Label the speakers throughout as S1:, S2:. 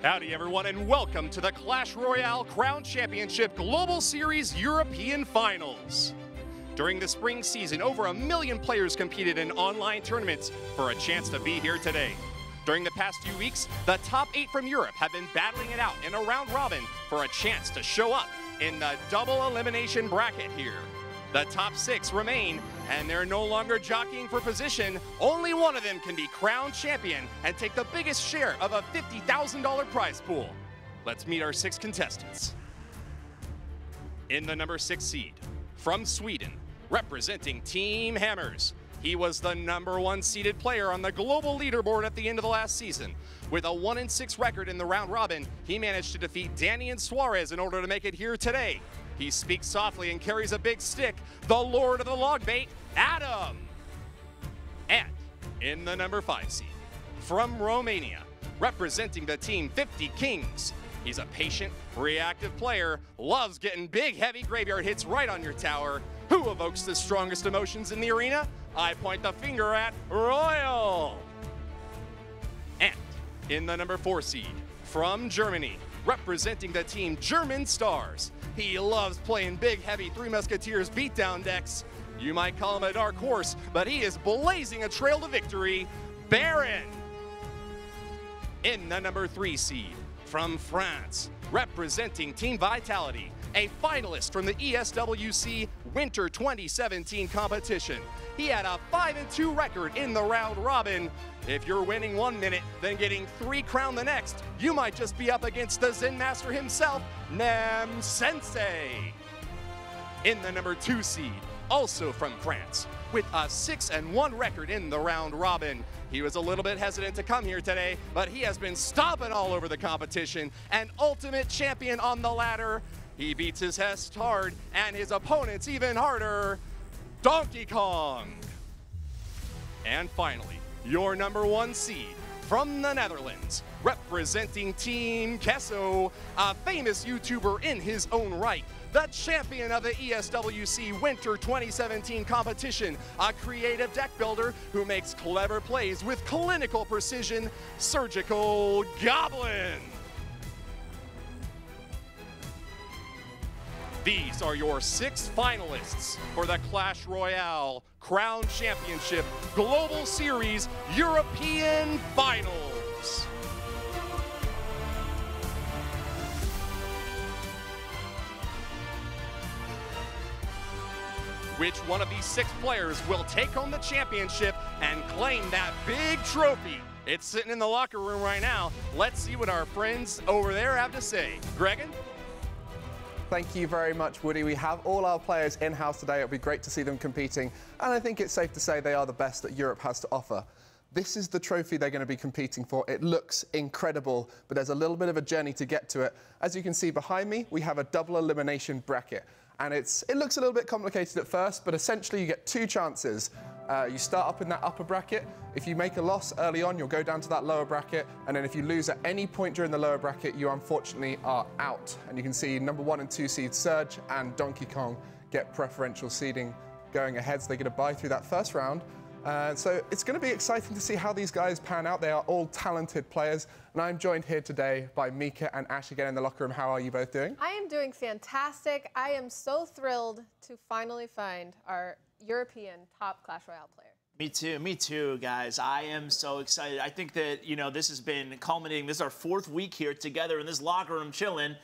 S1: Howdy everyone and welcome to the Clash Royale Crown Championship Global Series European Finals. During the spring season, over 1 million players competed in online tournaments for a chance to be here today. During the past few weeks, the top 8 from Europe have been battling it out in a round robin for a chance to show up in the double elimination bracket here. The top 6 remain, and they're no longer jockeying for position. Only one of them can be crowned champion and take the biggest share of a $50,000 prize pool. Let's meet our 6 contestants. In the number 6 seed, from Sweden, representing Team Hammers, he was the number 1 seeded player on the global leaderboard at the end of the last season. With a 1-6 record in the round robin, he managed to defeat Danny and Suarez in order to make it here today. He speaks softly and carries a big stick, the Lord of the Log Bait, Adam. And in the number 5 seed, from Romania, representing the team 50 Kings, he's a patient, reactive player, loves getting big, heavy graveyard hits right on your tower. Who evokes the strongest emotions in the arena? I point the finger at Royale. And in the number 4 seed, from Germany, representing the team German Stars, he loves playing big, heavy Three Musketeers beatdown decks. You might call him a dark horse, but he is blazing a trail to victory, Baron. In the number 3 seed, from France, representing Team Vitality, a finalist from the ESWC Winter 2017 competition. He had a 5-2 record in the round robin. If you're winning 1 minute, then getting 3 crowned the next, you might just be up against the Zen Master himself, Nem Sensei. In the number 2 seed, also from France, with a 6-1 record in the round robin. He was a little bit hesitant to come here today, but he has been stomping all over the competition, an ultimate champion on the ladder. He beats his Hest hard, and his opponents even harder, Donkey Kong. And finally, your number 1 seed, from the Netherlands, representing Team Kesso, a famous YouTuber in his own right, the champion of the ESWC Winter 2017 competition, a creative deck builder who makes clever plays with clinical precision, Surgical Goblin. These are your 6 finalists for the Clash Royale Crown Championship Global Series European Finals. Which one of these 6 players will take home the championship and claim that big trophy? It's sitting in the locker room right now. Let's see what our friends over there have to say. Gregan?
S2: Thank you very much, Woody. We have all our players in-house today. It'll be great to see them competing, and I think it's safe to say they are the best that Europe has to offer. This is the trophy they're going to be competing for. It looks incredible, but there's a little bit of a journey to get to it. As you can see behind me, we have a double elimination bracket, and it looks a little bit complicated at first, but essentially you get 2 chances. You start up in that upper bracket. If you make a loss early on, you'll go down to that lower bracket, and then if you lose at any point during the lower bracket, you unfortunately are out. And you can see number 1 and 2 seeds Surge and Donkey Kong get preferential seeding going ahead, so they get a bye through that first round. So it's going to be exciting to see how these guys pan out. They are all talented players, and I'm joined here today by Mika and Ash again in the locker room. How are you both doing?
S3: I am doing fantastic. I am so thrilled to finally find our European top Clash Royale player.
S4: Me too, guys. I am so excited. I think that, you know, this has been culminating. This is our 4th week here together in this locker room chilling,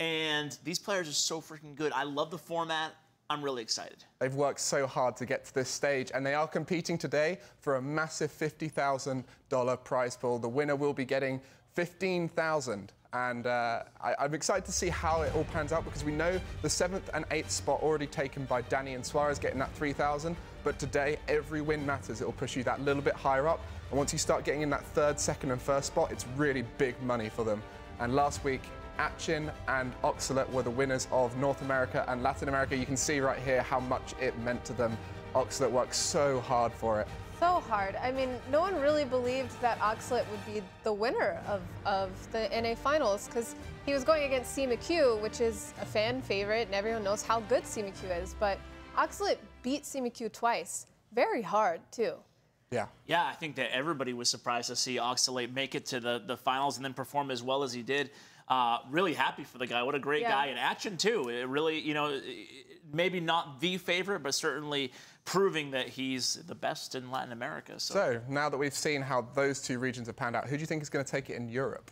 S4: and these players are so freaking good. I love the format. I'm really excited. They've
S2: worked so hard to get to this stage, and they are competing today for a massive $50,000 prize pool. The winner will be getting $15,000. And I'm excited to see how it all pans out, because we know the 7th and 8th spot already taken by Danny and Suarez, getting that $3,000. But today, every win matters. It will push you that little bit higher up. And once you start getting in that 3rd, 2nd, and 1st spot, it's really big money for them. And last week, Atchin and Oxalate were the winners of North America and Latin America. You can see right here how much it meant to them. Oxalate worked so hard for it.
S3: So hard. I mean, no one really believed that Oxalate would be the winner of the NA finals, because he was going against CMQ, which is a fan favorite, and everyone knows how good CMQ is. But Oxalate beat CMQ twice. Very hard, too.
S4: Yeah, I think that everybody was surprised to see Oxalate make it to the finals and then perform as well as he did. Really happy for the guy. What a great guy. And Action, too. It really, you know, maybe not the favorite, but certainly proving that he's the best in Latin America.
S2: So now that we've seen how those two regions have panned out, who do you think is going to take it in Europe?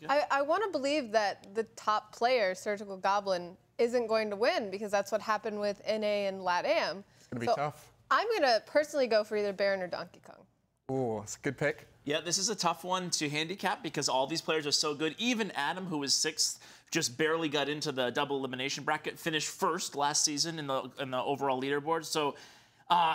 S3: I want to believe that the top player, Surgical Goblin, isn't going to win because that's what happened with NA and LATAM.
S2: It's going to be tough.
S3: I'm going to personally go for either Baron or Donkey Kong.
S2: Oh, it's a good pick.
S4: Yeah, this is a tough one to handicap because all these players are so good. Even Adam, who was 6th, just barely got into the double elimination bracket, finished 1st last season in the overall leaderboard. So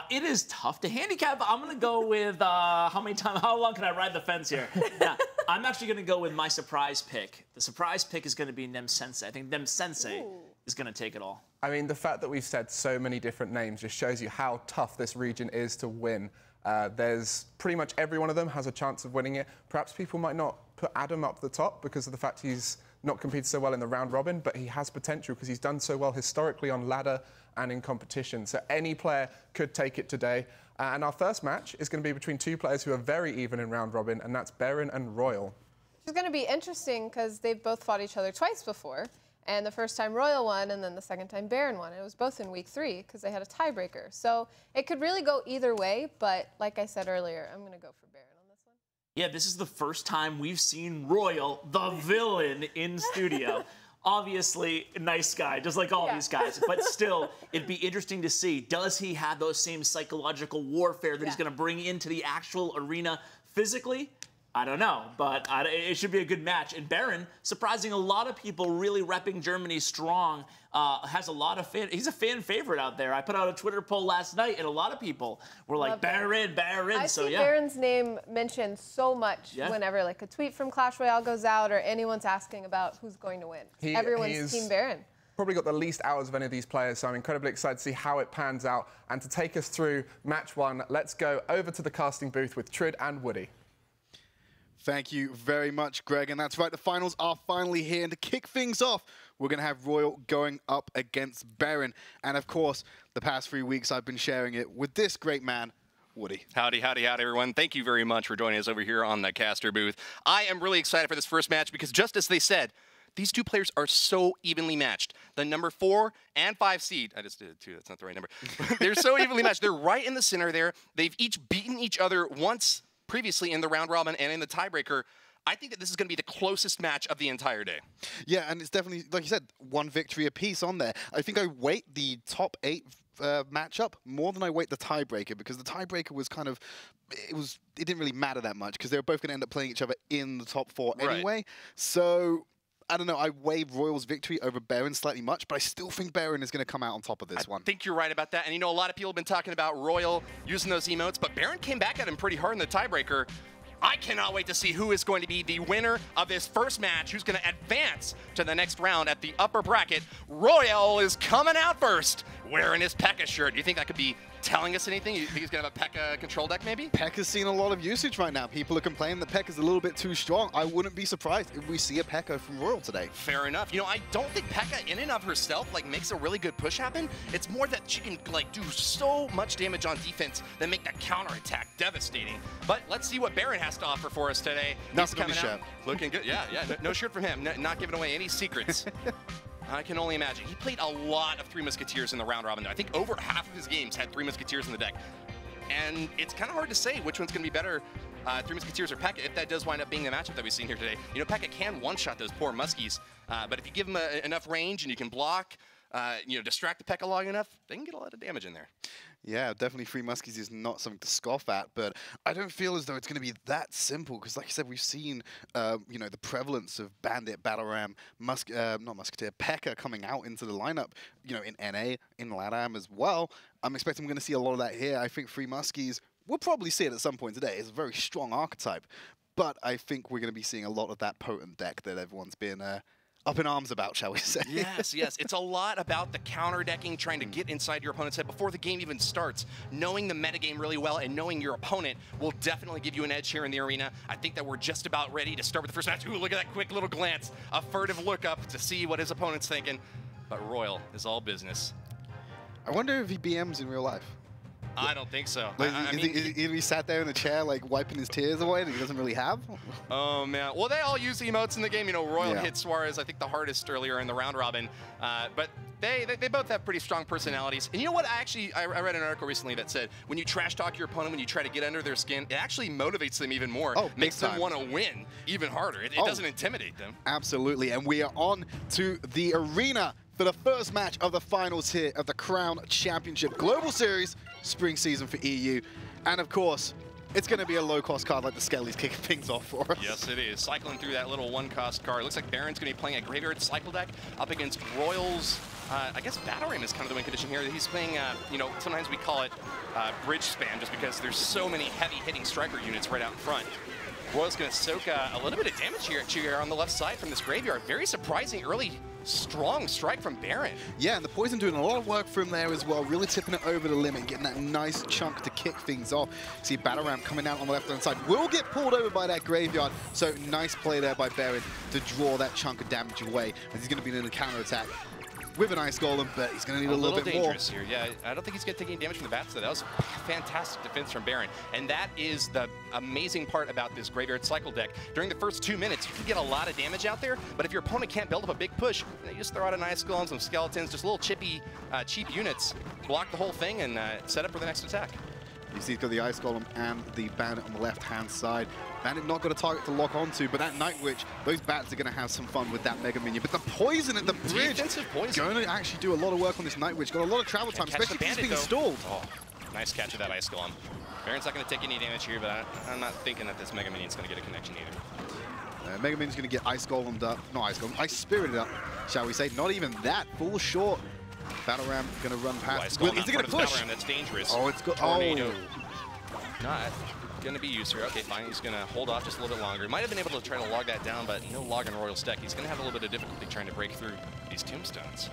S4: it is tough to handicap. I'm going to go with how long can I ride the fence here? Yeah, I'm actually going to go with my surprise pick. The surprise pick is going to be Nem Sensei. I think Nem Sensei is going to take it all.
S2: I mean, the fact that we've said so many different names just shows you how tough this region is to win. There's pretty much every one of them has a chance of winning it. Perhaps people might not put Adam up the top because of the fact he's not competed so well in the round robin, but he has potential because he's done so well historically on ladder and in competition. So any player could take it today. And our first match is going to be between two players who are very even in round robin, and that's Baron and Royale.
S3: It's going to be interesting because they've both fought each other twice before. And the first time Royale won, and then the second time Baron won. It was both in week 3 because they had a tiebreaker. So it could really go either way, but like I said earlier, I'm going to go for Baron on this one.
S4: Yeah, this is the first time we've seen Royale, the villain, in studio. Obviously, a nice guy, just like all these guys. But still, it'd be interesting to see, does he have those same psychological warfare that he's going to bring into the actual arena physically? I don't know, but it should be a good match. And Baron, surprising a lot of people, really repping Germany strong, has a lot of he's a fan favorite out there. I put out a Twitter poll last night, and a lot of people were like, Baron.
S3: I see Baron's name mentioned so much whenever like a tweet from Clash Royale goes out or anyone's asking about who's going to win. Everyone's Team Baron.
S2: Probably got the least hours of any of these players, so I'm incredibly excited to see how it pans out. And to take us through match 1, let's go over to the casting booth with Trid and Woody.
S5: Thank you very much, Greg. And that's right, the finals are finally here. And to kick things off, we're going to have Royale going up against Baron. And of course, the past 3 weeks, I've been sharing it with this great man, Woody.
S1: Howdy, howdy, howdy, everyone. Thank you very much for joining us over here on the caster booth. I am really excited for this first match because just as they said, these two players are so evenly matched. The number 4 and 5 seed, I just did 2, that's not the right number. They're so evenly matched. They're right in the center there. They've each beaten each other once previously in the round robin and in the tiebreaker. I think that this is going to be the closest match of the entire day.
S5: Yeah, and it's definitely, like you said, 1 victory apiece on there. I think I weight the top 8 matchup more than I weight the tiebreaker, because the tiebreaker was kind of, it didn't really matter that much because they were both going to end up playing each other in the top 4 anyway. So I don't know, I weigh Royale's victory over Baron slightly much, but I still think Baron is going to come out on top of this one.
S1: I think you're right about that. And you know, a lot of people have been talking about Royale using those emotes, but Baron came back at him pretty hard in the tiebreaker. I cannot wait to see who is going to be the winner of this first match, who's going to advance to the next round at the upper bracket. Royale is coming out first, wearing his P.E.K.K.A. shirt. Do you think that could be telling us anything? You think he's going to have a P.E.K.K.A. control deck, maybe?
S5: P.E.K.K.A's seen a lot of usage right now. People are complaining that P.E.K.K.A's a little bit too strong. I wouldn't be surprised if we see a P.E.K.K.A. from Royale today.
S1: Fair enough. You know, I don't think P.E.K.K.A. in and of herself like makes a really good push happen. It's more that she can like do so much damage on defense that make that counterattack devastating. But let's see what Baron has to offer for us today.
S5: Nothing on the shirt.
S1: Looking good. Yeah. No shirt from him. Not giving away any secrets. I can only imagine. He played a lot of Three Musketeers in the round robin. I think over half of his games had Three Musketeers in the deck. And it's kind of hard to say which one's going to be better, Three Musketeers or P.E.K.K.A., if that does wind up being the matchup that we've seen here today. You know, P.E.K.K.A. can one-shot those poor Muskies, but if you give him enough range and you can block, you know, distract the P.E.K.K.A. long enough, they can get a lot of damage in there.
S5: Yeah, definitely 3 Muskies is not something to scoff at, but I don't feel as though it's going to be that simple, because like I said, we've seen, you know, the prevalence of Bandit, Battle Ram, not Musketeer, P.E.K.K.A. coming out into the lineup, you know, in NA, in LATAM as well. I'm expecting we're going to see a lot of that here. I think 3 Muskies, we'll probably see it at some point today. It's a very strong archetype, but I think we're going to be seeing a lot of that potent deck that everyone's been up in arms about, shall we say.
S1: Yes. It's a lot about the counter decking, trying to get inside your opponent's head before the game even starts. Knowing the metagame really well and knowing your opponent will definitely give you an edge here in the arena. I think that we're just about ready to start with the first match. Ooh, look at that quick little glance. A furtive look up to see what his opponent's thinking. But Royale is all business.
S5: I wonder if he BMs in real life.
S1: I don't think so.
S5: Like,
S1: I mean,
S5: he sat there in the chair, like, wiping his tears away that he doesn't really have?
S1: Oh, man. Well, they all use emotes in the game. You know, Royale
S5: Yeah.
S1: hit Suarez, I think, the hardest earlier in the round robin. But they both have pretty strong personalities. And you know what? I read an article recently that said when you trash talk your opponent, when you try to get under their skin, it actually motivates them even more.
S5: Oh,
S1: makes them
S5: time.
S1: want to win even harder. It doesn't intimidate them.
S5: Absolutely. And we are on to the arena for the first match of the finals here of the Crown Championship Global Series spring season for EU. And of course, it's going to be a low-cost card like the Skelly's kicking things off for us.
S1: Yes, it is. Cycling through that little one-cost card. It looks like Baron's going to be playing a Graveyard Cycle deck up against Royals. I guess Battle Ram is kind of the win condition here. He's playing, you know, sometimes we call it bridge spam just because there's so many heavy-hitting striker units right out in front. Royal's going to soak a little bit of damage here on the left side from this Graveyard. Very surprising early strong strike from Baron.
S5: Yeah, and the Poison doing a lot of work for him there as well, really tipping it over the limit, getting that nice chunk to kick things off. See Battle Ram coming out on the left-hand side. Will get pulled over by that Graveyard, so nice play there by Baron to draw that chunk of damage away, as he's going to be in a counter-attack with an Ice Golem, but he's going to need a little bit more.
S1: Dangerous here. Yeah, I don't think he's going to take any damage from the bats, though. That was fantastic defense from Baron. And that is the amazing part about this Graveyard Cycle deck. During the first 2 minutes, you can get a lot of damage out there, but if your opponent can't build up a big push, you just throw out an Ice Golem, some Skeletons, just little chippy, cheap units, block the whole thing, and set up for the next attack.
S5: You see he's got the Ice Golem and the Bandit on the left-hand side. Bandit not got a target to lock onto, but that Night Witch, those bats are going to have some fun with that Mega Minion. But the Poison at the bridge,
S1: defensive Poison,
S5: going to actually do a lot of work on this Night Witch. Got a lot of travel time, especially if he's being stalled.
S1: Oh, nice catch of that Ice Golem. Baron's not going to take any damage here, but I'm not thinking that this Mega Minion's going to get a connection either.
S5: Mega Minion's going to get Ice Golemed up. Not Ice Golem, Ice Spirited up, shall we say. Not even that, falls short. Battle Ram going to run past.
S1: Is
S5: it going to push?
S1: Battle Ram, that's dangerous.
S5: Oh, it's got
S1: Tornado. Not going to be used here. Okay, fine. He's going to hold off just a little bit longer. He might have been able to try to log that down, but no log in Royal's deck. He's going to have a little bit of difficulty trying to break through these tombstones.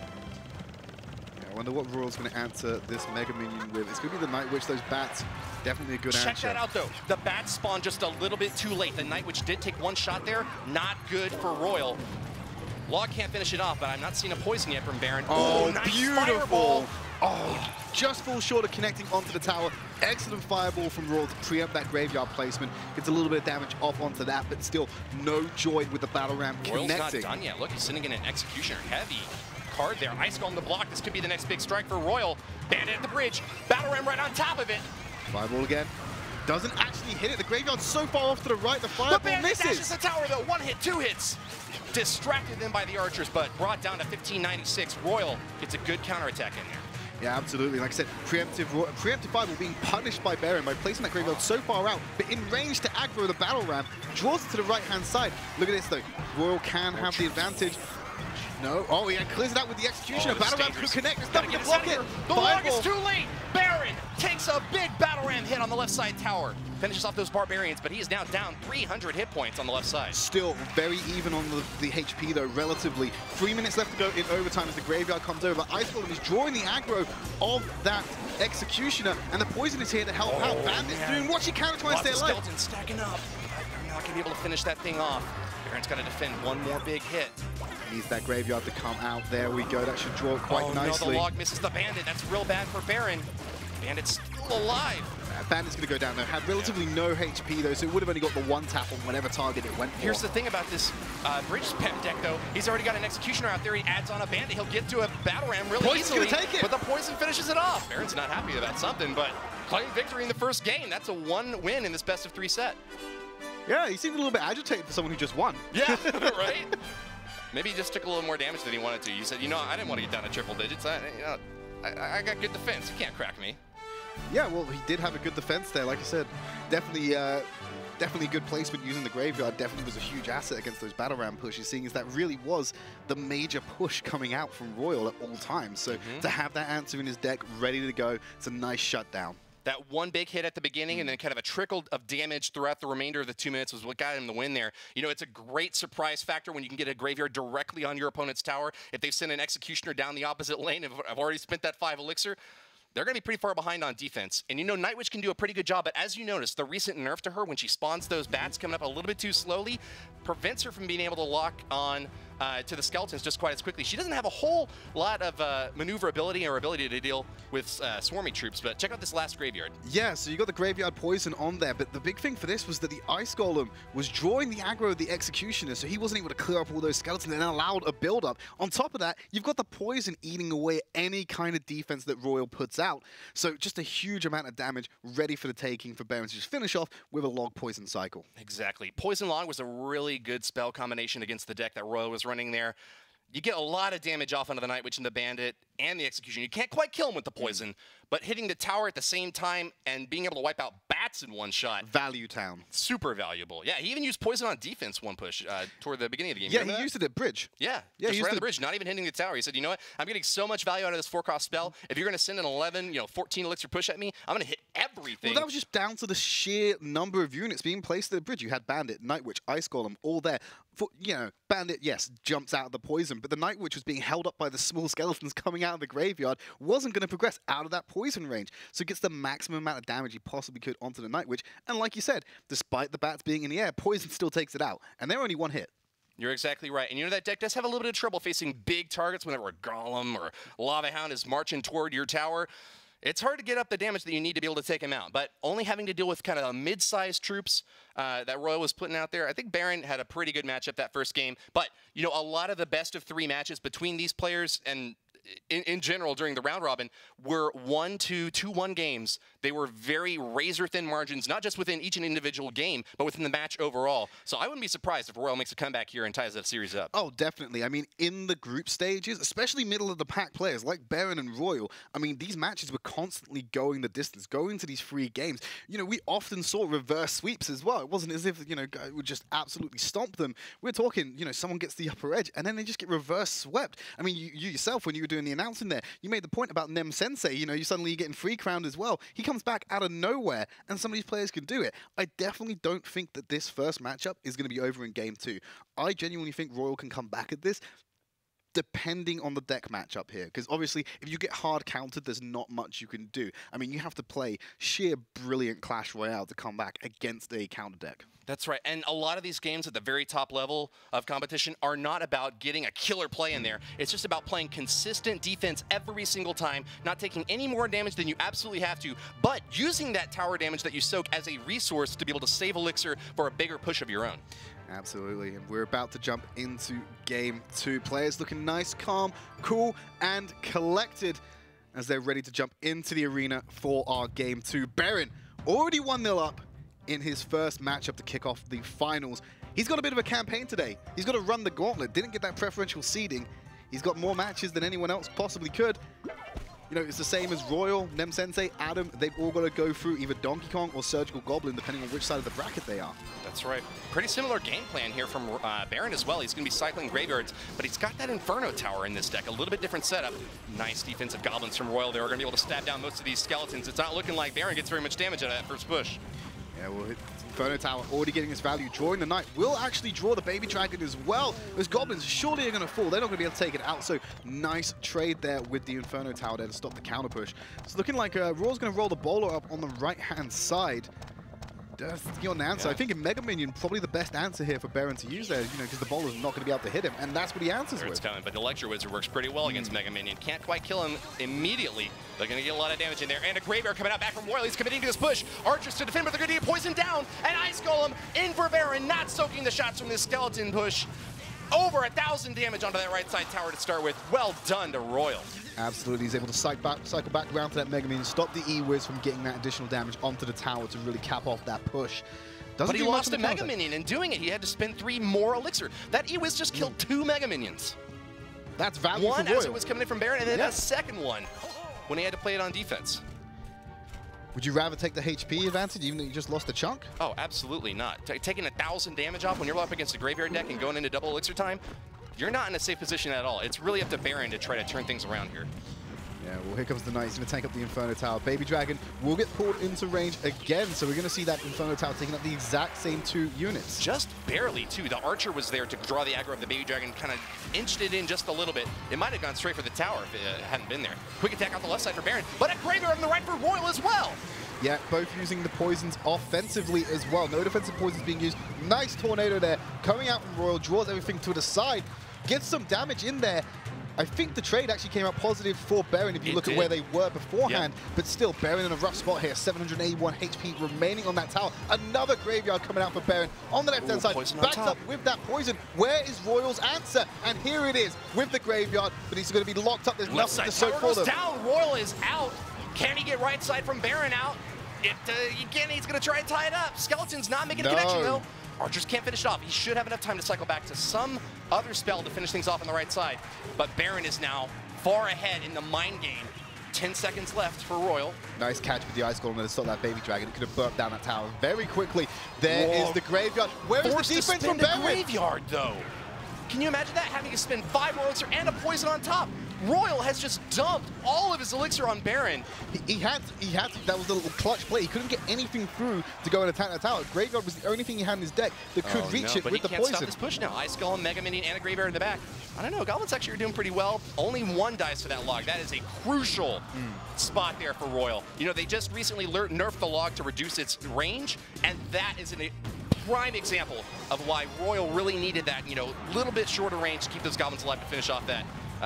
S5: I wonder what Royal's going to answer this Mega Minion with. It's going to be the Night Witch. Those bats, definitely a good answer.
S1: Check that out, though. The bats spawned just a little bit too late. The Night Witch did take one shot there. Not good for Royal. Log can't finish it off, but I'm not seeing a Poison yet from Baron.
S5: Oh,
S1: nice
S5: beautiful.
S1: Fireball.
S5: Oh, just falls short of connecting onto the tower. Excellent fireball from Royal to preempt that Graveyard placement. Gets a little bit of damage off onto that, but still no joy with the Battle Ram
S1: Royal's
S5: connecting.
S1: not done yet. Look, he's sitting in an Executioner. Heavy card there. Ice Golem to block. This could be the next big strike for Royal. Bandit at the bridge. Battle Ram right on top of it.
S5: Fireball again. Doesn't actually hit it. The Graveyard's so far off to the right, the fireball misses.
S1: Dashes the tower, though. 1 hit, 2 hits. Distracted them by the archers, but brought down to 1596. Royal gets a good counterattack in there.
S5: Yeah, absolutely. Like I said, preemptive fireball being punished by Baron by placing that Graveyard so far out, but in range to aggro the Battle Ram, draws it to the right-hand side. Look at this, though. Royal can have the advantage. No. Oh, yeah, clears it out with the Executioner. Battle Ram could connect. There's nothing to block it.
S1: The log is too late. Baron takes a big Battle Ram hit on the left side tower. Finishes off those Barbarians, but he is now down 300 hit points on the left side.
S5: Still very even on the HP, though, relatively. 3 minutes left to go in overtime as the Graveyard comes over. Ice Golem is drawing the aggro of that Executioner, and the Poison is here to help out. Bandit's doing what she can to try and stay alive.
S1: Skeletons stacking up. They're not going to be able to finish that thing off. Baron's got to defend one more big hit.
S5: Needs that Graveyard to come out. There we go. That should draw quite nicely.
S1: No, the log misses the Bandit. That's real bad for Baron. Bandit's still alive.
S5: Bandit's going to go down, though. Had relatively no HP, though, so it would have only got the one tap on whatever target it went for.
S1: Here's the thing about this bridge spam deck, though. He's already got an Executioner out there. He adds on a Bandit. He'll get to a Battle Ram really easily.
S5: Take it.
S1: But the Poison finishes it off. Baron's not happy about something, but claim victory in the first game. That's a 1 win in this best-of-3 set.
S5: Yeah, he seemed a little bit agitated for someone who just won.
S1: Yeah, right? Maybe he just took a little more damage than he wanted to. You said, you know, I didn't want to get down to triple digits. I got good defense. You can't crack me.
S5: Yeah, well, he did have a good defense there. Like I said, definitely a good placement using the Graveyard. Definitely was a huge asset against those Battle Ram pushes, seeing as that really was the major push coming out from Royal at all times. So to have that answer in his deck ready to go, it's a nice shutdown.
S1: That one big hit at the beginning and then kind of a trickle of damage throughout the remainder of the 2 minutes was what got him the win there. You know, it's a great surprise factor when you can get a Graveyard directly on your opponent's tower. If they've sent an Executioner down the opposite lane and have already spent that 5 elixir, they're going to be pretty far behind on defense. And you know, Night Witch can do a pretty good job, but as you notice, the recent nerf to her when she spawns those bats coming up a little bit too slowly prevents her from being able to lock on to the skeletons just quite as quickly. She doesn't have a whole lot of maneuverability or ability to deal with swarming troops, but check out this last graveyard.
S5: Yeah, so you got the graveyard poison on there, but the big thing for this was that the Ice Golem was drawing the aggro of the Executioner, so he wasn't able to clear up all those skeletons and allowed a build-up. On top of that, you've got the poison eating away any kind of defense that Royal puts out. So just a huge amount of damage ready for the taking for Baron to just finish off with a log poison cycle.
S1: Exactly. Poison Log was a really good spell combination against the deck that Royal was running there. You get a lot of damage off onto the Night Witch and the Bandit and the Execution. You can't quite kill him with the poison, but hitting the tower at the same time and being able to wipe out bats in one shot.
S5: Value town.
S1: Super valuable. Yeah, he even used poison on defense one push toward the beginning of the game.
S5: Yeah, he used it at bridge.
S1: Yeah,
S5: yeah,
S1: just right on the bridge, not even hitting the tower. He said, you know what, I'm getting so much value out of this 4-cost spell. If you're going to send an 11, 14 elixir push at me, I'm going to hit everything.
S5: Well, that was just down to the sheer number of units being placed at the bridge. You had Bandit, Night Witch, Ice Golem, all there. For, Bandit, yes, jumps out of the poison, but the Night Witch was being held up by the small skeletons coming out of the graveyard, wasn't going to progress out of that poison range. So it gets the maximum amount of damage he possibly could onto the Night Witch. And like you said, despite the bats being in the air, poison still takes it out. And they're only one hit.
S1: You're exactly right. And that deck does have a little bit of trouble facing big targets whenever a Golem or Lava Hound is marching toward your tower. It's hard to get up the damage that you need to be able to take him out, but only having to deal with kind of mid-sized troops that Royal was putting out there. I think Baron had a pretty good matchup that first game, but a lot of the best of 3 matches between these players and in general during the round robin were 1-2, 2-1 games. They were very razor-thin margins, not just within each individual game, but within the match overall. So I wouldn't be surprised if Royal makes a comeback here and ties that series up.
S5: Oh, definitely. I mean, in the group stages, especially middle of the pack players like Baron and Royal, I mean, these matches were constantly going the distance, going to these free games. We often saw reverse sweeps as well. It wasn't as if, guy would just absolutely stomp them. We're talking, someone gets the upper edge and then they just get reverse swept. I mean, you yourself, when you were doing the announcing there, you made the point about Nem Sensei. You suddenly getting free crowned as well. He comes back out of nowhere, and some of these players can do it. I definitely don't think that this first matchup is going to be over in game 2. I genuinely think Royal can come back at this, depending on the deck matchup here. Because obviously, if you get hard countered, there's not much you can do. I mean, you have to play sheer brilliant Clash Royale to come back against a counter deck.
S1: That's right. And a lot of these games at the very top level of competition are not about getting a killer play in there. It's just about playing consistent defense every single time, not taking any more damage than you absolutely have to, but using that tower damage that you soak as a resource to be able to save elixir for a bigger push of your own.
S5: Absolutely, and we're about to jump into game 2. Players looking nice, calm, cool, and collected as they're ready to jump into the arena for our game 2. Baron already 1-0 up in his first matchup to kick off the finals. He's got a bit of a campaign today. He's got to run the gauntlet. Didn't get that preferential seeding. He's got more matches than anyone else possibly could. It's the same as Royal, Nem Sensei, Adam. They've all got to go through either Donkey Kong or Surgical Goblin, depending on which side of the bracket they are.
S1: That's right. Pretty similar game plan here from Baron as well. He's going to be cycling graveyards, but he's got that Inferno Tower in this deck. A little bit different setup. Nice defensive goblins from Royal. They're going to be able to stab down most of these skeletons. It's not looking like Baron gets very much damage out of that first push.
S5: Yeah, well, Inferno Tower already getting its value. Drawing the Knight will actually draw the Baby Dragon as well. Those Goblins surely are going to fall. They're not going to be able to take it out. So nice trade there with the Inferno Tower there to stop the counter push. It's looking like Raw's going to roll the bowler up on the right-hand side. That's your answer. Yeah. I think in Mega Minion, probably the best answer here for Baron to use there, because the bowler's not going to be able to hit him, and that's what he answers with.
S1: It's coming, but the Lecture Wizard works pretty well against Mega Minion. Can't quite kill him immediately. They're going to get a lot of damage in there, and a Graveyard coming out back from Royal. He's committing to this push. Archers to defend, but they're going to get poisoned down, and Ice Golem in for Baron, not soaking the shots from this skeleton push. Over 1,000 damage onto that right side tower to start with. Well done to Royal.
S5: Absolutely, he's able to cycle back around to that Mega Minion, stop the E-Wiz from getting that additional damage onto the tower to really cap off that push.
S1: But he lost a Mega Minion. In doing it, he had to spend 3 more elixir. That E-Wiz just killed 2 Mega Minions.
S5: That's value
S1: one
S5: for Royal.
S1: As it was coming in from Baron, and then a second one when he had to play it on defense.
S5: Would you rather take the HP advantage even though you just lost a chunk?
S1: Oh, absolutely not. Taking 1,000 damage off when you're up against a Graveyard deck and going into double elixir time, you're not in a safe position at all. It's really up to Baron to try to turn things around here.
S5: Yeah, well, here comes the Knight. He's going to tank up the Inferno Tower. Baby Dragon will get pulled into range again, so we're going to see that Inferno Tower taking up the exact same 2 units.
S1: Just barely, too. The Archer was there to draw the aggro of the Baby Dragon, kind of inched it in just a little bit. It might have gone straight for the tower if it hadn't been there. Quick attack out the left side for Baron, but a Graveyard on the right for Royal as well.
S5: Yeah, both using the poisons offensively as well. No defensive poisons being used. Nice tornado there. Coming out from Royal, draws everything to the side. gets some damage in there. I think the trade actually came out positive for Baron if you look at where they were beforehand, but still, Baron in a rough spot here, 781 HP remaining on that tower. Another graveyard coming out for Baron on the left-hand side, backed up with that poison. Where is Royal's answer? And here it is with the graveyard, but he's going to be locked up. There's nothing to soak for them.
S1: Down. Royal is out. Can he get right side from Baron out? Again, he's going to try and tie it up. Skeleton's not making a connection, though. Archers can't finish it off. He should have enough time to cycle back to some other spell to finish things off on the right side. But Baron is now far ahead in the mind game. 10 seconds left for Royal. Nice catch with the Ice Golem to stop that Baby Dragon. It could have burnt down that tower very quickly. There is the graveyard. Where is the defense from Baron? Graveyard, though. Can you imagine that? Having to spend 5 elixir and a poison on top. Royal has just dumped all of his elixir on Baron. He had to, that was the little clutch play. He couldn't get anything through to go and attack that tower. Graveyard was the only thing he had in his deck that could reach it with the poison. But he can't stop this push now. Ice Golem, Mega Minion, and a Graveyard in the back. I don't know, Goblins actually are doing pretty well. Only 1 dies for that log. That is a crucial spot there for Royal. You know, they just recently nerfed the log to reduce its range, and that is a prime example of why Royal really needed that, you know, little bit shorter range to keep those Goblins alive to finish off that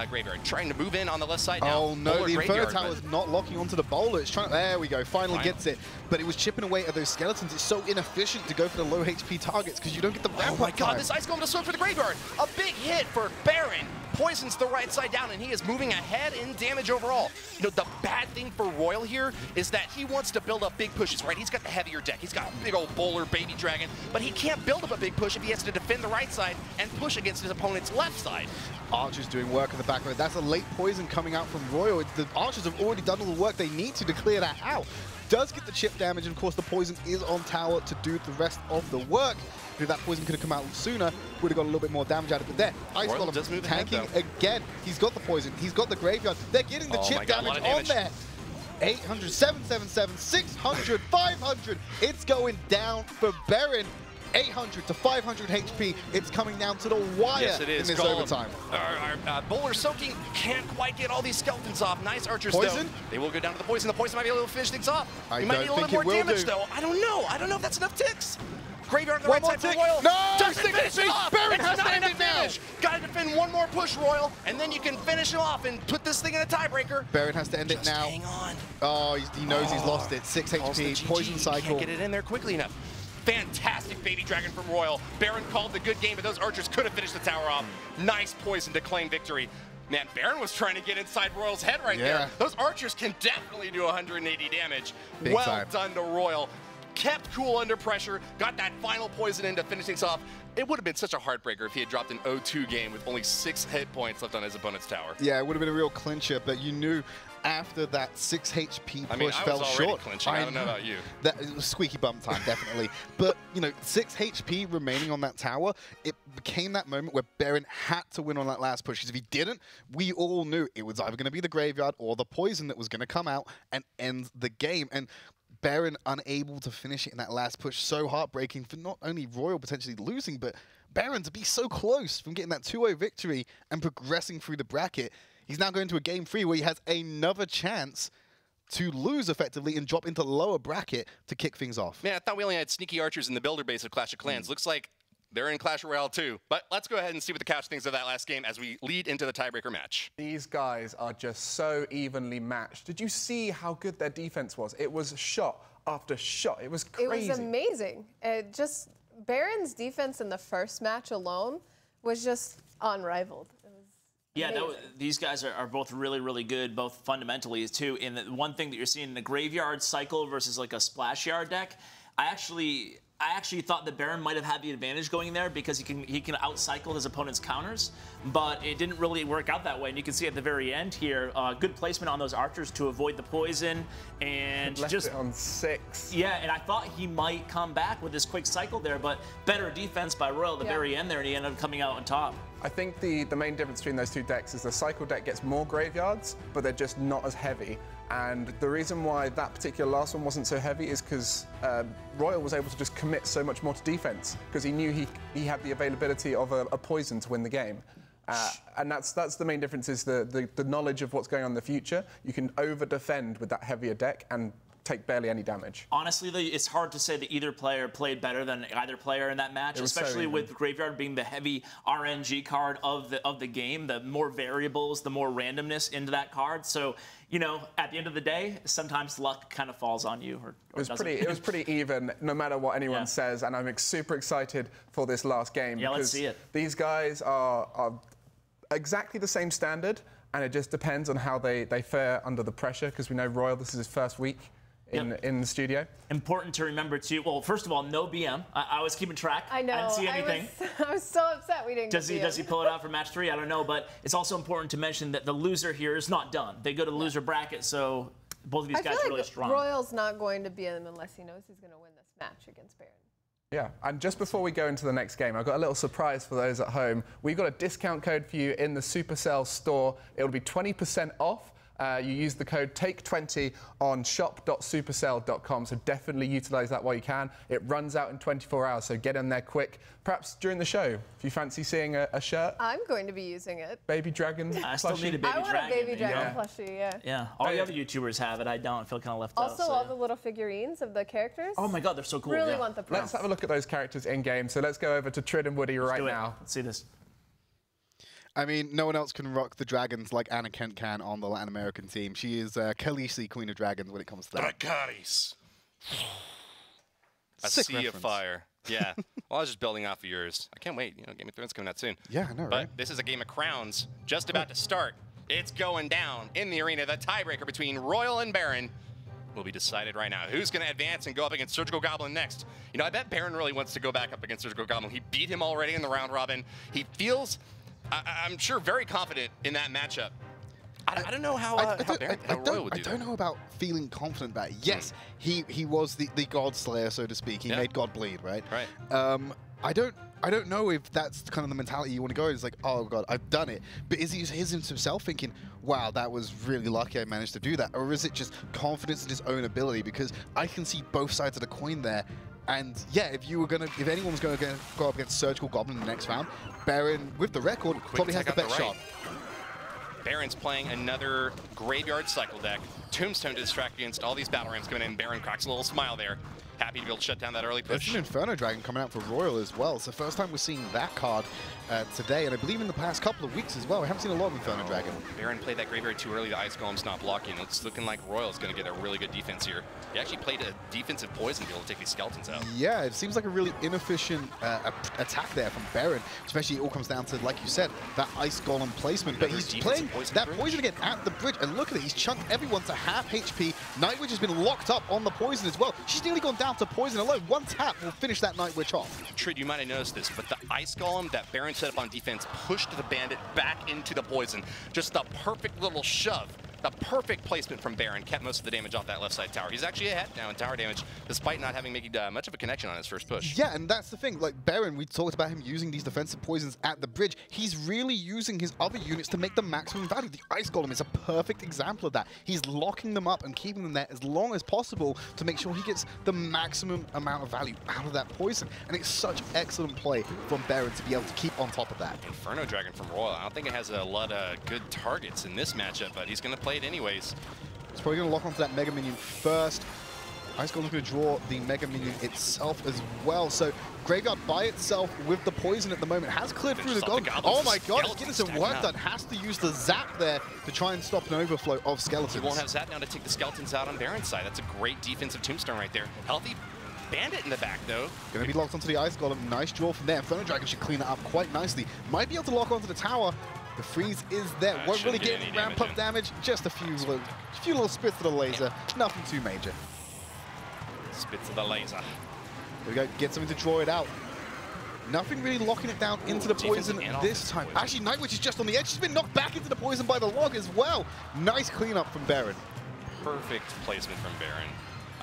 S1: Graveyard. Trying to move in on the left side now. Oh no, the Inferno Tower is not locking onto the bowler. It's trying to, there we go, finally gets it. But it was chipping away at those skeletons. It's so inefficient to go for the low HP targets because you don't get the ramp up. Oh my god, this Ice Golem to swing for the Graveyard. A big hit for Baron. Poisons the right side down, and he is moving ahead in damage overall. You know, the bad thing for Royal here is that he wants to build up big pushes, right? He's got the heavier deck. He's got a big old bowler, Baby Dragon, but he can't build up a big push if he has to defend the right side and push against his opponent's left side. Archers doing work in the back row. That's a late poison coming out from Royal. The Archers have already done all the work they need to clear that out. Does get the chip damage, and of course the poison is on tower to do the rest of the work. If that poison could have come out sooner, would have got a little bit more damage out of it there. Ice Golem tanking again. He's got the poison. He's got the graveyard. They're getting the chip damage on there. 800, 777, 600, 500. It's going down for Baron. 800 to 500 HP. It's coming down to the wire in this overtime. Bowler soaking can't quite get all these skeletons off. Nice Archers, though. They will go down to the poison. The poison might be able to finish things off. He might need a little bit more damage, though. I don't know. I don't know if that's enough ticks. Graveyard on the right side for Royal. No! Doesn't finish it off. Baron has to end it now. Gotta defend one more push, Royal, and then you can finish him off and put this thing in a tiebreaker. Baron has to end it now. Hang on. Oh, he knows he's lost it. 6 HP, poison cycle. Can't get it in there quickly enough. Fantastic Baby Dragon from Royal. Baron called the good game, but those Archers could have finished the tower off. Nice poison to claim victory. Man, Baron was trying to get inside Royal's head right there. Those Archers can definitely do 180 damage. Well done to Royal. Kept cool under pressure, got that final poison in to finish things off. It would have been such a heartbreaker if he had dropped an 0-2 game with only 6 hit points left on his opponent's tower. Yeah, it would have been a real clincher, but you knew after that 6 HP push fell short. I don't know about you. That was squeaky bum time, definitely. But, you know, 6 HP remaining on that tower, it became that moment where Baron had to win on that last push. Because if he didn't, we all knew it was either going to be the graveyard or the poison that was going to come out and end the game. And Baron unable to finish it in that last push. So heartbreaking for not only Royal potentially losing, but Baron to be so close from getting that 2-0 victory and progressing through the bracket. He's now going to a game 3 where he has another chance to lose effectively and drop into lower bracket to kick things off. Man, I thought we only had sneaky Archers in the builder base of Clash of Clans. Looks like they're in Clash Royale too. But let's go ahead and see what the couch thinks of that last game as we lead into the tiebreaker match. These guys are just so evenly matched. Did you see how good their defense was? It was shot after shot. It was crazy. It was amazing. Baron's defense in the first match alone was just unrivaled.
S4: Yeah, these guys are both really, really good, both fundamentally too. And the one thing that you're seeing in the graveyard cycle versus like a splash yard deck, I actually thought that Baron might have had the advantage going there because he can outcycle his opponent's counters, but it didn't really work out that way. And you can see at the very end here, good placement on those Archers to avoid the poison and
S2: left it on 6.
S4: Yeah, and I thought he might come back with this quick cycle there, but better defense by Royal at the very end there, and he ended up coming out on top.
S2: I think the main difference between those two decks is the cycle deck gets more graveyards, but they're just not as heavy. And the reason why that particular last one wasn't so heavy is because Royal was able to just commit so much more to defense because he knew he had the availability of a poison to win the game. And that's the main difference is the knowledge of what's going on in the future. You can over-defend with that heavier deck and take barely any damage.
S4: Honestly, though, it's hard to say that either player played better than either player in that match, especially with Graveyard being the heavy RNG card of the game. The more variables, the more randomness into that card. So, you know, at the end of the day, sometimes luck kind of falls on you.
S2: It was pretty even, no matter what anyone says, and I'm super excited for this last game.
S4: Yeah, let's see it.
S2: These guys are exactly the same standard, and it just depends on how they fare under the pressure, because we know Royale, this is his first week in the studio. Important
S4: to remember, too. Well, first of all, no BM. I was keeping track.
S3: I know.
S4: I didn't see anything.
S3: I was so upset we didn't get BM.
S4: Does he pull it out for match 3? I don't know. But it's also important to mention that the loser here is not done. They go to the loser bracket, so both of these guys are really strong.
S3: Royale's not going to BM unless he knows he's going to win this match against Baron.
S2: Yeah, and just before we go into the next game, I've got a little surprise for those at home. We've got a discount code for you in the Supercell store. It'll be 20% off. You use the code TAKE20 on shop.supercell.com, so definitely utilize that while you can. It runs out in 24 hours, so get in there quick. Perhaps during the show, if you fancy seeing a shirt.
S3: I'm going to be using it.
S2: Baby Dragon
S4: I still need a Baby Dragon.
S3: I want a Baby Dragon plushie, yeah.
S4: Yeah, all the other YouTubers have it. I don't. I feel kind of left
S3: out.
S4: Also,
S3: all the little figurines of the characters.
S4: Oh my God, they're so cool.
S3: Really want the price.
S2: Let's have a look at those characters in-game. So let's go over to Trid and Woody right now.
S4: Let's see this.
S5: I mean, no one else can rock the dragons like Anna Kent can on the Latin American team. She is Khaleesi, Queen of Dragons, when it comes to that.
S6: Dracarys. A
S5: Sick
S6: sea
S5: reference.
S6: of fire. Yeah. Well, I was just building off of yours. I can't wait. You know, Game of Thrones coming out soon.
S5: Yeah, I know, right?
S6: But this is a game of crowns just about to start. It's going down in the arena. The tiebreaker between Royale and Baron will be decided right now. Who's going to advance and go up against Surgical Goblin next? You know, I bet Baron really wants to go back up against Surgical Goblin. He beat him already in the round robin. He feels, I'm sure, very confident in that matchup. I don't know how Royale would do that.
S5: I don't know about feeling confident about it. Yes, he was the God Slayer, so to speak. He made God bleed, right?
S6: Right.
S5: I don't know if that's kind of the mentality you want to go. It's like, oh God, I've done it. But is he himself thinking, wow, that was really lucky I managed to do that? Or is it just confidence in his own ability? Because I can see both sides of the coin there. And yeah, if anyone was going to go up against Surgical Goblin in the next round, Baron, with the record, probably has the best shot.
S6: Baron's playing another Graveyard Cycle deck. Tombstone to distract against all these battle rams coming in. Baron cracks a little smile there. Happy to be able to shut down that early push.
S5: There's an Inferno Dragon coming out for Royale as well. It's the first time we're seeing that card today, and I believe in the past couple of weeks as well. We haven't seen a lot of Inferno Dragon.
S6: Baron played that Graveyard too early. The Ice Golem's not blocking. It's looking like Royale's going to get a really good defense here. He actually played a defensive poison to be able to take these skeletons out.
S5: Yeah, it seems like a really inefficient attack there from Baron. Especially it all comes down to, like you said, that Ice Golem placement. But he's playing that poison again at the bridge. And look at it, he's chunked everyone to half HP. Night Witch has been locked up on the poison as well. She's nearly gone down to poison alone. One tap will finish that Night Witch off.
S6: Trid, you might have noticed this, but the Ice Golem that Baron set up on defense pushed the Bandit back into the poison. Just the perfect little shove. The perfect placement from Baron kept most of the damage off that left side tower. He's actually ahead now in tower damage, despite not having made much of a connection on his first push.
S5: Yeah, and that's the thing. Like Baron, we talked about him using these defensive poisons at the bridge. He's really using his other units to make the maximum value. The Ice Golem is a perfect example of that. He's locking them up and keeping them there as long as possible to make sure he gets the maximum amount of value out of that poison. And it's such excellent play from Baron to be able to keep on top of that.
S6: Inferno Dragon from Royale. I don't think it has a lot of good targets in this matchup, but he's going to play it anyways.
S5: He's probably going to lock onto that Mega Minion first. Ice Golem's going to draw the Mega Minion itself as well. So Graveyard by itself with the poison at the moment has cleared through the Golem. Oh my God, he's getting some work done. Has to use the Zap there to try and stop an overflow of skeletons.
S6: He won't have Zap now to take the skeletons out on Baron's side. That's a great defensive Tombstone right there. Healthy Bandit in the back, though.
S5: Going to be locked onto the Ice Golem. Nice draw from there. Inferno Dragon should clean that up quite nicely. Might be able to lock onto the tower. The freeze is there. Won't really get any ramp up damage. Just a few little spits to the laser. Nothing too major.
S6: Spits of the laser.
S5: There we go. Get something to draw it out. Nothing really locking it down into the poison this time. Actually, Night Witch is just on the edge. She's been knocked back into the poison by the log as well. Nice cleanup from Baron.
S6: Perfect placement from Baron.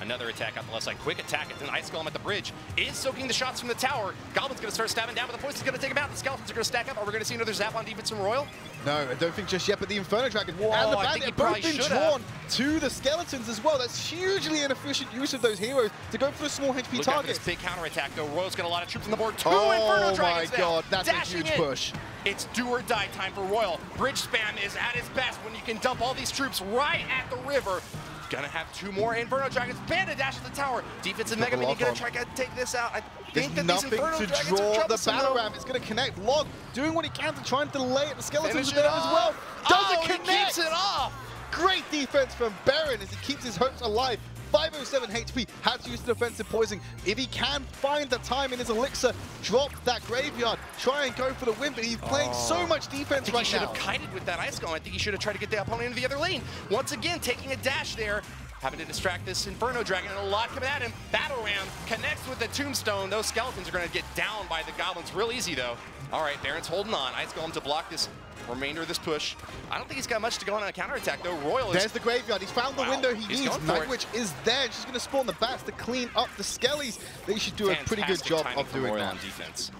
S6: Another attack out the left side. Quick attack. It's an Ice Golem at the bridge. Is soaking the shots from the tower. Goblin's going to start stabbing down, but the poison's going to take him out. The skeletons are going to stack up. Are we going to see another zap on defense from Royale?
S5: No, I don't think just yet, but the Inferno Dragon and the Bandit have both been drawn to the skeletons as well. That's hugely inefficient use of those heroes to go for the small HP targets.
S6: Look out for this big counterattack, though. Royale's got a lot of troops on the board. Two Inferno Dragons
S5: now. Oh my God, that's a huge push.
S6: It's do or die time for Royale. Bridge spam is at its best when you can dump all these troops right at the river. Gonna have 2 more Inferno Dragons. Bandit dash at the tower. Defensive Mega Minion gonna try to take this out. I think that these Inferno Dragons
S5: to draw the battle
S6: though.
S5: ram. It's going to connect. Log doing what he can to try and delay it. The skeletons
S6: Finish
S5: are there
S6: it
S5: as well. Does it
S6: he
S5: connect?
S6: keeps it off.
S5: Great defense from Baron as he keeps his hopes alive. 507 HP, has used the defensive poison. If he can find the time in his elixir, drop that graveyard, try and go for the win, but he's playing so much defense right
S6: He should
S5: now.
S6: have kited with that Ice Golem. I think he should have tried to get the opponent into the other lane. Once again, taking a dash there, having to distract this Inferno Dragon, and a lot coming at him. Battle Ram connects with the Tombstone. Those skeletons are going to get down by the goblins real easy, though. All right, Baron's holding on. Ice Golem to block this remainder of this push. I don't think he's got much to go on a counterattack, though. Royal is...
S5: There's the graveyard. He's found the window he needs.
S6: going for it.
S5: Night Witch is there. She's going to spawn the bats to clean up the skellies. They should do a pretty good job of doing
S6: Royal
S5: that.
S6: on defense.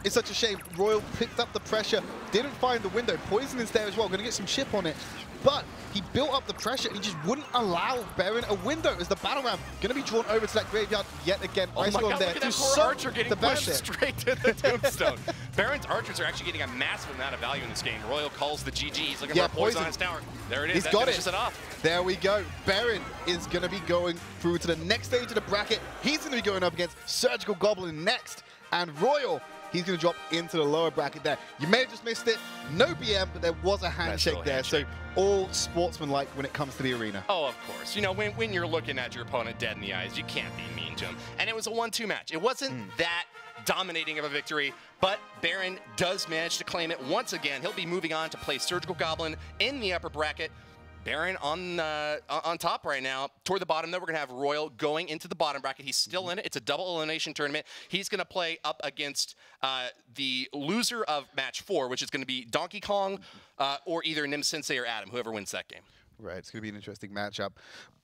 S5: It's such a shame. Royal picked up the pressure, didn't find the window. Poison is there as well. Going to get some chip on it. But he built up the pressure and he just wouldn't allow Baron a window as the battle ram going to be drawn over to that graveyard yet again.
S6: Oh
S5: Ice
S6: my
S5: Golem
S6: God,
S5: there
S6: look at
S5: to
S6: that poor
S5: soak
S6: archer getting
S5: the
S6: pushed
S5: bandit.
S6: straight to the Tombstone. Baron's archers are actually getting a massive amount of value in this game. Royal calls the GG. He's looking for a poison on his tower. There it is.
S5: He's
S6: That
S5: got
S6: finishes
S5: it.
S6: it off.
S5: There we go. Baron is going to be going through to the next stage of the bracket. He's going to be going up against Surgical Goblin next. And Royal, he's going to drop into the lower bracket there. You may have just missed it. No BM, but there was a handshake there.
S6: handshake.
S5: So all sportsmanlike when it comes to the arena.
S6: Oh, of course. You know, when you're looking at your opponent dead in the eyes, you can't be mean to him. And it was a 1-2 match. It wasn't that dominating of a victory, but Baron does manage to claim it once again. He'll be moving on to play Surgical Goblin in the upper bracket. Baron on top right now. Toward the bottom, though, we're going to have Royal going into the bottom bracket. He's still in it. It's a double elimination tournament. He's going to play up against the loser of match 4, which is going to be Donkey Kong or either Nim Sensei or Adam, whoever wins that game.
S5: Right, it's going to be an interesting matchup.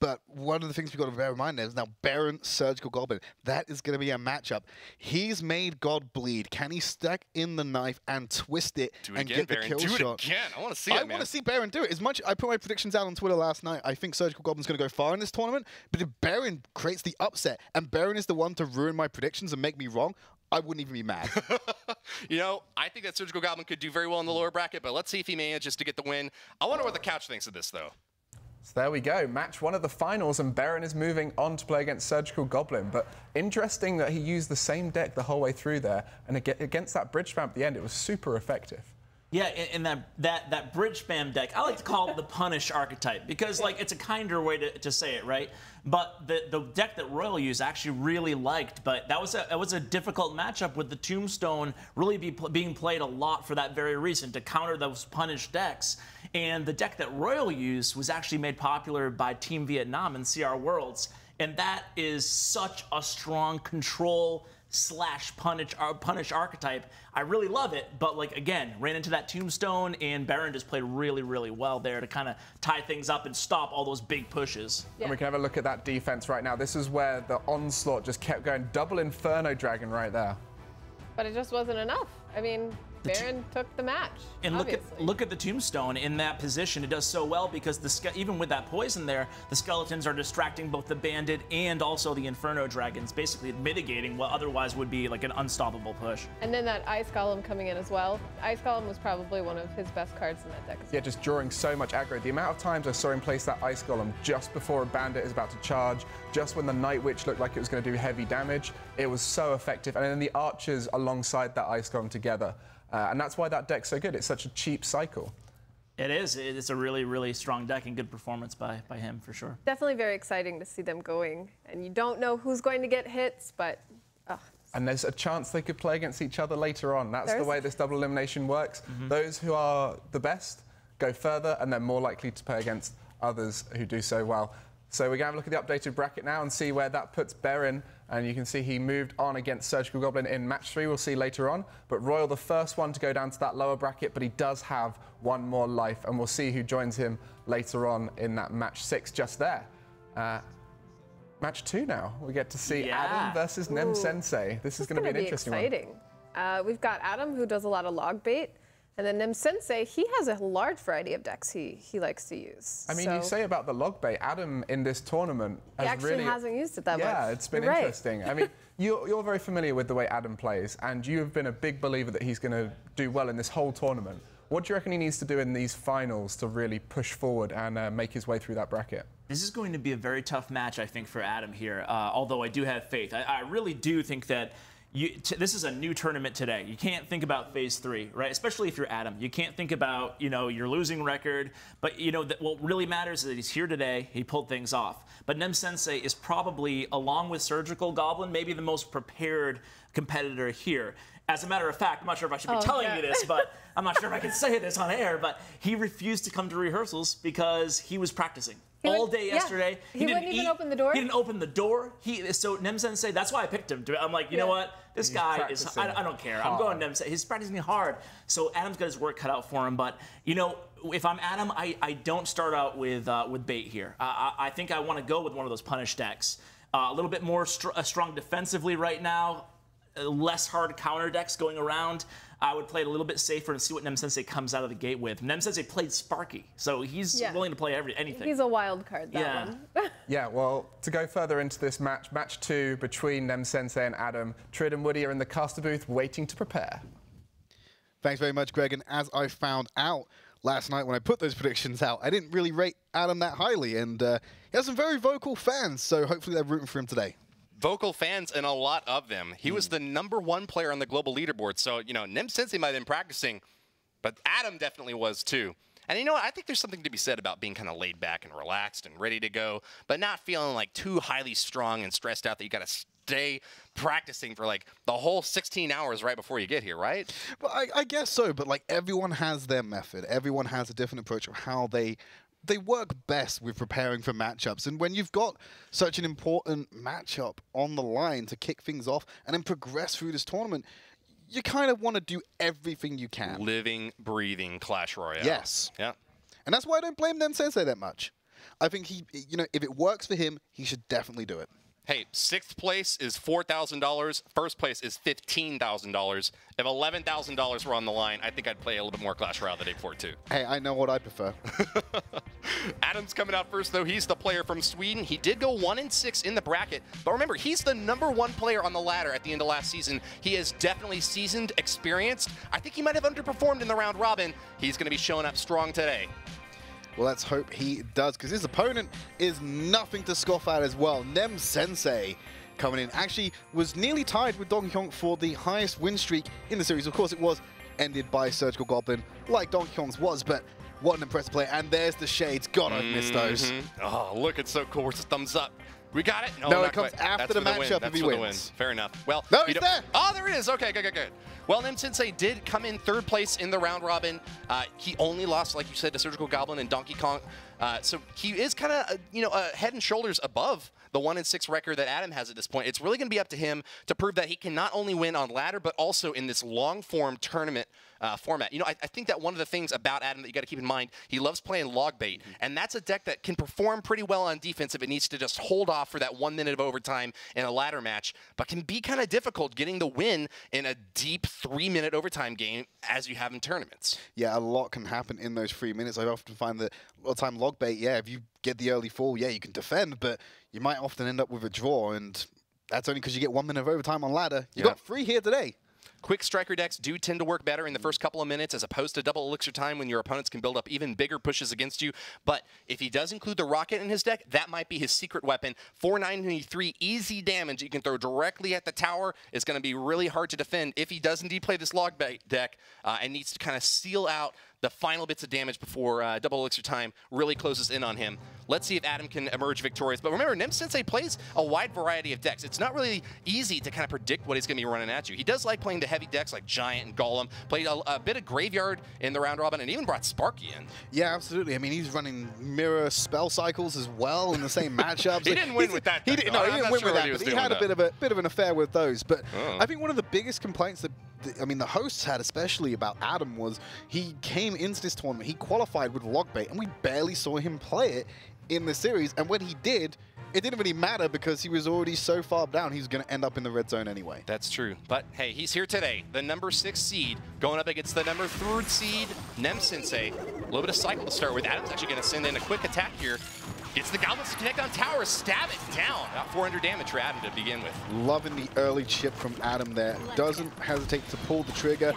S5: But one of the things we've got to bear in mind there is now Baron, Surgical Goblin. That is going to be a matchup. He's made God bleed. Can he stack in the knife and twist it and get the kill shot?
S6: Do it again. I want to see it, man.
S5: I want to see Baron do it. As much I put my predictions out on Twitter last night, I think Surgical Goblin's going to go far in this tournament. But if Baron creates the upset and Baron is the one to ruin my predictions and make me wrong, I wouldn't even be mad.
S6: You know, I think that Surgical Goblin could do very well in the lower bracket, but let's see if he manages to get the win. I wonder what the couch thinks of this, though.
S2: So there we go, match 1 of the finals, and Baron is moving on to play against Surgical Goblin. But interesting that he used the same deck the whole way through there, and against that bridge spam at the end, it was super effective.
S4: Yeah, and that bridge spam deck, I like to call it the punish archetype because like it's a kinder way to say it, right? But the deck that Royal used I actually really liked, but that was a difficult matchup with the Tombstone really being played a lot for that very reason, to counter those punish decks. And the deck that Royal used was actually made popular by Team Vietnam and CR Worlds, and that is such a strong control / punish archetype. I really love it, but like again, ran into that Tombstone, and Baron just played really, really well there to kind of tie things up and stop all those big pushes.
S3: Yeah.
S2: And we can have a look at that defense right now. This is where the onslaught just kept going. Double Inferno Dragon right there.
S3: But it just wasn't enough. I mean, Baron took the match.
S4: And
S3: obviously.
S4: look at the Tombstone in that position. It does so well because even with that poison there, the skeletons are distracting both the bandit and also the Inferno Dragons, basically mitigating what otherwise would be like an unstoppable push.
S3: And then that Ice Golem coming in as well. Ice Golem was probably one of his best cards in that deck.
S2: Yeah, just drawing so much aggro. The amount of times I saw him place that Ice Golem just before a bandit is about to charge, just when the Night Witch looked like it was going to do heavy damage, it was so effective. And then the archers alongside that Ice Golem together. And that's why that deck's so good. It's such a cheap cycle.
S4: It is. It's a really, really strong deck and good performance by him for sure.
S3: Definitely very exciting to see them going. And you don't know who's going to get hits, but
S2: And there's a chance they could play against each other later on. That's the way this double elimination works. Those who are the best go further, and they're more likely to play against others who do so well. So we're going to have a look at the updated bracket now and see where that puts Baron. And you can see he moved on against Surgical Goblin in match 3. We'll see later on. But Royal, the first one to go down to that lower bracket, but he does have one more life. And we'll see who joins him later on in that match 6 just there. Match 2 now. We get to see Adam versus Nem Sensei. This is going to be an interesting one.
S3: We've got Adam, who does a lot of log bait. And then Nem Sensei, he has a large variety of decks he likes to use.
S2: I mean, you say about the log bait, Adam in this tournament has
S3: actually hasn't used it that much.
S2: Yeah, it's been interesting. I mean, you're very familiar with the way Adam plays, and you have been a big believer that he's going to do well in this whole tournament. what do you reckon he needs to do in these finals to really push forward and make his way through that bracket?
S4: This is going to be a very tough match, I think, for Adam here, although I do have faith. I really do think that this is a new tournament today. You can't think about phase 3, right? Especially if you're Adam. You can't think about, your losing record. But, what really matters is that he's here today. He pulled things off. But Nem Sensei is probably, along with Surgical Goblin, maybe the most prepared competitor here. As a matter of fact, I'm not sure if I should be telling you this, but I'm not sure if I can say this on air, but he refused to come to rehearsals because he was practicing all day yesterday.
S3: He wouldn't even open the door?
S4: He didn't open the door. So Nem Sensei, that's why I picked him. I'm like, you know what? This guy is, I don't care. I'm going Nem Sensei. He's practicing hard. So Adam's got his work cut out for him. But, if I'm Adam, I don't start out with bait here. I think I want to go with one of those punish decks. A little bit more strong defensively right now. Less hard counter decks going around. I would play it a little bit safer and see what Nem Sensei comes out of the gate with. Nem Sensei played Sparky, so he's willing to play anything.
S3: He's a wild card, that one.
S2: Yeah, well, to go further into this match 2 between Nem Sensei and Adam, Trid and Woody are in the caster booth waiting to prepare.
S5: Thanks very much, Greg. And as I found out last night when I put those predictions out, I didn't really rate Adam that highly, and he has some very vocal fans, so hopefully they're rooting for him today.
S6: Vocal fans, and a lot of them. He was the #1 player on the global leaderboard, so, Nem Sensei might have been practicing, but Adam definitely was too. And you know what? I think there's something to be said about being kind of laid back and relaxed and ready to go, but not feeling like too highly strung and stressed out that you got to stay practicing for like the whole 16 hours right before you get here, right?
S5: Well, I guess so, but like everyone has their method. Everyone has a different approach of how they work best with preparing for matchups. And when you've got such an important matchup on the line to kick things off and then progress through this tournament, you kind of want to do everything you can.
S6: Living, breathing Clash Royale.
S5: Yes.
S6: Yeah.
S5: And that's why I don't blame Nem Sensei that much. I think he, if it works for him, he should definitely do it.
S6: Hey, 6th place is $4,000. First place is $15,000. If $11,000 were on the line, I think I'd play a little bit more Clash Royale the day before, too.
S5: Hey, I know what I prefer.
S6: Adam's coming out first, though. He's the player from Sweden. He did go 1-6 in the bracket. But remember, he's the #1 player on the ladder at the end of last season. He is definitely seasoned, experienced. I think he might have underperformed in the round robin. He's going to be showing up strong today.
S5: Well, let's hope he does, because his opponent is nothing to scoff at as well. Nem Sensei coming in. Actually was nearly tied with Donkey Kong for the highest win streak in the series. Of course, it was ended by Surgical Goblin, like Donkey Kong's was, but what an impressive play. And there's the shades. God, I've missed those.
S6: Oh, look, it's so cool. Where's the thumbs up? We got it?
S5: No, it comes after the matchup if he wins.
S6: Fair enough. Well,
S5: no, he's there.
S6: Oh, there it is. Okay, good. Well, Nem Sensei did come in 3rd place in the round robin. He only lost, like you said, to Surgical Goblin and Donkey Kong. So he is kind of, head and shoulders above the 1-6 record that Adam has at this point. It's really going to be up to him to prove that he can not only win on ladder, but also in this long-form tournament format. I think that one of the things about Adam that you got to keep in mind, he loves playing log bait, and that's a deck that can perform pretty well on defense if it needs to just hold off for that 1 minute of overtime in a ladder match, but can be kind of difficult getting the win in a deep 3-minute overtime game as you have in tournaments.
S5: Yeah, a lot can happen in those 3 minutes. I often find that a lot of time log bait, if you get the early fall, you can defend, but you might often end up with a draw, and that's only because you get 1 minute of overtime on ladder. You got 3 here today.
S6: Quick striker decks do tend to work better in the first couple of minutes as opposed to double elixir time when your opponents can build up even bigger pushes against you. But if he does include the rocket in his deck, that might be his secret weapon. 493 easy damage you can throw directly at the tower is going to be really hard to defend if he does indeed play this log bait deck and needs to kind of seal out the final bits of damage before double elixir time really closes in on him. Let's see if Adam can emerge victorious. But remember, Nem Sensei plays a wide variety of decks. It's not really easy to kind of predict what he's going to be running at you. He does like playing the heavy decks like Giant and Golem, played a bit of Graveyard in the round robin, and even brought Sparky in.
S5: Yeah, absolutely. I mean, he's running mirror spell cycles as well in the same matchups.
S6: He didn't win with that.
S5: He didn't win with that, but he had a bit of an affair with those. But I think one of the biggest complaints that the hosts had, especially about Adam, was he came into this tournament, he qualified with log bait, and we barely saw him play it in the series. And when he did, it didn't really matter because he was already so far down, he was going to end up in the red zone anyway.
S6: That's true. But hey, he's here today. The #6 seed going up against the #3 seed, Nem Sensei. A little bit of cycle to start with. Adam's actually going to send in a quick attack here. Gets the Goblins to connect on tower, stab it down. About 400 damage for Adam to begin with.
S5: Loving the early chip from Adam there. Doesn't hesitate to pull the trigger.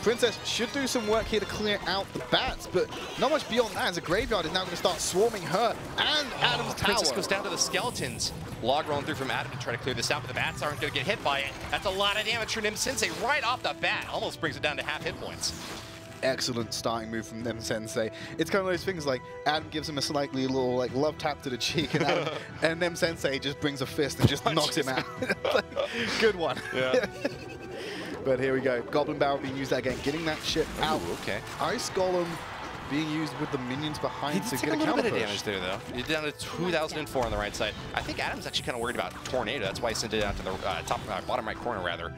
S5: Princess should do some work here to clear out the bats, but not much beyond that, as a graveyard is now going to start swarming her and Adam's tower.
S6: Princess goes down to the skeletons. Log rolling through from Adam to try to clear this out, but the bats aren't going to get hit by it. That's a lot of damage for Nim Sensei right off the bat. Almost brings it down to half hit points.
S5: Excellent starting move from Nim Sensei. It's kind of those things like Adam gives him a slightly little like love tap to the cheek, and Nim Sensei just brings a fist and just knocks him out. Like, good one.
S6: Yeah.
S5: But here we go. Goblin Barrel being used again, getting that shit out.
S6: Ooh, okay.
S5: Ice Golem being used with the minions behind to
S6: He
S5: get
S6: took a little bit of
S5: counter
S6: damage there, though. You're down to 2004 on the right side. I think Adam's actually kind of worried about Tornado. That's why he sent it out to the bottom right corner, rather.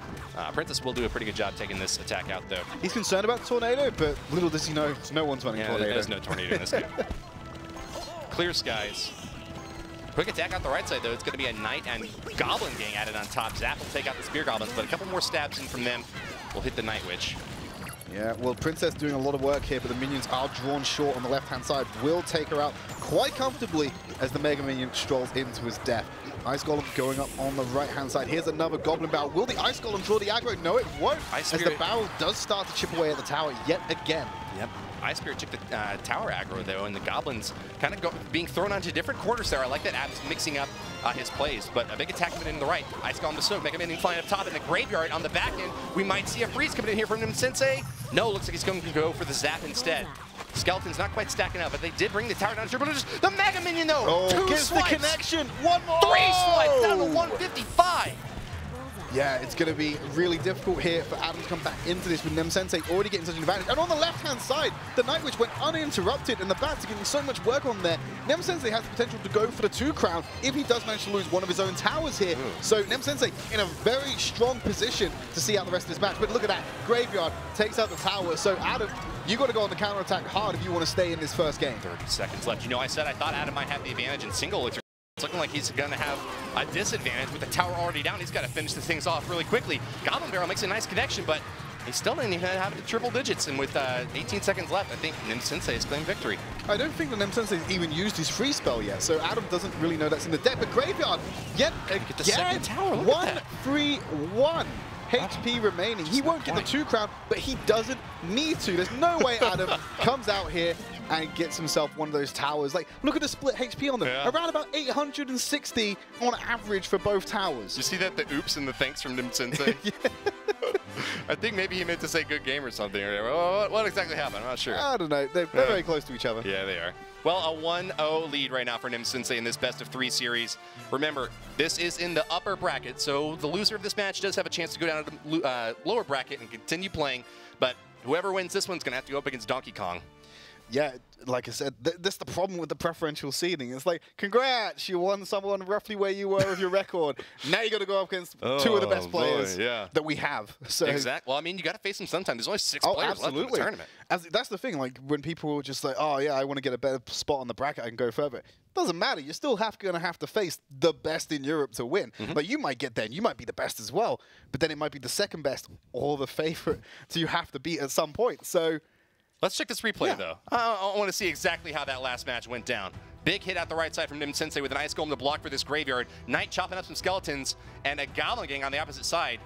S6: Princess will do a pretty good job taking this attack out, though.
S5: He's concerned about Tornado, but little does he know, no one's running Tornado.
S6: There's no Tornado in this game. Clear skies. Quick attack out the right side, though. It's going to be a Knight and Goblin gang added on top. Zap will take out the Spear Goblins, but a couple more stabs in from them will hit the Night Witch.
S5: Yeah, well, Princess doing a lot of work here, but the minions are drawn short on the left-hand side. Will take her out quite comfortably as the Mega Minion strolls into his death. Ice Golem going up on the right-hand side. Here's another Goblin Barrel. Will the Ice Golem draw the aggro? No, it won't. As the barrel does start to chip away at the tower yet again.
S6: Yep. Ice Spirit took the tower aggro, though, and the Goblins kind of being thrown onto different corners there. I like that Adam's mixing up his plays, but a big attack coming in the right. Ice Golem to soak, Mega Minion flying up top in the graveyard on the back end. We might see a freeze coming in here from Nim Sensei. No, looks like he's going to go for the Zap instead. Skeleton's not quite stacking up, but they did bring the tower down to triple digits. The Mega Minion, though!
S5: Oh,
S6: 2
S5: gives
S6: swipes.
S5: the connection! One more!
S6: 3 swipes down to 155!
S5: Yeah, it's going to be really difficult here for Adam to come back into this with Nim Sensei already getting such an advantage. And on the left-hand side, the Night Witch went uninterrupted, and the bats are getting so much work on there. Nim Sensei has the potential to go for the 2 crown if he does manage to lose one of his own towers here. So Nim Sensei in a very strong position to see out the rest of this match. But look at that, Graveyard takes out the tower. So Adam, you got to go on the counter-attack hard if you want to stay in this first game.
S6: 30 seconds left. You know, I said I thought Adam might have the advantage in single. It's looking like he's going to have a disadvantage with the tower already down. He's got to finish the things off really quickly. Goblin Barrel makes a nice connection, but he still didn't even have the triple digits. And with 18 seconds left, I think Nim Sensei has claimed victory.
S5: I don't think the Nim Sensei has even used his free spell yet, so Adam doesn't really know that's in the deck. But Graveyard, yet again,
S6: Get the second tower. Look at that.
S5: 1-3-1. HP remaining. He won't get the 2 crown, but he doesn't need to. There's no way Adam comes out here and gets himself one of those towers. Like, look at the split HP on them.
S6: Yeah.
S5: Around about 860 on average for both towers.
S6: You see that? The oops and the thanks from Nim Sensei?
S5: Yeah.
S6: I think maybe he meant to say good game or something. What exactly happened? I'm not sure.
S5: I don't know. They're very close to each other.
S6: Yeah, they are. Well, a 1-0 lead right now for Nim Sensei in this best-of-3 series. Remember, this is in the upper bracket, so the loser of this match does have a chance to go down to the lower bracket and continue playing, but whoever wins this one's going to have to go up against Donkey Kong.
S5: Yeah, like I said, that's the problem with the preferential seeding. It's like, congrats, you won someone roughly where you were with your record. Now you got to go up against 2 of the best players that we have. So
S6: exactly. Well, I mean, you got to face them sometime. There's only 6 players left in the tournament.
S5: That's the thing. Like when people are just like, oh yeah, I want to get a better spot on the bracket, I can go further. Doesn't matter. You're still going to have to face the best in Europe to win. Like you might get there, and you might be the best as well, but then it might be the second best or the favorite. So you have to beat at some point. So.
S6: Let's check this replay, though. I want to see exactly how that last match went down. Big hit out the right side from Nim Sensei with an Ice Golem to block for this graveyard. Knight chopping up some skeletons, and a Goblin gang on the opposite side.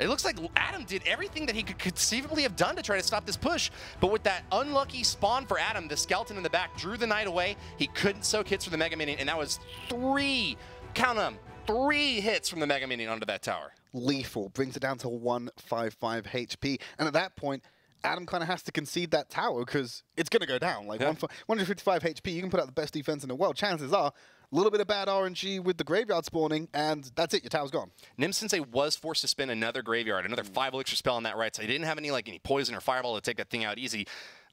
S6: It looks like Adam did everything that he could conceivably have done to try to stop this push, but with that unlucky spawn for Adam, the skeleton in the back drew the Knight away. He couldn't soak hits for the Mega Minion, and that was 3, count them, 3 hits from the Mega Minion onto that tower.
S5: Lethal, brings it down to 155 HP, and at that point, Adam kind of has to concede that tower because it's going to go down. Like 155 HP, you can put out the best defense in the world. Chances are, a little bit of bad RNG with the graveyard spawning, and that's it. Your tower's gone.
S6: Nim Sensei was forced to spin another graveyard, another 5 elixir spell on that right side. He didn't have any poison or fireball to take that thing out easy.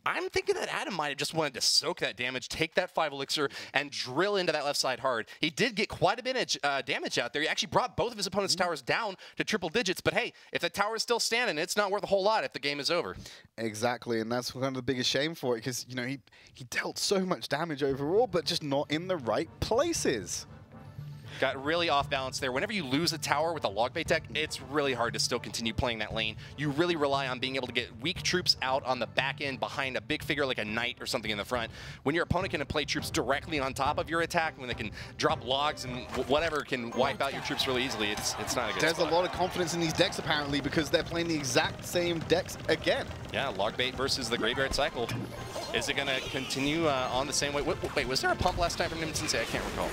S6: I'm thinking that Adam might have just wanted to soak that damage, take that 5 elixir, and drill into that left side hard. He did get quite a bit of damage out there. He actually brought both of his opponent's towers down to triple digits. But hey, if the tower is still standing, it's not worth a whole lot if the game is over.
S5: Exactly, and that's kind of the biggest shame for it because, you know, he dealt so much damage overall, but just not in the right places.
S6: Got really off balance there. Whenever you lose a tower with a log bait deck, it's really hard to still continue playing that lane. You really rely on being able to get weak troops out on the back end behind a big figure like a knight or something in the front. When your opponent can play troops directly on top of your attack, when they can drop logs and whatever can wipe out your troops really easily, it's not a good
S5: There's
S6: spot.
S5: a lot of confidence in these decks apparently because they're playing the exact same decks again.
S6: Yeah, log bait versus the graveyard cycle. Is it going to continue on the same way? Wait, was there a pump last time from Nim Sensei? I can't recall.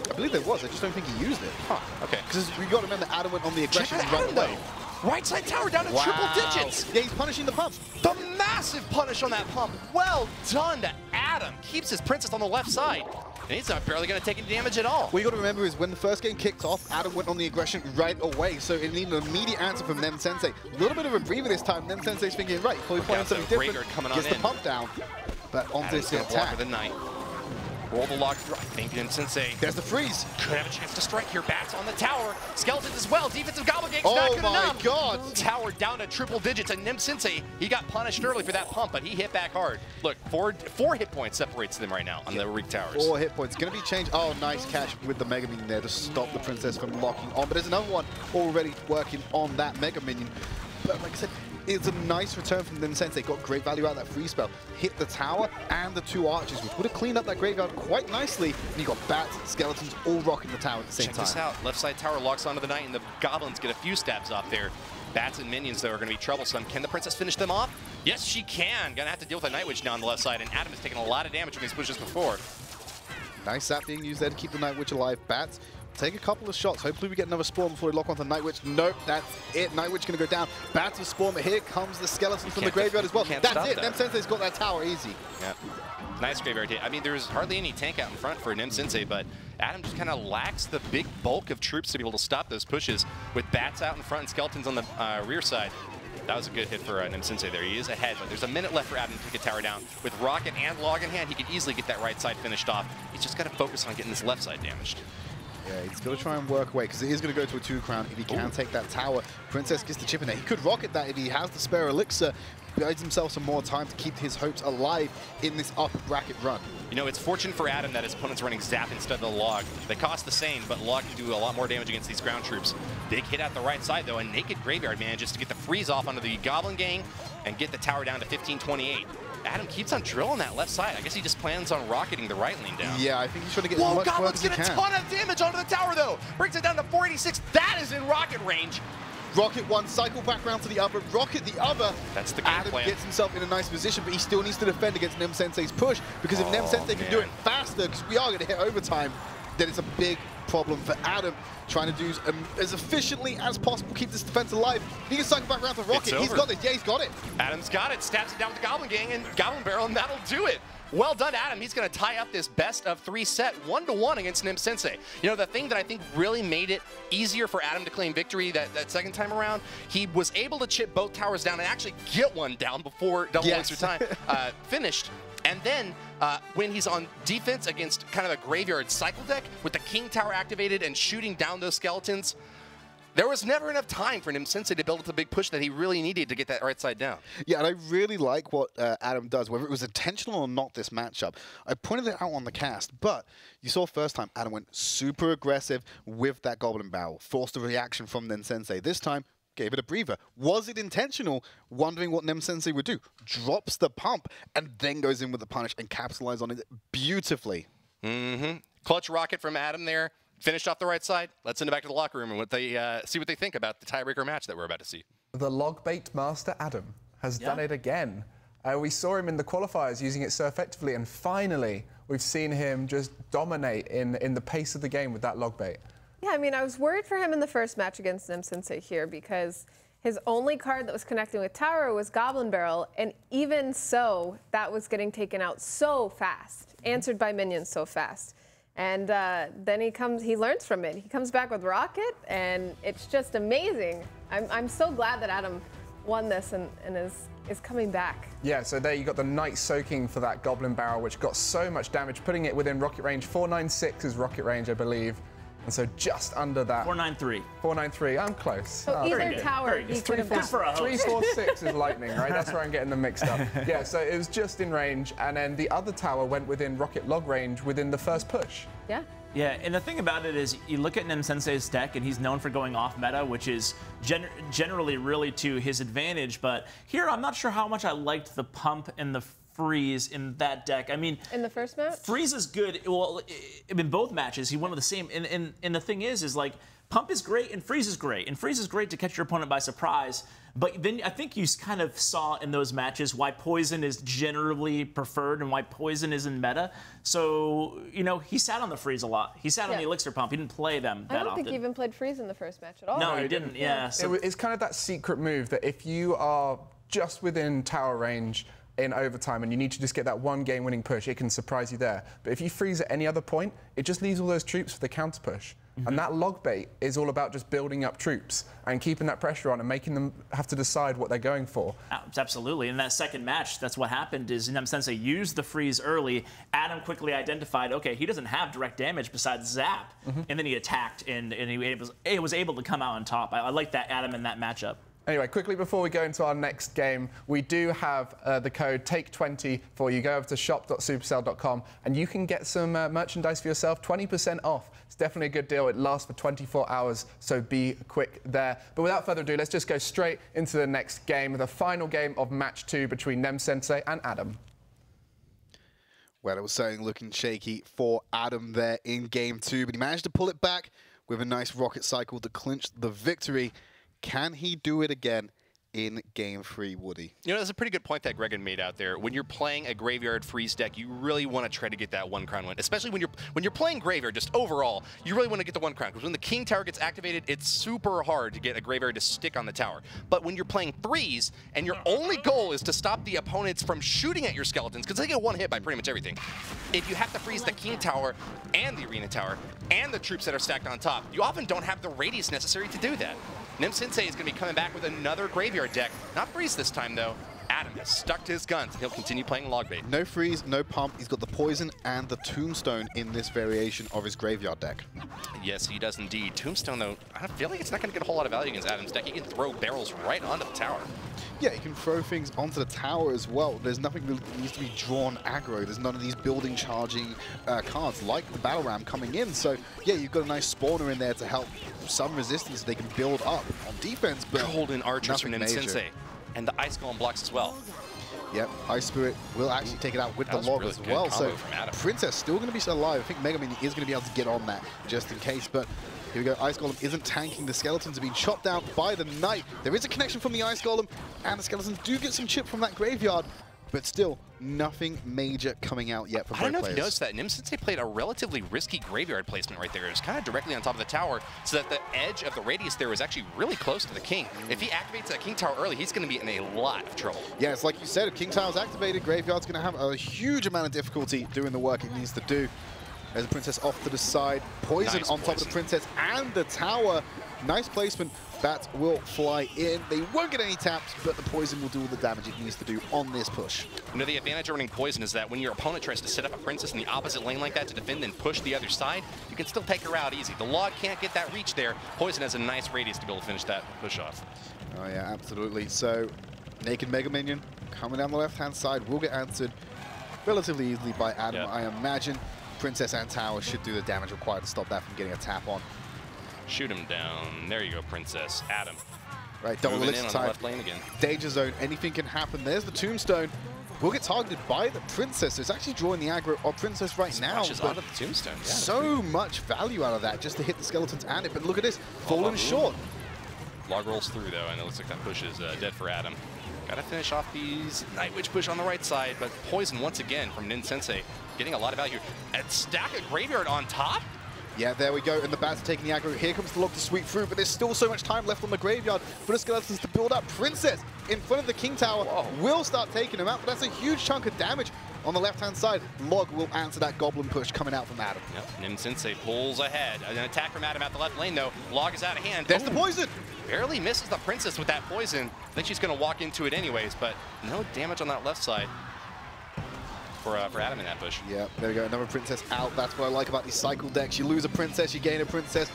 S5: I believe there was, I just don't think he used it.
S6: Huh, okay.
S5: Because we got to remember Adam went on the aggression
S6: Check
S5: right
S6: out Adam,
S5: away.
S6: though. Right side tower down to triple digits.
S5: Yeah, he's punishing the pump.
S6: The massive punish on that pump. Well done to Adam. Keeps his princess on the left side. And he's not barely going to take any damage at all.
S5: What you got to remember is when the first game kicked off, Adam went on the aggression right away, so it needed an immediate answer from Nem Sensei. A little bit of a breather this time. Nem Sensei's thinking, right, probably playing something different.
S6: Coming
S5: Gets
S6: on
S5: the
S6: in.
S5: pump down, but on
S6: Adam's
S5: this
S6: gonna block
S5: attack.
S6: with a knight. Roll the log through. I think Nem Sensei
S5: There's the freeze.
S6: could have a chance to strike here. Bats on the tower. Skeletons as well. Defensive Goblin Gang's
S5: Oh
S6: not good
S5: my
S6: enough.
S5: God.
S6: Tower down to triple digits. And Nem Sensei, he got punished early for that pump, but he hit back hard. Look, four hit points separates them right now on the Reek Towers.
S5: 4 hit points. Going to be changed. Oh, nice catch with the Mega Minion there to stop the Princess from locking on. But there's another one already working on that Mega Minion. But like I said, it's a nice return from Nem Sensei. Got great value out of that free spell. Hit the tower and the 2 archers, which would have cleaned up that graveyard quite nicely. And you got bats, skeletons, all rocking the tower at the same
S6: Check
S5: time.
S6: this out. Left side tower locks onto the knight, and the goblins get a few stabs off there. Bats and minions, though, are going to be troublesome. Can the princess finish them off? Yes, she can. Going to have to deal with a Night Witch now on the left side, and Adam has taken a lot of damage from these pushes before.
S5: Nice sap being used there to keep the Night Witch alive. Bats, take a couple of shots. Hopefully we get another spawn before we lock onto Night Witch. Nope, that's it. Night Witch going to go down. Bats will spawn, but here comes the skeleton from the graveyard as well. That's it. Nem Sensei's got that tower easy.
S6: Yeah. Nice graveyard hit. I mean, there's hardly any tank out in front for Nem Sensei, but Adam just kind of lacks the big bulk of troops to be able to stop those pushes with bats out in front and skeletons on the rear side. That was a good hit for Nem Sensei there. He is ahead, but there's a minute left for Adam to take a tower down. With Rocket and Log in hand, he could easily get that right side finished off. He's just got to focus on getting this left side damaged.
S5: Yeah, he's going to try and work away because it is going to go to a 2 crown if he can take that tower. Princess gets the chip in there. He could rocket that if he has the spare elixir. Buys himself some more time to keep his hopes alive in this upper bracket run.
S6: You know, it's fortunate for Adam that his opponent's running Zap instead of the Log. They cost the same, but Log can do a lot more damage against these ground troops. Big hit at the right side, though, and Naked Graveyard manages to get the freeze off onto the Goblin Gang and get the tower down to 1528. Adam keeps on drilling that left side. I guess he just plans on rocketing the right lane down.
S5: Yeah, I think he's trying to get as
S6: Whoa,
S5: much work
S6: Goblin's
S5: as he
S6: get a
S5: can.
S6: ton of damage onto the tower, though. Brings it down to 486. That is in rocket range.
S5: Rocket one, cycle back round to the upper, rocket the other.
S6: That's the game
S5: Adam
S6: plan.
S5: gets himself in a nice position, but he still needs to defend against Nem Sensei's push, because if Nem Sensei can do it faster, because we are going to hit overtime, then it's a big problem for Adam, trying to do as efficiently as possible, keep this defense alive. He can cycle back around to Rocket. He's got this. Yeah, he's got it.
S6: Adam's got it. Stabs it down with the Goblin Gang and Goblin Barrel, and that'll do it. Well done, Adam. He's going to tie up this best of 3 set 1-1 against Nem Sensei. You know, the thing that I think really made it easier for Adam to claim victory that second time around, he was able to chip both towers down and actually get one down before double extra time finished. And then when he's on defense against kind of a graveyard cycle deck with the King Tower activated and shooting down those skeletons, there was never enough time for Nem Sensei to build up the big push that he really needed to get that right side down.
S5: Yeah, and I really like what Adam does, whether it was intentional or not, this matchup. I pointed it out on the cast, but you saw first time Adam went super aggressive with that Goblin Barrel, forced a reaction from Nem Sensei. This time, gave it a breather. Was it intentional? Wondering what Nem Sensei would do. Drops the pump and then goes in with the punish and capitalizes on it beautifully.
S6: Clutch rocket from Adam there. Finished off the right side. Let's send it back to the locker room and see what they think about the tiebreaker match that we're about to see.
S2: The log bait master Adam has done it again. We saw him in the qualifiers using it so effectively, and finally we've seen him just dominate in the pace of the game with that log bait.
S3: Yeah, I mean, I was worried for him in the first match against Nem Sensei here because his only card that was connecting with Tower was Goblin Barrel, and even so, that was getting taken out so fast, answered by minions so fast. And then he learns from it. He comes back with Rocket, and it's just amazing. I'm so glad that Adam won this and is coming back.
S2: Yeah, so there you got the Knight soaking for that Goblin Barrel, which got so much damage, putting it within rocket range. 496 is rocket range, I believe. And so just under that.
S4: 493.
S2: 493. I'm close.
S3: So
S2: Very
S3: either
S2: good.
S3: tower he could have
S4: Good for
S3: got.
S4: a host.
S2: 346 is lightning, right? That's where I'm getting them mixed up. Yeah, so it was just in range, and then the other tower went within rocket log range within the first push.
S3: Yeah.
S4: Yeah, and the thing about it is, you look at Nim Sensei's deck, and he's known for going off meta, which is generally really to his advantage. But here, I'm not sure how much I liked the pump and the freeze in that deck. I mean,
S3: In the first match?
S4: freeze is good. Well, in both matches, he won with the same. And the thing is like, pump is great and freeze is great. And freeze is great to catch your opponent by surprise. But then I think you kind of saw in those matches why poison is generally preferred and why poison is in meta. So, you know, he sat on the freeze a lot. He sat on the elixir pump. He didn't play them that
S3: I don't
S4: often.
S3: think he even played freeze in the first match at all.
S4: No, he didn't. Yeah. So
S2: It's kind of that secret move that if you are just within tower range in overtime and you need to just get that one game-winning push, it can surprise you there. But if you freeze at any other point, it just leaves all those troops for the counter push. And that log bait is all about just building up troops and keeping that pressure on and making them have to decide what they're going for.
S4: Absolutely. In that second match, that's what happened is Nim Sensei used the freeze early. Adam quickly identified, okay, he doesn't have direct damage besides zap. And then he attacked and he was able to come out on top. I like that Adam in that matchup.
S2: Anyway, quickly before we go into our next game, we do have the code TAKE20 for you. Go over to shop.supercell.com and you can get some merchandise for yourself, 20% off. It's definitely a good deal. It lasts for 24 hours, so be quick there. But without further ado, let's just go straight into the next game, the final game of match 2 between Nem Sensei and Adam.
S5: Well, it was certainly looking shaky for Adam there in game 2, but he managed to pull it back with a nice rocket cycle to clinch the victory. Can he do it again in game 3, Woody?
S6: You know, that's a pretty good point that Gregan made out there. When you're playing a graveyard freeze deck, you really want to try to get that 1 crown win, especially when you're playing graveyard. Just overall, you really want to get the 1 crown because when the king tower gets activated, it's super hard to get a graveyard to stick on the tower. But when you're playing threes and your only goal is to stop the opponents from shooting at your skeletons, because they get 1 hit by pretty much everything, if you have to freeze the king tower and the arena tower and the troops that are stacked on top, you often don't have the radius necessary to do that. Nem Sensei is going to be coming back with another graveyard deck. Not freeze this time, though. Adam has stuck to his guns, and he'll continue playing log bait.
S5: No freeze, no pump. He's got the poison and the tombstone in this variation of his graveyard deck.
S6: Yes, he does indeed. Tombstone, though, I feel like it's not going to get a whole lot of value against Adam's deck. He can throw barrels right onto the tower.
S5: Yeah, he can throw things onto the tower as well. There's nothing that needs to be drawn aggro. There's none of these building charging cards like the Battle Ram coming in. So, yeah, you've got a nice spawner in there to help some resistance they can build up on defense. But
S6: Golden Archers from Nem Sensei. And the Ice Golem blocks as well.
S5: Yep, Ice Spirit will actually take it out with the log
S6: really
S5: as well. So
S6: from
S5: Princess still going to be alive. I think Mega Minion is going to be able to get on that just in case. But here we go. Ice Golem isn't tanking. The skeletons are being chopped down by the Knight. There is a connection from the Ice Golem, and the skeletons do get some chip from that graveyard. But still, nothing major coming out yet from both players.
S6: I don't know if you noticed that. Nem Sensei played a relatively risky graveyard placement right there. It was kind of directly on top of the tower, so that the edge of the radius there was actually really close to the king. If he activates that king tower early, he's going to be in a lot of trouble.
S5: Yeah, it's like you said, if king tower's activated, graveyard's going to have a huge amount of difficulty doing the work it needs to do. There's a princess off to the side. Poison on top of the princess and the tower. Nice placement. That will fly in. They won't get any taps, but the poison will do all the damage it needs to do on this push.
S6: You know, the advantage of running poison is that when your opponent tries to set up a princess in the opposite lane like that to defend and push the other side, you can still take her out easy. The log can't get that reach there. Poison has a nice radius to be able to finish that push off.
S5: Oh yeah, absolutely. So, Naked Mega Minion coming down the left-hand side will get answered relatively easily by Adam, I imagine. Princess and Tower should do the damage required to stop that from getting a tap on.
S6: Shoot him down. There you go, Princess. Adam.
S5: Right, double
S6: Moving in
S5: elixir
S6: on
S5: time.
S6: the left lane again.
S5: Danger zone, anything can happen. There's the tombstone. Will get targeted by the Princess. It's actually drawing the aggro of Princess right now.
S6: Out of the tombstone. Yeah,
S5: so much value out of that just to hit the skeletons and it. But look at this, fallen short.
S6: Log rolls through though, and it looks like that push is dead for Adam. Gotta finish off these Night Witch push on the right side, but poison once again from Nem Sensei, getting a lot of value. A stack of graveyard on top.
S5: Yeah, there we go, and the bats are taking the aggro. Here comes the log to sweep through, but there's still so much time left on the graveyard for the skeletons to build up. Princess in front of the King Tower will start taking him out, but that's a huge chunk of damage on the left-hand side. Log will answer that goblin push coming out from Adam.
S6: Yep, Nem Sensei pulls ahead. An attack from Adam at the left lane, though. Log is out of hand.
S5: There's the poison!
S6: Barely misses the Princess with that poison. I think she's going to walk into it anyways, but no damage on that left side. for Adam in that push.
S5: Yeah, there we go. Another princess out. That's what I like about these cycle decks. You lose a princess, you gain a princess.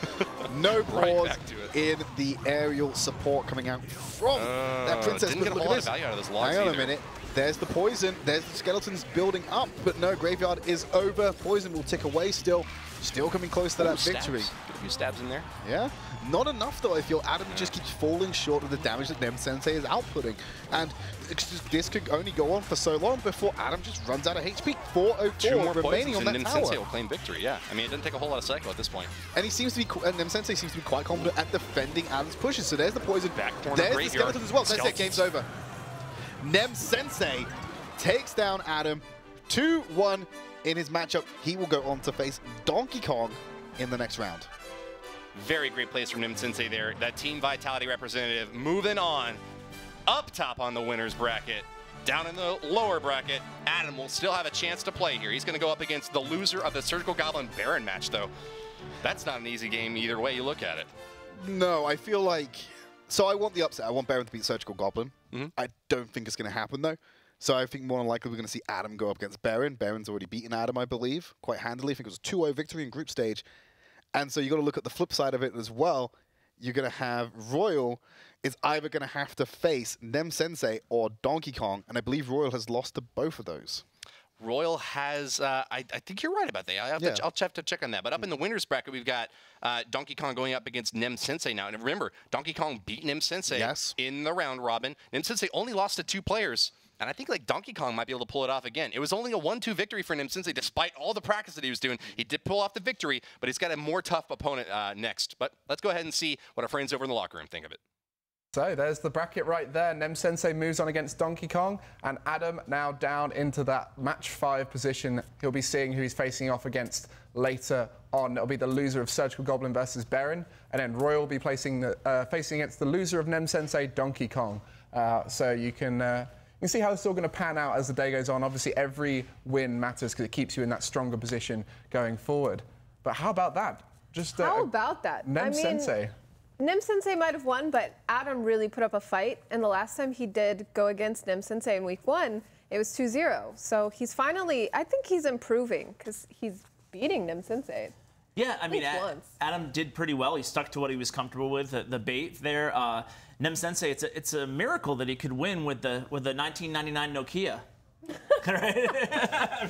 S5: No pause in the aerial support coming out from that princess.
S6: Didn't get a whole lot of value out of those logs
S5: Hang on a minute. There's the poison. There's the skeletons building up, but no, graveyard is over. Poison will tick away still. Still coming close to that victory.
S6: Get a few stabs in there.
S5: Yeah. Not enough, though. I feel Adam just keeps falling short of the damage that Nem Sensei is outputting. And this could only go on for so long before Adam just runs out of HP. 404 remaining on that
S6: Nem
S5: tower.
S6: Sensei will claim victory, yeah. I mean, it doesn't take a whole lot of cycle at this point.
S5: And he seems to be, Nem Sensei seems to be quite confident at defending Adam's pushes. So there's the poison.
S6: Back corner,
S5: there's
S6: graveyard.
S5: the skeletons as well. That's it. Game's over. Nem Sensei takes down Adam 2-1 in his matchup. He will go on to face Donkey Kong in the next round.
S6: Very great plays from Nem Sensei there. That Team Vitality representative moving on. Up top on the winner's bracket. Down in the lower bracket, Adam will still have a chance to play here. He's going to go up against the loser of the Surgical Goblin Baron match, though. That's not an easy game either way you look at it.
S5: No, I feel like... So I want the upset. I want Baron to beat Surgical Goblin.
S6: Mm-hmm.
S5: I don't think it's going to happen, though. So I think more than likely we're going to see Adam go up against Baron. Baron's already beaten Adam, I believe, quite handily. I think it was a 2-0 victory in group stage. And so you got to look at the flip side of it as well. You're going to have Royal is either going to have to face Nem Sensei or Donkey Kong. And I believe Royal has lost to both of those.
S6: Royal has, I think you're right about that. I'll have to check on that. But up in the winner's bracket, we've got Donkey Kong going up against Nem Sensei now. And remember, Donkey Kong beat Nem Sensei in the round robin. Nem Sensei only lost to 2 players. And I think like Donkey Kong might be able to pull it off again. It was only a 1-2 victory for Nem Sensei, despite all the practice that he was doing. He did pull off the victory, but he's got a more tough opponent next. But let's go ahead and see what our friends over in the locker room think of it.
S2: So there's the bracket right there. Nem Sensei moves on against Donkey Kong, and Adam now down into that match 5 position. He'll be seeing who he's facing off against later on. It'll be the loser of Surgical Goblin versus Baron, and then Royal will be facing against the loser of Nem Sensei, Donkey Kong. So you can see how it's all going to pan out as the day goes on. Obviously, every win matters because it keeps you in that stronger position going forward. But how about that? Just
S3: how about that?
S2: Nem Sensei.
S3: Nem Sensei might have won, but Adam really put up a fight. And the last time he did go against Nem Sensei in week 1, it was 2-0. So he's finally, I think he's improving because he's beating Nem Sensei.
S4: Yeah, I mean, Adam did pretty well. He stuck to what he was comfortable with, the bait there. Nem Sensei, it's a miracle that he could win with the 1999 Nokia. Right? I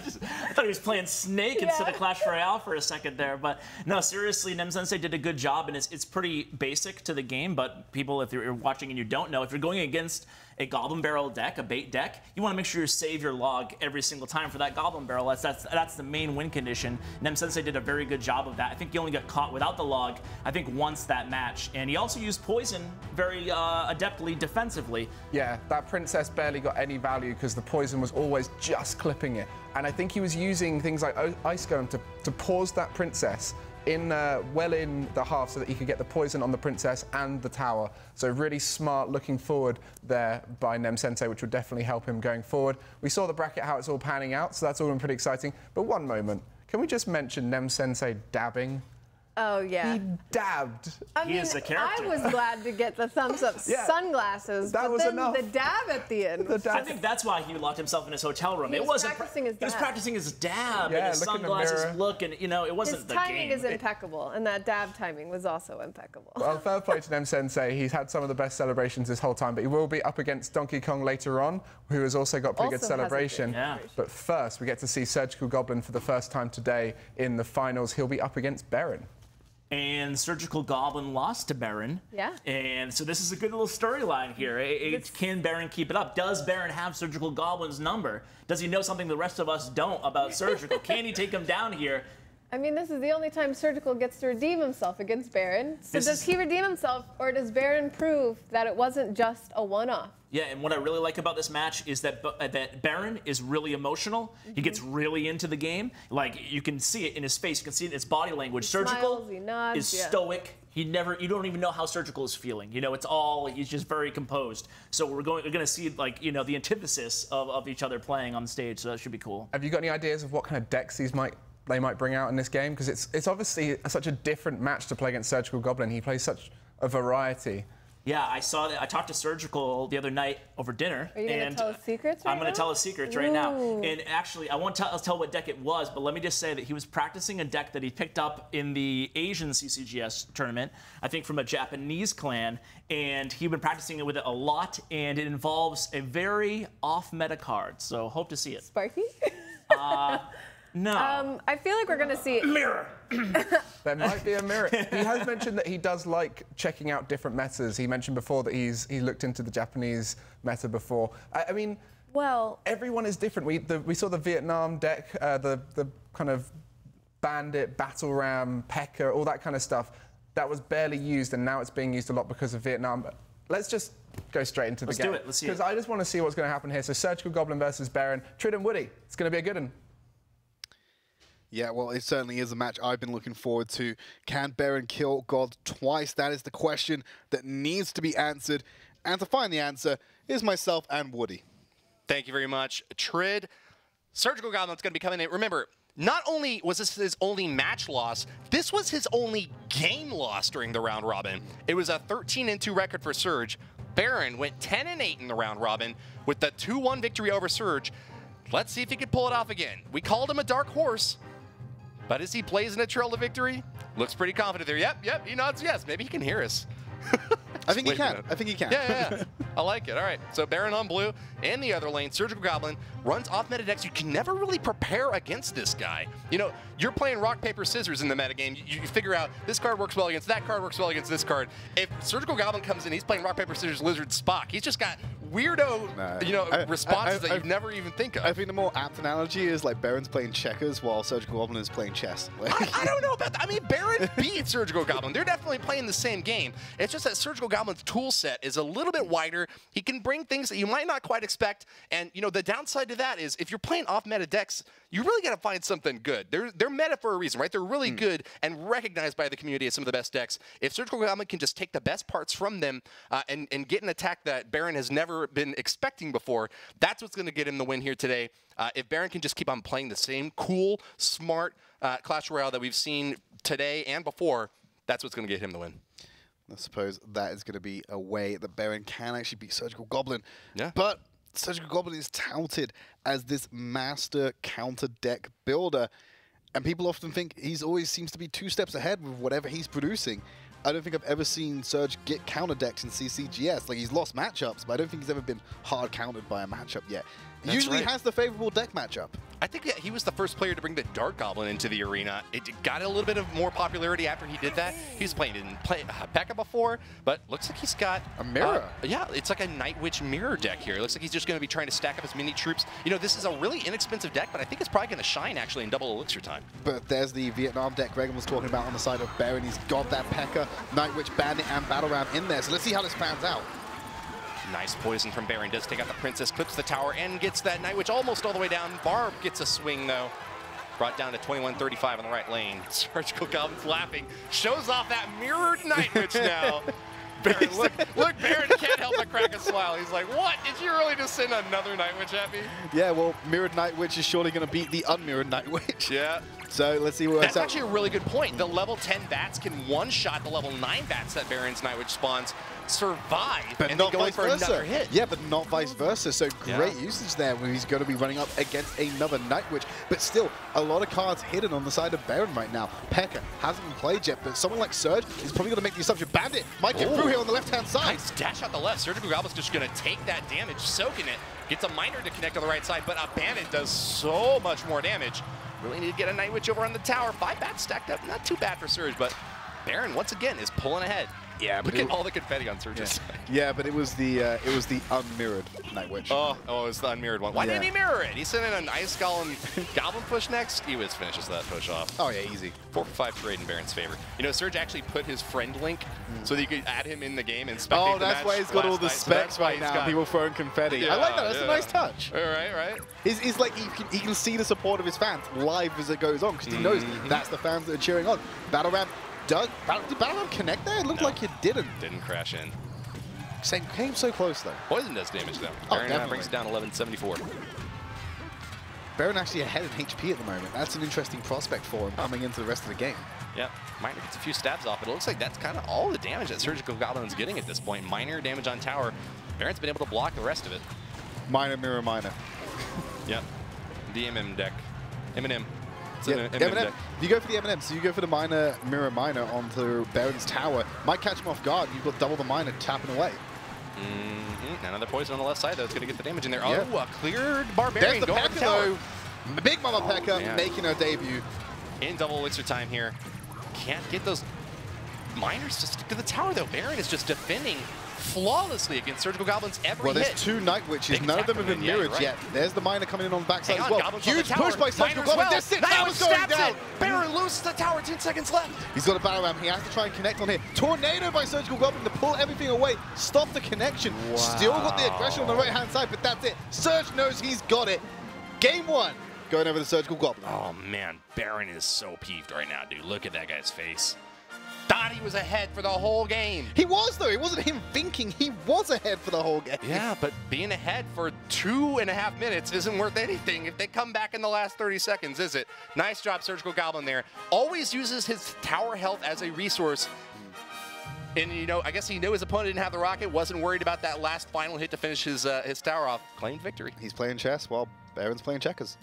S4: thought he was playing Snake instead of Clash Royale for a second there. But no, seriously, Nem Sensei did a good job, and it's pretty basic to the game. But people, if you're watching and you don't know, if you're going against a Goblin Barrel deck, a bait deck, you want to make sure you save your log every single time for that Goblin Barrel. That's the main win condition. Nem Sensei did a very good job of that. I think he only got caught without the log, I think, once that match. And he also used Poison very adeptly defensively.
S2: Yeah, that Princess barely got any value because the Poison was always just clipping it. And I think he was using things like Ice Golem to pause that Princess well in the half so that he could get the poison on the Princess and the tower. So really smart looking forward there by Nem Sensei, which would definitely help him going forward. We saw the bracket, how it's all panning out, so that's all been pretty exciting. But one moment, can we just mention Nem Sensei dabbing?
S3: Oh, yeah.
S2: He dabbed.
S4: He is a character.
S3: I was glad to get the thumbs up sunglasses,
S2: that
S3: but
S2: was
S3: then
S2: enough.
S3: the dab at the end.
S4: I think that's why he locked himself in his hotel room.
S3: He was practicing his dab.
S4: He was practicing his dab
S2: Yeah,
S4: and his sunglasses look, and it wasn't the game.
S3: His timing is impeccable, and that dab timing was also impeccable.
S2: Well, fair play to Nem Sensei. He's had some of the best celebrations this whole time, but he will be up against Donkey Kong later on, who has also got pretty good celebration. But first, we get to see Surgical Goblin for the first time today in the finals. He'll be up against Baron.
S4: And Surgical Goblin lost to Baron.
S3: Yeah.
S4: And so this is a good little storyline here. Can Baron keep it up? Does Baron have Surgical Goblin's number? Does he know something the rest of us don't about Surgical? Can he take him down here?
S3: I mean, this is the only time Surgical gets to redeem himself against Baron. So does he redeem himself, or does Baron prove that it wasn't just a one-off?
S4: Yeah, and what I really like about this match is that Baron is really emotional. He gets really into the game. Like, you can see it in his face. You can see it in his body language. Surgical is stoic. You don't even know how Surgical is feeling. He's just very composed. So we're going to see, like, the antithesis of each other playing on stage. So that should be cool.
S2: Have you got any ideas of what kind of decks they might bring out in this game? Because it's obviously such a different match to play against Surgical Goblin. He plays such a variety.
S4: Yeah, I saw that. I talked to Surgical the other night over dinner.
S3: Are you going to tell us secrets right
S4: I'm going to tell us secrets right now.
S3: Ooh.
S4: And actually, I won't tell what deck it was, but let me just say that he was practicing a deck that he picked up in the Asian CCGS tournament, I think from a Japanese clan, and he'd been practicing it with it a lot, and it involves a very off-meta card, so hope to see it.
S3: Sparky?
S4: No.
S3: I feel like we're going to see it.
S4: Mirror!
S2: There might be a mirror. He has mentioned that he does like checking out different metas. He mentioned before that he looked into the Japanese meta before. I mean,
S3: Well,
S2: everyone is different. We saw the Vietnam deck, the kind of Bandit, Battle Ram, P.E.K.K.A., all that kind of stuff. That was barely used, and now it's being used a lot because of Vietnam. But let's just go straight into the game.
S4: Let's do it. Let's see it.
S2: Because I just want to see what's going to happen here. So Surgical Goblin versus Baron. Trid and Woody, it's going to be a good one.
S5: Yeah, well, it certainly is a match I've been looking forward to. Can Baron kill God twice? That is the question that needs to be answered. And to find the answer is myself and Woody.
S6: Thank you very much, Trid. Surgical Goblin's going to be coming in. Remember, not only was this his only match loss, this was his only game loss during the round robin. It was a 13-2 record for Surge. Baron went 10-8 in the round robin with the 2-1 victory over Surge. Let's see if he can pull it off again. We called him a dark horse. But as he plays in a trail to victory, looks pretty confident there. Yep, he nods yes. Maybe he can hear us.
S5: I think he can. I think he can.
S6: Yeah. I like it. All right. So Baron on blue. In the other lane, Surgical Goblin runs off meta decks. You can never really prepare against this guy. You know, you're playing rock, paper, scissors in the metagame. You figure out this card works well against that card, works well against this card. If Surgical Goblin comes in, he's playing rock, paper, scissors, lizard, Spock. He's just got weirdo, responses that you never even think of.
S5: I think the more apt analogy is like Baron's playing checkers while Surgical Goblin is playing chess.
S6: I don't know about that. I mean, Baron beat Surgical Goblin. They're definitely playing the same game. It's just that Surgical Goblin's tool set is a little bit wider. He can bring things that you might not quite expect. And, you know, the downside to that is if you're playing off-meta decks, you really got to find something good. They're meta for a reason, right? They're really good and recognized by the community as some of the best decks. If Surgical Goblin can just take the best parts from them and get an attack that Baron has never been expecting before, that's what's going to get him the win here today. If Baron can just keep on playing the same cool, smart Clash Royale that we've seen today and before, that's what's going to get him the win.
S5: I suppose that is going to be a way that Baron can actually beat Surgical Goblin.
S6: Yeah.
S5: But Surgical Goblin is touted as this master counter deck builder, and people often think he's always seems to be 2 steps ahead with whatever he's producing. I don't think I've ever seen Surge get counter decks in CCGS. Like, he's lost matchups, but I don't think he's ever been hard countered by a matchup yet.
S6: That's
S5: Usually
S6: right.
S5: has the favorable deck matchup.
S6: I think that he was the first player to bring the Dark Goblin into the arena. It got a little bit of more popularity after he did that. He was playing in P.E.K.K.A. before, but looks like he's got
S5: a mirror.
S6: Yeah, it's like a Night Witch mirror deck here. It looks like he's just going to be trying to stack up his mini troops. You know, this is a really inexpensive deck, but I think it's probably going to shine actually in double elixir time.
S5: But there's the Vietnam deck Greg was talking about on the side of Baron. He's got that P.E.K.K.A., Night Witch, Bandit, and Battle Ram in there. So let's see how this pans out.
S6: Nice poison from Baron. Does take out the Princess, clips the tower, and gets that Night Witch almost all the way down. Barb gets a swing, though. Brought down to 21-35 on the right lane. Surgical Goblin's laughing. Shows off that mirrored Night Witch now. Baron, look, Baron can't help but crack a smile. He's like, what? Did you really just send another Night Witch at me?
S5: Yeah, well, mirrored Night Witch is surely going to beat the unmirrored Night Witch.
S6: Yeah.
S5: So let's see what
S6: That's actually a really good point. The level 10 bats can one-shot the level 9 bats that Baron's Night Witch spawns, survive,
S5: but
S6: and
S5: not
S6: then go
S5: vice
S6: for
S5: versa.
S6: another hit.
S5: Yeah, but not vice versa. So great usage there when he's going to be running up against another Night Witch. But still, a lot of cards hidden on the side of Baron right now. P.E.K.K.A. hasn't been played yet, but someone like Surge is probably going to make the assumption. Bandit might get through here on the left-hand side.
S6: Nice dash out the left. Surgical Goblin's just going to take that damage, soaking it. Gets a Miner to connect on the right side, but a Bandit does so much more damage. Really need to get a Night Witch over on the tower. 5 bats stacked up. Not too bad for Surge, but Baron, once again, is pulling ahead.
S5: Yeah,
S6: Look at all the confetti on Surge's side.
S5: Yeah, but it was the unmirrored Night Witch.
S6: Oh, it was the unmirrored one. Why didn't he mirror it? He sent in an Ice Golem Goblin push next. He was finishes that push off.
S5: Oh, yeah, easy.
S6: 4 for 5 trade in Baron's favor. You know, Surge actually put his friend link so that you could add him in the game and spectate the match.
S5: Oh, that's why he's got all the specs right now. People throwing confetti.
S6: Yeah,
S5: I like that. That's a nice touch.
S6: Right.
S5: He's like, he can see the support of his fans live as it goes on because he knows that's the fans that are cheering on. Battle Ram. Did Battle Ram connect there? It looked like it didn't.
S6: Didn't crash in.
S5: Came so close, though.
S6: Poison does damage, though.
S5: Oh,
S6: Baron
S5: definitely.
S6: brings it down 1174.
S5: Baron actually ahead in HP at the moment. That's an interesting prospect for him coming into the rest of the game.
S6: Yeah, Miner gets a few stabs off, but it looks like that's kind of all the damage that Surgical Goblin's getting at this point. Minor damage on tower. Baron's been able to block the rest of it.
S5: Minor, mirror, minor.
S6: Yep. The MM deck. M&M. It's
S5: Yeah,
S6: an M&M deck.
S5: You go for the M&M, so you go for the minor, mirror, minor onto Baron's tower. Might catch him off guard. You've got double the minor tapping away.
S6: Another poison on the left side, though. It's going to get the damage in there.
S5: Yeah.
S6: Oh, a cleared Barbarian.
S5: There's the
S6: going
S5: P.E.K.K.A.
S6: to tower.
S5: though. Big Mama P.E.K.K.A.
S6: man.
S5: making her debut.
S6: In double elixir time here. Can't get those miners to stick to the tower, though. Baron is just defending flawlessly against Surgical Goblins every
S5: Well, there's
S6: hit.
S5: 2 Night Witches.
S6: Big
S5: None of them
S6: attack
S5: have been
S6: from him. Yeah,
S5: mirrored
S6: you're right.
S5: yet. There's the minor coming in on the backside
S6: Hang
S5: as
S6: on,
S5: well.
S6: Goblins on
S5: Huge
S6: the tower.
S5: push by Surgical
S6: Miners
S5: Goblin.
S6: well.
S5: That's it.
S6: Nightwitch
S5: Tower's going
S6: stabs
S5: down.
S6: it. Baron loses the tower. 10 seconds left.
S5: He's got a battle ram. He has to try and connect on here. Tornado by Surgical Goblin to pull everything away. Stop the connection.
S6: Wow.
S5: Still got the aggression on the right-hand side, but that's it. Surge knows he's got it. Game 1. Going over the Surgical Goblin.
S6: Oh, man. Baron is so peeved right now, dude. Look at that guy's face. Thought he was ahead for the whole game.
S5: He was, though. It wasn't him thinking. He was ahead for the whole game.
S6: Yeah, but being ahead for 2.5 minutes isn't worth anything if they come back in the last 30 seconds, is it? Nice job, Surgical Goblin there. Always uses his tower health as a resource. And, you know, I guess he knew his opponent didn't have the rocket, wasn't worried about that last final hit to finish his tower off. Claimed victory.
S5: He's playing chess while Baron's playing checkers.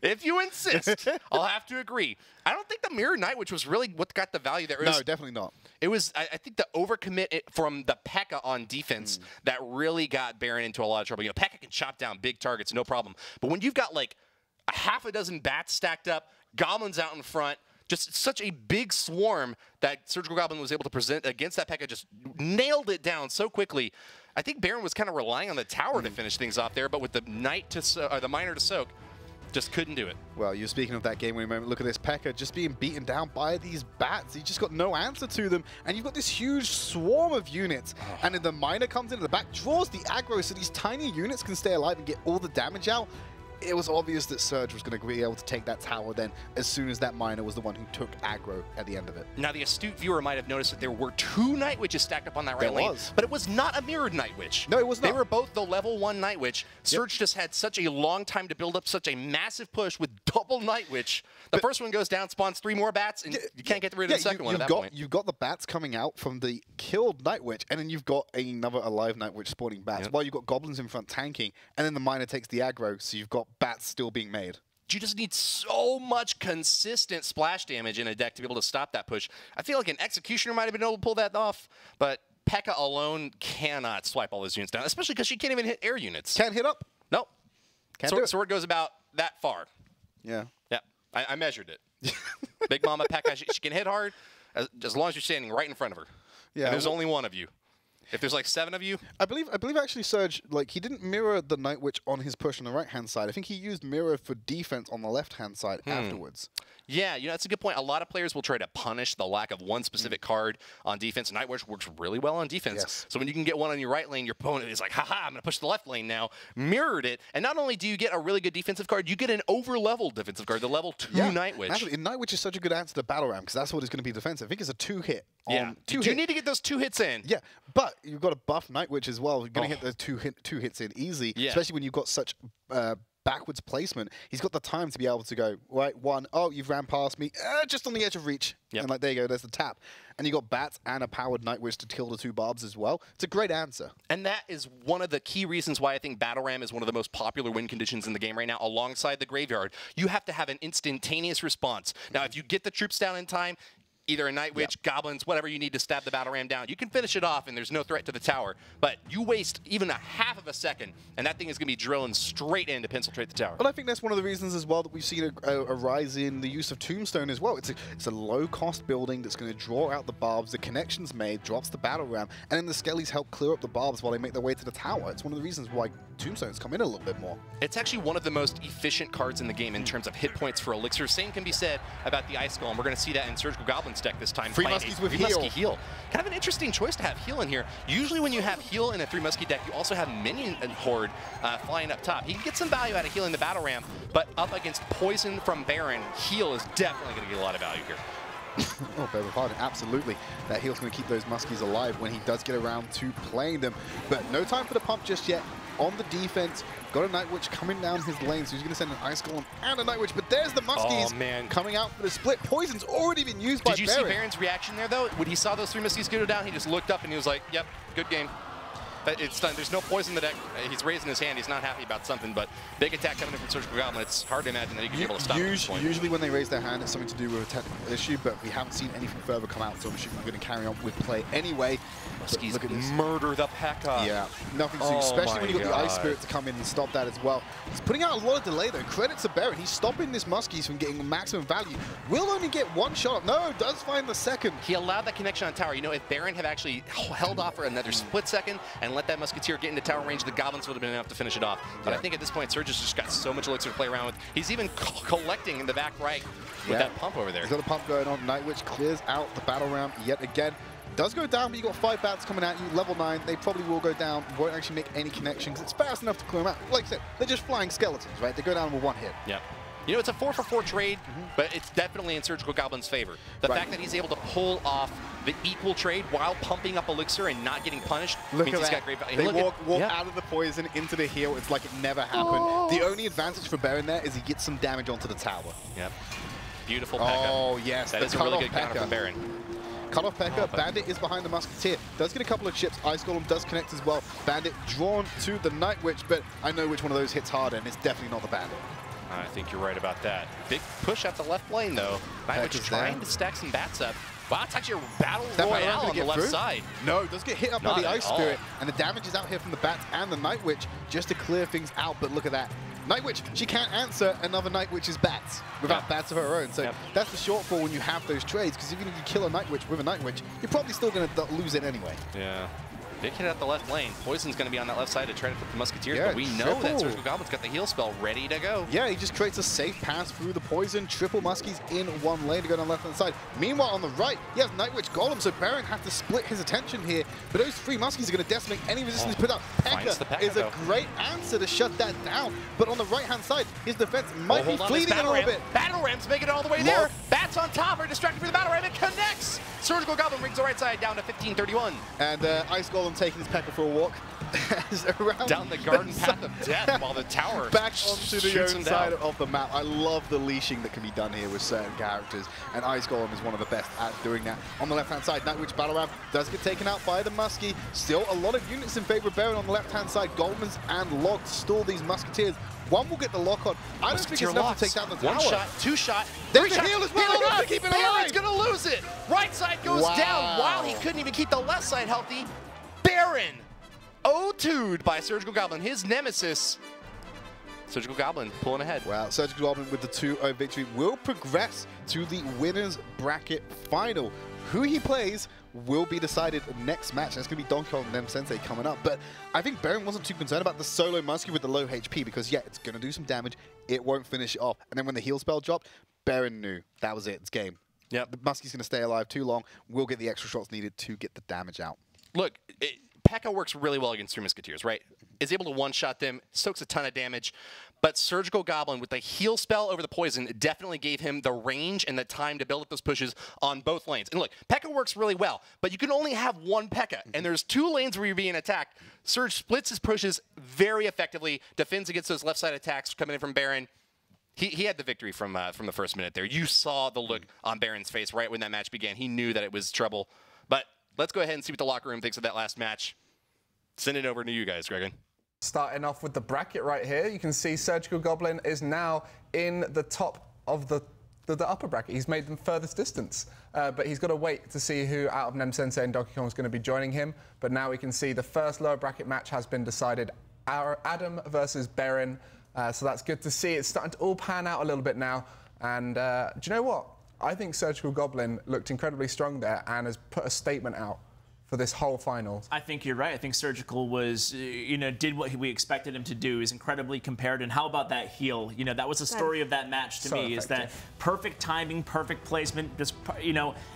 S6: If you insist, I'll have to agree. I don't think the Mirror Nightwitch was really what got the value there.
S5: No, definitely not.
S6: It was, I think, the overcommit from the P.E.K.K.A. on defense that really got Baron into a lot of trouble. You know, P.E.K.K.A. can chop down big targets, no problem. But when you've got like a half a dozen bats stacked up, goblins out in front, just such a big swarm that Surgical Goblin was able to present against that P.E.K.K.A. just nailed it down so quickly. I think Baron was kind of relying on the tower to finish things off there, but with the the Miner to soak, just couldn't do it.
S5: Well, you're speaking of that game winning moment. Look at this P.E.K.K.A. just being beaten down by these bats. He just got no answer to them. And you've got this huge swarm of units. And then the Miner comes into the back, draws the aggro so these tiny units can stay alive and get all the damage out. It was obvious that Surge was going to be able to take that tower then as soon as that Miner was the one who took aggro at the end of it.
S6: Now, the astute viewer might have noticed that there were 2 Night Witches stacked up on that right lane, but it was not a mirrored Night Witch.
S5: No, it was not.
S6: They were both the level 1 Night Witch. Surge just had such a long time to build up such a massive push with double Night Witch. The first one goes down, spawns 3 more bats, and you can't get rid of the second one at that point.
S5: You've got the bats coming out from the killed Night Witch, and then you've got another alive Night Witch spawning bats, while you've got goblins in front tanking, and then the Miner takes the aggro, so you've got bats still being made.
S6: You just need so much consistent splash damage in a deck to be able to stop that push. I feel like an Executioner might have been able to pull that off, but P.E.K.K.A. alone cannot swipe all those units down, especially because she can't even hit air units.
S5: Can't hit up?
S6: Nope.
S5: Can't do it.
S6: Sword goes about that far.
S5: Yeah.
S6: Yeah, I measured it. Big Mama P.E.K.K.A., she can hit hard as long as you're standing right in front of her.
S5: Yeah.
S6: And there's only one of you. If there's like 7 of you,
S5: I believe actually Surge, like, he didn't mirror the Night Witch on his push on the right-hand side. I think he used mirror for defense on the left-hand side afterwards.
S6: yeah, you know, that's a good point. A lot of players will try to punish the lack of one specific card on defense. Night Witch works really well on defense.
S5: Yes.
S6: So when you can get one on your right lane, your opponent is like, haha, I'm going to push the left lane now. Mirrored it. And not only do you get a really good defensive card, you get an over-leveled defensive card, the level 2 Night Witch.
S5: Actually, Night Witch is such a good answer to Battle Ram because that's what is going to be defensive. I think it's a 2-hit.
S6: Yeah, you need to get those 2 hits in.
S5: Yeah, but you've got a buff Night Witch as well. You're going to hit those two hits in easy, especially when you've got such backwards placement. He's got the time to be able to go, right, 1, oh, you've ran past me, just on the edge of reach. And like, there you go, there's the tap. And you got bats and a powered Night Witch to kill the 2 barbs as well. It's a great answer.
S6: And that is one of the key reasons why I think Battle Ram is one of the most popular win conditions in the game right now, alongside the Graveyard. You have to have an instantaneous response. Now, if you get the troops down in time, either a Night Witch, goblins, whatever you need to stab the Battle Ram down, you can finish it off and there's no threat to the tower. But you waste even a half of a second, and that thing is going to be drilling straight in to penetrate the tower.
S5: Well, I think that's one of the reasons as well that we've seen a rise in the use of Tombstone as well. It's a low-cost building that's going to draw out the barbs, the connection's made, drops the Battle Ram, and then the Skellies help clear up the barbs while they make their way to the tower. It's one of the reasons why Tombstones come in a little bit more.
S6: It's actually one of the most efficient cards in the game in terms of hit points for Elixir. Same can be said about the Ice Golem. We're going to see that in Surgical Goblin's deck this time.
S5: 3 Muskies with heal.
S6: Muskie heal. Kind of an interesting choice to have heal in here. Usually when you have heal in a 3 Muskie deck, you also have Minion and Horde flying up top. He can get some value out of healing the Battle Ram, but up against Poison from Baron, heal is definitely going to get a lot of value here.
S5: Oh, beg your pardon, absolutely. That heal's going to keep those Muskies alive when he does get around to playing them. But no time for the pump just yet. on the defense. Got a Night Witch coming down his lane, so he's going to send an Ice Golem and a Night Witch. But there's the Muskies coming out for the split. Poison's already been used by Baron.
S6: Did you see Baron's reaction there, though? When he saw those 3 Muskies go down, he just looked up and he was like, yep, good game. It's done. There's no poison in the deck. He's raising his hand. He's not happy about something, but big attack coming in from Surgical Goblin. It's hard to imagine that he could be able to stop it.
S5: Usually when they raise their hand, it's something to do with a technical issue, but we haven't seen anything further come out, so I'm assuming we're going to carry on with play anyway.
S6: Muskies
S5: look at this.
S6: Murder the P.E.K.K.A.
S5: Yeah, nothing to do, especially when you've got the Ice Spirit to come in and stop that as well. He's putting out a lot of delay, though. Credit to Baron. He's stopping this Muskies from getting maximum value. Will only get 1 shot. No, does find the second.
S6: He allowed that connection on tower. You know, if Baron had actually held off for another split second and let that Musketeer get into tower range, the Goblins would have been enough to finish it off. But I think at this point, Surge has just got so much elixir to play around with. He's even collecting in the back right with that pump over there.
S5: He's got a pump going on. Night Witch clears out the battle round yet again. Does go down, but you got 5 bats coming at you. Level 9, they probably will go down. Won't actually make any connections. It's fast enough to clear them out. Like I said, they're just flying skeletons, right? They go down with 1 hit.
S6: Yep. You know, it's a 4-for-4 trade, but it's definitely in Surgical Goblin's favor. The fact that he's able to pull off the equal trade while pumping up elixir and not getting punished means he's got great value.
S5: They walk out of the poison into the heal. It's like it never happened. The only advantage for Baron there is he gets some damage onto the tower.
S6: Yep. Beautiful P.E.K.K.A.
S5: Oh, yes.
S6: That is a really good counter from Baron.
S5: Cut off P.E.K.K.A. Bandit is behind the Musketeer. Does get a couple of chips. Ice Golem does connect as well. Bandit drawn to the Night Witch, but I know which one of those hits harder, and it's definitely not the Bandit.
S6: I think you're right about that. Big push at the left lane, though. Night Witch trying to stack some bats up. Wow, it's actually a battle royale on the left side.
S5: No, does get hit up by the Ice Spirit, and the damage is out here from the bats and the Night Witch just to clear things out, but look at that. Night Witch, she can't answer another Night Witch's bats without bats of her own. So that's the shortfall when you have those trades, because even if you kill a Night Witch with a Night Witch, you're probably still going to lose it anyway.
S6: Yeah. Big hit at the left lane. Poison's going to be on that left side to try to put the Musketeers, but we know that Surgical Goblin's got the heal spell ready to go.
S5: Yeah, he just creates a safe pass through the poison. Triple Muskies in 1 lane to go down the left-hand side. Meanwhile, on the right, he has Night Witch Golem, so Baron has to split his attention here. But those 3 Muskies are going to decimate any resistance put out. P.E.K.K.A. is a great answer to shut that down. But on the right-hand side, his defense might be fleeting a little bit.
S6: Battle Ram's making it all the way there. Bats on top are distracted for the Battle Ram. It connects. Surgical Goblin brings the right side down to 15-31.
S5: And Ice Golem taking his P.E.K.K.A. for a walk.
S6: Down the garden path of death while the tower
S5: back onto the own side of the map. I love the leashing that can be done here with certain characters, and Ice Golem is one of the best at doing that. On the left-hand side, Night Witch Battle Ram does get taken out by the Muskie. Still a lot of units in favor of Baron on the left-hand side. Goldmans and Log stall these Musketeers. One will get the lock on. I don't think it's enough to take down the tower.
S6: 1 shot, 2 shot,
S5: there's a heal as well. Heal to keep it alive.
S6: Baron's going to lose it. Right side goes down while he couldn't even keep the left side healthy. Baron O2'd by Surgical Goblin, his nemesis. Surgical Goblin pulling ahead.
S5: Wow, Surgical Goblin with the 2-0 victory will progress to the winner's bracket final. Who he plays will be decided next match. And it's going to be Donkey Kong and Nem Sensei coming up. But I think Baron wasn't too concerned about the solo Muskie with the low HP because, yeah, it's going to do some damage. It won't finish it off. And then when the heal spell dropped, Baron knew that was it. It's game.
S6: Yep.
S5: The Muskie's going to stay alive too long. We'll get the extra shots needed to get the damage out.
S6: Look, P.E.K.K.A. works really well against 3 Musketeers, right? Is able to one-shot them, soaks a ton of damage. But Surgical Goblin, with the heal spell over the poison, definitely gave him the range and the time to build up those pushes on both lanes. And look, P.E.K.K.A. works really well, but you can only have 1 P.E.K.K.A. And there's 2 lanes where you're being attacked. Surge splits his pushes very effectively, defends against those left side attacks coming in from Baron. He had the victory from the first minute there. You saw the look on Baron's face right when that match began. He knew that it was trouble. But let's go ahead and see what the locker room thinks of that last match. Send it over to you guys, Gregan.
S2: Starting off with the bracket right here, you can see Surgical Goblin is now in the top of the upper bracket. He's made them furthest distance, but he's got to wait to see who out of Nem Sensei and Donkey Kong is going to be joining him. But now we can see the first lower bracket match has been decided. Adam versus Baron, so that's good to see. It's starting to all pan out a little bit now. And do you know what? I think Surgical Goblin looked incredibly strong there and has put a statement out for this whole final.
S4: I think you're right. I think Surgical was, did what we expected him to do. He's incredibly compared. And how about that heal? That was the story of that match to me, is that perfect timing, perfect placement, just,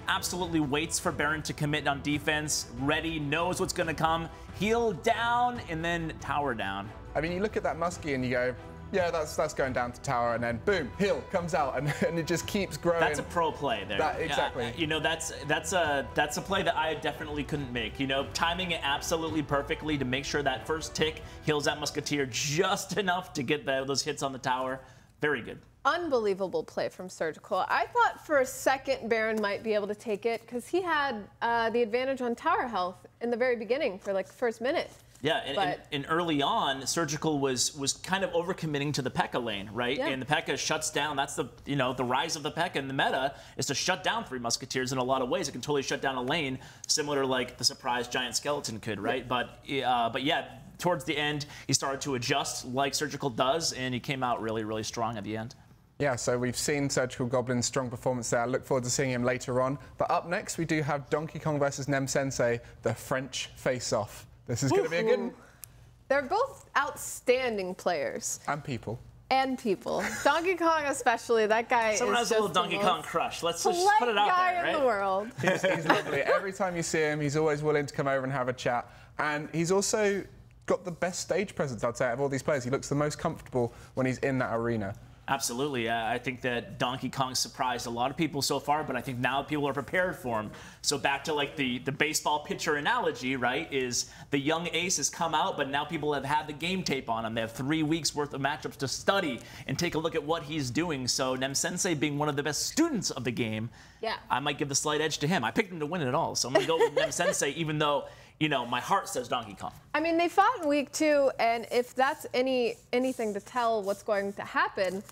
S4: absolutely waits for Baron to commit on defense, ready, knows what's going to come, heal down, and then tower down.
S2: I mean, you look at that Muskie and you go, Yeah, that's going down to tower, and then boom, heal comes out, and it just keeps growing.
S4: That's a pro play there.
S2: Exactly.
S4: You know, that's a play that I definitely couldn't make. You know, timing it absolutely perfectly to make sure that first tick heals that Musketeer just enough to get those hits on the tower. Very good.
S3: Unbelievable play from Surgical. I thought for a second Baron might be able to take it because he had the advantage on tower health in the very beginning for like the first minute.
S4: Yeah, and early on, Surgical was kind of overcommitting to the P.E.K.K.A. lane, right?
S3: Yeah.
S4: And the P.E.K.K.A. shuts down. That's the rise of the P.E.K.K.A. in the meta is to shut down 3 Musketeers in a lot of ways. It can totally shut down a lane, similar to like the surprise Giant Skeleton could, right? Yeah. But yeah, towards the end, he started to adjust like Surgical does, and he came out really, really strong at the end.
S2: Yeah, so we've seen Surgical Goblin's strong performance there. I look forward to seeing him later on. But up next, we do have Donkey Kong versus Nem Sensei, the French face-off. This is going to be a good one.
S3: They're both outstanding players.
S2: And people.
S3: And people. Donkey Kong especially, that guy
S4: Someone
S3: is
S4: has a little Donkey Kong crush. Let's just put it out
S3: guy
S4: there, right?
S3: in the world.
S2: He's lovely. Every time you see him, he's always willing to come over and have a chat. And he's also got the best stage presence, I'd say, out of all these players. He looks the most comfortable when he's in that arena.
S4: Absolutely. I think that Donkey Kong surprised a lot of people so far, but I think now people are prepared for him. So back to like the baseball pitcher analogy, right, is the young ace has come out, but now people have had the game tape on him. They have 3 weeks worth of matchups to study and take a look at what he's doing. So Nem Sensei being one of the best students of the game,
S3: yeah,
S4: I might give the slight edge to him. I picked him to win it all, so I'm going to go with Nem Sensei, even though, you know, my heart says Donkey Kong.
S3: I mean, they fought in week 2, and if that's anything to tell what's going to happen,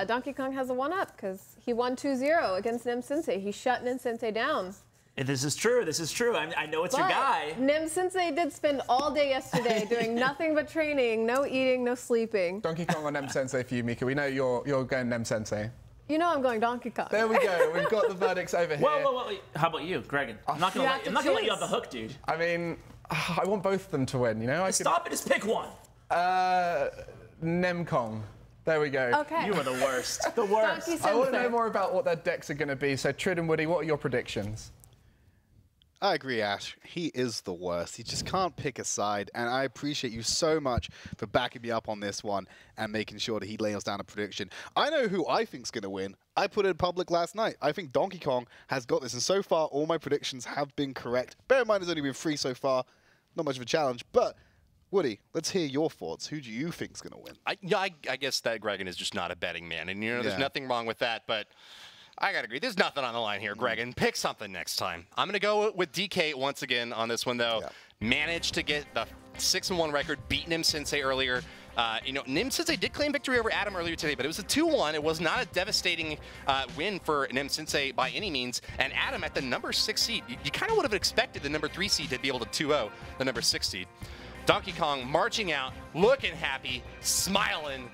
S3: Donkey Kong has a 1-up because he won 2-0 against Nem Sensei. He shut Nem Sensei down.
S4: This is true. This is true. I know it's your guy.
S3: Nem Sensei did spend all day yesterday doing nothing but training, no eating, no sleeping.
S2: Donkey Kong or Nem Sensei for you, Mika. We know you're going Nem Sensei.
S3: You know I'm going Donkey Kong.
S2: There we go. We've got the verdicts over here.
S4: Whoa. How about you, Gregan? I'm not gonna let you off the hook, dude.
S2: I mean, I want both of them to win. You know,
S4: Stop it. Just pick one.
S2: Nem Kong. There we go.
S3: Okay.
S4: You are the worst. The worst.
S3: Donkey
S2: I want to know
S3: Sensei.
S2: more about what their decks are going to be. So, Trid and Woody, what are your predictions?
S5: I agree, Ash. He is the worst. He just can't pick a side, and I appreciate you so much for backing me up on this one and making sure that he lays down a prediction. I know who I think's going to win. I put it in public last night. I think Donkey Kong has got this, and so far, all my predictions have been correct. Bear in mind, there's only been 3 so far. Not much of a challenge, but Woody, let's hear your thoughts. Who do you think's going to win?
S6: I guess that Gregan is just not a betting man, and you know, there's nothing wrong with that, but I gotta agree. There's nothing on the line here, Gregan. Pick something next time. I'm gonna go with DK once again on this one, though. Yeah. Managed to get the 6-1 record, beat Nem Sensei earlier. You know, Nem Sensei did claim victory over Adam earlier today, but it was a 2-1. It was not a devastating win for Nem Sensei by any means. And Adam at the number 6 seed, you kind of would have expected the number 3 seed to be able to 2-0 the number 6 seed. Donkey Kong marching out, looking happy, smiling.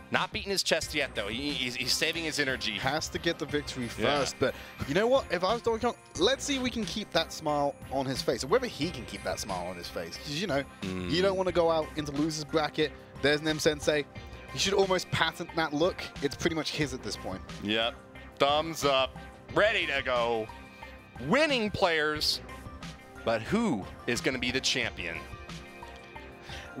S6: Not beating his chest yet, though. He's saving his energy.
S5: Has to get the victory first. But you know what? If I was Donkey Kong, let's see if we can keep that smile on his face. Or whether he can keep that smile on his face. Because, you know, you don't want to go out into loser's bracket. There's Nem Sensei. You should almost patent that look. It's pretty much his at this point.
S6: Yep. Thumbs up. Ready to go. Winning players. But who is going to be the champion?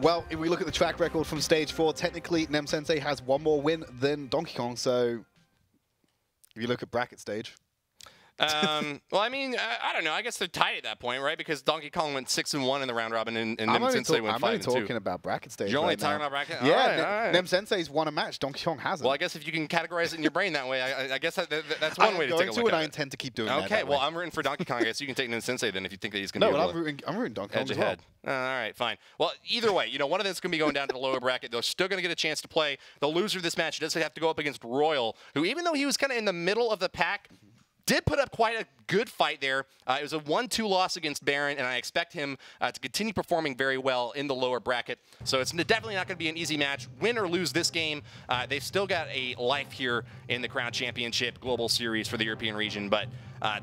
S5: Well, if we look at the track record from Stage 4, technically Nem Sensei has 1 more win than Donkey Kong, so if you look at bracket stage.
S6: Well, I mean, I don't know. I guess they're tied at that point, right? Because Donkey Kong went 6-1 in the round robin, and Nem Sensei went 5-2.
S5: I'm only talking about bracket stage.
S6: You're only
S5: right
S6: talking
S5: now.
S6: about bracket?
S5: Yeah,
S6: all right.
S5: Nem Sensei's won a match. Donkey Kong hasn't.
S6: Well, I guess if you can categorize it in your brain that way, I guess that's one way to take a look at it.
S5: I intend to keep doing that.
S6: Okay, well, I'm rooting for Donkey Kong. I guess you can take Nem Sensei then if you think that he's going to be able to
S5: I'm rooting Donkey Kong as well.
S6: ahead. All right, fine. Well, either way, you know, one of them is going to be going down to the lower bracket. They're still going to get a chance to play. The loser of this match does have to go up against Royale, who, even though he was kind of in the middle of the pack, did put up quite a good fight there. It was a 1-2 loss against Baron, and I expect him to continue performing very well in the lower bracket. So it's definitely not going to be an easy match. Win or lose this game, they've still got a life here in the Crown Championship Global Series for the European region. But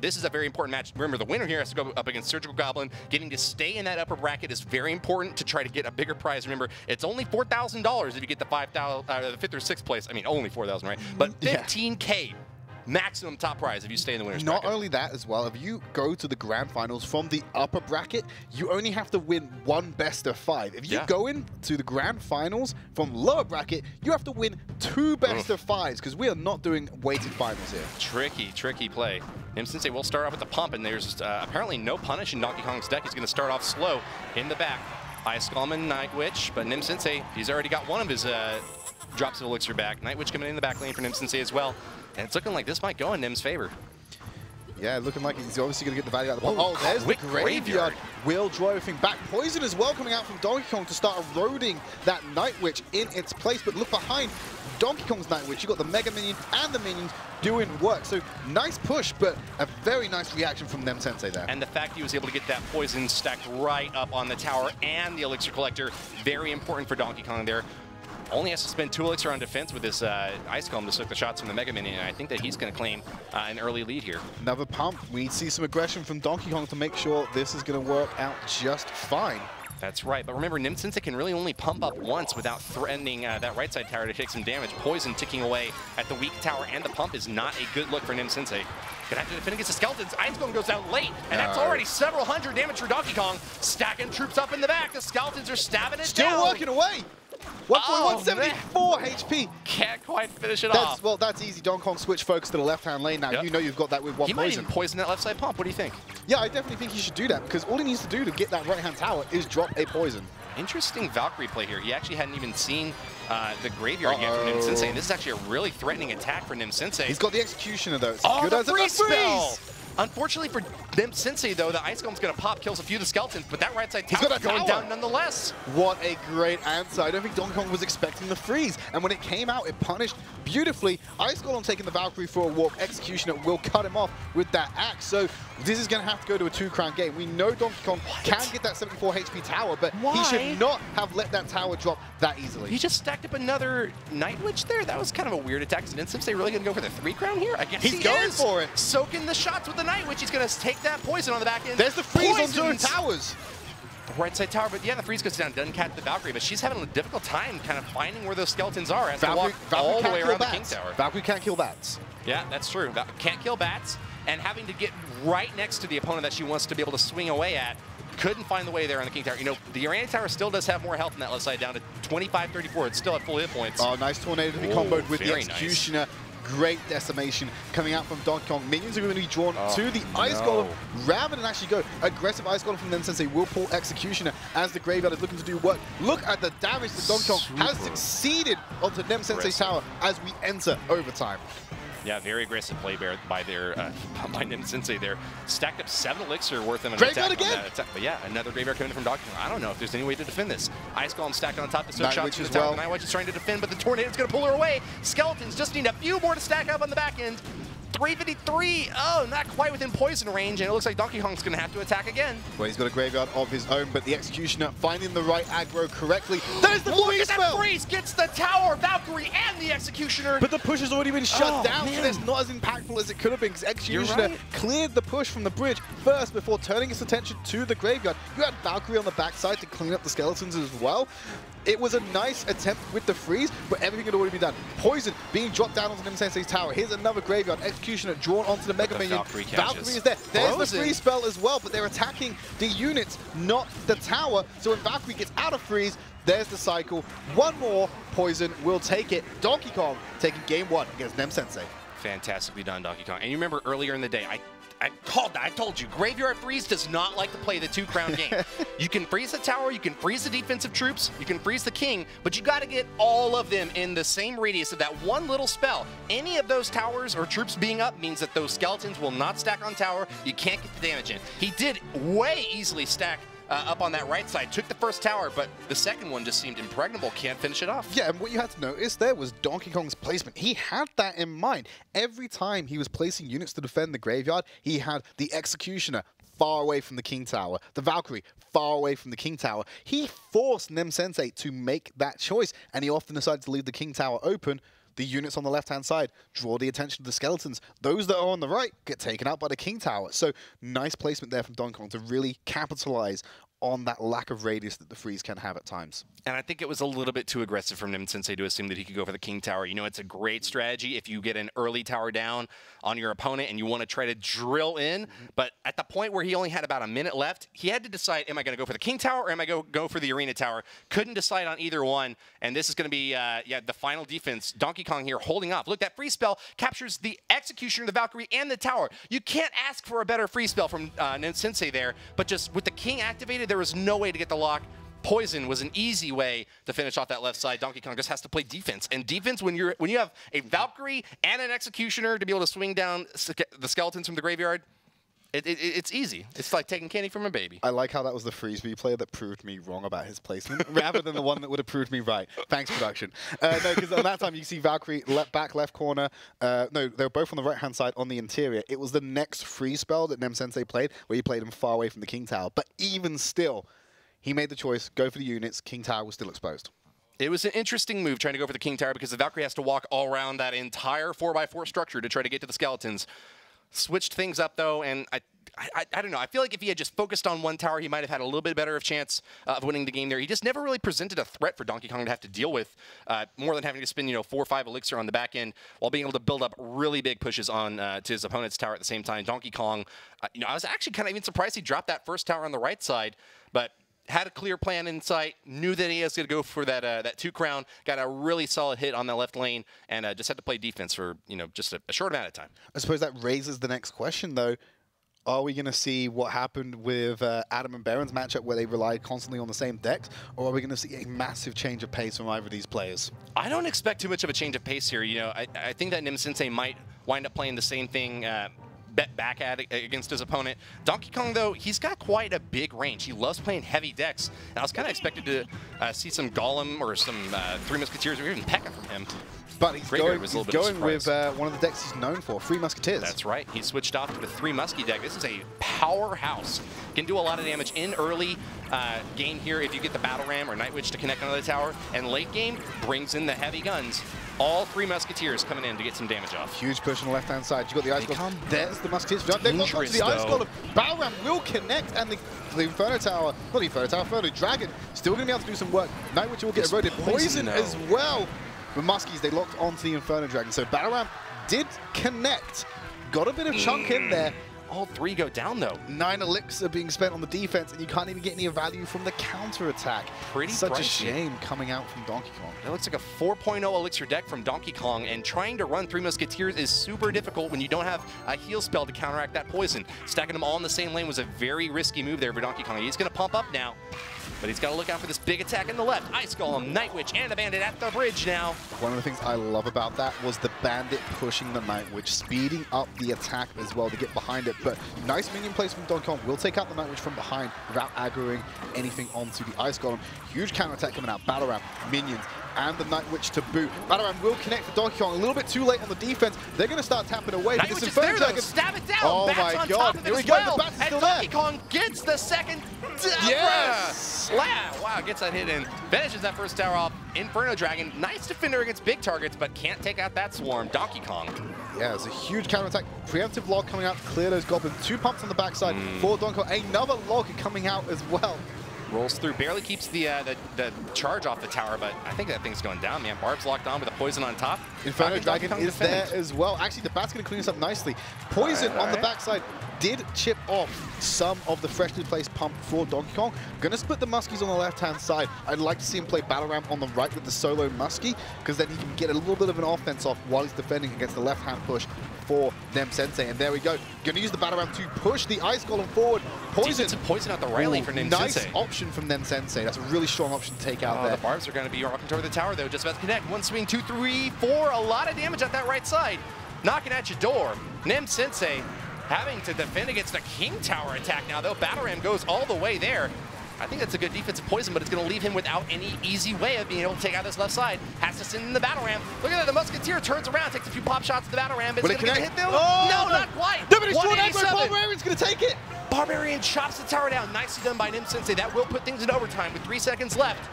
S6: this is a very important match. Remember, the winner here has to go up against Surgical Goblin. Getting to stay in that upper bracket is very important to try to get a bigger prize. Remember, it's only $4,000 if you get the 5th or 6th place. I mean, only 4,000, right? But 15K. maximum top prize if you stay in the winner's
S5: Not
S6: bracket.
S5: only that as well, if you go to the grand finals from the upper bracket, you only have to win one best of 5. If you go into the grand finals from lower bracket, you have to win 2 best of 5s, because we are not doing weighted finals here.
S6: Tricky play. Nimsensei will start off with the pump, and there's apparently no punish in Donkey Kong's deck. He's going to start off slow in the back. Ice Skullman, Night Witch, but Nimsensei, he's already got one of his drops of Elixir back. Night Witch coming in the back lane for Nimsensei as well. And it's looking like this might go in Nim's favor.
S5: Yeah, looking like he's obviously going to get the value out of the pump.
S6: Oh,
S5: There's the
S6: graveyard.
S5: graveyard. Will draw everything back. Poison as well coming out from Donkey Kong to start eroding that Night Witch in its place. But look behind Donkey Kong's Night Witch. You got the Mega Minion and the minions doing work. So nice push, but a very nice reaction from Nimsensei there.
S6: And the fact he was able to get that poison stacked right up on the tower and the Elixir Collector, very important for Donkey Kong there. Only has to spend 2 Elixir on defense with this Ice Golem to soak the shots from the Mega Minion, and I think that he's going to claim an early lead here.
S5: Another pump. We need to see some aggression from Donkey Kong to make sure this is going to work out just fine.
S6: That's right, but remember, Nimsensei can really only pump up once without threatening that right side tower to take some damage. Poison ticking away at the weak tower, and the pump is not a good look for Nimsensei. Gonna have to defend against the skeletons. Ice Golem goes down late, and that's already several hundred damage for Donkey Kong. Stacking troops up in the back. The skeletons are stabbing it down.
S5: Still working away. 174 HP.
S6: Can't quite finish it off.
S5: Well, that's easy. Donkey Kong switch focus to the left-hand lane now. You know you've got that with one
S6: He
S5: poison.
S6: might even poison that left side pump. What do you think?
S5: Yeah, I definitely think he should do that, because all he needs to do to get that right-hand tower is drop a poison.
S6: Interesting Valkyrie play here. He actually hadn't even seen the graveyard yet from Nimsensei, and this is actually a really threatening attack for Nimsensei.
S5: He's got the Executioner, though. It's
S6: good
S5: good
S6: as
S5: as
S6: a freeze spell!
S5: freeze!
S6: Unfortunately for Nimsensei, though, the Ice Golem's going to pop, kills a few of the skeletons, but that right side
S5: He's
S6: tower's
S5: got a
S6: going
S5: tower.
S6: down nonetheless.
S5: What a great answer. I don't think Donkey Kong was expecting the freeze. And when it came out, it punished beautifully. Ice Golem taking the Valkyrie for a walk. Executioner will cut him off with that axe. So this is going to have to go to a 2-crown game. We know Donkey Kong can get that 74 HP tower, but he should not have let that tower drop that easily.
S6: He just stacked up another Night Witch there. That was kind of a weird attack. Is Nimsensei really going to go for the 3-crown here? I guess
S5: He's going for it.
S6: Soaking the shots with the Night Witch. He's going to take that poison on the back end.
S5: There's the freeze on
S6: Poisons.
S5: 2 towers.
S6: Right side tower, but yeah, the freeze goes down. Doesn't catch the Valkyrie, but she's having a difficult time kind of finding where those skeletons are. Has to walk all the way around the King Tower.
S5: Valkyrie can't kill bats.
S6: Yeah, that's true. Can't kill bats, and having to get right next to the opponent that she wants to be able to swing away at. Couldn't find the way there on the King Tower. You know, the Uranium Tower still does have more health on that left side, down to 25-34. It's still at full hit points.
S5: Oh, nice tornado to be comboed with the
S6: very
S5: Executioner. Great decimation coming out from Donkey Kong. Minions are going to be drawn to the Ice Golem rather than actually go aggressive Ice Golem from Nimsensei. Will pull Executioner as the Graveyard is looking to do work. Look at the damage that Donkey Kong has succeeded onto Nimsensei's tower as we enter overtime.
S6: Yeah, very aggressive play by Nimsensei there. Stacked up 7 elixir worth of an
S5: Graveyard
S6: attack.
S5: again?
S6: But yeah, another graveyard coming from Donkey Kong. I don't know if there's any way to defend this. Ice Golem stacked on top of the shots to the tower. Night Witch is trying to defend, but the Tornado's going to pull her away. Skeletons just need a few more to stack up on the back end. 353. Oh, not quite within poison range, and it looks like Donkey Kong's going to have to attack again.
S5: Well, he's got a Graveyard of his own, but the Executioner finding the right aggro correctly. There's the freeze spell!
S6: That freeze gets the tower, Valkyrie, and the Executioner.
S5: But the push has already been shut down, so it's not as impactful as it could have been, because Executioner cleared the push from the bridge first before turning its attention to the Graveyard. You had Valkyrie on the backside to clean up the skeletons as well. It was a nice attempt with the freeze, but everything had already been done. Poison being dropped down onto Nimsensei's tower. Here's another Graveyard. Executioner drawn onto the Mega Minion. Valkyrie is there. There's the freeze spell as well, but they're attacking the units, not the tower. So when Valkyrie gets out of freeze, there's the cycle. One more. Poison will take it. Donkey Kong taking game 1 against Nimsensei.
S6: Fantastically done, Donkey Kong. And you remember earlier in the day, I told you, Graveyard Freeze does not like to play the 2-crown game. You can freeze the tower, you can freeze the defensive troops, you can freeze the king, but you got to get all of them in the same radius of that one little spell. Any of those towers or troops being up means that those skeletons will not stack on tower. You can't get the damage in. He did way easily stack up on that right side, took the first tower, but the second one just seemed impregnable. Can't finish it off.
S5: Yeah, and what you had to notice there was Donkey Kong's placement. He had that in mind. Every time he was placing units to defend the Graveyard, he had the Executioner far away from the King Tower, the Valkyrie far away from the King Tower. He forced Nimsensei to make that choice, and he often decided to leave the King Tower open. The units on the left-hand side draw the attention of the skeletons. Those that are on the right get taken out by the King Tower. So nice placement there from Donkey Kong to really capitalize on that lack of radius that the Freeze can have at times.
S6: And I think it was a little bit too aggressive from Nim Sensei to assume that he could go for the King Tower. You know, it's a great strategy if you get an early tower down on your opponent and you want to try to drill in. But at the point where he only had about a minute left, he had to decide, am I going to go for the King Tower or am I going to go for the Arena Tower? Couldn't decide on either one. And this is going to be, the final defense. Donkey Kong here holding off. Look, that freeze spell captures the Executioner, the Valkyrie, and the tower. You can't ask for a better freeze spell from Nim Sensei there. But just with the King activated, there was no way to get the lock. Poison was an easy way to finish off that left side. Donkey Kong just has to play defense. And defense, when you have a Valkyrie and an Executioner to be able to swing down the skeletons from the graveyard, it's easy. It's like taking candy from a baby. I
S5: like how that was the Freeze player that proved me wrong about his placement, rather than the one that would have proved me right. Thanks, production. No, because on that time you see Valkyrie back left corner. No, they were both on the right-hand side on the interior. It was the next Freeze spell that Nem Sensei played, where he played him far away from the King Tower. But even still, he made the choice, go for the units. King Tower was still exposed.
S6: It was an interesting move trying to go for the King Tower because the Valkyrie has to walk all around that entire 4x4 structure to try to get to the skeletons. Switched things up, though, and I don't know. I feel like if he had just focused on one tower, he might have had a little bit better of chance of winning the game there. He just never really presented a threat for Donkey Kong to have to deal with, more than having to spend 4 or 5 elixir on the back end while being able to build up really big pushes on to his opponent's tower at the same time. Donkey Kong, I was actually kind of even surprised he dropped that first tower on the right side, but had a clear plan in sight, knew that he was going to go for that 2 crown, got a really solid hit on the left lane, and just had to play defense for just a short amount of time.
S5: I suppose that raises the next question, though. Are we going to see what happened with Adam and Baron's matchup where they relied constantly on the same decks, or are we going to see a massive change of pace from either of these players?
S6: I don't expect too much of a change of pace here. I think that Nim Sensei might wind up playing the same thing back at against his opponent. Donkey Kong, though, he's got quite a big range. He loves playing heavy decks. And I was kind of expected to see some Golem or some Three Musketeers or even P.E.K.K.A. from him.
S5: But he's going with one of the decks he's known for, Three Musketeers.
S6: That's right. He switched off to the 3 Muskie deck. This is a powerhouse. Can do a lot of damage in early game here if you get the Battle Ram or Night Witch to connect onto the tower. And late game brings in the heavy guns. All 3 Musketeers coming in to get some damage off.
S5: Huge push on the left-hand side. You got the Ice Golem. There's the Musketeers. They've got onto the Ice Golem. Battle Ram will connect, and the Inferno Tower, not the Inferno Tower, Inferno Dragon, still going to be able to do some work. Night Witch will get eroded. Poison as well. The Muskies, they locked onto the Inferno Dragon. So Battle Ram did connect. Got a bit of chunk in there.
S6: All 3 go down, though.
S5: 9 elixir being spent on the defense, and you can't even get any value from the counter-attack.
S6: Pretty
S5: Such
S6: pricey.
S5: a shame coming out from Donkey Kong.
S6: That looks like a 4.0 elixir deck from Donkey Kong, and trying to run 3 Musketeers is super difficult when you don't have a heal spell to counteract that poison. Stacking them all in the same lane was a very risky move there for Donkey Kong. He's going to pump up now, but he's got to look out for this big attack in the left. Ice Golem, Night Witch, and a Bandit at the bridge now.
S5: One of the things I love about that was the Bandit pushing the Night Witch, speeding up the attack as well to get behind it. But nice minion place from Donkey Kong. Will take out the Night Witch from behind without aggroing anything onto the Ice Golem. Huge counterattack coming out. Battle Ram, minions, and the Night Witch to boot. Battle Ram will connect for Donkey Kong. A little bit too late on the defense. They're going to start tapping away.
S6: Night Witch is there, though. Stab it down.
S5: Oh
S6: Bats
S5: my
S6: on
S5: God.
S6: top of it
S5: Here we
S6: as
S5: go.
S6: well.
S5: The Bats is
S6: and
S5: still
S6: Donkey
S5: there.
S6: Kong gets the second.
S5: Yes.
S6: Wow, gets that hit in. Finishes that first tower off. Inferno Dragon, nice defender against big targets, but can't take out that swarm. Donkey Kong.
S5: Yeah, it's a huge counterattack. Preemptive log coming out to clear those goblins. 2 pumps on the backside for Donkey Kong. Another log coming out as well.
S6: Rolls through, barely keeps the charge off the tower, but I think that thing's going down, man. Barb's locked on with a poison on top.
S5: Inferno Dragon is there as well. Actually, the Bat's going to clean this up nicely. Poison on the backside did chip off some of the freshly placed pump for Donkey Kong. Going to split the Muskies on the left-hand side. I'd like to see him play Battle Ram on the right with the solo Muskie, because then he can get a little bit of an offense off while he's defending against the left-hand push for Nem Sensei. And there we go. Going to use the Battle Ram to push the Ice Golem forward.
S6: Poison out the right lane for Nem Sensei.
S5: Nice option from Nem Sensei. That's a really strong option to take out there.
S6: The Barbs are going to be rocking toward the tower, though. Just about to connect. 1 swing, 2, 3, 4. A lot of damage at that right side. Knocking at your door. Nem Sensei having to defend against the King Tower attack now, though. Battle Ram goes all the way there. I think that's a good defensive poison, but it's going to leave him without any easy way of being able to take out this left side. Has to send in the Battle Ram. Look at that. The Musketeer turns around, takes a few pop shots at the Battle Ram. But it's going to hit them.
S5: Oh,
S6: no, not quite.
S5: No, but it's Barbarian's going to take it.
S6: Barbarian chops the tower down. Nicely done by Nem Sensei. That will put things in overtime with 3 seconds left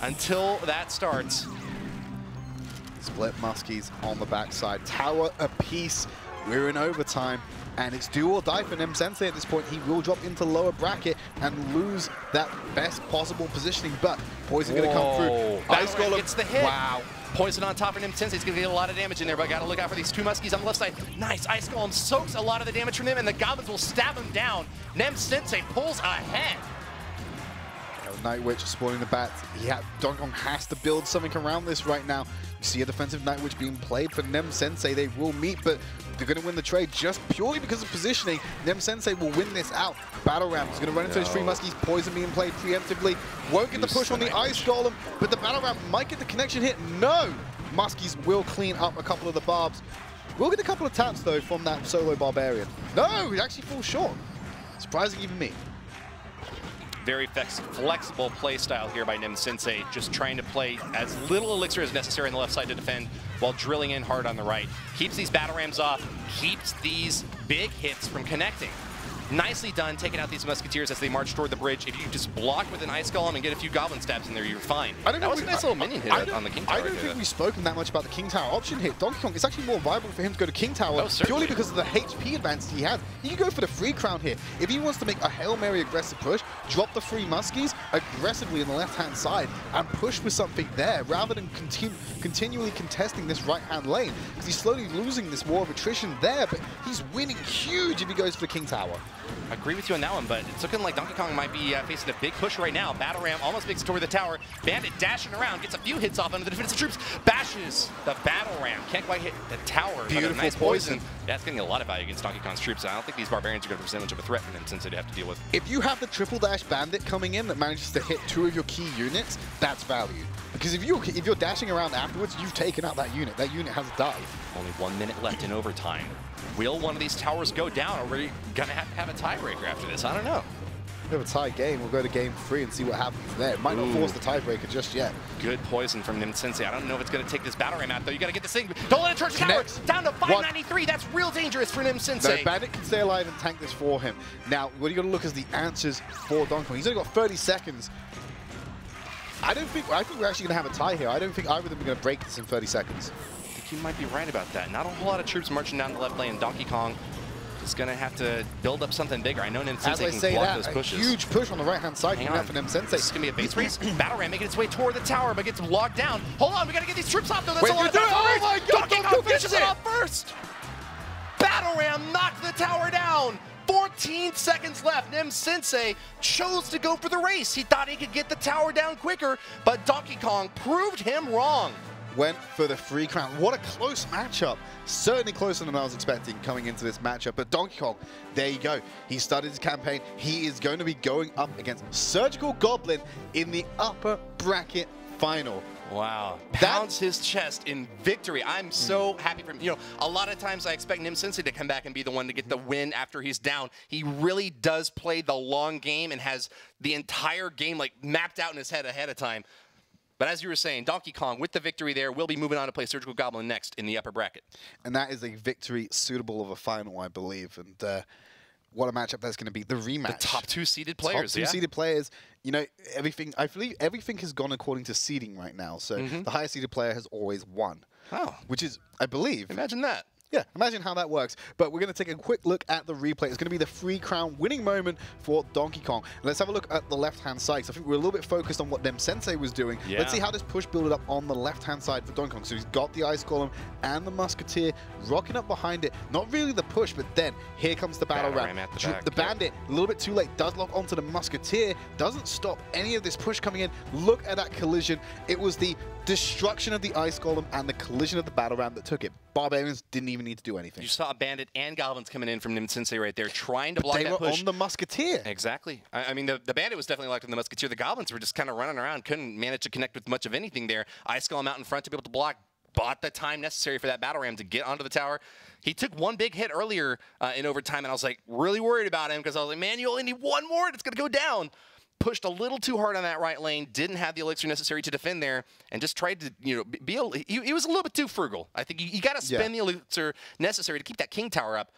S6: until that starts.
S5: Split Muskies on the backside. Tower apiece. we're in overtime, and it's do or die for Nem Sensei at this point. He will drop into lower bracket and lose that best possible positioning, but Poison going to come through.
S6: Ice Golem gets the hit.
S5: Wow.
S6: Poison on top of Nem Sensei. He's going to get a lot of damage in there, but got to look out for these two Muskies on the left side. Nice. Ice Golem soaks a lot of the damage from him, and the Goblins will stab him down. Nem Sensei pulls ahead.
S5: Night Witch spawning the bats. Donkey Kong has to build something around this right now. You see a defensive Night Witch being played for Nem Sensei. They will meet, but they're going to win the trade just purely because of positioning. Nem Sensei will win this out. Battle Ram is going to run into those three Muskies. Poison being played preemptively. Won't get the push on the Ice Golem, but the Battle Ram might get the connection hit. No! Muskies will clean up a couple of the barbs. We'll get a couple of taps, though, from that solo Barbarian. No! He actually falls short. Surprising even me.
S6: Very flexible play style here by Nem Sensei, just trying to play as little elixir as necessary on the left side to defend while drilling in hard on the right. Keeps these battle rams off, keeps these big hits from connecting. Nicely done, taking out these Musketeers as they march toward the bridge. If you just block with an Ice Golem and get a few Goblin stabs in there, you're fine. That was a nice little minion hit on the King Tower.
S5: I don't think we've spoken that much about the King Tower option here. Donkey Kong, it's actually more viable for him to go to King Tower purely because of the HP advantage he has. He can go for the free crown here. If he wants to make a Hail Mary aggressive push, drop the free Muskies aggressively on the left-hand side and push with something there rather than continually contesting this right-hand lane, because he's slowly losing this war of attrition there, but he's winning huge if he goes for the King Tower.
S6: I agree with you on that one, but it's looking like Donkey Kong might be facing a big push right now. Battle Ram almost makes it toward the tower. Bandit dashing around, gets a few hits off under the defensive troops, bashes the Battle Ram. Can't quite hit the tower.
S5: Beautiful
S6: but a nice
S5: poison.
S6: Yeah, it's getting a lot of value against Donkey Kong's troops. I don't think these Barbarians are going to present much of a threat for them since they have to deal with.
S5: If you have the triple dash Bandit coming in that manages to hit 2 of your key units, that's value. Because if you're dashing around afterwards, you've taken out that unit. That unit has died.
S6: Only 1 minute left in overtime. Will one of these towers go down, or are we going to have a tiebreaker after this? I don't know.
S5: We have a tie game. We'll go to game 3 and see what happens there. It might not force the tiebreaker just yet.
S6: Good poison from Nem Sensei. I don't know if it's going to take this Battle Ram out, though. You got to get this thing. Don't let it charge the tower. Down to 593. That's real dangerous for Nem Sensei.
S5: No, Bandit can stay alive and tank this for him. Now, what you got to look is the answers for Donkey Kong. He's only got 30 seconds. I think we're actually going to have a tie here. I don't think either of them are going to break this in 30 seconds.
S6: I think you might be right about that. Not a whole lot of troops marching down the left lane. Donkey Kong is going to have to build up something bigger. I know Nem Sensei can block those pushes.
S5: A huge push on the right-hand side for Nem Sensei.
S6: This is going to be a base race. Battle Ram making its way toward the tower, but gets locked down. Hold on, we got to get these troops off, though. That's a lot of time.
S5: Oh my God,
S6: Donkey Kong finishes it off first. Battle Ram knocked the tower down. 14 seconds left. Nem Sensei chose to go for the race. He thought he could get the tower down quicker, but Donkey Kong proved him wrong.
S5: Went for the free crown. What a close matchup. Certainly closer than I was expecting coming into this matchup. But Donkey Kong, there you go. He started his campaign. He is going to be going up against Surgical Goblin in the upper bracket final.
S6: Wow. Pounds his chest in victory. I'm so happy for him. You know, a lot of times I expect Nem Sensei to come back and be the one to get the win after he's down. He really does play the long game and has the entire game like mapped out in his head ahead of time. But as you were saying, Donkey Kong with the victory there will be moving on to play Surgical Goblin next in the upper bracket. And that is a victory suitable of a final, I believe. And what a matchup that's going to be. The rematch. The top 2 seeded players, Top 2 seeded players. You know, everything, I believe everything has gone according to seeding right now. So the highest seeded player has always won. Oh. Which is, I believe. Imagine that. Yeah, imagine how that works. But we're going to take a quick look at the replay. It's going to be the free crown winning moment for Donkey Kong. Let's have a look at the left-hand side. So I think we're a little bit focused on what Nem Sensei was doing. Yeah. Let's see how this push built up on the left-hand side for Donkey Kong. So he's got the Ice Golem and the Musketeer rocking up behind it. Not really the push, but then here comes the Battle Ram. The Bandit, a little bit too late, does lock onto the Musketeer. Doesn't stop any of this push coming in. Look at that collision. It was the destruction of the Ice Golem and the collision of the Battle Ram that took it. Barbarians didn't even need to do anything. You saw a Bandit and Goblins coming in from Nem Sensei right there, trying to block that push. They were on the Musketeer. Exactly. I mean, the Bandit was definitely locked on the Musketeer. The Goblins were just kind of running around, couldn't manage to connect with much of anything there. Ice Golem out in front to be able to block. Bought the time necessary for that Battle Ram to get onto the tower. He took one big hit earlier in overtime, and I was like really worried about him because I was like, man, you only need one more and it's going to go down. Pushed a little too hard on that right lane, didn't have the elixir necessary to defend there, and just tried to, you know, he was a little bit too frugal. I think you got to spend the elixir necessary to keep that King Tower up.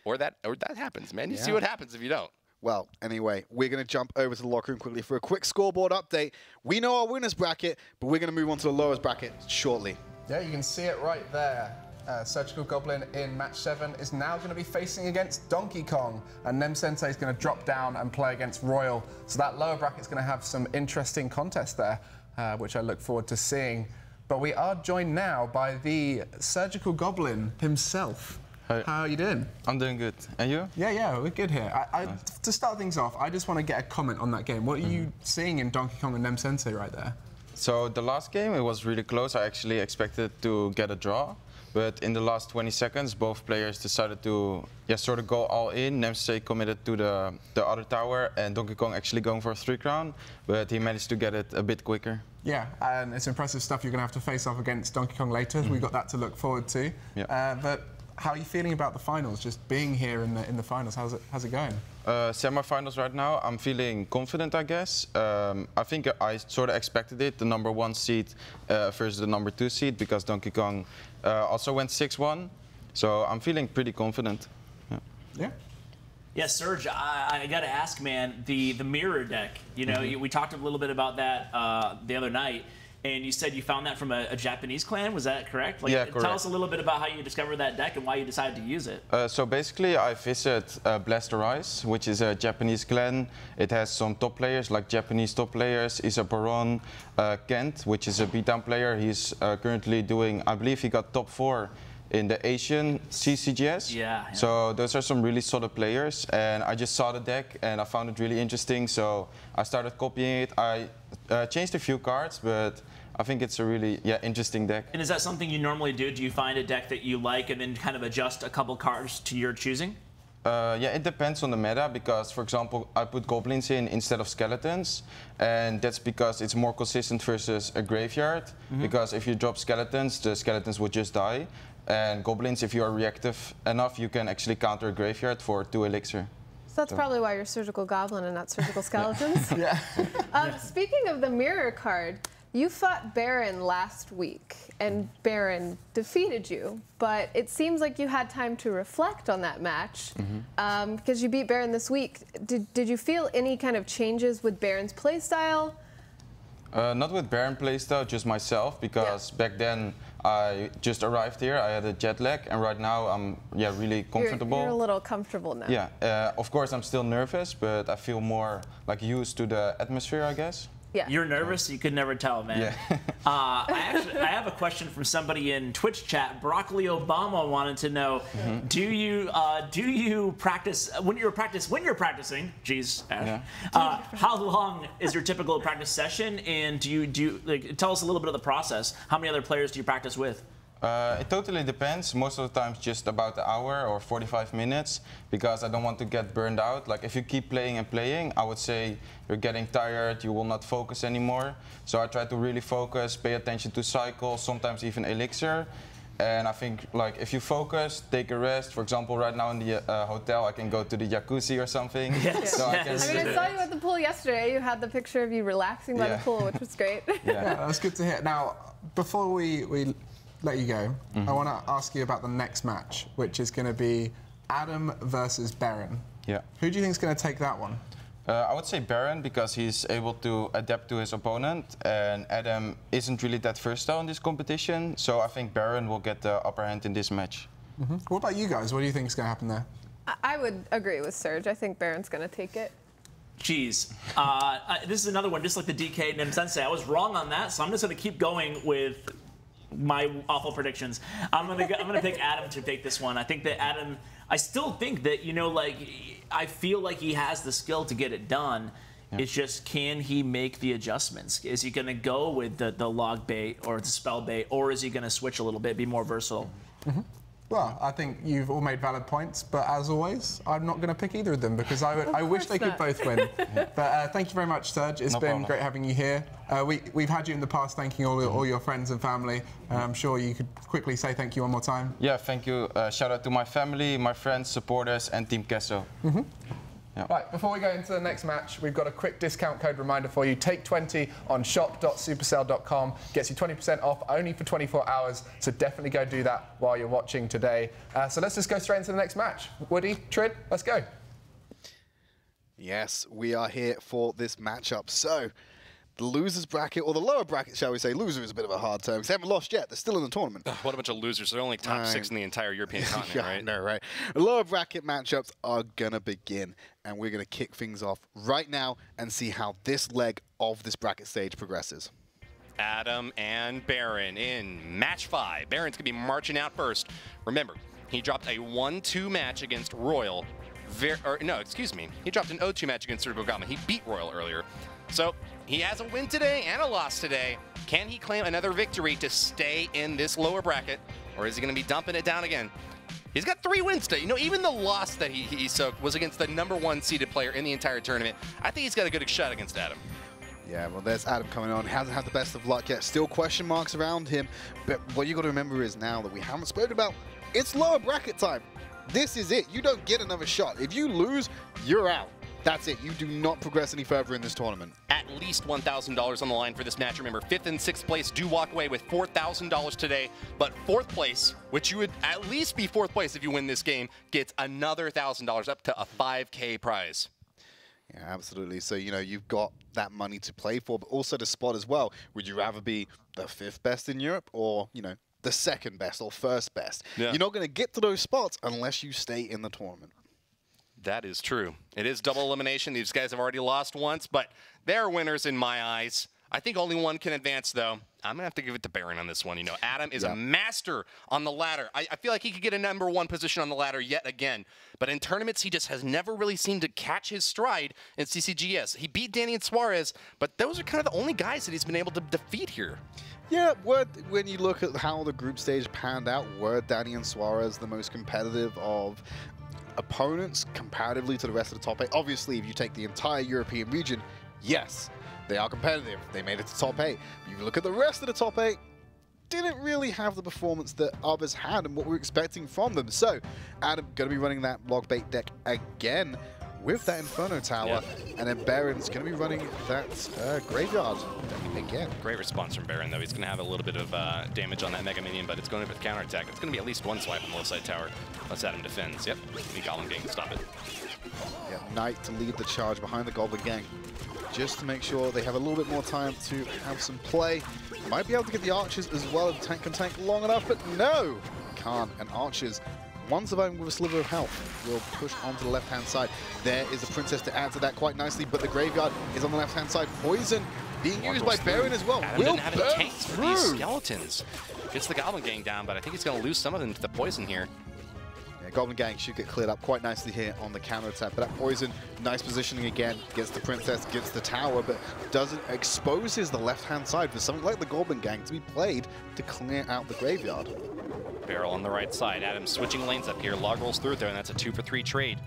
S6: Or that happens, man. You see what happens if you don't. Well, anyway, we're going to jump over to the locker room quickly for a quick scoreboard update. We know our winners bracket, but we're going to move on to the lowers bracket shortly.
S2: Yeah, you can see it right there. Surgical Goblin in match 7 is now going to be facing against Donkey Kong, and Nem Sensei is going to drop down and play against Royal. So that lower bracket is going to have some interesting contests there, which I look forward to seeing. But we are joined now by the Surgical Goblin himself.
S7: Hi.
S2: How are you doing?
S7: I'm doing good. And you?
S2: Yeah, we're good here. To start things off, I just want to get a comment on that game. What are you seeing in Donkey Kong and Nem Sensei right there?
S7: So the last game, it was really close. I actually expected to get a draw. But in the last 20 seconds, both players decided to sort of go all in. Nem Sensei committed to the other tower, and Donkey Kong actually going for a 3-crown, but he managed to get it a bit quicker. Yeah,
S2: and it's impressive stuff. You're going to have to face off against Donkey Kong later. We've got that to look forward to.
S7: Yeah.
S2: But how are you feeling about the finals? Just being here in the finals, how's it going?
S7: Semi-finals right now, I'm feeling confident, I guess. I think I sort of expected it, the #1 seed versus the #2 seed, because Donkey Kong also went 6-1. So I'm feeling pretty confident.
S4: Yeah, Serge, I got to ask, man, the mirror deck, you know, we talked a little bit about that the other night, and you said you found that from a Japanese clan, was that correct?
S7: Yeah, correct.
S4: Tell us a little bit about how you discovered that deck and why you decided to use it.
S7: So basically, I visit Blaster Rise, which is a Japanese clan. It has some top players, like Japanese top players, Isa Baron, Kent, which is a beatdown player. He's currently doing, I believe he got top 4 in the Asian CCGS.
S4: Yeah.
S7: So those are some really solid players, and I just saw the deck and I found it really interesting, so I started copying it. I changed a few cards, but I think it's a really interesting deck.
S4: And is that something you normally do? Do you find a deck that you like and then kind of adjust a couple cards to your choosing?
S7: Yeah, it depends on the meta, because, for example, I put goblins in instead of skeletons, and that's because it's more consistent versus a graveyard, because if you drop skeletons, the skeletons would just die, and goblins, if you are reactive enough, you can actually counter a graveyard for 2 elixir.
S3: So that's probably why you're Surgical Goblin and not Surgical Skeletons. Speaking of the mirror card, you fought Baron last week, and Baron defeated you, but it seems like you had time to reflect on that match, because you beat Baron this week. Did you feel any kind of changes with Baron's playstyle?
S7: Not with Baron playstyle, just myself, because back then I just arrived here, I had a jet lag, and right now I'm really comfortable.
S3: You're a little comfortable now.
S7: Yeah, of course I'm still nervous, but I feel more like used to the atmosphere, I guess.
S3: Yeah.
S4: You're nervous? You could never tell, man.
S7: Yeah.
S4: I have a question from somebody in Twitch chat. Broccoli Obama wanted to know: do you practice when you're practicing? Geez, Ash. How long is your typical practice session? And do you tell us a little bit of the process? How many other players do you practice with?
S7: It totally depends. Most of the times just about an hour or 45 minutes, because I don't want to get burned out. Like if you keep playing and playing, I would say you're getting tired, you will not focus anymore. So I try to really focus, pay attention to cycles, sometimes even elixir. And I think like if you focus, take a rest. For example, right now in the hotel, I can go to the jacuzzi or something.
S4: Yes.
S7: So
S3: I saw you at the pool yesterday. You had the picture of you relaxing by the pool, which was great.
S2: Yeah, that's good to hear. Now, before we let you go, I want to ask you about the next match, which is going to be Adam versus Baron.
S7: Yeah.
S2: Who do you think is going to take that one?
S7: I would say Baron, because he's able to adapt to his opponent, and Adam isn't really that versatile in this competition, so I think Baron will get the upper hand in this match.
S2: What about you guys? What do you think is going to happen there?
S3: I would agree with Serge. I think Baron's going to take it.
S4: Jeez. This is another one, just like the DK and Nem Sensei. I was wrong on that, so I'm just going to keep going with my awful predictions. I'm gonna pick Adam to take this one. I think that Adam, I still think that, you know, like, I feel like he has the skill to get it done. It's just, can he make the adjustments? Is he gonna go with the log bait or the spell bait, or is he gonna switch a little bit, be more versatile?
S2: Well, I think you've all made valid points, but as always, I'm not going to pick either of them, because I wish they could both win. But thank you very much, Serge. It's been great having you here. We've had you in the past thanking all your friends and family. I'm sure you could quickly say thank you one more time.
S7: Yeah, thank you. Shout out to my family, my friends, supporters, and Team Kesso.
S2: Yeah. Right, before we go into the next match, we've got a quick discount code reminder for you. Take 20 on shop.supercell.com. Gets you 20% off only for 24 hours, so definitely go do that while you're watching today. So let's just go straight into the next match. Woody, Trid, let's go.
S5: Yes, we are here for this matchup. So, the losers bracket, or the lower bracket, shall we say. Loser is a bit of a hard term because they haven't lost yet. They're still in the tournament.
S6: What a bunch of losers. They're only top 6 in the entire European continent,
S5: Yeah,
S6: right?
S5: No, right. The lower bracket matchups are going to begin, and we're going to kick things off right now and see how this leg of this bracket stage progresses.
S6: Adam and Baron in match 5. Baron's going to be marching out first. Remember, he dropped a 1-2 match against Royal. He dropped an 0-2 match against Surgical Goblin. He beat Royal earlier. So he has a win today and a loss today. Can he claim another victory to stay in this lower bracket, or is he going to be dumping it down again? He's got 3 wins today. You know, even the loss that he soaked was against the #1 seeded player in the entire tournament. I think he's got a good shot against Adam.
S5: Yeah, well, there's Adam coming on. Hasn't had the best of luck yet. Still question marks around him. But what you got to remember is now that we haven't spoken about, it's lower bracket time. This is it. You don't get another shot. If you lose, you're out. That's it. You do not progress any further in this tournament.
S6: At least $1,000 on the line for this match. Remember, 5th and 6th place do walk away with $4,000 today, but 4th place, which you would at least be 4th place if you win this game, gets another $1,000 up to a $5K prize.
S5: Yeah, absolutely. So, you know, you've got that money to play for, but also the spot as well. Would you rather be the 5th best in Europe or, you know, the 2nd best or 1st best? Yeah. You're not going to get to those spots unless you stay in the tournament.
S6: That is true. It is double elimination. These guys have already lost once, but they're winners in my eyes. I think only one can advance, though. I'm going to have to give it to Baron on this one. You know, Adam is a master on the ladder. I feel like he could get a #1 position on the ladder yet again. But in tournaments, he just has never really seemed to catch his stride in CCGS. He beat Danny and Suarez, but those are kind of the only guys that he's been able to defeat here.
S5: Yeah, when you look at how the group stage panned out, were Danny and Suarez the most competitive of opponents comparatively to the rest of the top 8? Obviously, if you take the entire European region, yes, they are competitive. They made it to top 8. But if you look at the rest of the top 8, didn't really have the performance that others had and what we're expecting from them. So, Adam going to be running that log bait deck again with that Inferno Tower, and then Baron's going to be running that Graveyard again.
S6: Great response from Baron, though. He's going to have a little bit of damage on that Mega Minion, but it's going to be a counterattack. It's going to be at least 1 swipe on the left side tower, unless Adam defends. Yep, the Goblin Gang can stop it.
S5: Yeah, Knight to lead the charge behind the Goblin Gang, just to make sure they have a little bit more time to have some play. Might be able to get the Archers as well if Tank can tank long enough, but no, can't. And Archers, one surviving with a sliver of health, will push onto the left-hand side. There is a Princess to add to that quite nicely, but the Graveyard is on the left-hand side. Poison being used by Baron as well.
S6: Adam didn't have any tanks for these skeletons. Gets the Goblin Gang down, but I think he's going to lose some of them to the poison here.
S5: Yeah, Goblin Gang should get cleared up quite nicely here on the counter-attack, but that poison, nice positioning again, gets the Princess, gets the tower, but doesn't exposes the left-hand side for something like the Goblin Gang to be played to clear out the Graveyard.
S6: Barrel on the right side. Adam switching lanes up here. Log rolls through there, and that's a 2-for-3 trade.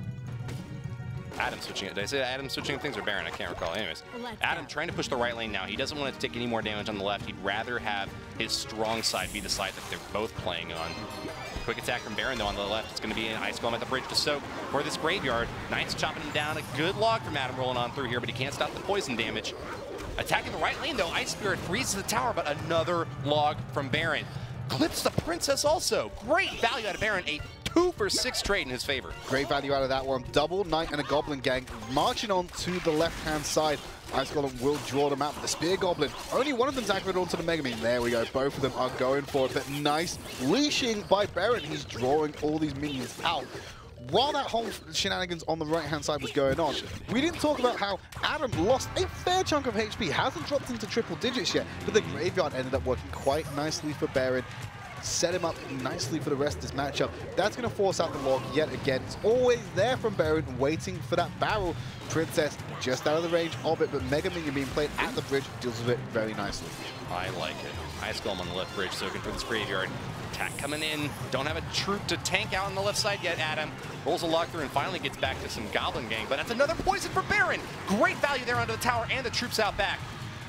S6: Adam switching it. Did I say Adam switching things or Baron? I can't recall. Anyways, Adam trying to push the right lane now. He doesn't want to take any more damage on the left. He'd rather have his strong side be the side that they're both playing on. Quick attack from Baron, though, on the left. It's going to be an Ice Golem at the bridge to soak for this Graveyard. Knight's chopping him down. A good log from Adam rolling on through here, but he can't stop the poison damage. Attacking the right lane, though. Ice Spirit freezes the tower, but another log from Baron. Clips the Princess also. Great value out of Baron. A 2-for-6 trade in his favor.
S5: Great value out of that one. Double Knight and a Goblin Gang marching on to the left-hand side. Ice Golem will draw them out. The Spear Goblin, only one of them's activated onto the Mega Minion. There we go. Both of them are going for it. But nice leashing by Baron. He's drawing all these minions out. While that whole shenanigans on the right-hand side was going on, we didn't talk about how Adam lost a fair chunk of HP. Hasn't dropped into triple digits yet, but the Graveyard ended up working quite nicely for Baron. Set him up nicely for the rest of this matchup. That's going to force out the log yet again. It's always there from Baron, waiting for that barrel. Princess just out of the range of it, but Mega Minion being played at the bridge deals with it very nicely.
S6: I like it. Ice Golem on the left bridge, soaking for this Graveyard. Attack coming in. Don't have a troop to tank out on the left side yet, Adam. Rolls a log through and finally gets back to some Goblin Gang, but that's another poison for Baron. Great value there onto the tower and the troops out back.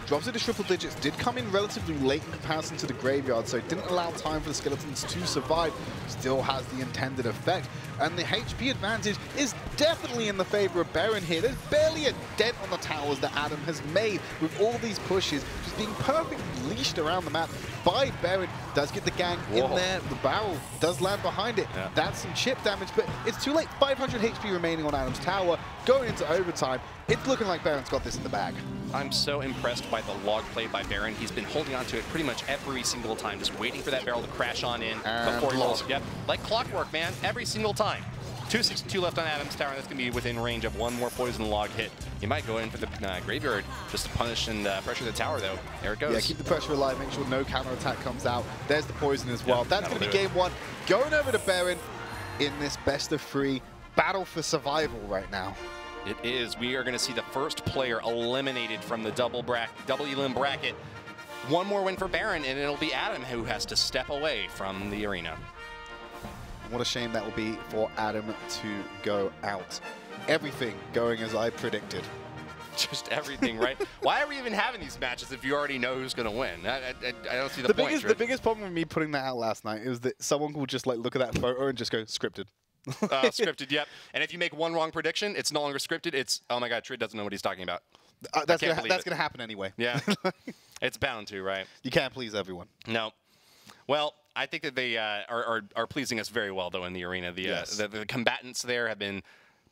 S5: Drops into triple digits, did come in relatively late in comparison to the Graveyard, so it didn't allow time for the skeletons to survive. Still has the intended effect. And the HP advantage is definitely in the favor of Baron here. There's barely a dent on the towers that Adam has made with all these pushes, just being perfectly leashed around the map by Baron. Does get the gang in there. The barrel does land behind it. Yeah. That's some chip damage, but it's too late. 500 HP remaining on Adam's tower. Going into overtime, it's looking like Baron's got this in the bag.
S6: I'm so impressed by the log play by Baron. He's been holding on to it pretty much every single time, just waiting for that barrel to crash on in before he rolls. Yep, like clockwork, man, every single time. 262 left on Adam's tower, and that's going to be within range of one more poison log hit. He might go in for the graveyard just to punish and pressure the tower, though. There it goes.
S5: Yeah, keep the pressure alive, make sure no counterattack comes out. There's the poison as well. That's going to be game one. Going over to Baron in this best-of-3 battle for survival right now.
S6: It is. We are going to see the first player eliminated from the double elim bracket. One more win for Baron, and it'll be Adam who has to step away from the arena.
S5: What a shame that will be for Adam to go out. Everything going as I predicted.
S6: Just everything, right? Why are we even having these matches if you already know who's going to win? I don't see the point.
S5: The biggest problem with me putting that out last night is that someone will just like look at that photo and just go scripted.
S6: Scripted, yep. And if you make one wrong prediction, it's no longer scripted. It's, oh my God, Trid doesn't know what he's talking about.
S5: That's going to happen anyway.
S6: Yeah, it's bound to, right?
S5: You can't please everyone.
S6: No. Well, I think that they are pleasing us very well, though, in the arena. The combatants there have been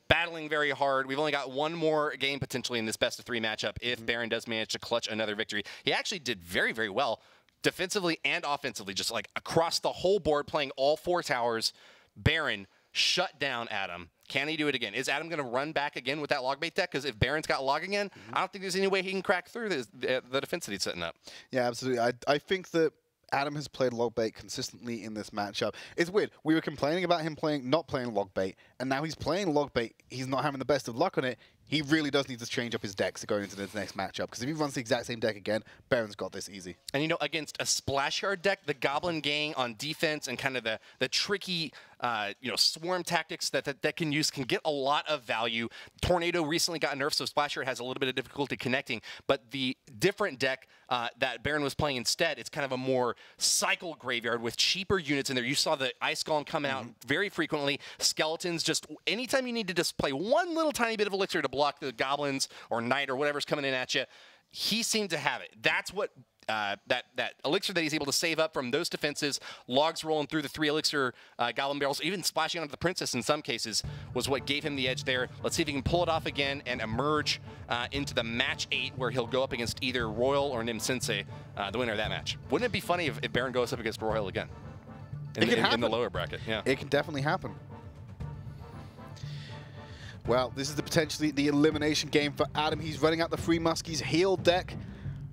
S6: battling very hard. We've only got one more game potentially in this best-of-3 matchup if Baron does manage to clutch another victory. He actually did very, very well defensively and offensively, just like across the whole board, playing all 4 towers. Baron shut down Adam. Can he do it again? Is Adam going to run back again with that log bait deck? Because if Baron's got log again, I don't think there's any way he can crack through the defense that he's setting up.
S5: Yeah, absolutely. I think that Adam has played log bait consistently in this matchup. It's weird. We were complaining about him not playing log bait, and now he's playing log bait. He's not having the best of luck on it. He really does need to change up his decks going into the next matchup, because if he runs the exact same deck again, Baron's got this easy.
S6: And you know, against a splash yard deck, the Goblin Gang on defense and kind of the tricky swarm tactics that can get a lot of value. Tornado recently got nerfed, so splash yard has a little bit of difficulty connecting. But the different deck that Baron was playing instead, it's kind of a more cycle graveyard with cheaper units in there. You saw the Ice Golem come out very frequently. Skeletons, just anytime you need to just play one little tiny bit of elixir to block the goblins or knight or whatever's coming in at you, he seemed to have it. That's what that elixir that he's able to save up from those defenses, logs rolling through the 3 elixir goblin barrels, even splashing onto the princess in some cases, was what gave him the edge there. Let's see if he can pull it off again and emerge into the match 8, where he'll go up against either Royale or Nim Sensei, the winner of that match. Wouldn't it be funny if Baron goes up against Royale again in the lower bracket? Yeah,
S5: it can definitely happen. Well, this is potentially the elimination game for Adam. He's running out the Free Muskies heal deck.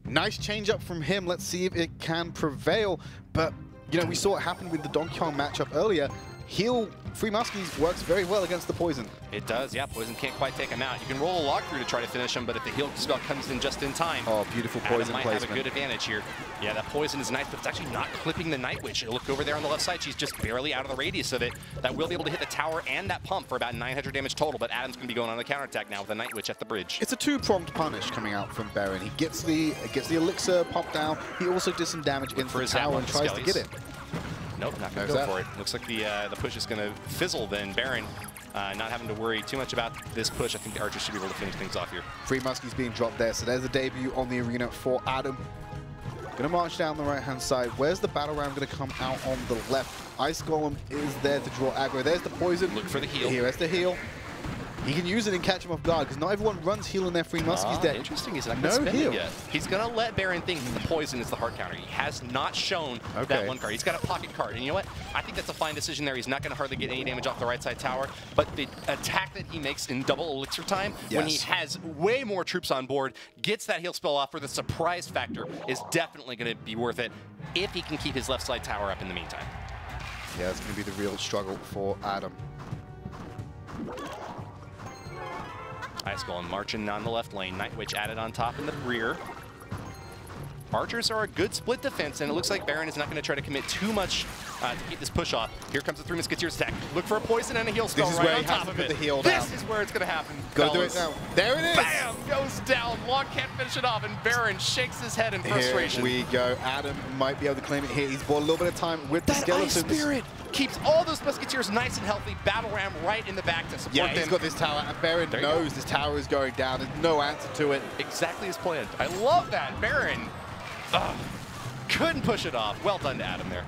S5: Nice change up from him. Let's see if it can prevail. But, you know, we saw it happen with the Donkey Kong matchup earlier. Heal Free Muskies works very well against the poison.
S6: It does, yeah. Poison can't quite take him out. You can roll a log through to try to finish him, but if the heal spell comes in just in time,
S5: oh, beautiful poison
S6: Adam might
S5: placement.
S6: have a good advantage here. Yeah, that poison is nice, but it's actually not clipping the Night Witch. Look over there on the left side. She's just barely out of the radius of it. That will be able to hit the tower and that pump for about 900 damage total, but Adam's going to be going on the counterattack now with the Night Witch at the bridge.
S5: It's a 2-pronged punish coming out from Baron. He gets the elixir pop down. He also did some damage into the tower and tries to get it.
S6: Nope, not going to go for it. Looks like the push is going to fizzle then. Baron not having to worry too much about this push. I think the Archer should be able to finish things off here.
S5: Free Muskies being dropped there, so there's the debut on the arena for Adam. Going to march down the right-hand side. Where's the battle ram going to come out on the left? Ice Golem is there to draw aggro. There's the poison.
S6: Look for the heal.
S5: Here's the heal. He can use it and catch him off guard, because not everyone runs heal in their Free Muskies deck.
S6: Interesting, he's not going to spend it yet. He's going to let Baron think that the poison is the hard counter. He has not shown that one card. He's got a pocket card, and you know what? I think that's a fine decision there. He's not going to hardly get any damage off the right side tower, but the attack that he makes in double elixir time, when he has way more troops on board, gets that heal spell off for the surprise factor, is definitely going to be worth it if he can keep his left side tower up in the meantime.
S5: Yeah, it's going to be the real struggle for Adam.
S6: Ice Golem marching on the left lane. Night Witch added on top in the rear. Archers are a good split defense, and it looks like Baron is not going to try to commit too much to keep this push off. Here comes the 3 Musketeers attack. Look for a poison and a heal spell right on top of it.
S5: This
S6: is where it's going to happen.
S5: Go do it now. There it is.
S6: Bam! Goes down. Log can't finish it off, and Baron shakes his head in frustration.
S5: Here we go. Adam might be able to claim it here. He's bought a little bit of time with the skeletons.
S6: Ice Spirit keeps all those Musketeers nice and healthy. Battle Ram right in the back to support them.
S5: He's got this tower, and Baron knows this tower is going down. There's no answer to it.
S6: Exactly as planned. I love that. Baron couldn't push it off. Well done to Adam there.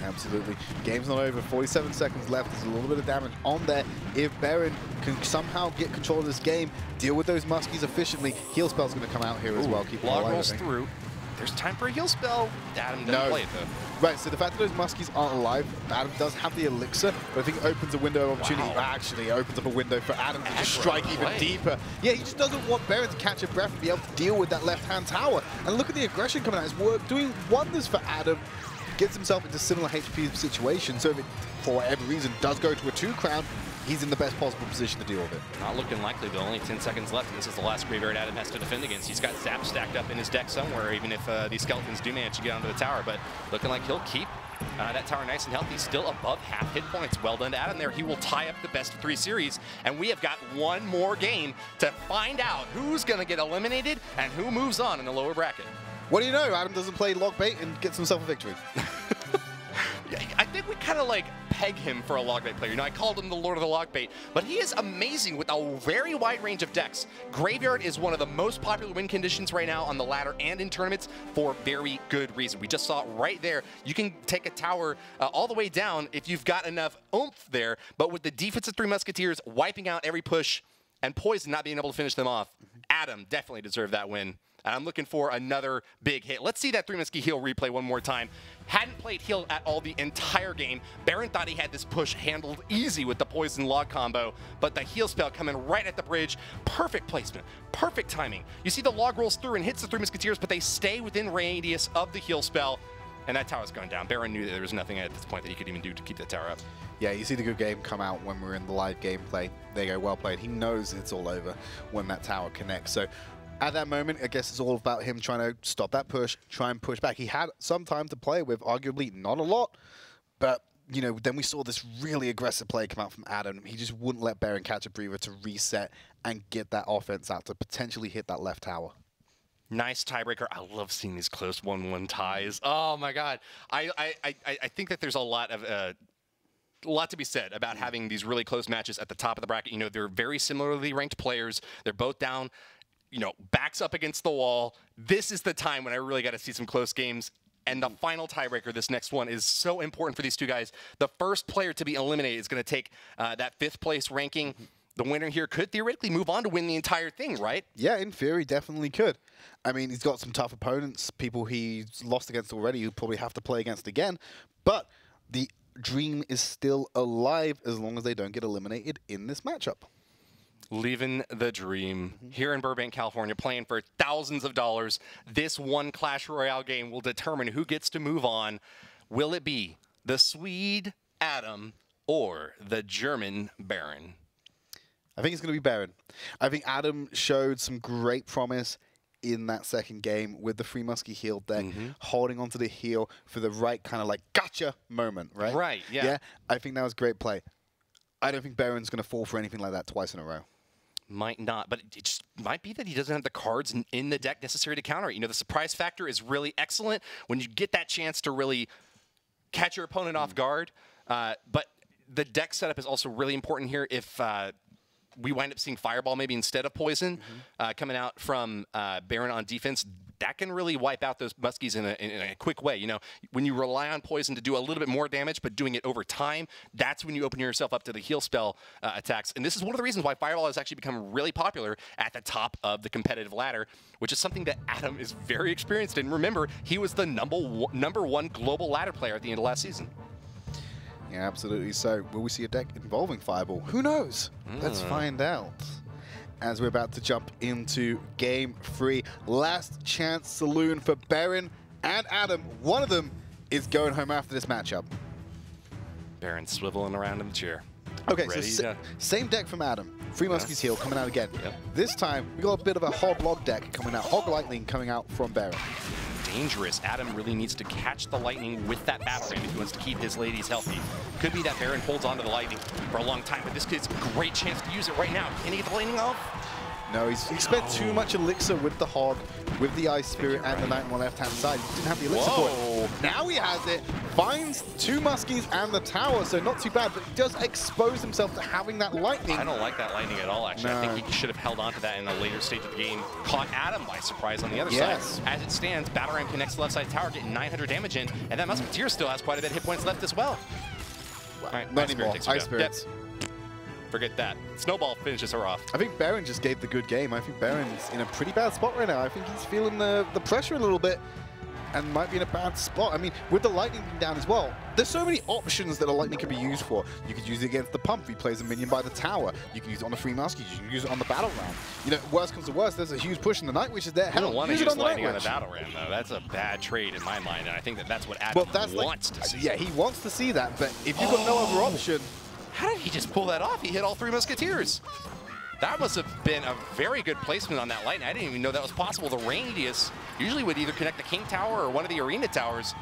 S5: Absolutely. Game's not over. 47 seconds left. There's a little bit of damage on there. If Baron can somehow get control of this game, deal with those muskies efficiently, heal spell's going to come out here as well. Keep
S6: log rolls through. There's time for a heal spell. Adam doesn't play it though.
S5: Right, so the fact that those muskies aren't alive, Adam does have the elixir, but I think it opens a window of opportunity. Wow. Actually, it opens up a window for Adam to just strike even deeper. Yeah, he just doesn't want Baron to catch a breath and be able to deal with that left-hand tower. And look at the aggression coming out. It's doing wonders for Adam. Gets himself into similar HP situation, so if it, for whatever reason, does go to a 2-crown, he's in the best possible position to deal with it.
S6: Not looking likely, though. Only 10 seconds left, and this is the last graveyard Adam has to defend against. He's got Zap stacked up in his deck somewhere, even if these skeletons do manage to get onto the tower, but looking like he'll keep that tower nice and healthy, still above half hit points. Well done to Adam there. He will tie up the best of 3 series, and we have got one more game to find out who's going to get eliminated and who moves on in the lower bracket.
S5: What do you know? Adam doesn't play log bait and gets himself a victory.
S6: I think we kind of like peg him for a log bait player. You know, I called him the Lord of the Log Bait, but he is amazing with a very wide range of decks. Graveyard is one of the most popular win conditions right now on the ladder and in tournaments for very good reason. We just saw it right there. You can take a tower all the way down if you've got enough oomph there, but with the defensive 3 Musketeers wiping out every push and Poison not being able to finish them off, Adam definitely deserved that win. And I'm looking for another big hit. Let's see that 3 Muskie heal replay one more time. Hadn't played heal at all the entire game. Baron thought he had this push handled easy with the Poison Log combo, but the heal spell coming right at the bridge. Perfect placement, perfect timing. You see the log rolls through and hits the 3 Musketeers, but they stay within radius of the heal spell, and that tower's going down. Baron knew that there was nothing at this point that he could even do to keep that tower up.
S5: Yeah, you see the good game come out when we're in the live gameplay. There you go, well played. He knows it's all over when that tower connects. So at that moment, I guess it's all about him trying to stop that push, try and push back. He had some time to play with, arguably not a lot, but you know, then we saw this really aggressive play come out from Adam. He just wouldn't let Baron catch a breather to reset and get that offense out to potentially hit that left tower.
S6: Nice tiebreaker. I love seeing these close 1-1 ties. Oh my God. I think that there's a lot to be said about having these really close matches at the top of the bracket. You know, they're very similarly ranked players. They're both down, you know, backs up against the wall. This is the time when I really got to see some close games. And the final tiebreaker, this next one, is so important for these two guys. The first player to be eliminated is going to take that 5th place ranking. The winner here could theoretically move on to win the entire thing, right?
S5: Yeah, in theory, definitely could. I mean, he's got some tough opponents, people he's lost against already, who probably have to play against again. But the dream is still alive as long as they don't get eliminated in this matchup.
S6: Leaving the dream here in Burbank, California, playing for thousands of dollars. This one Clash Royale game will determine who gets to move on. Will it be the Swede Adam or the German Baron?
S5: I think it's going to be Baron. I think Adam showed some great promise in that second game with the 3 Muskie heal deck, holding onto the heal for the right kind of like gotcha moment, right?
S6: Right, yeah.
S5: Yeah, I think that was great play. I don't think Baron's going to fall for anything like that twice in a row.
S6: Might not, but it just might be that he doesn't have the cards in the deck necessary to counter it. You know, the surprise factor is really excellent when you get that chance to really catch your opponent off guard. But the deck setup is also really important here. If we wind up seeing Fireball maybe instead of Poison coming out from Baron on defense, that can really wipe out those Muskies in a quick way. You know, when you rely on Poison to do a little bit more damage, but doing it over time, that's when you open yourself up to the heal spell attacks. And this is one of the reasons why Fireball has actually become really popular at the top of the competitive ladder, which is something that Adam is very experienced in. Remember, he was the number one global ladder player at the end of last season.
S5: Yeah, absolutely. So, will we see a deck involving Fireball? Who knows? Let's find out. As we're about to jump into Game 3. Last chance saloon for Baron and Adam. One of them is going home after this matchup.
S6: Baron swiveling around in the chair.
S5: Okay, so same deck from Adam. 3 Muskies heal coming out again. This time, we got a bit of a Hog Log deck coming out. Hog Lightning coming out from Baron.
S6: Dangerous. Adam really needs to catch the lightning with that battle ram if he wants to keep his ladies healthy. Could be that Baron holds on to the lightning for a long time, but this kid's a great chance to use it right now. Can he get the lightning off?
S5: No, he spent too much elixir with the Hog, with the Ice Spirit, and the Knight on the left-hand side. He didn't have the elixir for it. Now he has it, finds 2 Muskies and the tower, so not too bad, but he does expose himself to having that lightning.
S6: I don't like that lightning at all, actually.
S5: No.
S6: I think he should have held on to that in a later stage of the game. Caught Adam by surprise on the other side. As it stands, Battleram connects the left side tower, getting 900 damage in, and that Musketeer still has quite a bit of hit points left as well. All right,
S5: Not anymore. Ice Spirits.
S6: Yep. Forget that. Snowball finishes her off.
S5: I think Baron just gave the good game. I think Baron's in a pretty bad spot right now. I think he's feeling the pressure a little bit and might be in a bad spot. I mean, with the lightning being down as well, there's so many options that a lightning can be used for. You could use it against the pump. He plays a minion by the tower. You can use it on the free Muskie. You can use it on the battle ram. You know, worst comes to worst, there's a huge push in the Night Witch is there.
S6: I don't want to use lightning on the
S5: Witch.
S6: battle ram, though. That's a bad trade in my mind, and I think that's what Adam wants to see.
S5: Yeah, he wants to see that, but if you've got no other option...
S6: How did he just pull that off? He hit all 3 Musketeers. That must have been a very good placement on that lightning. I didn't even know that was possible. The radius usually would either connect the King Tower or one of the arena towers.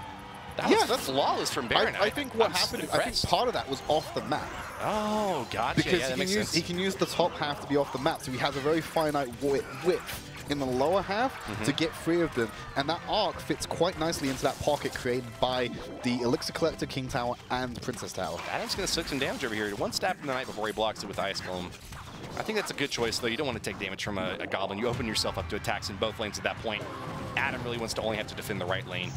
S6: That was flawless from Baron.
S5: I think what happened, I think part of that was off the map.
S6: Oh, gotcha.
S5: Because
S6: yeah, that makes sense.
S5: he can use the top half to be off the map, so he has a very finite width in the lower half to get 3 of them, and that arc fits quite nicely into that pocket created by the Elixir Collector, King Tower, and Princess Tower.
S6: Adam's going to soak some damage over here. 1 stab from the Knight before he blocks it with Ice Golem. I think that's a good choice, though. You don't want to take damage from a Goblin. You open yourself up to attacks in both lanes at that point. Adam really wants to only have to defend the right lane.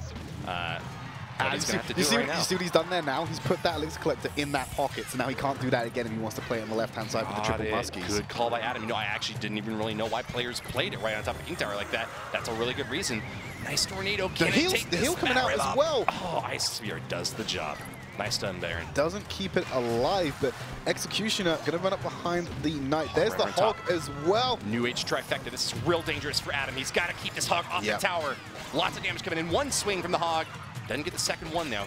S6: You see what he's done there now? He's put that Elixir Collector in that pocket, so now he can't do that again if he wants to play it on the left-hand side with the triple Muskies. Good call by Adam. You know, I actually didn't even really know why players played it right on top of King Tower like that. That's a really good reason. Nice tornado.
S5: The heal coming out as well.
S6: Oh, Ice Sphere does the job. Nice stun, Baron.
S5: Doesn't keep it alive, but Executioner going to run up behind the Knight. There's the Hog as well.
S6: New Age trifecta. This is real dangerous for Adam. He's got to keep this Hog off the tower. Lots of damage coming in. 1 swing from the Hog. Doesn't get the second one, though.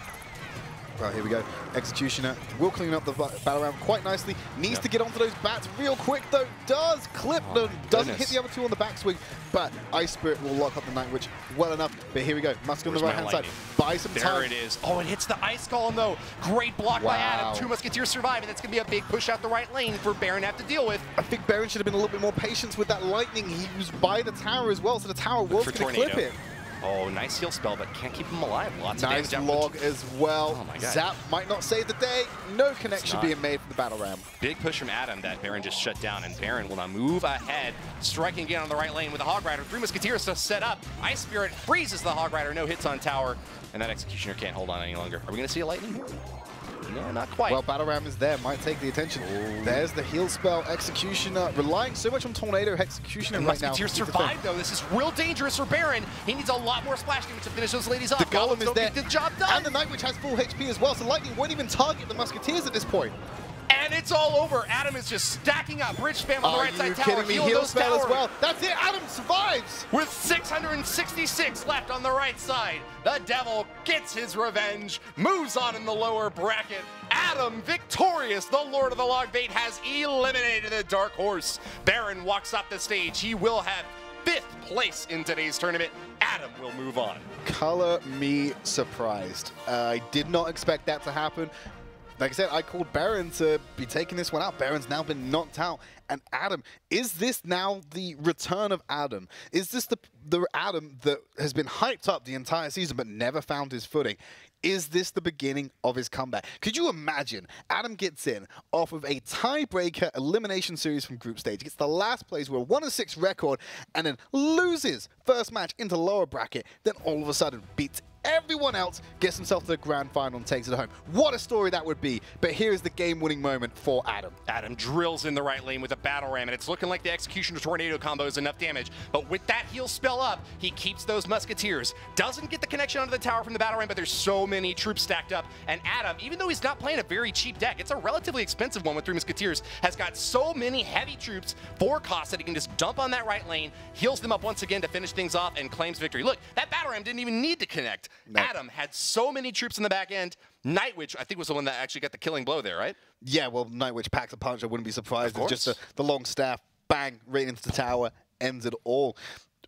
S5: Right, here we go. Executioner will clean up the battle round quite nicely. Needs to get onto those bats real quick, though. Does clip them. Doesn't hit the other 2 on the backswing, but Ice Spirit will lock up the Night Witch well enough. But here we go. Muskie on the right-hand side. Buy some time.
S6: There it is. Oh, it hits the Ice Golem, though. Great block by Adam. 2 Musketeers survive, and that's going to be a big push out the right lane for Baron to have to deal with.
S5: I think Baron should have been a little bit more patient with that lightning. He was by the tower as well, so the tower was going to clip it.
S6: Oh, nice heal spell, but can't keep him alive. Lots of
S5: nice
S6: damage.
S5: log as well.
S6: Oh my God.
S5: Zap might not save the day. No connection being made from the battle ram.
S6: Big push from Adam that Baron just shut down, and Baron will now move ahead, striking again on the right lane with a Hog Rider. 3 Musketeers to set up. Ice Spirit freezes the Hog Rider. No hits on tower, and that Executioner can't hold on any longer. Are we going to see a lightning here? No, not quite.
S5: Well, Battle Ram is there, might take the attention. There's the heal spell, Executioner, relying so much on Tornado, Executioner right now.
S6: Musketeers survive, though. This is real dangerous for Baron. He needs a lot more splash damage to finish those ladies off.
S5: The Golem is there.
S6: Get the job done.
S5: And the Night Witch has full HP as well, so Lightning won't even target the Musketeers at this point.
S6: And it's all over. Adam is just stacking up. Bridge spam on the right side tower.
S5: Are you kidding me? Heal spell as well. That's it. Adam survives.
S6: With 666 left on the right side, the Devil gets his revenge, moves on in the lower bracket. Adam, victorious, the Lord of the Log Bait, has eliminated the Dark Horse. Baron walks off the stage. He will have 5th place in today's tournament. Adam will move on.
S5: Color me surprised. I did not expect that to happen. Like I said, I called Baron to be taking this one out. Baron's now been knocked out. And Adam, is this now the return of Adam? Is this the Adam that has been hyped up the entire season but never found his footing? Is this the beginning of his comeback? Could you imagine Adam gets in off of a tiebreaker elimination series from group stage, gets the last place with a 1-6 record, and then loses first match into lower bracket, then all of a sudden beats everyone else, gets himself to the grand final and takes it home. What a story that would be. But here is the game-winning moment for Adam.
S6: Adam drills in the right lane with a battle ram, and it's looking like the Executioner Tornado combo is enough damage. But with that heal spell up, he keeps those Musketeers. Doesn't get the connection onto the tower from the battle ram, but there's so many troops stacked up. And Adam, even though he's not playing a very cheap deck, it's a relatively expensive one with 3 Musketeers, has got so many heavy troops for cost that he can just dump on that right lane, heals them up once again to finish things off, and claims victory. Look, that battle ram didn't even need to connect. No. Adam had so many troops in the back end. Night Witch, I think, was the one that actually got the killing blow there, right?
S5: Yeah, well, Night Witch packs a punch. I wouldn't be surprised. It's just the long staff, bang, right into the tower, ends it all.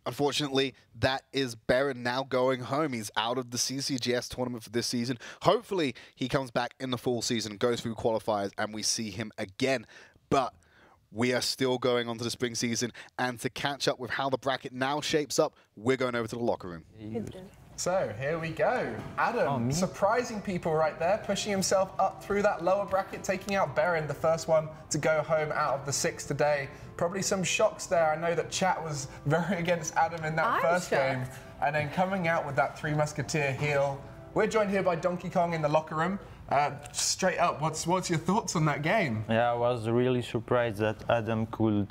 S5: Unfortunately, that is Baron now going home. He's out of the CCGS tournament for this season. Hopefully, he comes back in the full season, goes through qualifiers, and we see him again. But We are still going on to the spring season, and to catch up with how the bracket now shapes up, we're going over to the locker room.
S2: So here we go. Adam, surprising people right there, pushing himself up through that lower bracket, taking out Beren, the first one to go home out of the 6 today. Probably some shocks there. I know that chat was very against Adam in that first game. And then coming out with that 3 Musketeer heel. We're joined here by Donkey Kong in the locker room. Straight up, what's your thoughts on that game?
S8: Yeah, I was really surprised that Adam could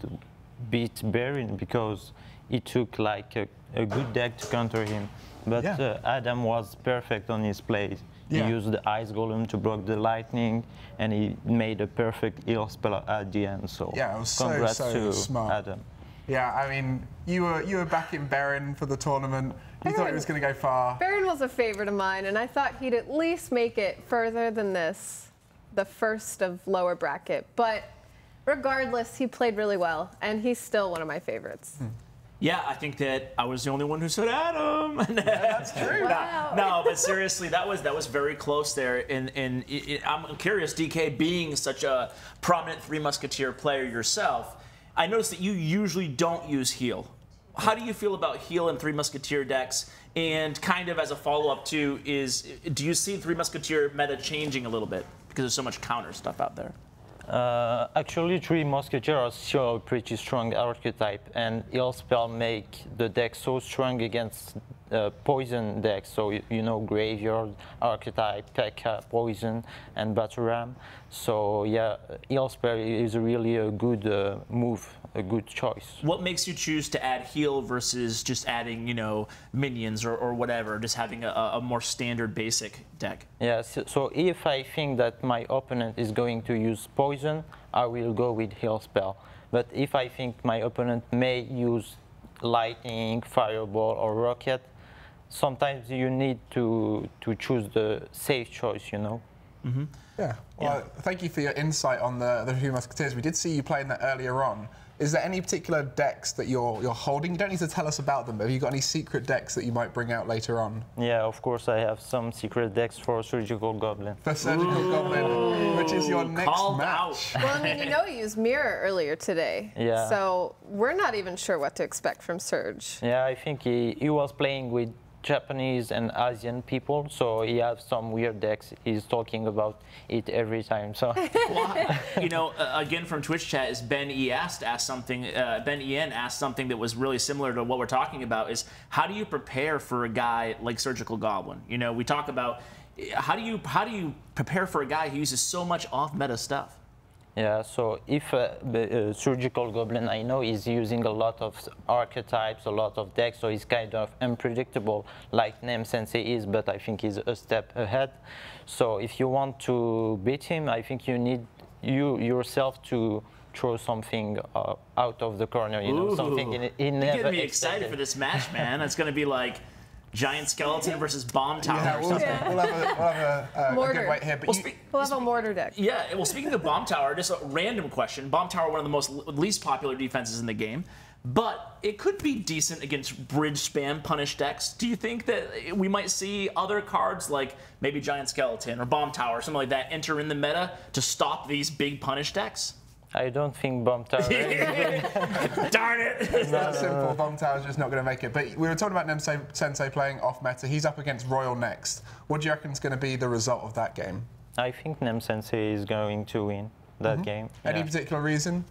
S8: beat Beren because he took like a good deck to counter him. But Adam was perfect on his plays. He used the Ice Golem to block the lightning, and he made a perfect heal spell at the end. So
S2: yeah, it was
S8: congrats
S2: so
S8: to
S2: smart.
S8: Adam.
S2: Yeah, I mean, you were backing Beren for the tournament. You thought he was going to go far.
S3: Beren was a favorite of mine, and I thought he'd at least make it further than this, the first of lower bracket. But regardless, he played really well, and he's still one of my favorites.
S4: Yeah, I think that I was the only one who said Adam.
S2: That's true.
S3: Wow.
S4: No, but seriously, that was very close there. And I'm curious, DK, being such a prominent 3 Musketeer player yourself, I noticed that you usually don't use heal. How do you feel about heal and 3 Musketeer decks? And kind of as a follow-up to do you see 3 Musketeer meta changing a little bit because there's so much counter stuff out there?
S8: Actually, 3 Musketeers show a pretty strong archetype, and heal spell make the deck so strong against poison decks. So you know, Graveyard, Archetype, P.E.K.K.A, Poison, and Bataram. So yeah, heal spell is really a good move, a good choice.
S4: What makes you choose to add heal versus just adding, you know, minions or whatever, just having a more standard basic deck?
S8: Yeah, so if I think that my opponent is going to use poison, I will go with heal spell. But if I think my opponent may use lightning, fireball, or rocket, sometimes you need to choose the safe choice, you know.
S2: Yeah. Well, thank you for your insight on the 3 Musketeers. We did see you playing that earlier on. Is there any particular decks that you're holding? You don't need to tell us about them, but have you got any secret decks that you might bring out later on?
S8: Yeah, of course I have some secret decks for Surgical Goblin.
S2: For Surgical Goblin, which is your next match.
S3: Well, I mean, you know, he used Mirror earlier today.
S8: Yeah.
S3: So we're not even sure what to expect from Surge.
S8: Yeah, I think he was playing with Japanese and Asian people, so he has some weird decks. He's talking about it every time. So,
S4: well, you know, again from Twitch chat, is Ben En asked something that was really similar to what we're talking about. Is how do you prepare for a guy like Surgical Goblin? You know, we talk about how do you prepare for a guy who uses so much off-meta stuff?
S8: yeah, so if Surgical Goblin, I know, is using a lot of archetypes, a lot of decks, so he's kind of unpredictable, like Nem Sensei is, but I think he's a step ahead. So if you want to beat him, I think you need yourself to throw something out of the corner, you know, something he never
S4: You're getting me excited for this match, man. It's going to be like Giant Skeleton versus Bomb Tower or something.
S2: We'll have a good wait here. But
S3: We'll have a mortar deck.
S4: Yeah, well, speaking of Bomb Tower, just a random question. Bomb Tower, one of the least popular defenses in the game, but it could be decent against bridge spam punish decks. Do you think that we might see other cards like maybe Giant Skeleton or Bomb Tower, something like that, enter in the meta to stop these big punish decks?
S8: I don't think Bomb Tower
S4: Darn it!
S2: It's that simple. Bomb Tower's just not going to make it. But we were talking about Nem Sensei playing off meta. He's up against Royale next. What do you reckon is going to be the result of that game?
S8: I think Nem Sensei is going to win that game.
S2: Any particular reason?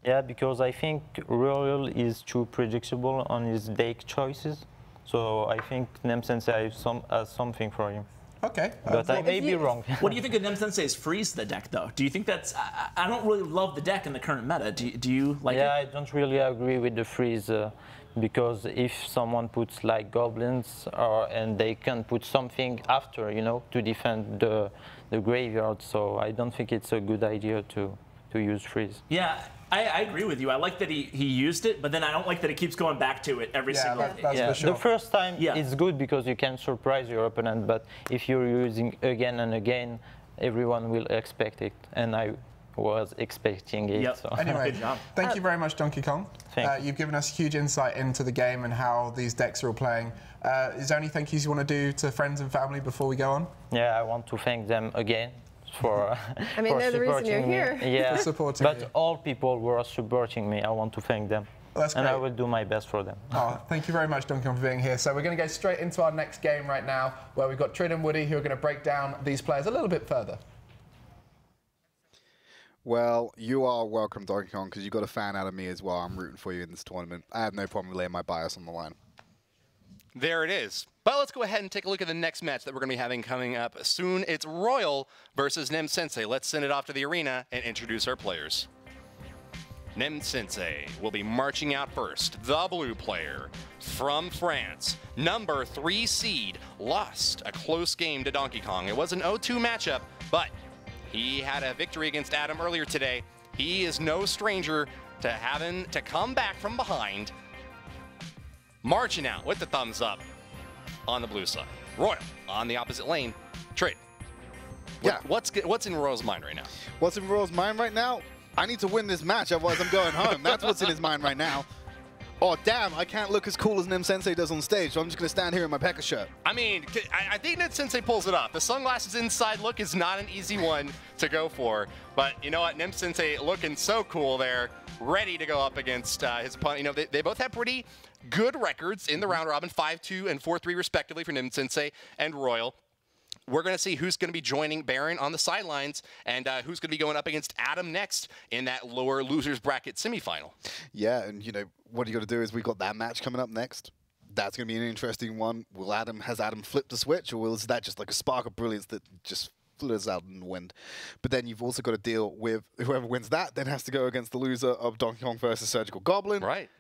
S8: Yeah, because I think Royale is too predictable on his deck choices. So I think Nem Sensei has something for him.
S2: Okay.
S8: But I may be wrong.
S4: What do you think of Nem Sensei's freeze the deck, though? Do you think that's... I don't really love the deck in the current meta. Do you like it?
S8: Yeah, I don't really agree with the freeze because if someone puts like goblins and they can put something after, you know, to defend the graveyard, so I don't think it's a good idea to use freeze.
S4: Yeah, I agree with you. I like that he used it, but then I don't like that he keeps going back to it every single...
S2: That's for sure.
S8: The first time it's good because you can surprise your opponent, but if you're using again and again, everyone will expect it, and I was expecting it.
S4: Yep.
S8: So.
S2: Anyway,
S4: Good job.
S2: thank you very much, Donkey Kong. You've given us huge insight into the game and how these decks are all playing. Is there any thank yous you want to do to friends and family before we go on?
S8: Yeah, I want to thank them again for.
S3: I mean,
S8: for
S3: they're the reason you're
S8: supporting me.
S3: here.
S8: Yeah,
S2: For supporting
S8: but
S2: you.
S8: all people were supporting me. I want to thank them.
S2: Well, that's
S8: and I
S2: great.
S8: will do my best for them.
S2: Oh, thank you very much, Duncan, for being here. So we're going to go straight into our next game right now, where we've got Trin and Woody, who are going to break down these players a little bit further.
S5: Well, you are welcome, Donkey Kong, because you got a fan out of me as well. I'm rooting for you in this tournament. I have no problem laying my bias on the line.
S6: There it is. But let's go ahead and take a look at the next match that we're going to be having coming up soon. It's Royale versus Nem Sensei. Let's send it off to the arena and introduce our players. Nem Sensei will be marching out first. The blue player from France, number 3 seed, lost a close game to Donkey Kong. It was an 0-2 matchup, but he had a victory against Adam earlier today. He is no stranger to having to come back from behind, marching out with the thumbs up on the blue side. Royale on the opposite lane. Trade.
S5: Yeah.
S6: What's in Royale's mind right now?
S5: What's in Royale's mind right now? I need to win this match, otherwise I'm going home. That's what's in his mind right now. Oh, damn, I can't look as cool as Nem Sensei does on stage, so I'm just going to stand here in my P.E.K.K.A. shirt.
S6: I mean, I think Nem Sensei pulls it off. The sunglasses inside look is not an easy one to go for, but you know what? Nem Sensei looking so cool there, ready to go up against his opponent. You know, they both have pretty good records in the round robin, 5-2 and 4-3 respectively for Nem Sensei and Royale. We're going to see who's going to be joining Baron on the sidelines and who's going to be going up against Adam next in that lower losers bracket semifinal.
S5: Yeah, and you know, what you got to do is we've got that match coming up next. That's going to be an interesting one. Has Adam flipped the switch, or is that just like a spark of brilliance that just flitters out in the wind? But then you've also got to deal with whoever wins that then has to go against the loser of Donkey Kong versus Surgical Goblin.
S6: Right.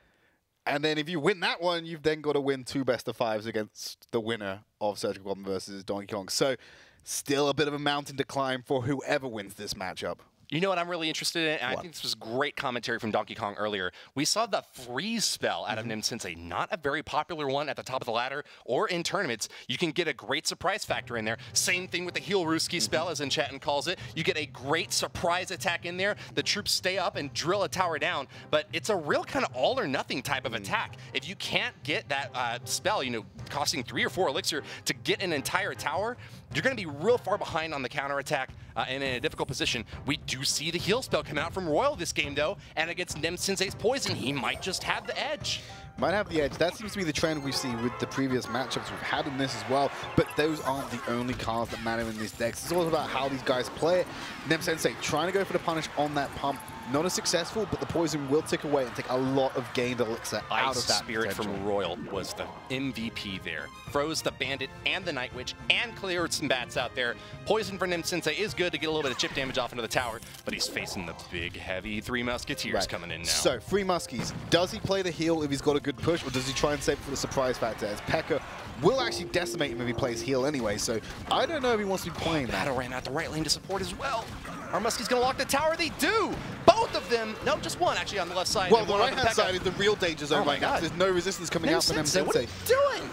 S5: And then if you win that one, you've then got to win 2 best-of-5s against the winner of Surgical Goblin versus Donkey Kong. So still a bit of a mountain to climb for whoever wins this matchup.
S6: You know what I'm really interested in? And I think this was great commentary from Donkey Kong earlier. We saw the freeze spell out of Nem Sensei. Not a very popular one at the top of the ladder or in tournaments. You can get a great surprise factor in there. Same thing with the heel Ruski spell, as Enchantin calls it. You get a great surprise attack in there. The troops stay up and drill a tower down, but it's a real kind of all or nothing type of attack. If you can't get that spell, you know, costing 3 or 4 elixir to get an entire tower, you're going to be real far behind on the counterattack and in a difficult position. We do see the heal spell come out from Royale this game, though, and against Nem Sensei's poison, he might just have the edge.
S5: Might have the edge. That seems to be the trend we see with the previous matchups we've had in this as well. But those aren't the only cards that matter in these decks. It's all about how these guys play it. Nem Sensei trying to go for the punish on that pump. Not as successful, but the poison will tick away and take a lot of gained elixir out of that
S6: Spirit
S5: potential.
S6: from Royale was the MVP there. Froze the Bandit and the Night Witch and cleared some bats out there. Poison for Nem Sensei is good to get a little bit of chip damage off into the tower, but he's facing the big, heavy 3 Musketeers coming in now.
S5: So, 3 Muskies. Does he play the heal if he's got a good push, or does he try and save it for the surprise factor? As P.E.K.K.A. will actually decimate him if he plays heal anyway, so I don't know if he wants to be playing that.
S6: Battle ran out the right lane to support as well. Are Muskies going to lock the tower? They do! Both of them! No, just one actually on the left side.
S5: Well, the right-hand side is the real danger zone right now.
S6: God.
S5: There's no resistance coming out from Nem Sensei.
S6: What are you doing?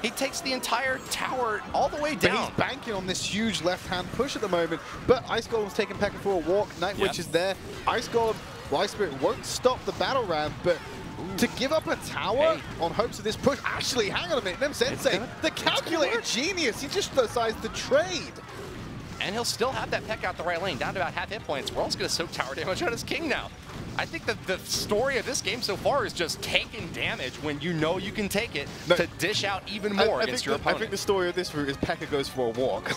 S6: He takes the entire tower all the way
S5: But
S6: down.
S5: he's banking on this huge left-hand push at the moment. But Ice Golem's taking P.E.K.K.A. for a walk. Night Witch is there. Ice Golem, Light Spirit won't stop the battle ram, but to give up a tower on hopes of this push. Actually, hang on a minute. Nem Sensei, the calculated genius. He just decides to trade.
S6: And he'll still have that P.E.K.K.A. out the right lane, down to about half hit points. Royale's going to soak tower damage on his king now. I think that the story of this game so far is just taking damage when you know you can take it to dish out even more against your opponent.
S5: I think the story of this route is P.E.K.K.A. goes for a walk.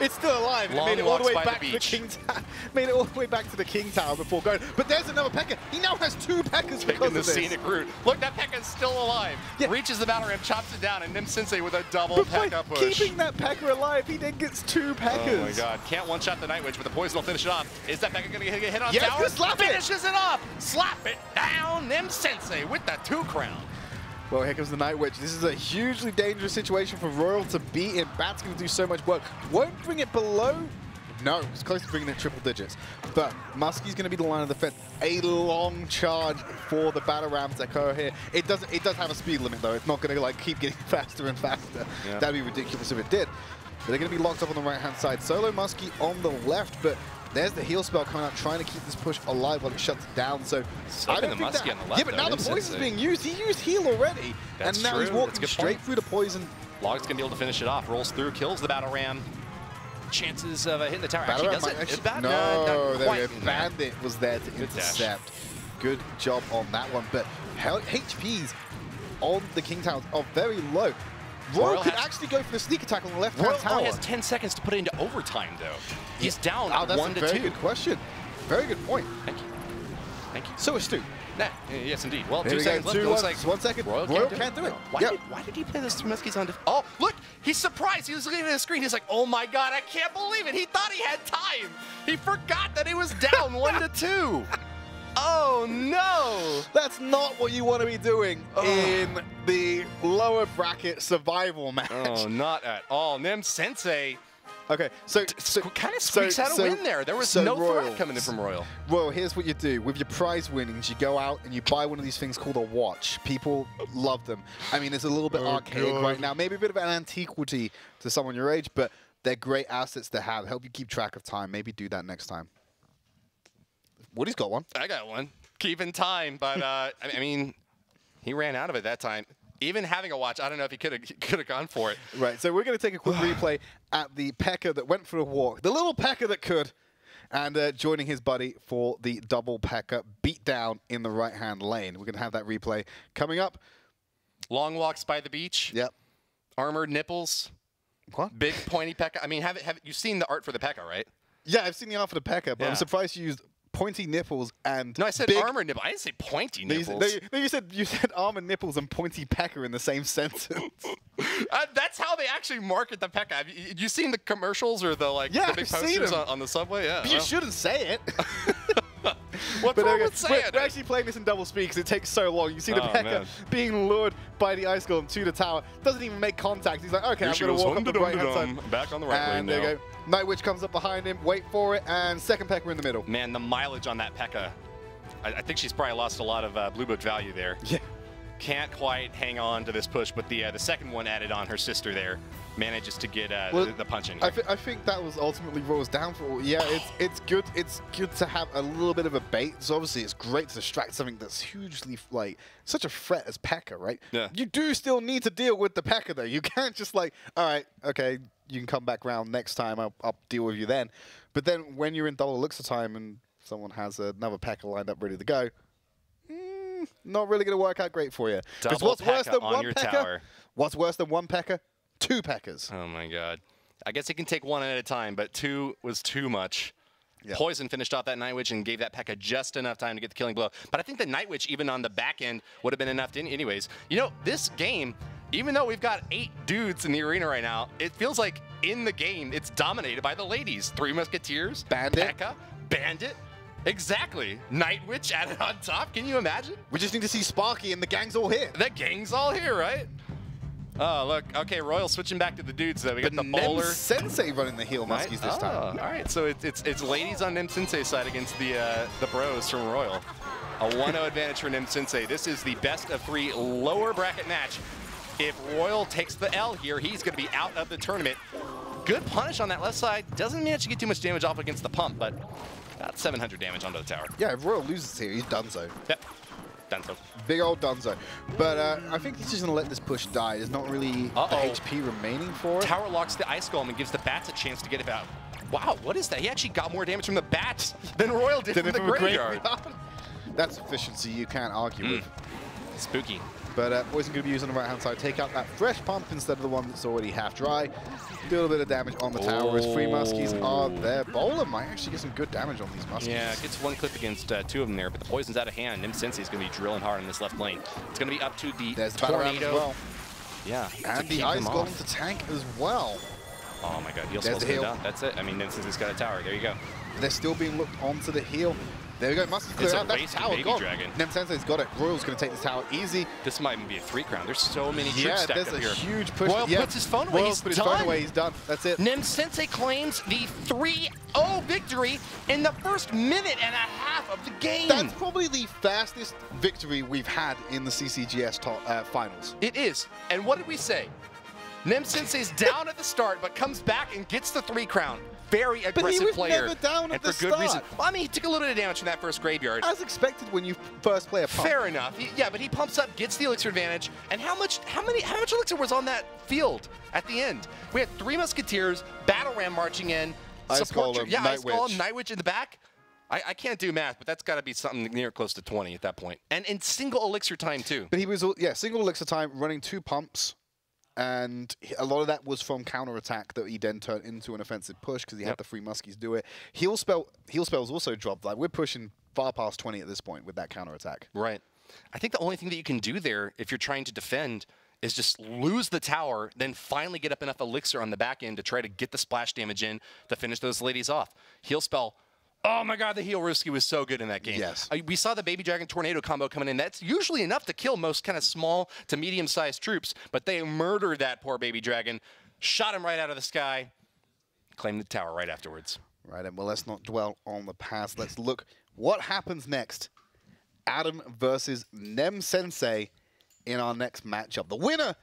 S5: It's still alive.
S6: Long
S5: It made it all the way
S6: walks by
S5: back
S6: the
S5: to the
S6: beach.
S5: King Tower. Made it all the way back to the King Tower before going. But there's another P.E.K.K.A. He now has 2 P.E.K.K.A.s because
S6: Taking
S5: of
S6: the
S5: this.
S6: scenic route. Look, that P.E.K.K.A.'s still alive.
S5: Yeah.
S6: Reaches the battle ram, chops it down, and Nem Sensei with a double
S5: But by
S6: P.E.K.K.A. push.
S5: keeping that P.E.K.K.A. alive, he then gets 2 P.E.K.K.A.s.
S6: Oh my god, can't one-shot the Night Witch, but the poison will finish it off. Is that P.E.K.K.A. going to get hit on
S5: Yes,
S6: tower?
S5: just slap it.
S6: Finishes it off! Slap it down, Nem Sensei with the 2 crown.
S5: Well, here comes the Night Witch. This is a hugely dangerous situation for Royale to be in. Bat's going to do so much work. Won't bring it below. No, it's close to bringing it triple digits. But Muskie's going to be the line of defense. A long charge for the Battle Ram to occur here. It does have a speed limit, though. It's not going to like keep getting faster and faster.
S6: Yeah.
S5: That'd be ridiculous if it did. But they're going to be locked up on the right-hand side. Solo Muskie on the left, but there's the heal spell coming out, trying to keep this push alive while it shuts it down. So I don't
S6: the
S5: think
S6: Muskie on the left,
S5: yeah, but
S6: though,
S5: now the
S6: Nem
S5: poison's
S6: Sensei.
S5: being used. He used heal already,
S6: That's
S5: and now
S6: true.
S5: he's
S6: That's a
S5: walking
S6: good
S5: straight
S6: point.
S5: through the poison.
S6: Log's going to be able to finish it off. Rolls through, kills the battle ram. chances of hitting the tower.
S5: Battleram
S6: Actually,
S5: might
S6: doesn't.
S5: actually,
S6: Not
S5: there
S6: quite
S5: we go. Bandit was there to intercept. Good job on that one, but HPs on the King Towers are very low. Royal could actually go for the sneak attack on the left-hand tower.
S6: Royal has 10 seconds to put it into overtime, though. He's down 1 to 2.
S5: That's a very good question. Very good point.
S6: Thank you. Thank you.
S5: So astute.
S6: Nah, yes, indeed. Well,
S5: Here
S6: 2 seconds left. It looks like
S5: 1 second. Royal can't do it.
S6: Why did he play those 3 muskies on? Oh, look! He's surprised. He was looking at the screen. He's like, "Oh my God, I can't believe it!" He thought he had time. He forgot that he was down 1 to 2. Oh no!
S5: That's not what you want to be doing in the lower bracket survival match.
S6: Oh, not at all. Nem Sensei.
S5: Okay, so
S6: kind of squeaks out a win there. There was no threat coming in from Royal.
S5: Royal, here's what you do. With your prize winnings, you go out and you buy one of these things called a watch. People love them. I mean, it's a little bit archaic right now. Maybe a bit of an antiquity to someone your age, but they're great assets to have. Help you keep track of time. Maybe do that next time. Woody's got one.
S6: I got one. Keeping time, but I mean, he ran out of it that time. Even having a watch, I don't know if he could have gone for it.
S5: Right, so we're going to take a quick replay at the P.E.K.K.A that went for a walk. The little P.E.K.K.A that could. And joining his buddy for the double P.E.K.K.A beatdown in the right-hand lane. We're going to have that replay coming up.
S6: Long walks by the beach.
S5: Yep.
S6: Armored nipples.
S5: What?
S6: Big pointy P.E.K.K.A. I mean, have you seen the art for the P.E.K.K.A, right?
S5: Yeah, I've seen the art for the P.E.K.K.A, but
S6: Yeah.
S5: I'm surprised you used pointy nipples and
S6: No, I said
S5: big...
S6: armored nipple. I didn't say pointy nipples.
S5: No, you said armored nipples and pointy P.E.K.K.A in the same sentence.
S6: That's how they actually market the P.E.K.K.A. Have you seen the commercials or the the big posters on the subway? Yeah.
S5: But you shouldn't say it.
S6: What's wrong with saying it?
S5: We're actually playing this in double speed because it takes so long. You see the P.E.K.K.A being lured by the Ice Golem to the tower. Doesn't even make contact. He's like, okay, I'm going to walk up the right-hand side.
S6: Back on the right lane
S5: And there you go. Night Witch comes up behind him. Wait for it. And second P.E.K.K.A in the middle.
S6: Man, the mileage on that P.E.K.K.A. I think she's probably lost a lot of Blue Book value there.
S5: Yeah.
S6: Can't quite hang on to this push, but the second one added on, her sister there, manages to get the punch in.
S5: I think that was ultimately Royal's downfall. Yeah, it's good. It's good to have a little bit of a bait. So obviously, it's great to distract something that's hugely such a threat as P.E.K.K.A, right?
S6: Yeah.
S5: You do still need to deal with the P.E.K.K.A though. You can't just all right, okay, you can come back round next time. I'll deal with you then. But then when you're in double elixir time and someone has another P.E.K.K.A lined up ready to go. Not really going to work out great for you. Because what's worse than one P.E.K.K.A? What's worse than one P.E.K.K.A? 2 P.E.K.K.As.
S6: Oh my God. I guess he can take one at a time, but 2 was too much.
S5: Yep.
S6: Poison finished off that Night Witch and gave that P.E.K.K.A just enough time to get the killing blow. But I think the Night Witch, even on the back end, would have been enough to anyways. You know, this game, even though we've got 8 dudes in the arena right now, it feels like in the game, it's dominated by the ladies. 3 Musketeers,
S5: Bandit.
S6: P.E.K.K.A, Bandit. Exactly. Night Witch added on top. Can you imagine?
S5: We just need to see Sparky and the gang's all here.
S6: The gang's all here, right? Oh, look. Okay, Royal switching back to the dudes, though. We got the bowler.
S5: Nem Sensei running the heel muskies this time.
S6: All right, so it's ladies on Nem Sensei's side against the bros from Royal. A 1-0 advantage for Nem Sensei. This is the best of 3 lower bracket match. If Royal takes the L here, he's going to be out of the tournament. Good punish on that left side. Doesn't manage to get too much damage off against the pump, but about 700 damage onto the tower.
S5: Yeah, if Royal loses here, he's donezo.
S6: Yep, donezo.
S5: Big old donezo. But I think he's just going to let this push die. There's not really the HP remaining for it.
S6: Tower locks the Ice Golem and gives the bats a chance to get about. Wow, what is that? He actually got more damage from the bats than Royal did from the graveyard.
S5: That's efficiency you can't argue with.
S6: Spooky.
S5: But Poison going to be used on the right-hand side. Take out that fresh pump instead of the one that's already half dry. Do a little bit of damage on the tower as 3 muskies are there. Bowler might actually get some good damage on these muskies.
S6: Yeah, gets 1 clip against 2 of them there, but the poison's out of hand. Nem Sensei is going to be drilling hard in this left lane. It's going to be up to the
S5: There's the
S6: Tornado.
S5: as well.
S6: Yeah.
S5: And the Ice Golem to tank as well.
S6: Oh my God, heal
S5: There's
S6: spell's
S5: the
S6: going
S5: heal.
S6: down. That's it. I mean, Nem Sensei's got a tower. There you go.
S5: They're still being looked onto the heel. There we go. Muskies clear
S6: It's a
S5: out. That
S6: racing
S5: tower
S6: baby
S5: gone.
S6: dragon.
S5: Nem Sensei's got it. Royal's going to take this tower easy.
S6: This might even be a 3 crown. There's so many troops
S5: Yeah,
S6: stacked
S5: there's
S6: up
S5: a
S6: here.
S5: huge push.
S6: Royal puts his phone away.
S5: Royal's put his phone away. He's done. That's it.
S6: Nem Sensei claims the 3-0 victory in the first minute and a half of the game.
S5: That's probably the fastest victory we've had in the CCGS finals.
S6: It is. And what did we say? Nem Sensei's down at the start, but comes back and gets the 3 crown. very aggressive
S5: was
S6: player.
S5: never down at
S6: and for
S5: the
S6: good
S5: start.
S6: reason. Well, I mean, he took a little bit of damage from that first graveyard.
S5: As expected when you first play a pump.
S6: Fair enough. Yeah, but he pumps up, gets the elixir advantage. And how much elixir was on that field at the end? We had 3 Musketeers, Battle Ram marching in,
S5: Ice Golem,
S6: yeah,
S5: Night
S6: Ice Golem,
S5: Witch.
S6: Night Witch in the back. I can't do math, but that's got to be something near close to 20 at that point. And in single elixir time, too.
S5: But he was, yeah, single elixir time, running 2 pumps. And a lot of that was from counterattack that he then turned into an offensive push because he had the 3 Muskies do it. Heal spells also dropped. Like, we're pushing far past 20 at this point with that counterattack.
S6: Right. I think the only thing that you can do there if you're trying to defend is just lose the tower, then finally get up enough elixir on the back end to try to get the splash damage in to finish those ladies off. Heal spell. Oh my god, the heal risky was so good in that game.
S5: Yes.
S6: We saw the Baby Dragon Tornado combo coming in. That's usually enough to kill most kind of small to medium-sized troops, but they murdered that poor Baby Dragon, shot him right out of the sky, claimed the tower right afterwards.
S5: Right, and well, let's not dwell on the past. Let's look what happens next. Adam versus Nem Sensei in our next matchup. The winner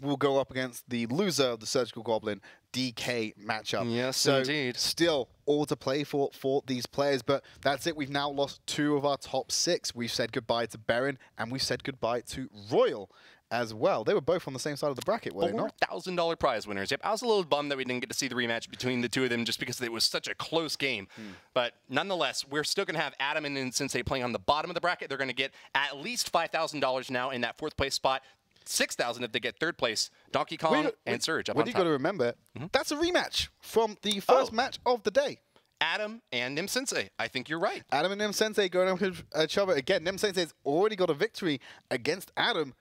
S5: will go up against the loser of the Surgical Goblin DK matchup.
S6: Yes,
S5: so
S6: indeed.
S5: Still all to play for these players, but that's it. We've now lost 2 of our top 6. We've said goodbye to Baron, and we've said goodbye to Royal as well. They were both on the same side of the bracket, were they not?
S6: $4,000 prize winners. Yep, I was a little bummed that we didn't get to see the rematch between the 2 of them just because it was such a close game. But nonetheless, we're still going to have Adam and Sensei playing on the bottom of the bracket. They're going to get at least $5,000 now in that 4th place spot. $6,000 if they get 3rd place. Donkey Kong and Surge up on top.
S5: What you got to remember, that's a rematch from the first match of the day.
S6: Adam and Nem Sensei. I think you're right.
S5: Adam and Nem Sensei going up with each other again. Nem Sensei's already got a victory against Adam.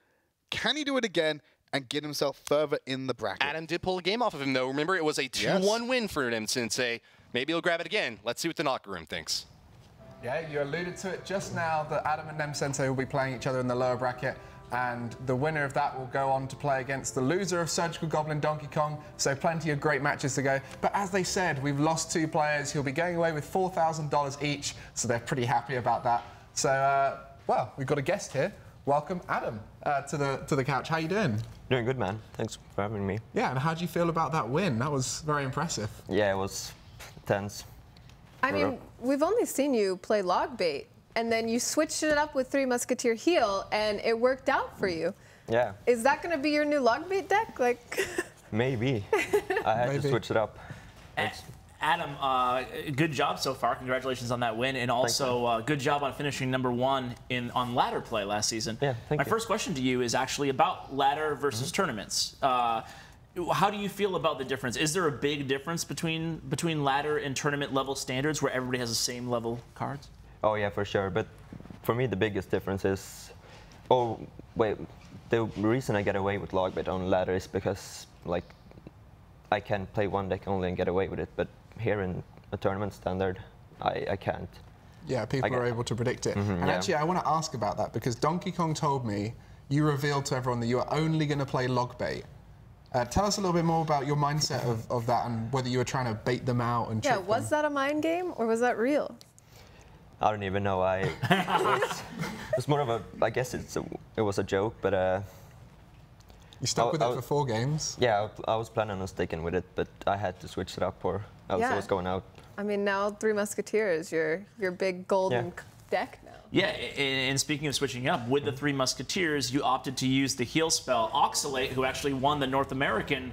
S5: Can he do it again and get himself further in the bracket?
S6: Adam did pull a game off of him, though. Remember, it was a 2-1 win for Nem Sensei. Maybe he'll grab it again. Let's see what the locker room thinks.
S2: Yeah, you alluded to it just now that Adam and Nem Sensei will be playing each other in the lower bracket. And the winner of that will go on to play against the loser of Surgical Goblin Donkey Kong. So plenty of great matches to go. But as they said, we've lost 2 players. He'll be going away with $4,000 each. So they're pretty happy about that. So, well, we've got a guest here. Welcome, Adam, to the couch. How you doing?
S9: Doing good, man. Thanks for having me.
S2: Yeah, and how do you feel about that win? That was very impressive.
S9: Yeah, it was tense.
S3: I mean, we've only seen you play log bait. And then you switched it up with 3 Musketeer heal, and it worked out for you.
S9: Yeah.
S3: Is that going to be your new log bait deck? Like,
S9: maybe. I had to switch it up.
S4: Adam, good job so far. Congratulations on that win, and also good job on finishing #1 on ladder play last season.
S9: Yeah, thank you.
S4: My first question to you is actually about ladder versus tournaments. How do you feel about the difference? Is there a big difference between ladder and tournament level standards where everybody has the same level cards?
S9: Oh yeah, for sure. But for me, the biggest difference is, the reason I get away with logbait on ladder is because like I can play 1 deck only and get away with it. But here in a tournament standard, I can't.
S2: Yeah, people are able to predict it. And actually, I want to ask about that because Donkey Kong told me you revealed to everyone that you are only going to play logbait. Tell us a little bit more about your mindset of that and whether you were trying to bait them out and trick them.
S3: was that a mind game or was that real?
S9: I don't even know. It's more of a. I guess it was a joke, but.
S2: You stuck with it for 4 games.
S9: Yeah, I was planning on sticking with it, but I had to switch it up, or else I was going out.
S3: I mean, now 3 Musketeers, your big golden deck now.
S4: Yeah, and speaking of switching up, with the 3 Musketeers, you opted to use the heal spell. Oxalate, who actually won the North American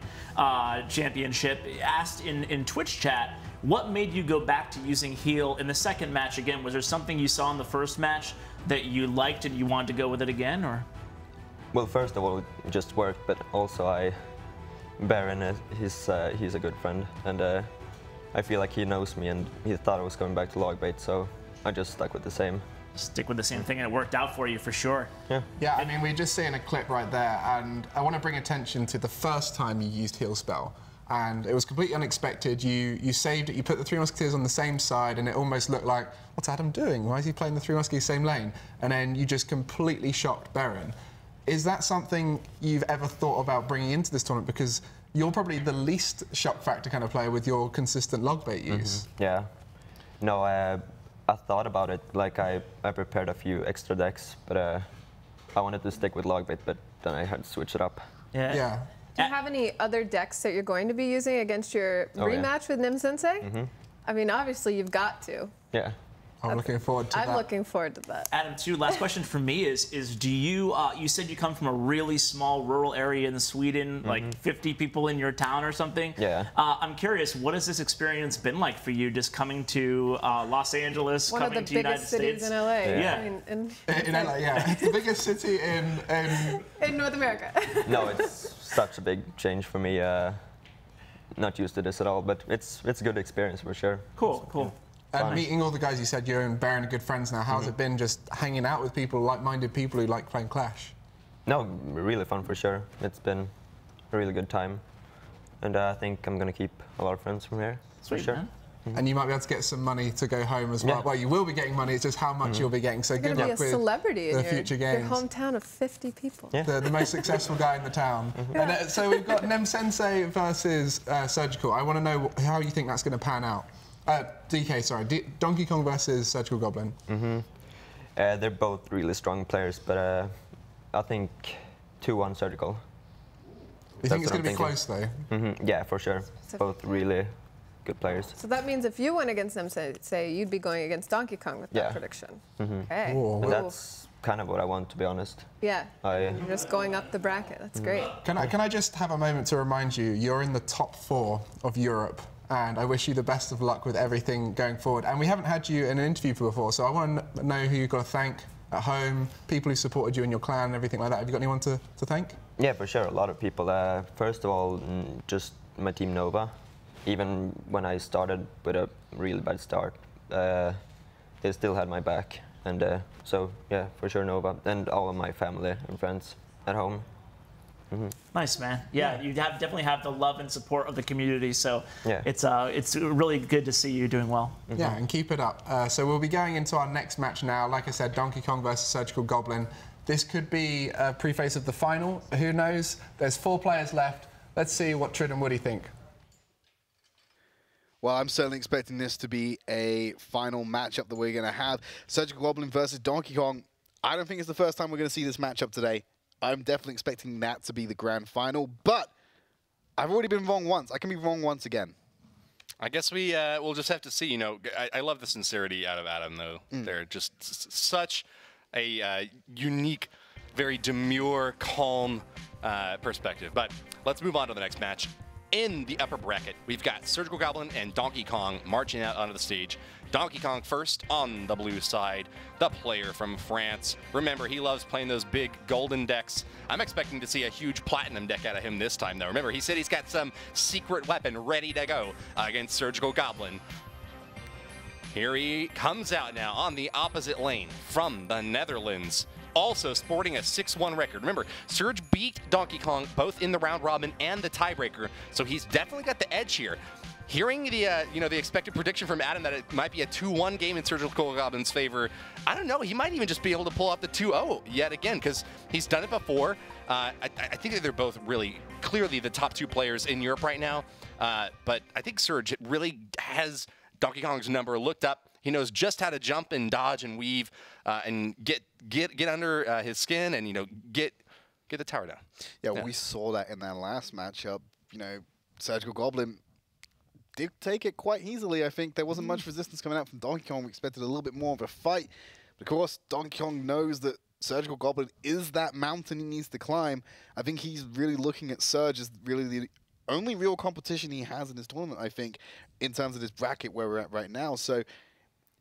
S4: championship, asked in Twitch chat, what made you go back to using heal in the second match again? Was there something you saw in the first match that you liked and you wanted to go with it again, or?
S9: Well, first of all, it just worked, but also Baron, he's a good friend, and I feel like he knows me, and he thought I was going back to logbait, so I just stuck with the same.
S4: Stick with the same thing, and it worked out for you for sure.
S9: Yeah.
S2: Yeah, I mean, we're just seeing a clip right there, and I want to bring attention to the first time you used heal spell. And it was completely unexpected. You saved it, you put the 3 Musketeers on the same side, and it almost looked like, what's Adam doing? Why is he playing the 3 Musketeers same lane? And then you just completely shocked Baron. Is that something you've ever thought about bringing into this tournament? Because you're probably the least shock factor kind of player with your consistent logbait use.
S9: Yeah. No, I thought about it. Like, I prepared a few extra decks, but I wanted to stick with logbait, but then I had to switch it up.
S2: Yeah.
S3: Do you have any other decks that you're going to be using against your rematch with Nim Sensei? I mean, obviously you've got to.
S9: Yeah.
S2: I'm looking forward to that.
S3: I'm looking forward to that.
S4: Adam, too, last question for me is do you, you said you come from a really small rural area in Sweden, like 50 people in your town or something.
S9: Yeah.
S4: I'm curious, what has this experience been like for you just coming to Los Angeles,
S3: One of
S4: coming
S3: the
S4: to United
S3: biggest cities
S4: States?
S3: in LA.
S4: Yeah.
S3: I mean,
S2: In LA, yeah. It's the biggest city
S3: in North America.
S9: No, it's such a big change for me. Not used to this at all, but it's a good experience for sure.
S4: Cool, cool.
S2: And meeting all the guys, you said you and Baron are good friends now. How's it been just hanging out with people, like-minded people who like playing Clash?
S9: No, really fun for sure. It's been a really good time. And I think I'm going to keep a lot of friends from here,
S4: Sweet,
S9: for sure.
S4: Man.
S2: And you might be able to get some money to go home as well.
S9: Yeah.
S2: Well, you will be getting money, it's just how much you'll be getting. So
S3: You're
S2: good
S3: going to
S2: luck
S3: be a
S2: with
S3: celebrity in
S2: the future
S3: your
S2: games.
S3: hometown of 50 people.
S9: Yeah.
S2: The most successful guy in the town. And, so we've got Nem Sensei versus Surgical. I want to know how you think that's going to pan out. DK, sorry. Donkey Kong versus Surgical Goblin.
S9: They're both really strong players, but I think 2-1 Surgical.
S2: You think it's going to be close, though?
S9: Yeah, for sure. Both really good players.
S3: So that means if you went against them, say you'd be going against Donkey Kong with that prediction. Okay.
S2: Ooh.
S9: And that's kind of what I want, to be honest.
S3: Yeah. You're just going up the bracket. That's great.
S2: Can I just have a moment to remind you, you're in the top 4 of Europe, and I wish you the best of luck with everything going forward. And we haven't had you in an interview before, so I want to know who you've got to thank at home, people who supported you in your clan and everything like that. Have you got anyone to thank?
S9: Yeah, for sure, a lot of people. First of all, just my team Nova. Even when I started with a really bad start, they still had my back. And so, yeah, for sure Nova. And all of my family and friends at home.
S4: Nice, man. Yeah, you definitely have the love and support of the community, so it's really good to see you doing well.
S2: Yeah, and keep it up. So we'll be going into our next match now. Like I said, Donkey Kong versus Surgical Goblin. This could be a preface of the final. Who knows? There's 4 players left. Let's see what Trid and Woody think.
S5: Well, I'm certainly expecting this to be a final matchup that we're going to have. Surgical Goblin versus Donkey Kong. I don't think it's the first time we're going to see this matchup today. I'm definitely expecting that to be the grand final, but I've already been wrong once. I can be wrong once again.
S6: I guess we'll just have to see. You know, I love the sincerity out of Adam, though. They're just such a unique, very demure, calm perspective. But let's move on to the next match. In the upper bracket, we've got Surgical Goblin and Donkey Kong marching out onto the stage. Donkey Kong first on the blue side, the player from France. Remember, he loves playing those big golden decks. I'm expecting to see a huge platinum deck out of him this time, though. Remember, he said he's got some secret weapon ready to go against Surgical Goblin. Here he comes out now on the opposite lane from the Netherlands. Also sporting a 6-1 record. Remember, Surge beat Donkey Kong both in the round robin and the tiebreaker, so he's definitely got the edge here. Hearing the the expected prediction from Adam that it might be a 2-1 game in Surgical Goblin's favor, I don't know. He might even just be able to pull up the 2-0 yet again because he's done it before. I think that they're both really clearly the top 2 players in Europe right now. But I think Surge really has Donkey Kong's number looked up. He knows just how to jump and dodge and weave and get under his skin and get the tower down.
S5: Yeah, we saw that in that last matchup. Surgical Goblin did take it quite easily. I think there wasn't much resistance coming out from Donkey Kong. We expected a little bit more of a fight. But of course, Donkey Kong knows that Surgical Goblin is that mountain he needs to climb. I think he's really looking at Surge as really the only real competition he has in this tournament, I think, in terms of this bracket where we're at right now. So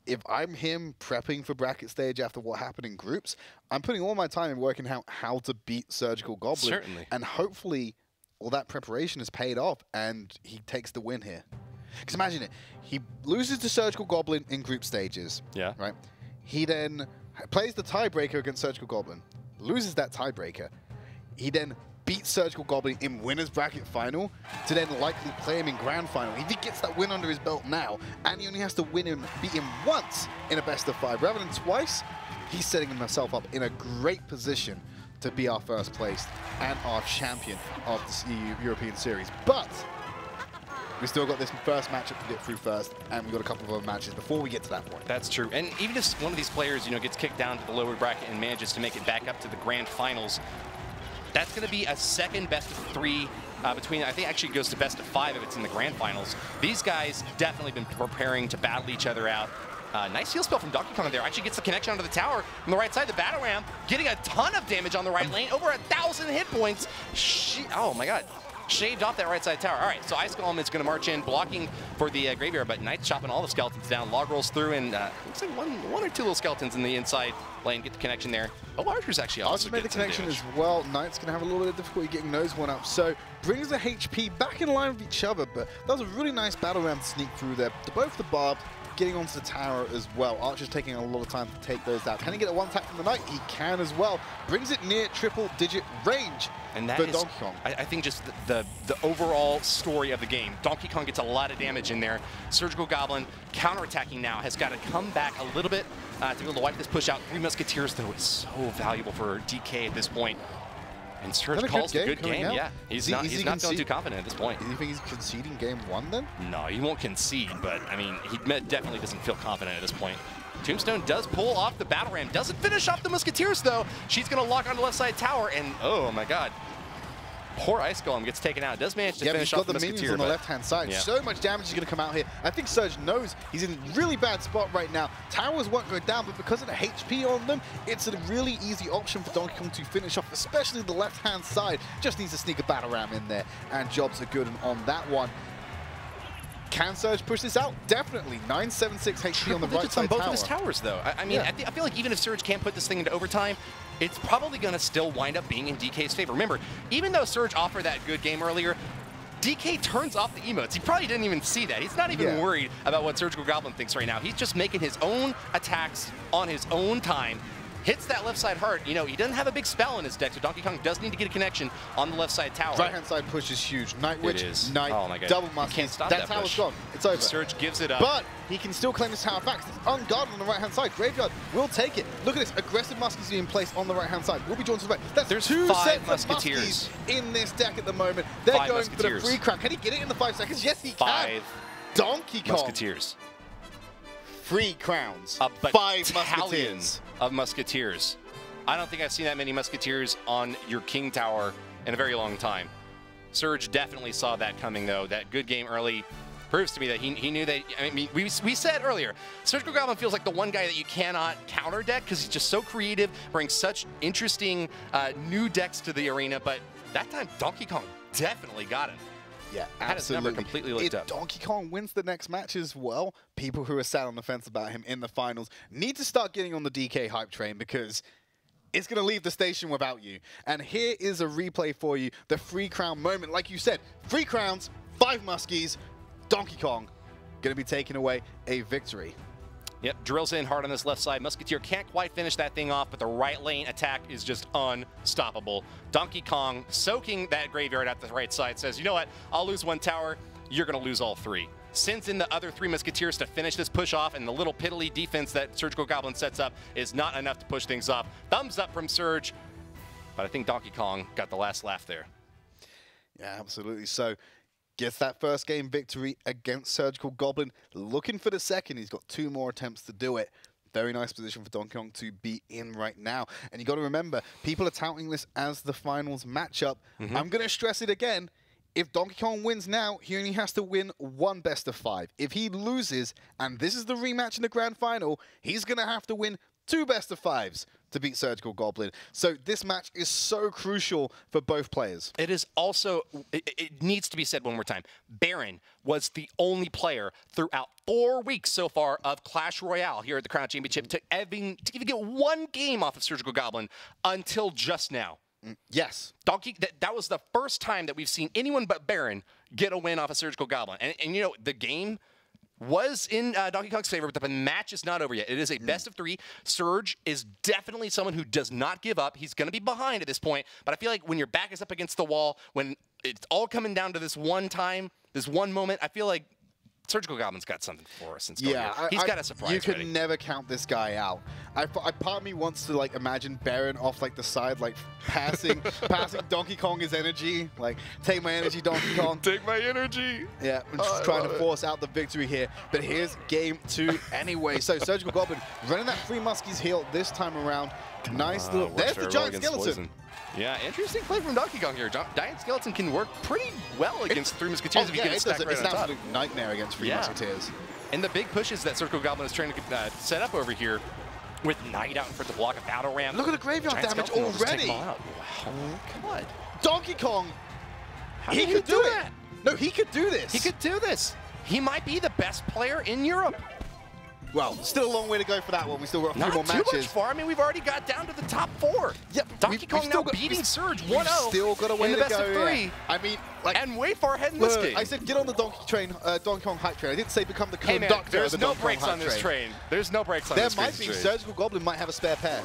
S5: if I'm him prepping for bracket stage after what happened in groups, I'm putting all my time in working out how to beat Surgical Goblin.
S6: Certainly.
S5: And hopefully all that preparation has paid off and he takes the win here. Because imagine it, he loses to Surgical Goblin in group stages.
S6: Yeah.
S5: Right? He then plays the tiebreaker against Surgical Goblin, loses that tiebreaker. He then beats Surgical Goblin in winner's bracket final to then likely play him in grand final. If he gets that win under his belt now, and he only has to beat him once in a best of 5 rather than twice, he's setting himself up in a great position to be our first place and our champion of the European Series. But we still got this first matchup to get through first, and we've got a couple of other matches before we get to that point.
S6: That's true. And even if one of these players, gets kicked down to the lower bracket and manages to make it back up to the grand finals, That's going to be a second best of 3 between, I think actually goes to best of 5 if it's in the grand finals. These guys definitely been preparing to battle each other out. Nice heal spell from Donkey Kong there. Actually gets the connection onto the tower on the right side. The battle ram getting a ton of damage on the right lane. Over 1,000 hit points. Oh my god. Shaved off that right side tower. All right, so Ice Golem is going to march in, blocking for the graveyard, but Knight's chopping all the skeletons down. Log rolls through, and looks like one or two little skeletons in the inside lane get the connection there. Oh, Archer's actually also
S5: made the connection as well. Knight's going to have a little bit of difficulty getting those one up. So brings the HP back in line with each other, but that was a really nice battle ram to sneak through there. Both the barbed, getting onto the tower as well. Archer's taking a lot of time to take those out. Can he get a one tap from the Knight? He can as well. Brings it near triple-digit range.
S6: And that
S5: for
S6: is,
S5: Donkey Kong.
S6: I think, just the overall story of the game. Donkey Kong gets a lot of damage in there. Surgical Goblin counterattacking now has got to come back a little bit to be able to wipe this push out. 3 Musketeers, though, is so valuable for DK at this point. And Surge calls a good game. Yeah, he's not feeling too confident at this point.
S5: Do you think he's conceding game 1 then?
S6: No, he won't concede, but I mean, he definitely doesn't feel confident at this point. Tombstone does pull off the battle ram. Doesn't finish off the Musketeers, though. She's going to lock on the left side tower, and oh my god. Poor Ice Golem gets taken out. Does manage to finish off the Musketeer.
S5: Minions on the left-hand side.
S6: Yeah.
S5: So much damage is going to come out here. I think Surge knows he's in a really bad spot right now. Towers won't go down, but because of the HP on them, it's a really easy option for Donkey Kong to finish off, especially the left-hand side. Just needs to sneak a battle ram in there, and jobs are good on that one. Can Surge push this out? Definitely. 976 HP on the right side
S6: on both
S5: tower.
S6: of his towers, though. I mean, I feel like even if Surge can't put this thing into overtime, it's probably going to still wind up being in DK's favor. Remember, even though Surge offered that good game earlier, DK turns off the emotes. He probably didn't even see that. He's not even worried about what Surgical Goblin thinks right now. He's just making his own attacks on his own time. Hits that left side hard. You know, he doesn't have a big spell in his deck, so Donkey Kong does need to get a connection on the left side tower.
S5: Right-hand side push is huge. Night Witch, Knight,
S6: oh my god.
S5: double musket.
S6: Can't stop
S5: that tower's
S6: push.
S5: gone. It's over.
S6: Surge gives it up.
S5: But he can still claim his tower back. It's unguarded on the right-hand side. Graveyard will take it. Look at this. Aggressive muskets being placed on the right-hand side. Will be drawn to the right. There's 2 sets of muskies in this deck at the moment. They're going for the free crown. Can he get it in the 5 seconds? Yes, he can.
S6: 5
S5: Donkey Kong.
S6: Musketeers.
S5: 3 crowns.
S6: 5
S5: Musketeers.
S6: Of Musketeers. I don't think I've seen that many Musketeers on your King Tower in a very long time. Surge definitely saw that coming, though. That good game early proves to me that he knew that. I mean, we said earlier, Surgical Goblin feels like the one guy that you cannot counter deck because he's just so creative, brings such interesting new decks to the arena. But that time, Donkey Kong definitely got him.
S5: Yeah, absolutely.
S6: Had his number completely looked up.
S5: If Donkey Kong wins the next match as well, people who are sat on the fence about him in the finals need to start getting on the DK hype train because it's going to leave the station without you. And here is a replay for you, the 3 crown moment. Like you said, 3 crowns, 5 muskies, Donkey Kong going to be taking away a victory.
S6: Yep, drills in hard on this left side. Musketeer can't quite finish that thing off, but the right lane attack is just unstoppable. Donkey Kong soaking that graveyard at the right side says, you know what, I'll lose 1 tower, you're going to lose all 3. Sends in the other 3 Musketeers to finish this push off, and the little piddly defense that Surgical Goblin sets up is not enough to push things off. Thumbs up from Surge, but I think Donkey Kong got the last laugh there.
S5: Yeah, absolutely. So gets that first game victory against Surgical Goblin. Looking for the second. He's got 2 more attempts to do it. Very nice position for Donkey Kong to be in right now. And you got to remember, people are touting this as the finals matchup. I'm going to stress it again. If Donkey Kong wins now, he only has to win 1 best of 5. If he loses, and this is the rematch in the grand final, he's going to have to win 2 best of 5s to beat Surgical Goblin. So this match is so crucial for both players.
S6: It is also, it needs to be said one more time, Baron was the only player throughout 4 weeks so far of Clash Royale here at the Crown Championship to even get 1 game off of Surgical Goblin until just now.
S5: Yes.
S6: Donkey, that was the first time that we've seen anyone but Baron get a win off a Surgical Goblin. And you know, the game was in Donkey Kong's favor, but the match is not over yet. It is a best of 3. Surge is definitely someone who does not give up. He's going to be behind at this point, but I feel like when your back is up against the wall, when it's all coming down to this one time, this one moment, I feel like Surgical Goblin's got something for us. He's got a surprise.
S5: You can never count this guy out. Part of me wants to like imagine Baron off like the side, like passing Donkey Kong his energy, like take my energy, Donkey Kong.
S6: Take my energy.
S5: Yeah, I'm just trying to force out the victory here. But here's game 2 anyway. So Surgical Goblin running that 3 muskies heal this time around. Nice little. There's the giant skeleton.
S6: Yeah, interesting play from Donkey Kong here. Giant Skeleton can work pretty well against Three Musketeers if you get it stacked right
S5: it's
S6: on
S5: an
S6: top.
S5: absolute nightmare against Three Musketeers.
S6: And the big pushes that Surgical Goblin is trying to set up over here with Knight out in front to block a battle ram.
S5: Look at the graveyard
S6: Giant
S5: damage
S6: Skeleton will just take
S5: already.
S6: them all out. Wow, God.
S5: Donkey Kong,
S6: How
S5: he
S6: did
S5: could do it.
S6: that?
S5: No, he could do this.
S6: He could do this. He might be the best player in Europe.
S5: Well, still a long way to go for that one. We still got a few
S6: Not
S5: more
S6: too
S5: matches.
S6: much far. I mean, we've already got down to the top 4.
S5: Yep,
S6: Donkey Kong now beating Surge 1-0.
S5: We've still got a way
S6: in the
S5: to
S6: best
S5: go.
S6: of 3.
S5: Yeah. I mean, like,
S6: and way far ahead in this game.
S5: I said get on the Donkey Kong hype train. I didn't say become the
S6: Hey
S5: conductor.
S6: man, there's
S5: of the
S6: no
S5: Donkey
S6: brakes
S5: Kong
S6: on
S5: hype
S6: this train. There's no brakes on this
S5: There might be.
S6: train.
S5: Surgical Goblin might have a spare pair.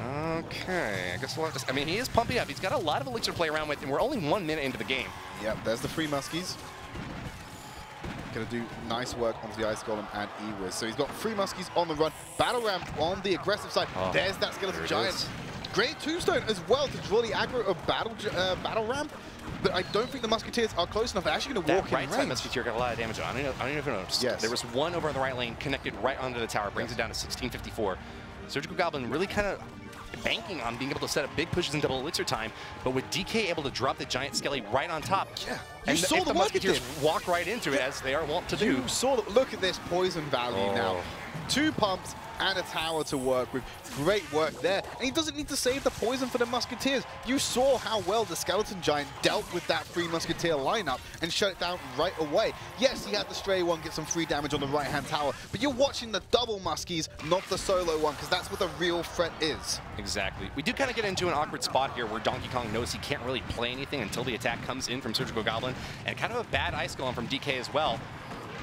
S6: Okay, I guess we'll have to. I mean, he is pumping up. He's got a lot of elixir to play around with, and we're only 1 minute into the game.
S5: Yep, there's the 3 Muskies. Going to do nice work onto the Ice Golem and E-Wiz. So he's got 3 Muskies on the run. Battle Ram on the aggressive side. There's that Skeleton Giant. Great Tombstone as well to draw the aggro of Battle Ram. But I don't think the Musketeers are close enough. They're actually going to walk in range.
S6: That right side Musketeer got a lot of damage on. I don't know if you noticed.
S5: Yes.
S6: There was one over on the right lane connected right onto the tower. Brings it down to 1654. Surgical Goblin really kind of banking on being able to set up big pushes in double elixir time, but with DK able to drop the Giant Skelly right on top.
S5: Yeah,
S6: and if the Musketeers walk right into it, as they are wont to do.
S5: You saw that. Look at this poison value now. 2 pumps and a tower to work with. Great work there. And he doesn't need to save the poison for the Musketeers. You saw how well the Skeleton Giant dealt with that 3 Musketeer lineup and shut it down right away. Yes, he had the stray one get some free damage on the right-hand tower, but you're watching the double Muskies, not the solo one, because that's what the real threat is.
S6: Exactly. We do kind of get into an awkward spot here where Donkey Kong knows he can't really play anything until the attack comes in from Surgical Goblin, and kind of a bad Ice Golem from DK as well.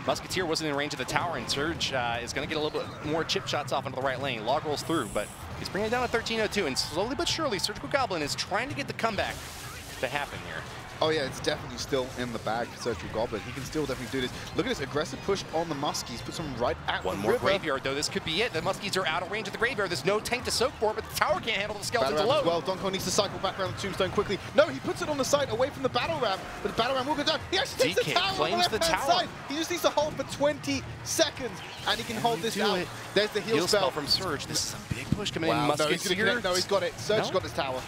S6: Musketeer wasn't in range of the tower, and Surge is going to get a little bit more chip shots off into the right lane. Log rolls through, but he's bringing it down to 1302, and slowly but surely, Surgical Goblin is trying to get the comeback to happen here.
S5: Oh yeah, it's definitely still in the bag for Surgical Goblin. He can still definitely do this. Look at this aggressive push on the Muskies. Puts them right at the river.
S6: One more graveyard, though. This could be it. The Muskies are out of range of the graveyard. There's no tank to soak for it, but the tower can't handle the Skeletons alone.
S5: Well, Donkey Kong needs to cycle back around the Tombstone quickly. No, he puts it on the side away from the Battle Ram, but the Battle Ram will go down. He actually takes the tower on the left-hand side. He just needs to hold for 20 seconds, and he can hold this out. There's the heal spell
S6: from Surge. This is a big push coming
S5: in.
S6: in.
S5: No, he's gonna connect. No, he's got it. Surge's got his tower.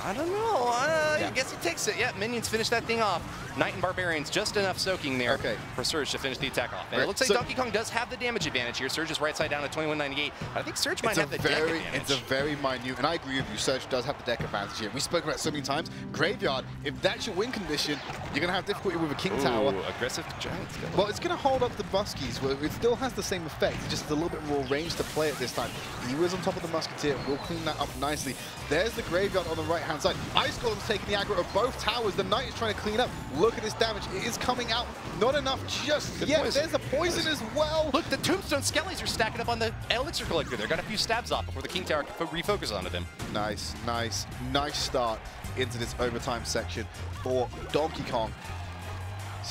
S6: I don't know. I guess he takes it. Yeah, minions finish that thing off. Knight and Barbarians, just enough soaking there for Surge to finish the attack off. And it looks like Donkey Kong does have the damage advantage here. Surge is right side down at 2198. But I think Surge might have the deck advantage.
S5: It's a very minute, and I agree with you, Surge does have the deck advantage here. We spoke about it so many times. Graveyard, if that's your win condition, you're going to have difficulty with a King Tower.
S6: Aggressive Giant Skeleton.
S5: Well, it's going to hold up the Muskies, where it still has the same effect. It's just a little bit more range to play at this time. He was on top of the Musketeer. We'll clean that up nicely. There's the Graveyard on the right-hand side. Ice Golem's taking the aggro of both towers. The Knight is trying to clean up. Look at this damage. It is coming out. Not enough just yet. There's a poison as well.
S6: Look, the Tombstone Skellies are stacking up on the Elixir Collector there. Got a few stabs off before the King Tower can refocus onto them.
S5: Nice start into this overtime section for Donkey Kong.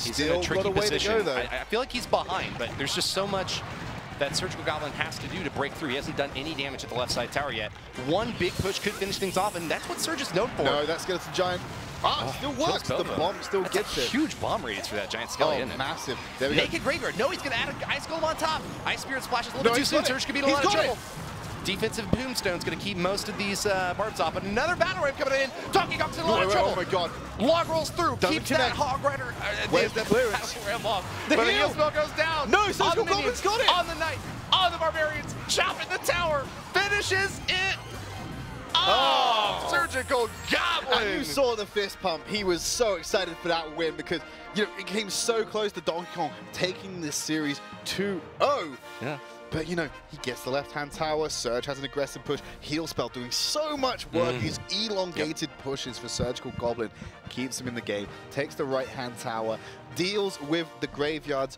S6: He's in a tricky position. I feel like he's behind, but there's just so much that Surgical Goblin has to do to break through. He hasn't done any damage at the left side tower yet. One big push could finish things off, and that's what Surge is known for.
S5: No, that Skeleton Giant. Still works. The bomb still gets it.
S6: Huge bomb radius for that Giant Skelly, isn't it?
S5: Massive.
S6: Naked Graveyard. No, he's going to add an Ice Golem on top. Ice Spirit splashes a little bit too soon. Surge could be in a lot of trouble. Defensive Tombstone's going to keep most of these barbs off, but another battle ram coming in. Donkey Kong's in a lot of trouble.
S5: Oh my god.
S6: Log rolls through, keeps that Hog Rider.
S5: Where's the clearance?
S6: The heal spell goes down.
S5: No, Surgical Goblin's got it.
S6: On the Knight, on the Barbarians, chopping the tower, finishes it. Oh, Surgical Goblin!
S5: And you saw the fist pump. He was so excited for that win because, you know, it came so close to Donkey Kong taking this series 2-0.
S6: Yeah.
S5: But, you know, he gets the left-hand tower. Surge has an aggressive push. Heal spell doing so much work. These elongated pushes for Surgical Goblin keeps him in the game. Takes the right-hand tower. Deals with the graveyards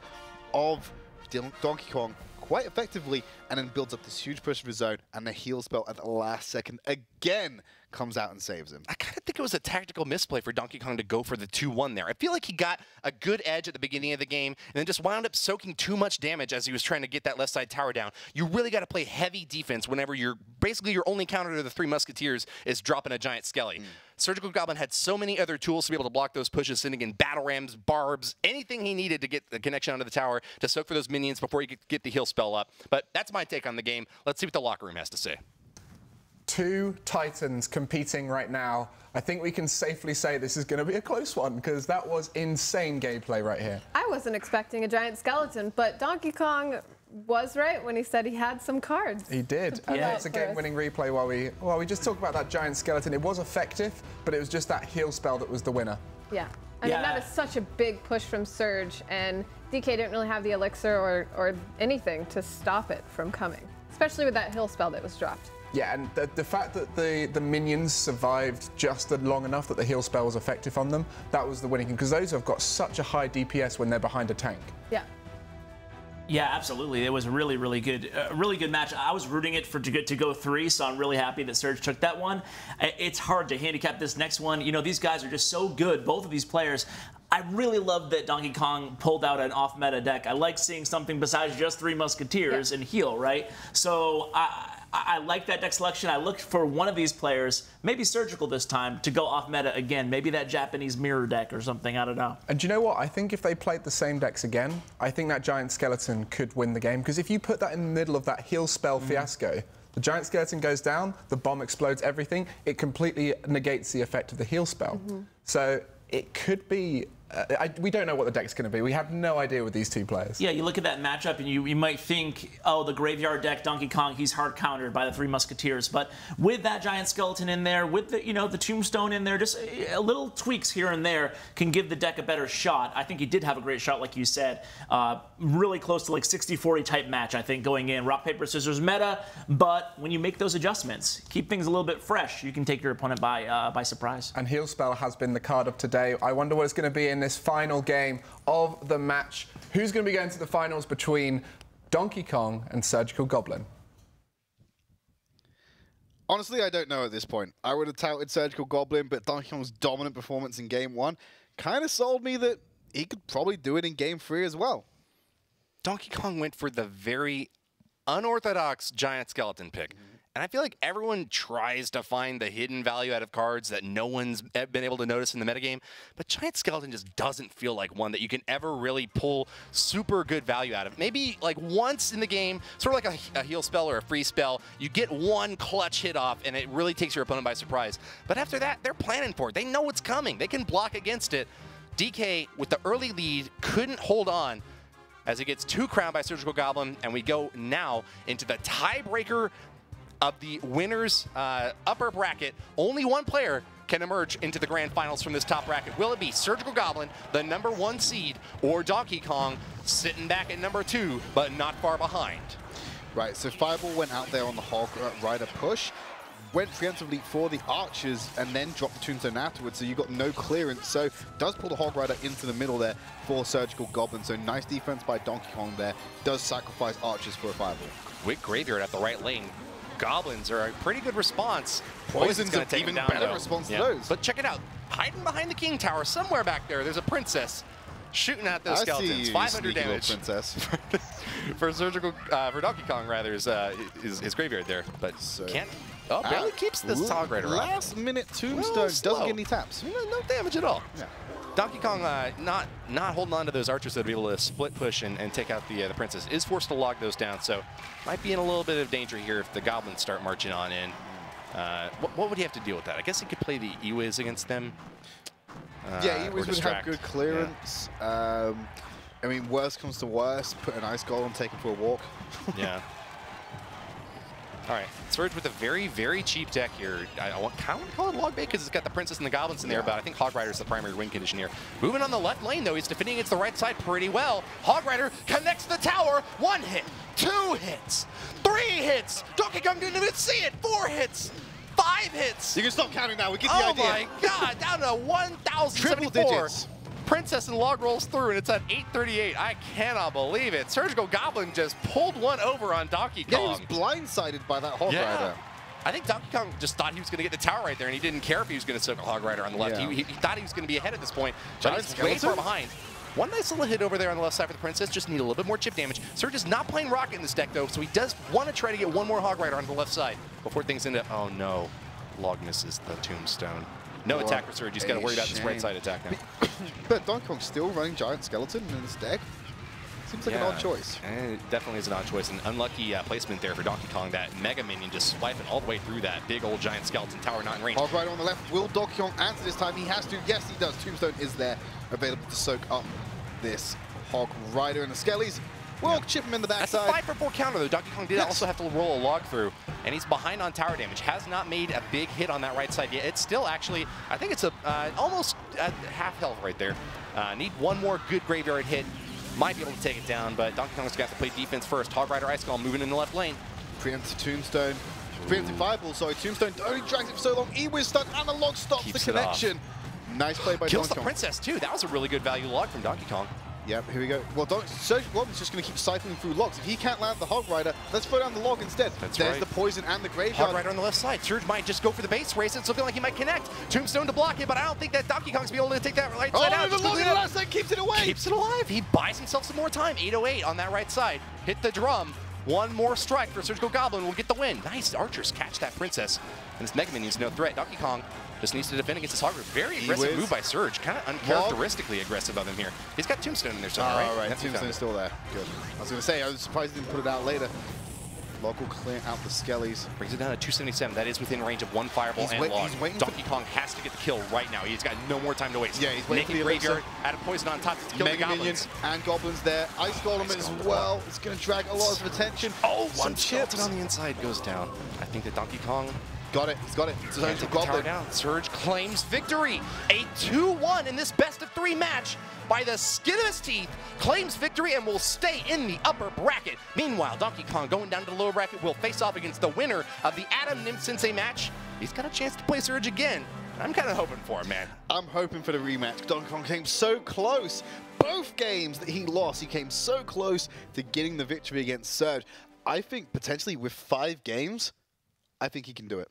S5: of Donkey Kong quite effectively, and then builds up this huge push of his own, and the heal spell at the last second again comes out and saves him.
S6: I kind of think it was a tactical misplay for Donkey Kong to go for the 2-1 there. I feel like he got a good edge at the beginning of the game and then just wound up soaking too much damage as he was trying to get that left side tower down. You really got to play heavy defense whenever you're basically your only counter to the 3 Musketeers is dropping a Giant Skelly. Surgical Goblin had so many other tools to be able to block those pushes, sending in battle rams, barbs, anything he needed to get the connection onto the tower to soak for those minions before he could get the heal spell up. But that's my take on the game. Let's see what the locker room has to say.
S2: two Titans competing right now. I think we can safely say this is going to be a close one because that was insane gameplay right here.
S3: I wasn't expecting a giant skeleton, but Donkey Kong was right when he said he had some cards.
S2: He did. And
S3: Yeah.
S2: it's a game-winning replay while we just talk about that giant skeleton. It was effective, but it was just that heal spell that was the winner.
S3: Yeah. I mean, that is such a big push from Surge, and DK didn't really have the elixir or anything to stop it from coming, especially with that heal spell that was dropped.
S2: Yeah, and the fact that the minions survived just long enough that the heal spell was effective on them, that was the winning, because those have got such a high DPS when they're behind a tank.
S3: Yeah.
S4: Yeah, absolutely. It was a really good match. I was rooting it to go 3, so I'm really happy that Surge took that one. It's hard to handicap this next one. You know, these guys are just so good, both of these players. I really love that Donkey Kong pulled out an off-meta deck. I like seeing something besides just 3 Musketeers and heal, right? So I like that deck selection. I looked for one of these players, maybe Surgical this time, to go off meta again. Maybe that Japanese mirror deck or something, I don't know.
S2: And do you know what? I think if they played the same decks again, I think that giant skeleton could win the game. Because if you put that in the middle of that heal spell fiasco, the giant skeleton goes down, the bomb explodes everything, it completely negates the effect of the heal spell. So it could be... we don't know what the deck's going to be. We have no idea with these two players.
S4: Yeah, you look at that matchup and you might think, oh, the graveyard deck, Donkey Kong, he's hard countered by the 3 Musketeers. But with that giant skeleton in there, with the the tombstone in there, just a little tweaks here and there can give the deck a better shot. I think he did have a great shot, like you said. Really close to like 60-40 type match, I think, going in. Rock, paper, scissors meta. But when you make those adjustments, keep things a little bit fresh, you can take your opponent by surprise.
S2: And heal spell has been the card of today. I wonder what it's going to be in this final game of the match. Who's going to be going to the finals between Donkey Kong and Surgical Goblin?
S5: Honestly, I don't know at this point. I would have touted Surgical Goblin, but Donkey Kong's dominant performance in Game 1 kind of sold me that he could probably do it in Game 3 as well.
S6: Donkey Kong went for the very unorthodox giant skeleton pick. And I feel like everyone tries to find the hidden value out of cards that no one's been able to notice in the metagame, but Giant Skeleton just doesn't feel like one that you can ever really pull super good value out of. Maybe like once in the game, sort of like a heal spell or a free spell, you get one clutch hit off and it really takes your opponent by surprise. But after that, they're planning for it. They know what's coming. They can block against it. DK, with the early lead, couldn't hold on as he gets 2 crowned by Surgical Goblin, and we go now into the tiebreaker of the winners upper bracket. Only one player can emerge into the grand finals from this top bracket. Will it be Surgical Goblin, the #1 seed, or Donkey Kong sitting back at #2, but not far behind?
S5: Right, so Fireball went out there on the Hog Rider push, went preemptively for the Archers, and then dropped the Tombstone afterwards, so you got no clearance. So does pull the Hog Rider into the middle there for Surgical Goblin. So nice defense by Donkey Kong there. Does sacrifice Archers for a Fireball.
S6: With Graveyard at the right lane, Goblins are a pretty good response.
S5: Poison's
S6: going
S5: an
S6: to take
S5: even
S6: him down,
S5: better
S6: though.
S5: response to those.
S6: But check it out. Hiding behind the King Tower, somewhere back there, there's a princess shooting at those skeletons.
S5: See
S6: 500
S5: sneaky
S6: damage.
S5: Princess.
S6: for Donkey Kong, rather, is Graveyard there. But
S5: So,
S6: can't... Oh, barely keeps this Hog Rider off.
S5: Last minute Tombstone doesn't get any taps.
S6: No damage at all.
S5: Yeah.
S6: Donkey Kong not holding on to those archers that would be able to split push and take out the princess. Is forced to log those down, so might be in a little bit of danger here if the goblins start marching on in. What would he have to deal with that? I guess he could play the Ewiz against them.
S5: Yeah, Ewiz would have good clearance. Yeah. I mean, worst comes to worst, put an Ice Golem, take him for a walk.
S6: Yeah. All right, Surge with a very, very cheap deck here. I kind of want to call it log bait because it's got the Princess and the Goblins in there, but I think Hog Rider is the primary win condition here. Moving on the left lane, though, he's defending against the right side pretty well. Hog Rider connects the tower. 1 hit, 2 hits, 3 hits. Donkey Kong didn't even see it. 4 hits, 5 hits.
S5: You can stop counting now. We get the idea.
S6: Oh, my God, down to 1,074.
S5: Triple digits.
S6: Princess and log rolls through, and it's at 838. I cannot believe it. Surgical Goblin just pulled one over on Donkey Kong.
S5: Yeah, he was blindsided by that Hog Rider.
S6: I think Donkey Kong just thought he was going to get the tower right there, and he didn't care if he was going to soak a Hog Rider on the left.
S5: Yeah.
S6: He thought he was going to be ahead at this point, but he's way far behind. One nice little hit over there on the left side for the Princess. Just need a little bit more chip damage. Surge is not playing Rocket in this deck, though, so he does want to try to get one more Hog Rider on the left side before things end up... Oh, no. Log misses the Tombstone. No attack for Surge. He's got to worry about this right side attack now.
S5: But Donkey Kong's still running Giant Skeleton in this deck. Seems like an odd choice.
S6: It definitely is an odd choice. An unlucky placement there for Donkey Kong. That Mega Minion just swiping all the way through that big old giant skeleton tower, not in range.
S5: Hog Rider on the left. Will Donkey Kong answer this time? He has to. Yes, he does. Tombstone is there, available to soak up this Hog Rider and the Skellies. Will chip him in the backside.
S6: That's a 5-for-4 counter, though. Donkey Kong did also have to roll a log through, and he's behind on tower damage. Has not made a big hit on that right side yet. It's still actually, I think it's almost at half health right there. Need one more good graveyard hit. Might be able to take it down, but Donkey Kong's going to have to play defense first. Hog Rider Ice Skull moving in the left lane.
S5: Preemptive Tombstone. Preemptive Fireball, sorry. Tombstone only drags it for so long. E-Wiz stuck, and the log stops
S6: Keeps
S5: the connection. Nice play by
S6: Kills
S5: Donkey
S6: the
S5: Kong.
S6: Princess, too. That was a really good value log from Donkey Kong.
S5: Yep, here we go. Well, Surgical Goblin's just going to keep cycling through logs. If he can't land the Hog Rider, let's throw down the log instead. There's the poison and the graveyard.
S6: Hog Rider on the left side. Surge might just go for the base race. It's looking like he might connect. Tombstone to block it, but I don't think that Donkey Kong's be able to take that right side out.
S5: The log on the left side keeps it away.
S6: Keeps it alive. He buys himself some more time. 808 on that right side. Hit the drum. One more strike for Surgical Goblin will get the win. Nice. Archers catch that Princess. And this Mega Minion's no threat. Donkey Kong just needs to defend against this Hog Rider. Very aggressive move by Surge. Kind of uncharacteristically aggressive of him here. He's got Tombstone in there somewhere, right?
S5: All right, Tombstone's still there. Good. I was going to say, I was surprised he didn't put it out later. Log will clear out the Skellies.
S6: Brings it down to 277. That is within range of one Fireball and log. Donkey Kong has to get the kill right now. He's got no more time to waste.
S5: Yeah, he's waiting for the
S6: graveyard, add a poison on top to kill the goblins.
S5: And goblins there. Ice Golem as well. It's going to drag a lot of attention.
S6: Oh, one skeleton on the inside goes down. I think that Donkey Kong
S5: got it. He's got it.
S6: Can't take the tower down. Surge claims victory. A 2-1 in this best-of-3 match by the skin of his teeth. Claims victory and will stay in the upper bracket. Meanwhile, Donkey Kong going down to the lower bracket will face off against the winner of the Adam Nim Sensei match. He's got a chance to play Surge again. I'm kind of hoping for him, man.
S5: I'm hoping for the rematch. Donkey Kong came so close. Both games that he lost, he came so close to getting the victory against Surge. I think potentially with 5 games, I think he can do it.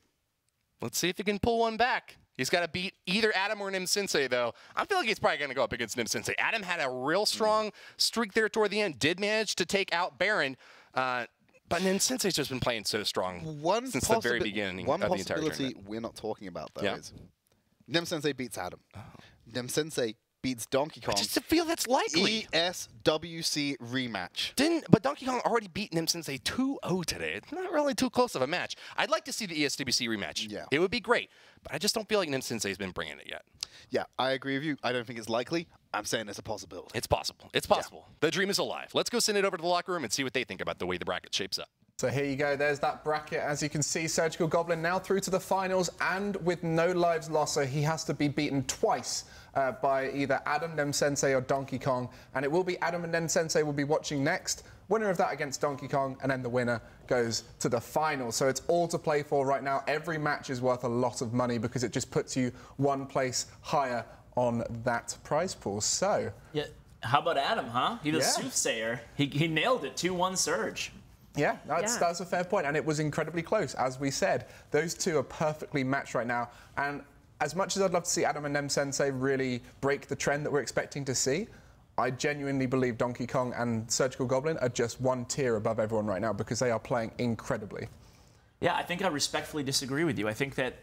S6: Let's see if he can pull one back. He's got to beat either Adam or Nim Sensei, though. I feel like he's probably going to go up against Nim Sensei. Adam had a real strong streak there toward the end. Did manage to take out Baron, but Nim Sensei's just been playing so strong since the very beginning of the entire tournament.
S5: One possibility we're not talking about, though, is Nim Sensei beats Adam. Nim Sensei beats Donkey Kong.
S6: I just feel that's likely.
S5: ESWC rematch.
S6: But Donkey Kong already beat Nim Sensei 2-0 today. It's not really too close of a match. I'd like to see the ESWC rematch. Yeah. It would be great. But I just don't feel like Nim Sensei's been bringing it yet.
S5: Yeah, I agree with you. I don't think it's likely. I'm saying it's a possibility.
S6: It's possible. It's possible. Yeah. The dream is alive. Let's go send it over to the locker room and see what they think about the way the bracket shapes up.
S2: So here you go, there's that bracket. As you can see, Surgical Goblin now through to the finals and with no lives lost, so he has to be beaten twice by either Adam, Nim Sensei or Donkey Kong. And it will be Adam and Nim Sensei will be watching next. Winner of that against Donkey Kong, and then the winner goes to the final. So it's all to play for right now. Every match is worth a lot of money because it just puts you one place higher on that prize pool. So
S4: yeah, how about Adam, huh? He was soothsayer. He nailed it, 2-1 Surge.
S2: Yeah, that's a fair point, and it was incredibly close, as we said. Those two are perfectly matched right now, and as much as I'd love to see Adam and Nim Sensei really break the trend that we're expecting to see, I genuinely believe Donkey Kong and Surgical Goblin are just one tier above everyone right now because they are playing incredibly.
S4: Yeah, I think I respectfully disagree with you. I think that,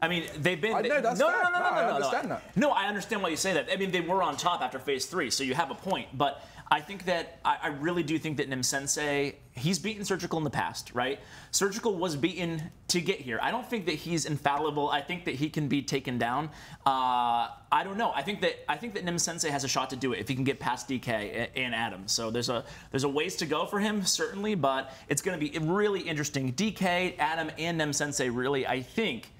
S4: I mean, they've been...
S2: No, that's fair. I understand that.
S4: No, I understand why you say that. I mean, they were on top after Phase 3, so you have a point. But I think that, I really do think that Nim Sensei, he's beaten Surgical in the past, right? Surgical was beaten to get here. I don't think that he's infallible. I think that he can be taken down. I don't know. I think that Nim Sensei has a shot to do it if he can get past DK and Adam. So there's a ways to go for him, certainly, but it's going to be really interesting. DK, Adam, and Nim Sensei really, I think,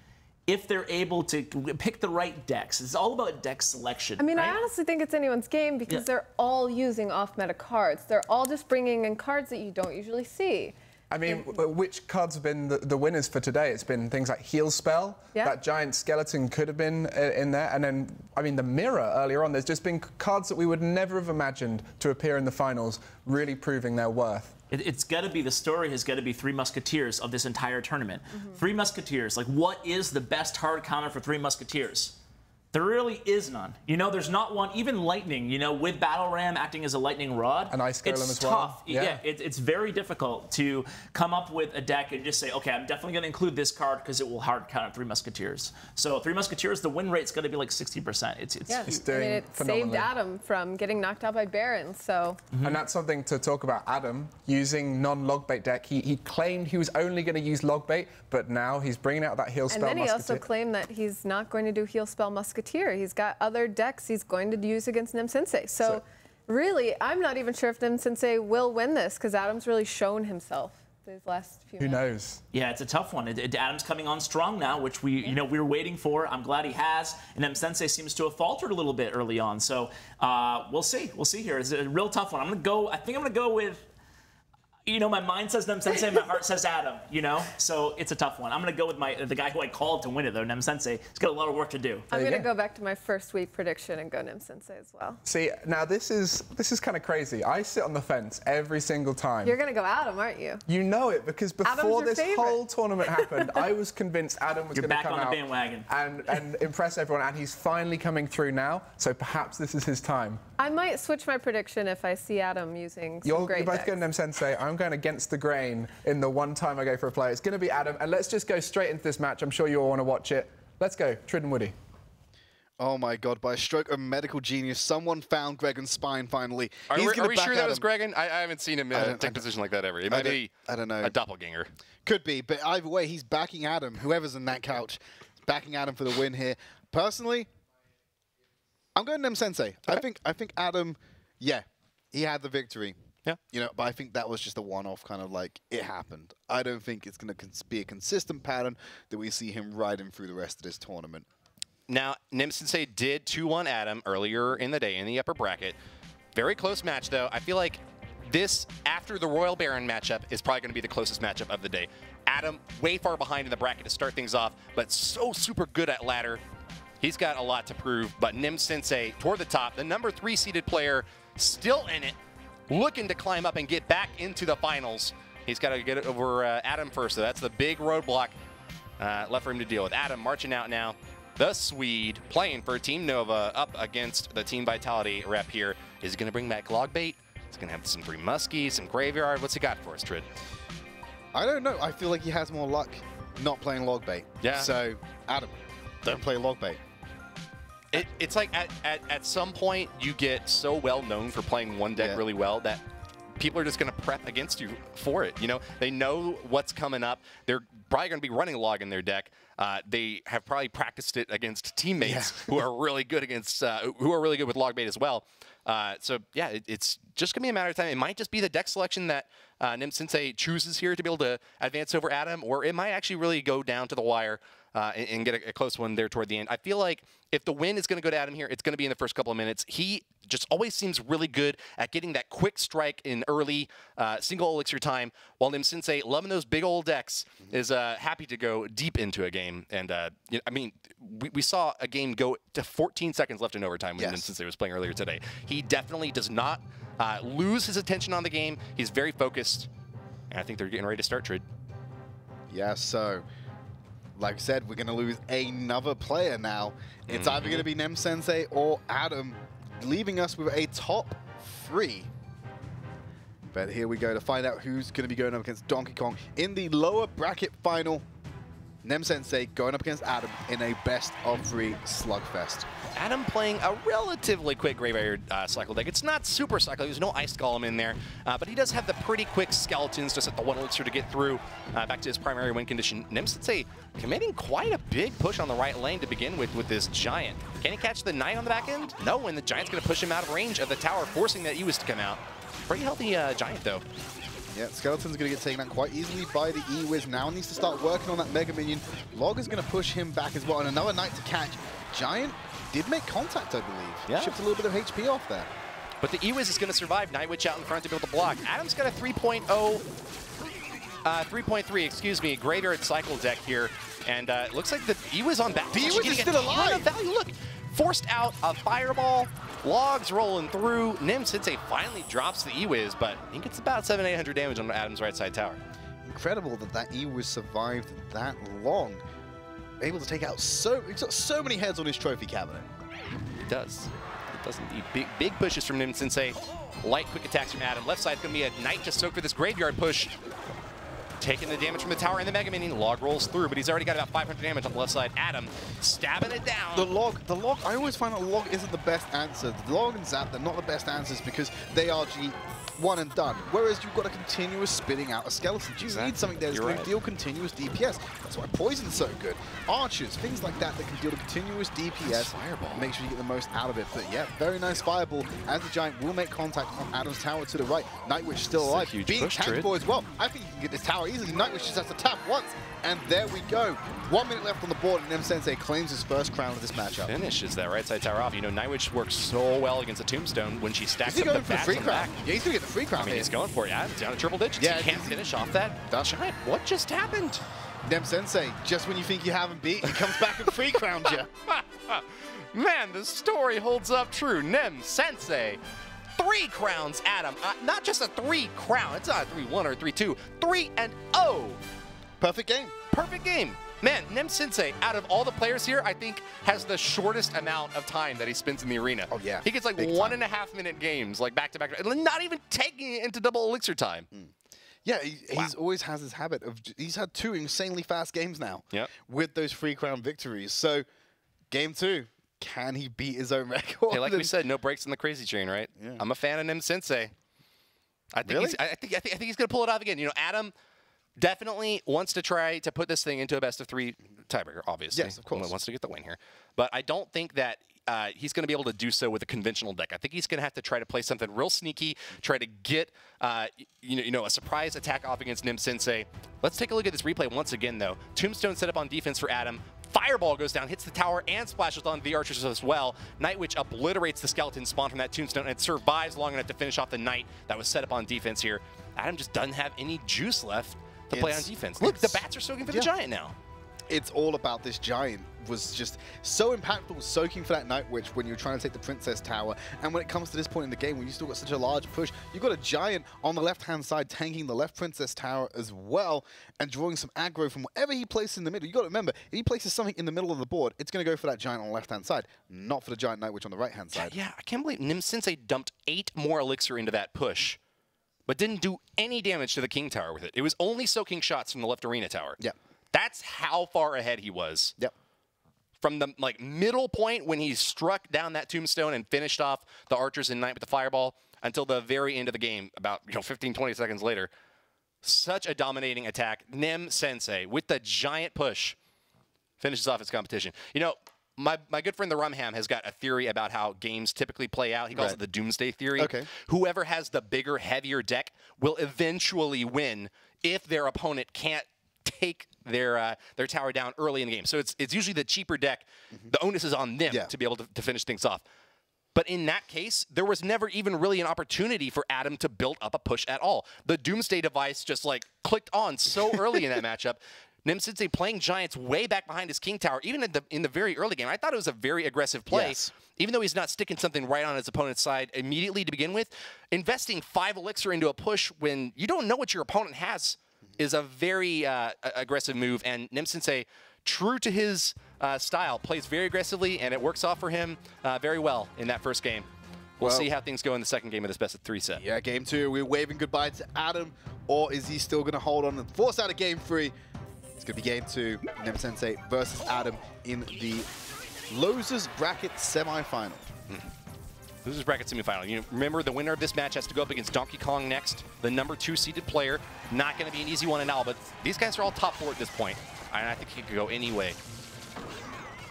S4: if they're able to pick the right decks. It's all about deck selection.
S3: I mean,
S4: right?
S3: I honestly think it's anyone's game because they're all using off-meta cards. They're all just bringing in cards that you don't usually see.
S2: I mean, which cards have been the winners for today? It's been things like Heal Spell. That giant skeleton could have been in there. And then, I mean, the Mirror earlier on. There's just been cards that we would never have imagined to appear in the finals, really proving their worth.
S4: It's got to be, the story has got to be Three Musketeers of this entire tournament. Three Musketeers, like what is the best hard counter for Three Musketeers? There really is none. You know, there's not one. Even lightning, you know, with Battle Ram acting as a lightning rod,
S2: an ice golem
S4: it's
S2: as well.
S4: tough. Yeah, it's very difficult to come up with a deck and just say, okay, I'm definitely going to include this card because it will hard count Three Musketeers. So Three Musketeers, the win rate's going to be like 60%. It's
S2: doing
S3: it saved Adam from getting knocked out by Baron. So.
S2: And that's something to talk about. Adam using non-log bait deck. He claimed he was only going to use log bait, but now he's bringing out that heal spell.
S3: And then he also claimed that he's not going to do heal spell Musketeer. He's got other decks he's going to use against Nim Sensei. So really, I'm not even sure if Nim Sensei will win this because Adam's really shown himself these last few
S2: Who
S3: matches.
S2: knows?
S4: Yeah, it's a tough one. Adam's coming on strong now, which we were waiting for. I'm glad he has. And Nim Sensei seems to have faltered a little bit early on. So we'll see. We'll see here. It's a real tough one. I think I'm gonna go with. You know, my mind says Nem Sensei, my heart says Adam, you know? So it's a tough one. I'm going to go with the guy who I called to win it, though, Nem Sensei. He's got a lot of work to do.
S3: I'm going to go back to my first week prediction and go Nem Sensei as well.
S2: See, now this is kind of crazy. I sit on the fence every single time.
S3: You're going to go Adam, aren't you?
S2: You know it, because before this whole tournament happened, I was convinced Adam was going to come
S4: on
S2: out
S4: the bandwagon.
S2: and impress everyone, and he's finally coming through now, so perhaps this is his time.
S3: I might switch my prediction if I see Adam using some great
S2: You're both
S3: decks.
S2: going Nem Sensei. I'm going against the grain in the one time I go for a player. It's going to be Adam, and let's just go straight into this match. I'm sure you all want to watch it. Let's go, Trid and Woody.
S5: Oh my God, by a stroke of medical genius, someone found Gregan's spine finally.
S6: Are we sure that was Gregan? I haven't seen him take position like that ever. It might be
S5: I don't know.
S6: A doppelganger.
S5: Could be, but either way, he's backing Adam. Whoever's in that couch, backing Adam for the win here. Personally, I'm going Nem Sensei. Okay. I think Adam, yeah, he had the victory.
S6: Yeah.
S5: You know, but I think that was just a one-off kind of like, it happened. I don't think it's going to be a consistent pattern that we see him riding through the rest of this tournament.
S6: Now, Nim Sensei did 2-1 Adam earlier in the day in the upper bracket. Very close match, though. I feel like this, after the Royal Baron matchup, is probably going to be the closest matchup of the day. Adam, way far behind in the bracket to start things off, but so super good at ladder. He's got a lot to prove, but Nim Sensei toward the top, the number 3 seeded player, still in it, looking to climb up and get back into the finals. He's got to get it over Adam first, so that's the big roadblock left for him to deal with. Adam marching out now. The Swede playing for Team Nova up against the Team Vitality rep here. Is he going to bring back Logbait? He's going to have some Three Muskies, some Graveyard. What's he got for us, Trid?
S5: I don't know. I feel like he has more luck not playing Logbait.
S6: Yeah.
S5: So, Adam, don't play Logbait.
S6: It's like at some point you get so well known for playing one deck really well that people are just going to prep against you for it. You know, they know what's coming up. They're probably going to be running log in their deck. They have probably practiced it against teammates who are really good against who are really good with Logbait as well. So yeah, it's just going to be a matter of time. It might just be the deck selection that Nim Sensei chooses here to be able to advance over Adam, or it might actually really go down to the wire and get a close one there toward the end. I feel like if the win is going to go to Adam here, it's going to be in the first couple of minutes. He just always seems really good at getting that quick strike in early single elixir time, while Nim Sensei, loving those big old decks, is happy to go deep into a game. And I mean, we saw a game go to 14 seconds left in overtime when Nim Sensei was playing earlier today. He definitely does not lose his attention on the game. He's very focused, and I think they're getting ready to start, Trid.
S5: Yeah, so like I said, we're going to lose another player now. It's either going to be Nem Sensei or Adam, leaving us with a top 3. But here we go to find out who's going to be going up against Donkey Kong in the lower bracket final. Nem Sensei going up against Adam in a best-of-3 slugfest.
S6: Adam playing a relatively quick Graveyard cycle deck. It's not super cycle. There's no Ice Golem in there, but he does have the pretty quick Skeletons just at the 1 elixir to get through back to his primary win condition. Nem Sensei committing quite a big push on the right lane to begin with this Giant. Can he catch the Knight on the back end? No, and the Giant's going to push him out of range of the tower, forcing that Ewis to come out. Pretty healthy Giant, though.
S5: Yeah, Skeleton's going to get taken out quite easily by the E-Wiz. Now needs to start working on that Mega Minion. Log is going to push him back as well, and another Knight to catch. Giant did make contact, I believe.
S6: Yeah.
S5: Shipped a little bit of HP off there.
S6: But the E-Wiz is going to survive. Night Witch out in front to be able to block. Adam's got a 3.3, excuse me, Graveyard cycle deck here. And it looks like the E-Wiz on back.
S5: The E-Wiz is still alive.
S6: Look, forced out a Fireball. Logs rolling through. Nim Sensei finally drops the E-Wiz, but he gets about 700-800 damage on Adam's right side tower.
S5: Incredible that that E-Wiz survived that long. able to take out he's got so many heads on his trophy cabinet.
S6: It does. It does indeed. Big pushes from Nim Sensei. Light quick attacks from Adam. Left side's going to be a Knight just soaked for this graveyard push. Taking the damage from the tower and the Mega Minion. Log rolls through, but he's already got about 500 damage on the left side. Adam stabbing it down.
S5: The log, I always find that log isn't the best answer. The log and zap, they're not the best answers because they are one and done. Whereas you've got a continuous spitting out a skeleton. You need something there that's going to deal continuous DPS. That's why Poison's so good. Archers, things like that can deal continuous DPS. Fireball. Make sure you get the most out of it. But yeah, very nice fireball as the Giant will make contact on Adam's tower to the right. Nightwish still alive, being tanked for as well. I think you can get this tower easily. Nightwish just has to tap once. And there we go. 1 minute left on the board, and Nim Sensei claims his first crown of this matchup.
S6: Finishes that right side tower off. You know, Nightwish works so well against a Tombstone when she stacks up the bats on the back.
S5: Yeah, he's going to get the free crown.
S6: I mean, he's going for it. Yeah, down to triple digits.
S5: Yeah,
S6: he can't finish off that Giant. What just happened?
S5: Nim Sensei, just when you think you haven't beat, he comes back and free crowns you.
S6: Man, the story holds up true. Nim Sensei. 3 crowns, Adam. Not just a 3 crown. It's not a 3-1 or a 3-2. 3-0.
S5: Perfect game.
S6: Perfect game. Man, Nim Sensei, out of all the players here, I think has the shortest amount of time that he spends in the arena.
S5: Oh, yeah.
S6: He gets like 1.5 minute games, like back-to-back, not even taking it into double elixir time.
S5: Yeah, he's always has his habit of, he's had 2 insanely fast games now with those 3 crown victories. So, game 2, can he beat his own record?
S6: Hey, like we said, no breaks in the crazy train, right?
S5: Yeah.
S6: I'm a fan of Nim Sensei. I think I think he's going to pull it off again. You know, Adam definitely wants to try to put this thing into a best-of-3 tiebreaker, obviously.
S5: Yes, of course.
S6: Wants to get the win here. But I don't think that he's going to be able to do so with a conventional deck. I think he's going to have to try to play something real sneaky, try to get you know, a surprise attack off against Nim Sensei. Let's take a look at this replay once again, though. Tombstone set up on defense for Adam. Fireball goes down, hits the tower, and splashes on the archers as well. Nightwitch obliterates the skeleton spawn from that Tombstone and survives long enough to finish off the Knight that was set up on defense here. Adam just doesn't have any juice left to play on defense. Look, the bats are soaking for the Giant now.
S5: It's all about this Giant. Was just so impactful, soaking for that Nightwitch when you're trying to take the Princess Tower. And when it comes to this point in the game, when you still got such a large push, you've got a Giant on the left-hand side tanking the left Princess Tower as well and drawing some aggro from whatever he places in the middle. You got to remember, if he places something in the middle of the board, it's going to go for that Giant on the left-hand side, not for the Giant Nightwitch on the right-hand side.
S6: Yeah, I can't believe Nim Sensei dumped 8 more elixir into that push, but didn't do any damage to the King Tower with it. It was only soaking shots from the left arena tower.
S5: Yeah.
S6: That's how far ahead he was.
S5: Yep.
S6: From the middle point when he struck down that Tombstone and finished off the archers in Knight with the fireball until the very end of the game, about 15, 20 seconds later. Such a dominating attack. Nim Sensei with the Giant push finishes off his competition. You know, my good friend the Rumham has got a theory about how games typically play out. He calls it the Doomsday Theory.
S5: Okay.
S6: Whoever has the bigger, heavier deck will eventually win if their opponent can't take their tower down early in the game. So it's usually the cheaper deck. The onus is on them to be able to finish things off. But in that case, there was never even really an opportunity for Adam to build up a push at all. The Doomsday device just clicked on so early in that matchup. Nim Sensei playing Giants way back behind his King Tower, even in the very early game. I thought it was a very aggressive play.
S5: Yes.
S6: Even though he's not sticking something right on his opponent's side immediately to begin with, investing 5 elixir into a push when you don't know what your opponent has is a very aggressive move, and Nim Sensei, true to his style, plays very aggressively, and it works off for him very well in that first game. We'll see how things go in the second game of this best-of-3 set.
S5: Yeah, game 2, we're waving goodbye to Adam, or is he still going to hold on and force out of game 3? It's going to be game 2, Nim Sensei versus Adam in the Losers Bracket semifinal.
S6: Losers Bracket semifinal. You remember, the winner of this match has to go up against Donkey Kong next, the number 2 seeded player. Not going to be an easy one at all, but these guys are all top 4 at this point, and I think he could go any way.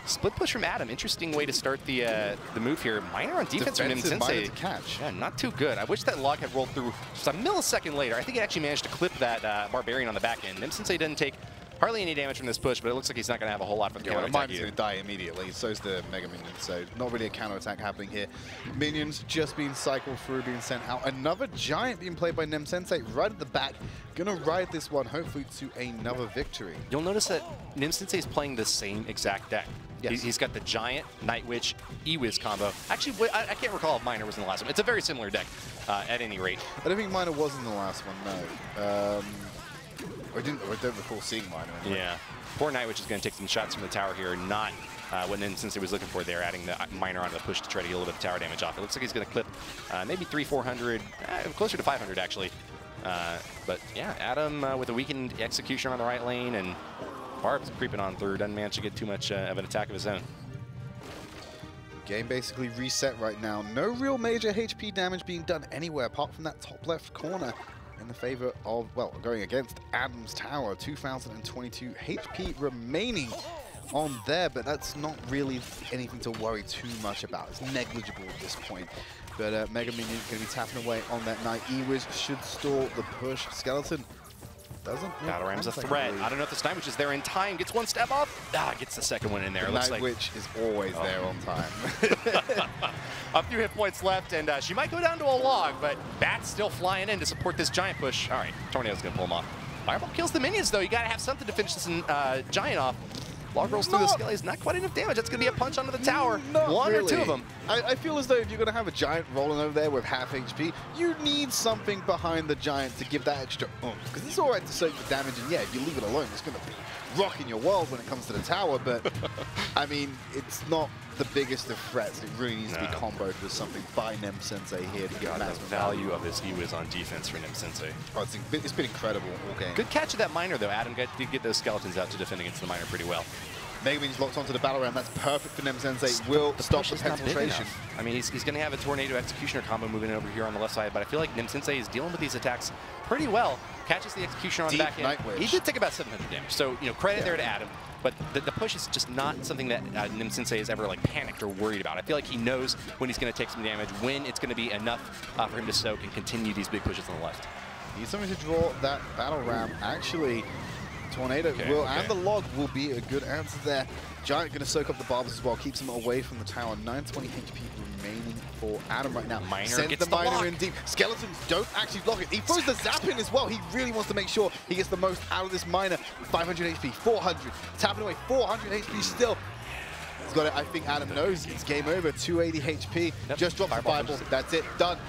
S6: Split push from Adam. Interesting way to start the move here. Miner on defense from Nim Sensei.
S5: To catch.
S6: Yeah, not too good. I wish that log had rolled through just a millisecond later. I think it actually managed to clip that Barbarian on the back end. Nim Sensei didn't take hardly any damage from this push, but it looks like he's not going to have a whole lot for the counter attack.
S5: Mine's going to die immediately. So's the Mega Minion, so not really a counter attack happening here. Minions just being cycled through, being sent out. Another Giant being played by Nim Sensei right at the back. Going to ride this one, hopefully, to another victory.
S6: You'll notice that Nim Sensei is playing the same exact deck. Yes. He's got the Giant, Nightwitch, E-Wiz combo. Actually, I can't recall if Miner was in the last one. It's a very similar deck, at any rate.
S5: I don't think Miner was in the last one, no. I don't recall seeing Miner anyway.
S6: Yeah. Poor Night, which is going to take some shots from the tower here, not what NemSensei was looking for there, adding the miner onto the push to try to get a little bit of tower damage off. It looks like he's going to clip maybe 300-400, closer to 500 actually. But yeah, Adam with a weakened execution on the right lane, and Barb's creeping on through, doesn't manage to get too much of an attack of his own.
S5: Game basically reset right now. No real major HP damage being done anywhere apart from that top left corner in the favor of, well, going against Adam's tower. 2022 HP remaining on there, but that's not really anything to worry too much about. It's negligible at this point. But Mega Minion going to be tapping away on that Knight. Ewiz should stall the push. Skeleton doesn't.
S6: Battle Ram's a threat. I don't know if this Night Witch is there in time. Gets one step up. Gets the second one in there.
S5: The Night Witch is always there on time.
S6: A few hit points left, and she might go down to a log, but Bat's still flying in to support this giant push. All right, Tornado's going to pull him off. Fireball kills the minions, though. You got to have something to finish this giant off. Log rolls through the skellies, not quite enough damage. That's going to be a punch onto the tower. One or two of them.
S5: I feel as though if you're going to have a giant rolling over there with half HP, you need something behind the giant to give that extra oomph. Because it's all right to soak the damage, and yeah, if you leave it alone, it's going to be rocking your world when it comes to the tower. But, I mean, it's not the biggest of threats. It really needs to be comboed with something by NemSensei here to get maximum
S6: value of this Ewiz on defense for NemSensei.
S5: Oh, it's been incredible all game.
S6: Good catch of that miner, though. Adam did get those skeletons out to defend against the miner pretty well.
S5: Mega Minion's locked onto the battle ram. That's perfect for NemSensei. Will stop the penetration.
S6: I mean, he's going to have a Tornado Executioner combo moving over here on the left side, but I feel like NemSensei is dealing with these attacks pretty well. Catches the Executioner on the back end. He did take about 700 damage, so you know, credit there to Adam. But the push is just not something that NemSensei is ever like panicked or worried about. I feel like he knows when he's going to take some damage, when it's going to be enough for him to soak and continue these big pushes on the left.
S5: Needs something to draw that battle ram. Actually, Tornado will, and the log will be a good answer there. Giant going to soak up the barbers as well, keeps him away from the tower. 920 HP remaining for Adam right now.
S6: Miner
S5: sends
S6: gets
S5: the miner
S6: lock
S5: in deep. Skeletons don't actually block it. He throws the zap in as well. He really wants to make sure he gets the most out of this miner. 500 HP, 400, tapping away, 400 HP still. He's got it. I think Adam knows it's game over. 280 HP. Just drops the fireball. That's it. Done.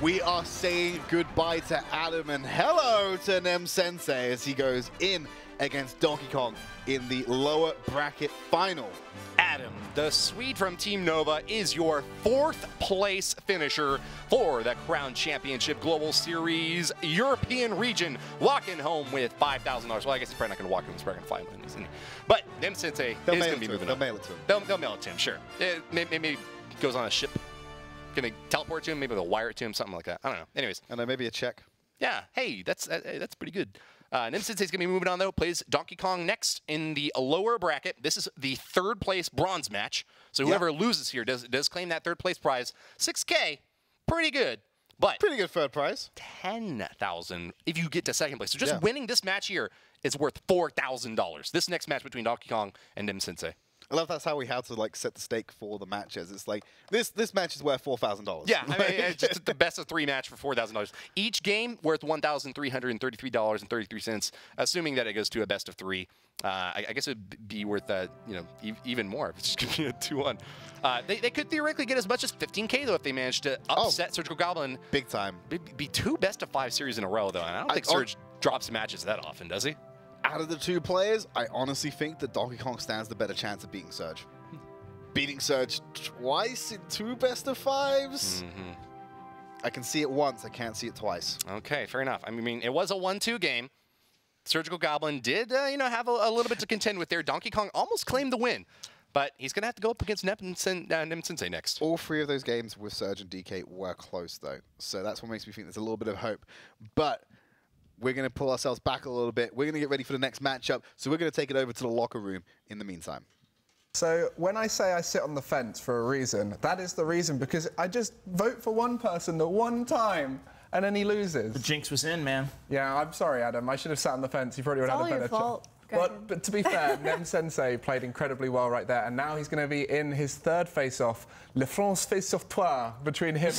S5: We are saying goodbye to Adam and hello to NemSensei as he goes in against Donkey Kong in the lower bracket final.
S6: Adam, the Swede from Team Nova, is your 4th place finisher for the Crown Championship Global Series European region, walking home with $5,000. Well, I guess he's probably not going to walk home. He's probably going to fly him, isn't he? But NemSensei is going to be moving up.
S5: They'll mail it to him.
S6: They'll mail it to him, sure. Maybe he goes on a ship. Gonna teleport to him, maybe they'll wire it to him, something like that. I don't know. Anyways.
S5: And then maybe a check.
S6: Yeah, hey, that's pretty good. NemSensei's gonna be moving on though, plays Donkey Kong next in the lower bracket. This is the 3rd place bronze match. So whoever loses here does claim that 3rd place prize. 6K, pretty good. But
S5: pretty good 3rd prize.
S6: 10,000 if you get to 2nd place. So just winning this match here is worth $4,000. This next match between Donkey Kong and NemSensei.
S5: I love that's how we had to like set the stake for the matches. It's like this match is worth $4,000.
S6: Yeah, I mean, it's just the best of 3 match for $4,000. Each game worth $1,333.33, assuming that it goes to a best of 3. I guess it'd be worth you know, even more if it's just gonna be a 2-1. They could theoretically get as much as 15K though if they manage to upset Surgical Goblin.
S5: Big time.
S6: Be 2 best of 5 series in a row though, and I don't think Surge drops matches that often, does he?
S5: Out of the 2 players, I honestly think that Donkey Kong stands the better chance of beating Surge. Beating Surge twice in 2 best of 5s? I can see it once, I can't see it twice.
S6: Okay, fair enough. I mean, it was a 1-2 game. Surgical Goblin did, you know, have a little bit to contend with there. Donkey Kong almost claimed the win, but he's going to have to go up against NemSensei next.
S5: All 3 of those games with Surge and DK were close, though. So that's what makes me think there's a little bit of hope. But we're going to pull ourselves back a little bit. We're going to get ready for the next matchup. So we're going to take it over to the locker room in the meantime.
S2: So when I say I sit on the fence for a reason, that is the reason, because I just vote for one person the one time and then he loses.
S4: The jinx was in, man.
S2: Yeah, I'm sorry, Adam. I should have sat on the fence. You probably would have had a better chance. But to be fair, NemSensei played incredibly well right there, and now he's going to be in his 3rd face-off, Le France face sur toi, between him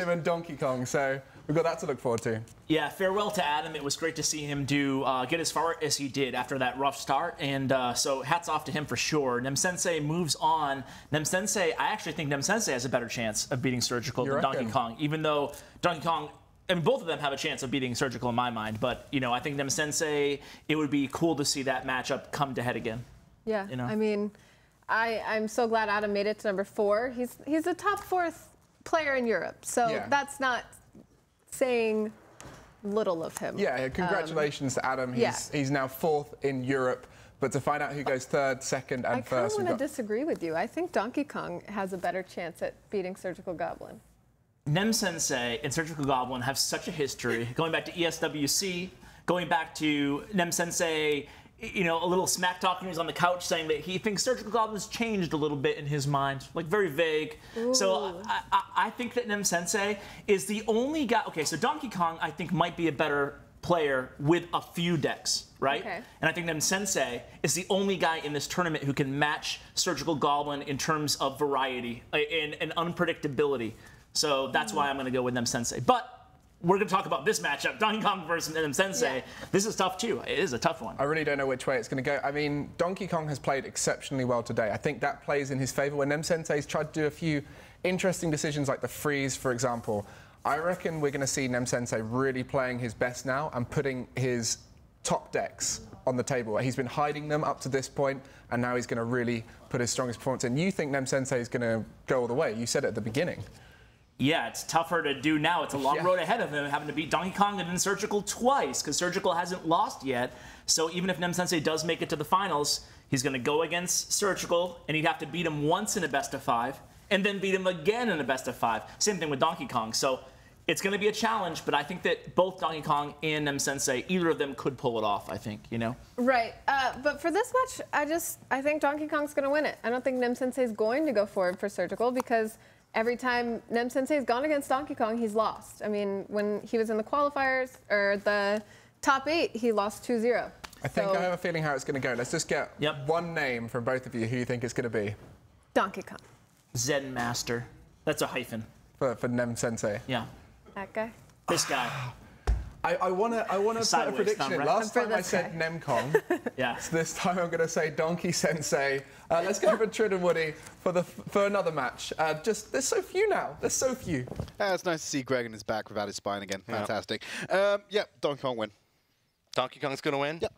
S2: and Donkey Kong. So we've got that to look forward to.
S4: Yeah, farewell to Adam. It was great to see him get as far as he did after that rough start, and so hats off to him for sure. NemSensei moves on. I actually think NemSensei has a better chance of beating Surgical than Donkey Kong, even though Donkey Kong I mean, both of them have a chance of beating Surgical in my mind, but, you know, I think Nem Sensei, it would be cool to see that matchup come to head again.
S3: Yeah,
S4: you know?
S3: I mean, I'm so glad Adam made it to number 4. He's a top 4th player in Europe, so that's not saying little of him.
S2: Yeah, congratulations to Adam. He's now 4th in Europe. But to find out who goes 3rd, 2nd, and 1st...
S3: I kind of want to disagree with you. I think Donkey Kong has a better chance at beating Surgical Goblin.
S4: Nem Sensei and Surgical Goblin have such a history, going back to ESWC, going back to Nem Sensei, you know, a little smack talking. He's on the couch saying that he thinks Surgical Goblin's changed a little bit in his mind, like very vague.
S3: Ooh.
S4: So I think that Nem Sensei is the only guy. Okay, so Donkey Kong I think might be a better player with a few decks, right?
S3: Okay.
S4: And I think Nem Sensei is the only guy in this tournament who can match Surgical Goblin in terms of variety and unpredictability. So that's why I'm going to go with Nem Sensei. But we're going to talk about this matchup, Donkey Kong versus Nem Sensei. Yeah. This is tough too. It is a tough one.
S2: I really don't know which way it's going to go. I mean, Donkey Kong has played exceptionally well today. I think that plays in his favor. When Nem Sensei's tried to do a few interesting decisions like the freeze, for example, I reckon we're going to see Nem Sensei really playing his best now and putting his top decks on the table. He's been hiding them up to this point, and now he's going to really put his strongest performance in. You think Nem Sensei is going to go all the way? You said it at the beginning.
S4: Yeah, it's tougher to do now. It's a long road ahead of him, having to beat Donkey Kong and then Surgical twice, because Surgical hasn't lost yet. So even if Nem Sensei does make it to the finals, he's going to go against Surgical, and he'd have to beat him once in a best-of-5, and then beat him again in a best-of-5. Same thing with Donkey Kong. So it's going to be a challenge, but I think that both Donkey Kong and Nem Sensei, either of them could pull it off, I think, you know?
S3: Right. But for this match, I think Donkey Kong's going to win it. I don't think Nem Sensei's going to go forward for Surgical because every time Nem Sensei's gone against Donkey Kong, he's lost. I mean, when he was in the qualifiers, or the top 8, he lost 2-0.
S2: I think I have a feeling how it's going to go. Let's just get one name from both of you who you think it's going to be.
S3: Donkey Kong.
S4: Zen Master. That's a hyphen.
S2: For Nem Sensei.
S4: Yeah.
S3: That guy?
S4: This guy.
S2: I want to put a prediction in. Last time I said Nem Kong.
S4: Yeah.
S2: So this time I'm going to say Donkey Sensei. Let's go for Trid and Woody for another match. There's so few now. There's so few.
S5: It's nice to see Greg in his back without his spine again. Fantastic. Yep, Donkey Kong win.
S6: Donkey Kong's going to win?
S5: Yep.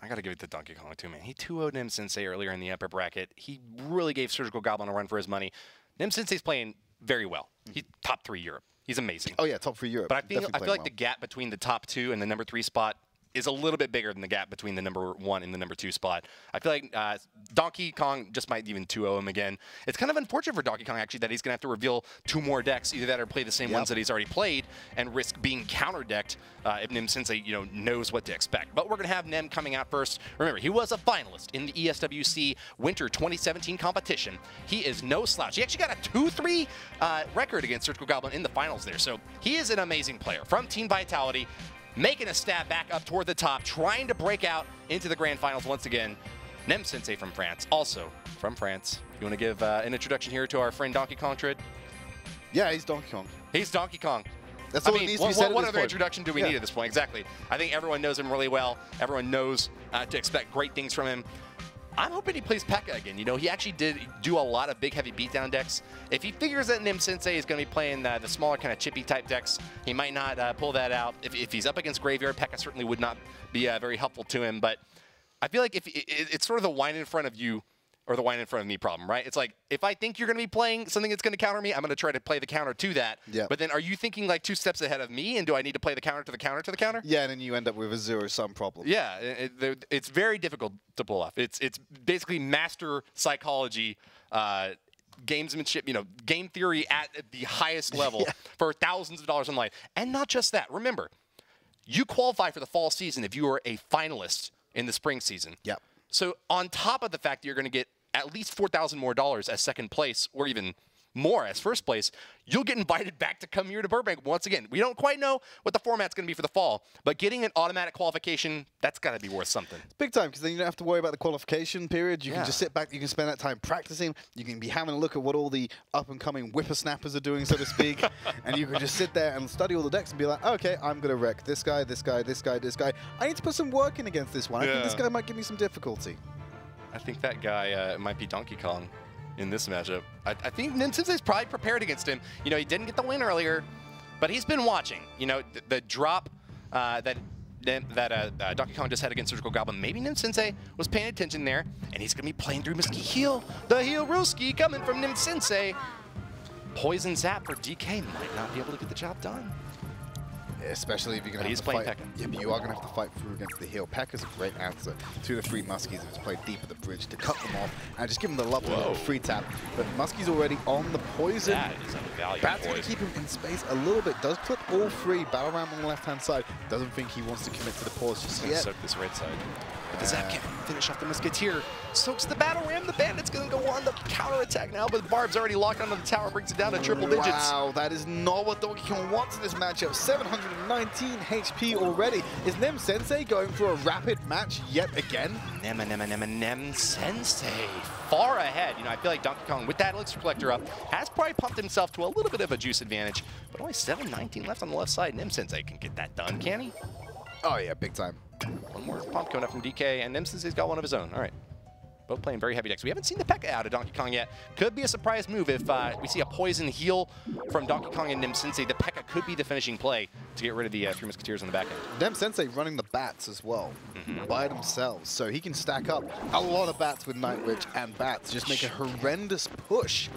S6: I got to give it to Donkey Kong too, man. He 2-0'd Nem Sensei earlier in the upper bracket. He really gave Surgical Goblin a run for his money. Nem Sensei's playing very well. He's top 3 Europe. He's amazing.
S5: Oh, yeah, top 3 Europe.
S6: But I feel like the gap between the top 2 and the number 3 spot is a little bit bigger than the gap between the number 1 and the number 2 spot. I feel like Donkey Kong just might even 2-0 him again. It's kind of unfortunate for Donkey Kong, actually, that he's going to have to reveal 2 more decks, either that or play the same ones that he's already played and risk being counter-decked if Nem Sensei, knows what to expect. But we're going to have Nem coming out first. Remember, he was a finalist in the ESWC Winter 2017 competition. He is no slouch. He actually got a 2-3 record against Surgical Goblin in the finals there. So he is an amazing player from Team Vitality, making a stab back up toward the top, trying to break out into the grand finals once again. Nem Sensei from France, also from France. You want to give an introduction here to our friend Donkey Kong, Trid?
S5: Yeah, he's Donkey Kong.
S6: He's Donkey Kong.
S5: That's all it needs to be said.
S6: What other introduction do we need at this point? Exactly. I think everyone knows him really well. Everyone knows to expect great things from him. I'm hoping he plays P.E.K.K.A. again. He actually did do a lot of big, heavy beatdown decks. If he figures that Nem Sensei is going to be playing the smaller kind of chippy type decks, he might not pull that out. If he's up against Graveyard, P.E.K.K.A. certainly would not be very helpful to him. But I feel like it's sort of the wine in front of you or the wine in front of me problem, right? It's like, if I think you're going to be playing something that's going to counter me, I'm going to try to play the counter to that.
S5: Yeah.
S6: But then are you thinking like 2 steps ahead of me, and do I need to play the counter to the counter to the counter?
S5: Yeah, and then you end up with a zero-sum problem.
S6: Yeah, it's very difficult to pull off. It's basically master psychology, gamesmanship, game theory at the highest level for thousands of dollars in life. And not just that. Remember, you qualify for the fall season if you are a finalist in the spring season.
S5: Yep.
S6: So on top of the fact that you're going to get at least $4,000 more as second place, or even more as first place, you'll get invited back to come here to Burbank once again. We don't quite know what the format's going to be for the fall, but getting an automatic qualification, that's got to be worth something.
S5: It's big time, because then you don't have to worry about the qualification period. You can just sit back, you can spend that time practicing, you can be having a look at what all the up-and-coming whippersnappers are doing, so to speak, and you can just sit there and study all the decks and be like, okay, I'm going to wreck this guy, this guy, this guy, this guy. I need to put some work in against this one. I think this guy might give me some difficulty.
S6: I think that guy might be Donkey Kong in this matchup. I think Nem Sensei's probably prepared against him. He didn't get the win earlier, But he's been watching. You know, the drop that Donkey Kong just had against Surgical Goblin. Maybe Nim Sensei was paying attention there, and he's going to be playing through Muskie Heal. The Heal Ruski coming from Nim Sensei. Poison Zap for DK might not be able to get the job done.
S5: Especially if you're going to have to fight. Yeah, but you are going to have to fight through against the heal. Pekka's a great answer. 2 to 3 Muskies if it's played deep at the bridge to cut them off and just give them the lovely little free tap. But Muskie's already on the poison.
S6: That is undervalued.
S5: Bat's going to keep him in space a little bit. Does clip all 3. Battle Ram on the left-hand side. Doesn't think he wants to commit to the pause just yet.
S6: Soak this right side. The Zap can't finish off the Musketeer. Soaks the Battle Ram. The Bandit's going to go on the counter-attack now, but Barb's already locked onto the tower, brings it down to triple digits.
S5: Wow, that is not what Donkey Kong wants in this matchup. 719 HP already. Is Nem Sensei going for a rapid match yet again?
S6: Nem Sensei far ahead. You know, I feel like Donkey Kong, with that Elixir Collector up, has probably pumped himself to a little bit of a juice advantage, but only 719 left on the left side. Nem Sensei can get that done, can he?
S5: Oh yeah, big time.
S6: One more pump coming up from DK, and Nem Sensei's got one of his own. All right. Both playing very heavy decks. We haven't seen the P.E.K.K.A. out of Donkey Kong yet. Could be a surprise move if we see a poison heal from Donkey Kong and Nem Sensei. The P.E.K.K.A. could be the finishing play to get rid of the 3 Musketeers on the back end.
S5: Nem Sensei running the bats as well by themselves, so he can stack up a lot of bats with Night Witch and bats. Just make a horrendous push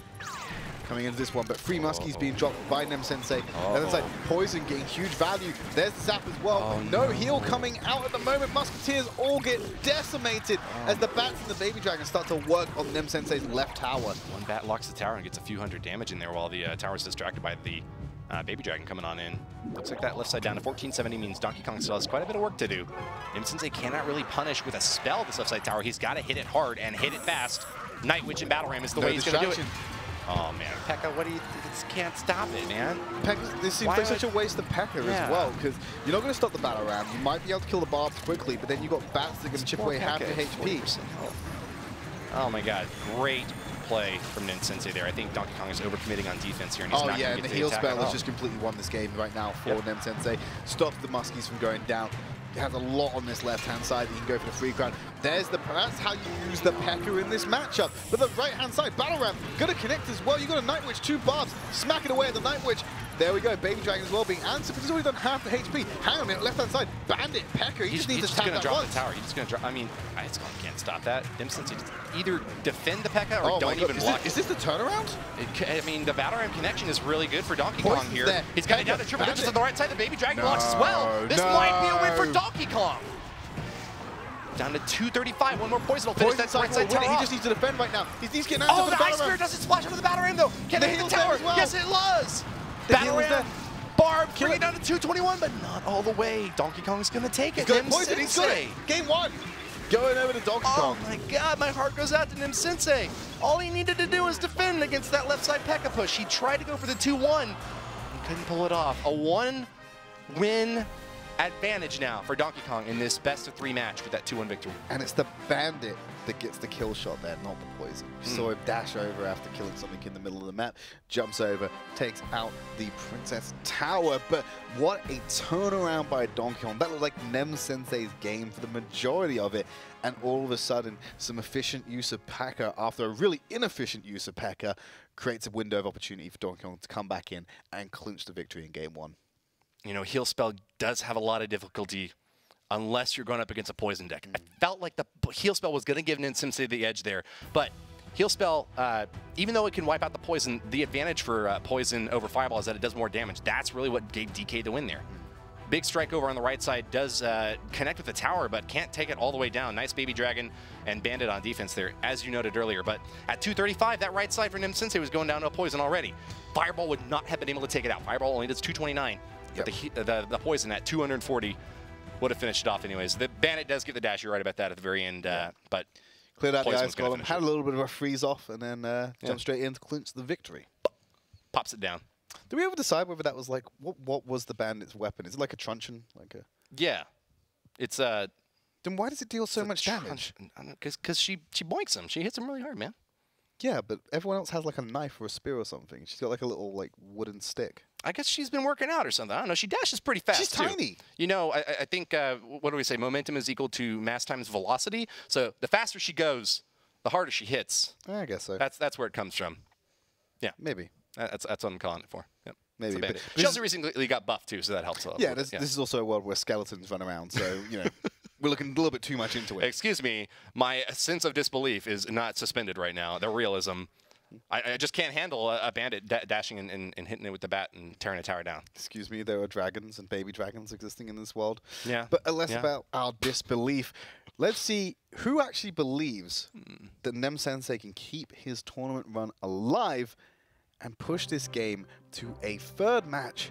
S5: coming into this one, but 3 Muskies being dropped by Nem Sensei. And it's like Poison getting huge value. There's Zap as well. No heal coming out at the moment. Musketeers all get decimated as the bats and the Baby Dragon start to work on Nem Sensei's left tower.
S6: One bat locks the tower and gets a few hundred damage in there while the tower's distracted by the Baby Dragon coming on in. Looks like that left side down to 1470 means Donkey Kong still has quite a bit of work to do. Nem Sensei cannot really punish with a spell this left side tower. He's got to hit it hard and hit it fast. Night Witch and Battle Ram is the way he's going to do it. Oh man, P.E.K.K.A., what do you just can't stop it, man.
S5: This seems like such a waste of P.E.K.K.A. as well, because you're not going to stop the Battle Ram. You might be able to kill the Barbs quickly, but then you've got bats that are going to chip away half your HP.
S6: Oh my god, great play from Nem Sensei there. I think Donkey Kong is overcommitting on defense here, and he's not
S5: yeah,
S6: going to
S5: and
S6: get
S5: the heal spell has just completely won this game right now for Nem Sensei. Stops the Muskies from going down. He has a lot on this left-hand side that you can go for the free crown. That's how you use the P.E.K.K.A. in this matchup. But the right-hand side, Battle Ram, gonna connect as well. You got a Night Witch, 2 Barbs, smacking away at the Night Witch. There we go, Baby Dragon as well being answered, but he's already done half the HP. Hang on a minute, left-hand side, Bandit, P.E.K.K.A. He just needs to tap that once.
S6: The tower. He's just gonna drop. I mean, can't stop that. Nem Sensei either defend the P.E.K.K.A. or don't even block it.
S5: Is this the turnaround?
S6: I mean, the Battle Ram connection is really good for Donkey Kong here.
S5: There.
S6: He's got it down to triple digits on the right side. The Baby Dragon blocks as well. This might be a win for Donkey Kong. Down to 235. One more poison will finish that right side tower.
S5: He just needs to defend right now. He's getting out of the Battle Ram.
S6: Ice Spear doesn't splash onto the Battle Ram though. Can they hit the tower?
S5: Well.
S6: Yes, it was. Battle Ram. Barb bring it down to 221, but not all the way. Donkey Kong's gonna take it.
S5: He's got poison. He's got it. Game 1. Going over to Donkey Kong.
S6: Oh my god, my heart goes out to Nem Sensei. All he needed to do was defend against that left side P.E.K.K.A. push. He tried to go for the 2-1 and couldn't pull it off. A 1-win advantage now for Donkey Kong in this best-of-3 match with that 2-1 victory.
S5: And it's the Bandit that gets the kill shot there, not the poison. You saw him dash over after killing something in the middle of the map, jumps over, takes out the Princess Tower. But what a turnaround by Donkey Kong. That looked like Nem Sensei's game for the majority of it. And all of a sudden, some efficient use of P.E.K.K.A. after a really inefficient use of P.E.K.K.A. creates a window of opportunity for Donkey Kong to come back in and clinch the victory in Game 1.
S6: You know, Heal Spell does have a lot of difficulty unless you're going up against a poison deck. I felt like the Heal Spell was going to give Nem Sensei the edge there, but Heal Spell, even though it can wipe out the poison, the advantage for poison over Fireball is that it does more damage. That's really what gave DK the win there. Big strike over on the right side does connect with the tower, but can't take it all the way down. Nice Baby Dragon and Bandit on defense there, as you noted earlier. But at 235, that right side for Nem Sensei was going down to a poison already. Fireball would not have been able to take it out. Fireball only does 229. But the poison at 240 would have finished it off anyways. The Bandit does get the dash. You're right about that at the very end. But
S5: cleared out the ice column, had a little bit of a freeze off, and then jumped straight in to clinch the victory.
S6: Pops it down.
S5: Did we ever decide whether that was like what was the Bandit's weapon? Is it like a truncheon?
S6: Yeah, it's
S5: Then why does it deal so much damage?
S6: Because she boinks him. She hits him really hard, man.
S5: Yeah, but everyone else has like a knife or a spear or something. She's got like a little like wooden stick.
S6: I guess she's been working out or something. I don't know. She dashes pretty fast.
S5: She's tiny.
S6: You know, I think, what do we say? Momentum is equal to mass times velocity. So the faster she goes, the harder she hits.
S5: I guess so.
S6: That's where it comes from. Yeah.
S5: Maybe.
S6: That's what I'm calling it for. Yep.
S5: Maybe. But
S6: Chelsea recently got buffed too, so that helps a lot.
S5: Yeah, this is also a world where skeletons run around, so, you know, we're looking a little bit too much into it.
S6: Excuse me, my sense of disbelief is not suspended right now. The realism. I just can't handle a bandit dashing and hitting it with the bat and tearing a tower down.
S5: Excuse me, there are dragons and baby dragons existing in this world.
S6: Yeah.
S5: But less about our disbelief. Let's see who actually believes that Nem Sensei can keep his tournament run alive and push this game to a third match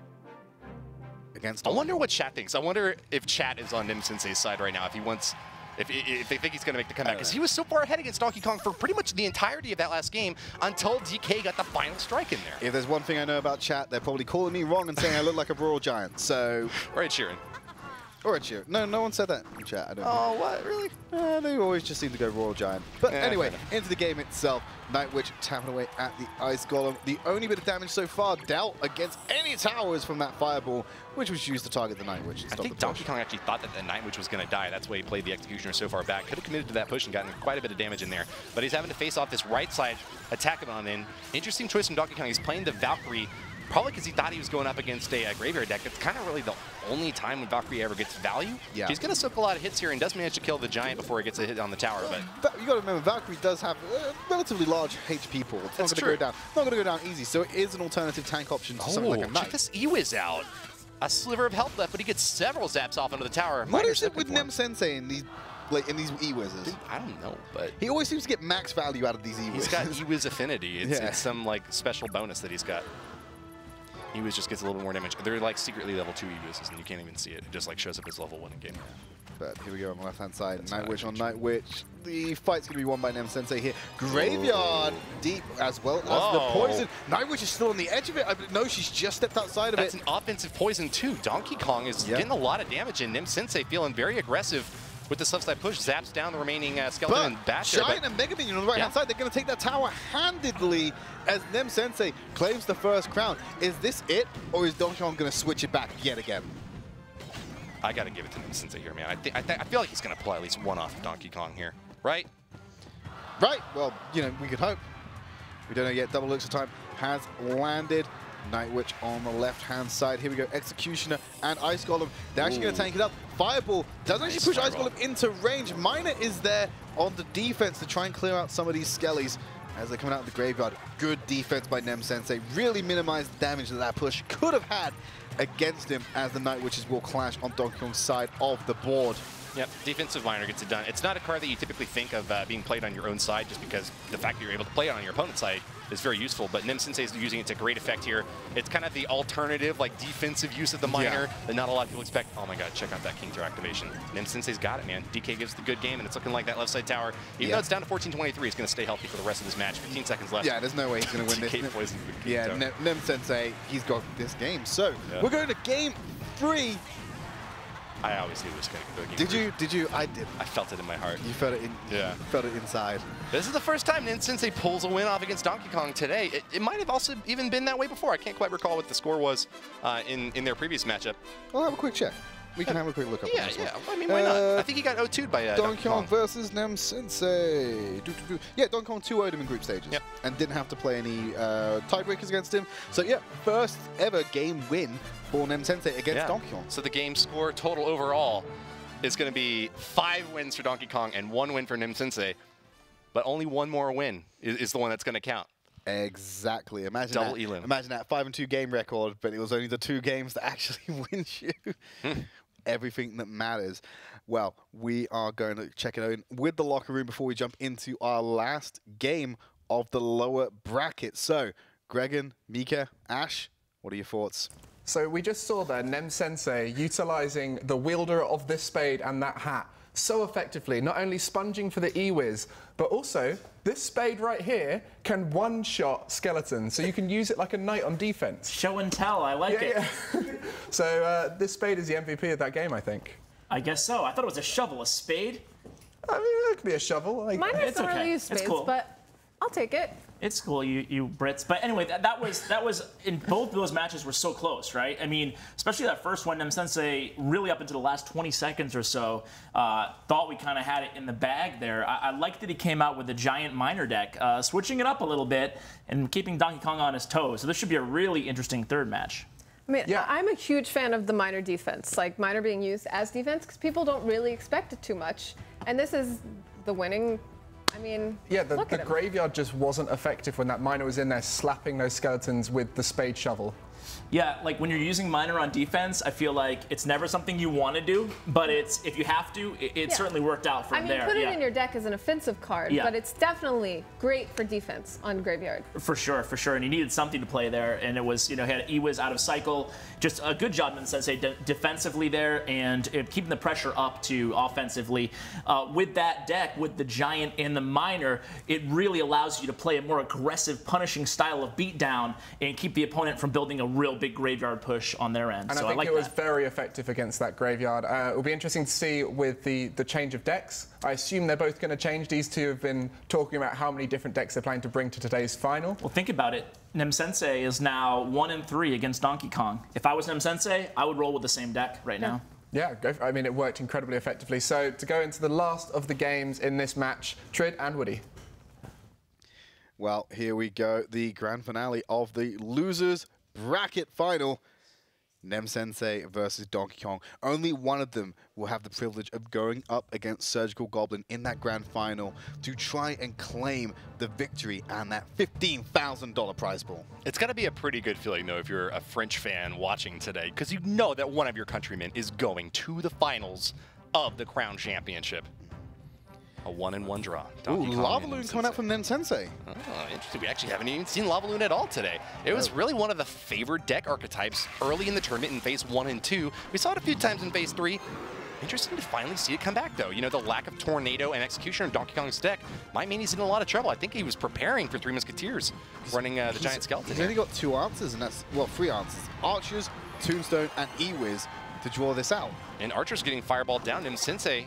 S5: against.
S6: I wonder what chat thinks. I wonder if chat is on Nem Sensei's side right now. If he wants, if they think he's going to make the comeback, because he was so far ahead against Donkey Kong for pretty much the entirety of that last game until DK got the final strike in there.
S5: If there's one thing I know about chat, they're probably calling me wrong and saying I look like a Royal Giant. So.
S6: Right, Sheeran.
S5: Or a cheer. No, no one said that in chat. I don't
S6: Oh, what? Really?
S5: They always just seem to go Royal Giant. But anyway, into the game itself. Nightwitch tapping away at the Ice Golem. The only bit of damage so far dealt against any towers from that Fireball, which was used to target the Nightwitch.
S6: I think Donkey Kong actually thought that the Nightwitch was going to die. That's why he played the Executioner so far back. Could have committed to that push and gotten quite a bit of damage in there. But he's having to face off this right side attack on in. Interesting choice from Donkey Kong. He's playing the Valkyrie. Probably because he thought he was going up against a graveyard deck. It's kind of really the only time when Valkyrie ever gets value. Yeah. He's going to soak a lot of hits here and does manage to kill the Giant before he gets a hit on the tower. But
S5: you got to remember, Valkyrie does have a relatively large HP pool. It's not going to go down. Not going to go down easy. So it is an alternative tank option to something like a Knight.
S6: Check this E-Wiz out. A sliver of health left, but he gets several zaps off onto the tower.
S5: What is it with Nem Sensei in these? Like in these E-Wizzes?
S6: I don't know, but
S5: he always seems to get max value out of these E-Wizzes.
S6: He's got E-Wiz affinity. It's some like special bonus that he's got. E-Wiz just gets a little bit more damage. They're like secretly level 2 E-Wizzes, and you can't even see it. It just like shows up as level 1 in game.
S5: But here we go on the left-hand side. Nightwitch on Nightwitch. The fight's going to be won by Nem Sensei here. Graveyard deep as well as the poison. Nightwitch is still on the edge of it. No, she's just stepped outside of it.
S6: That's an offensive poison too. Donkey Kong is getting a lot of damage, and Nem Sensei feeling very aggressive with this left side push. Zaps down the remaining skeleton and Basher.
S5: Giant and Mega Minion on the right-hand side. They're going to take that tower handedly as Nem Sensei claims the first crown. Is this it, or is Donkey Kong going to switch it back yet again?
S6: I got to give it to Nem Sensei here, man. I feel like he's going to pull at least one off of Donkey Kong here, right?
S5: Right. Well, you know, we could hope. We don't know yet. Double Elixir time has landed. Nightwitch on the left-hand side. Here we go. Executioner and Ice Golem. They're actually going to tank it up. Fireball does actually push Ice Golem into range. Miner is there on the defense to try and clear out some of these skellies as they're coming out of the graveyard. Good defense by Nem Sensei. Really minimized the damage that push could have had against him as the Nightwitches will clash on Donkey Kong's side of the board.
S6: Yep, defensive Miner gets it done. It's not a card that you typically think of being played on your own side, just because the fact that you're able to play it on your opponent's side is very useful, but Nem Sensei is using it to great effect here. It's kind of the alternative, like, defensive use of the Miner that not a lot of people expect. Oh my god, check out that King Tower activation. Nem Sensei's got it, man. DK gives the good game, and it's looking like that left side tower, even though it's down to 14-23, it's going to stay healthy for the rest of this match. 15 seconds left.
S5: Yeah, there's no way he's going to win this. Yeah, Nem Sensei, he's got this game. So, we're going to game 3.
S6: I always knew it was going to go.
S5: Did you? I did.
S6: I felt it in my heart.
S5: You felt it in. Yeah. You felt it inside.
S6: This is the first time Nem Sensei pulls a win off against Donkey Kong today. It might have also even been that way before. I can't quite recall what the score was in their previous matchup.
S5: We'll have a quick check. We can have a quick look up.
S6: Yeah, yeah. I mean, why not? I think he got 0-2'd by
S5: Donkey Kong versus Nem Sensei. Yeah, Donkey Kong 2-0'd him in group stages.
S6: Yep.
S5: And didn't have to play any tiebreakers against him. So yeah, first ever game win for Nem Sensei against Donkey Kong.
S6: So the game score total overall is going to be 5 wins for Donkey Kong and 1 win for Nem Sensei. But only one more win is the one that's going to count.
S5: Exactly. Imagine
S6: Double
S5: that.
S6: elim.
S5: Imagine that 5-2 game record, but it was only the 2 games that actually win you. Everything that matters. Well, we are going to check it out with the locker room before we jump into our last game of the lower bracket. So, Gregan, Mika, Ash, what are your thoughts?
S2: So we just saw there Nem Sensei utilizing the wielder of this spade and that hat so effectively, not only sponging for the E-Wiz, but also this spade right here can one-shot skeletons, so you can use it like a knight on defense.
S4: Show and tell, I like it.
S2: Yeah. So this spade is the MVP of that game, I think.
S4: I guess so. I thought it was a shovel, a spade.
S2: I mean, it could be a shovel.
S3: Miners don't really use spades, but I'll take it.
S4: It's cool, you Brits. But anyway, that was in both of those matches were so close, right? I mean, especially that first one, Sensei really up into the last 20 seconds or so thought we kind of had it in the bag there. I like that he came out with the giant minor deck, switching it up a little bit and keeping Donkey Kong on his toes. So this should be a really interesting third match.
S3: I mean, I'm a huge fan of the minor defense, like minor being used as defense, because people don't really expect it too much. And this is the winning. I mean,
S2: yeah, the graveyard just wasn't effective when that miner was in there slapping those skeletons with the spade shovel.
S4: Yeah, like when you're using miner on defense, I feel like it's never something you want to do, but it's if you have to, it certainly worked out from there.
S3: I mean, put it in your deck as an offensive card, but it's definitely great for defense on graveyard. For sure, and you needed something to play there, and it was, he had Iwiz out of cycle. Just a good job, Sensei, defensively there, and keeping the pressure up to offensively. With that deck, with the giant and the miner, it really allows you to play a more aggressive, punishing style of beatdown and keep the opponent from building a real big graveyard push on their end.
S2: And
S4: so
S2: I think
S4: like
S2: it was very effective against that graveyard. It will be interesting to see with the change of decks. I assume they're both going to change. These two have been talking about how many different decks they're planning to bring to today's final.
S4: Well, think about it. Sensei is now 1-3 against Donkey Kong. If I was Sensei, I would roll with the same deck right now.
S2: Yeah, I mean, it worked incredibly effectively. So to go into the last of the games in this match, Trid and Woody.
S5: Well, here we go. The grand finale of the losers bracket final. Sensei versus Donkey Kong. Only one of them will have the privilege of going up against Surgical Goblin in that grand final to try and claim the victory and that $15,000 prize pool.
S6: It's got to be a pretty good feeling, though, if you're a French fan watching today, because you know that one of your countrymen is going to the finals of the Crown Championship. A 1-1 draw.
S5: Ooh, Lava Loon coming out from Sensei.
S6: Oh, interesting. We actually haven't even seen Lava Loon at all today. It was really one of the favored deck archetypes early in the tournament in phase 1 and 2. We saw it a few times in phase 3. Interesting to finally see it come back, though. The lack of Tornado and Executioner in Donkey Kong's deck might mean he's in a lot of trouble. I think he was preparing for Three Musketeers, running the Giant Skeleton.
S5: He's only got 2 answers, and that's, well, 3 answers. Archers, Tombstone, and Iwiz to draw this out.
S6: And Archer's getting fireballed down. Sensei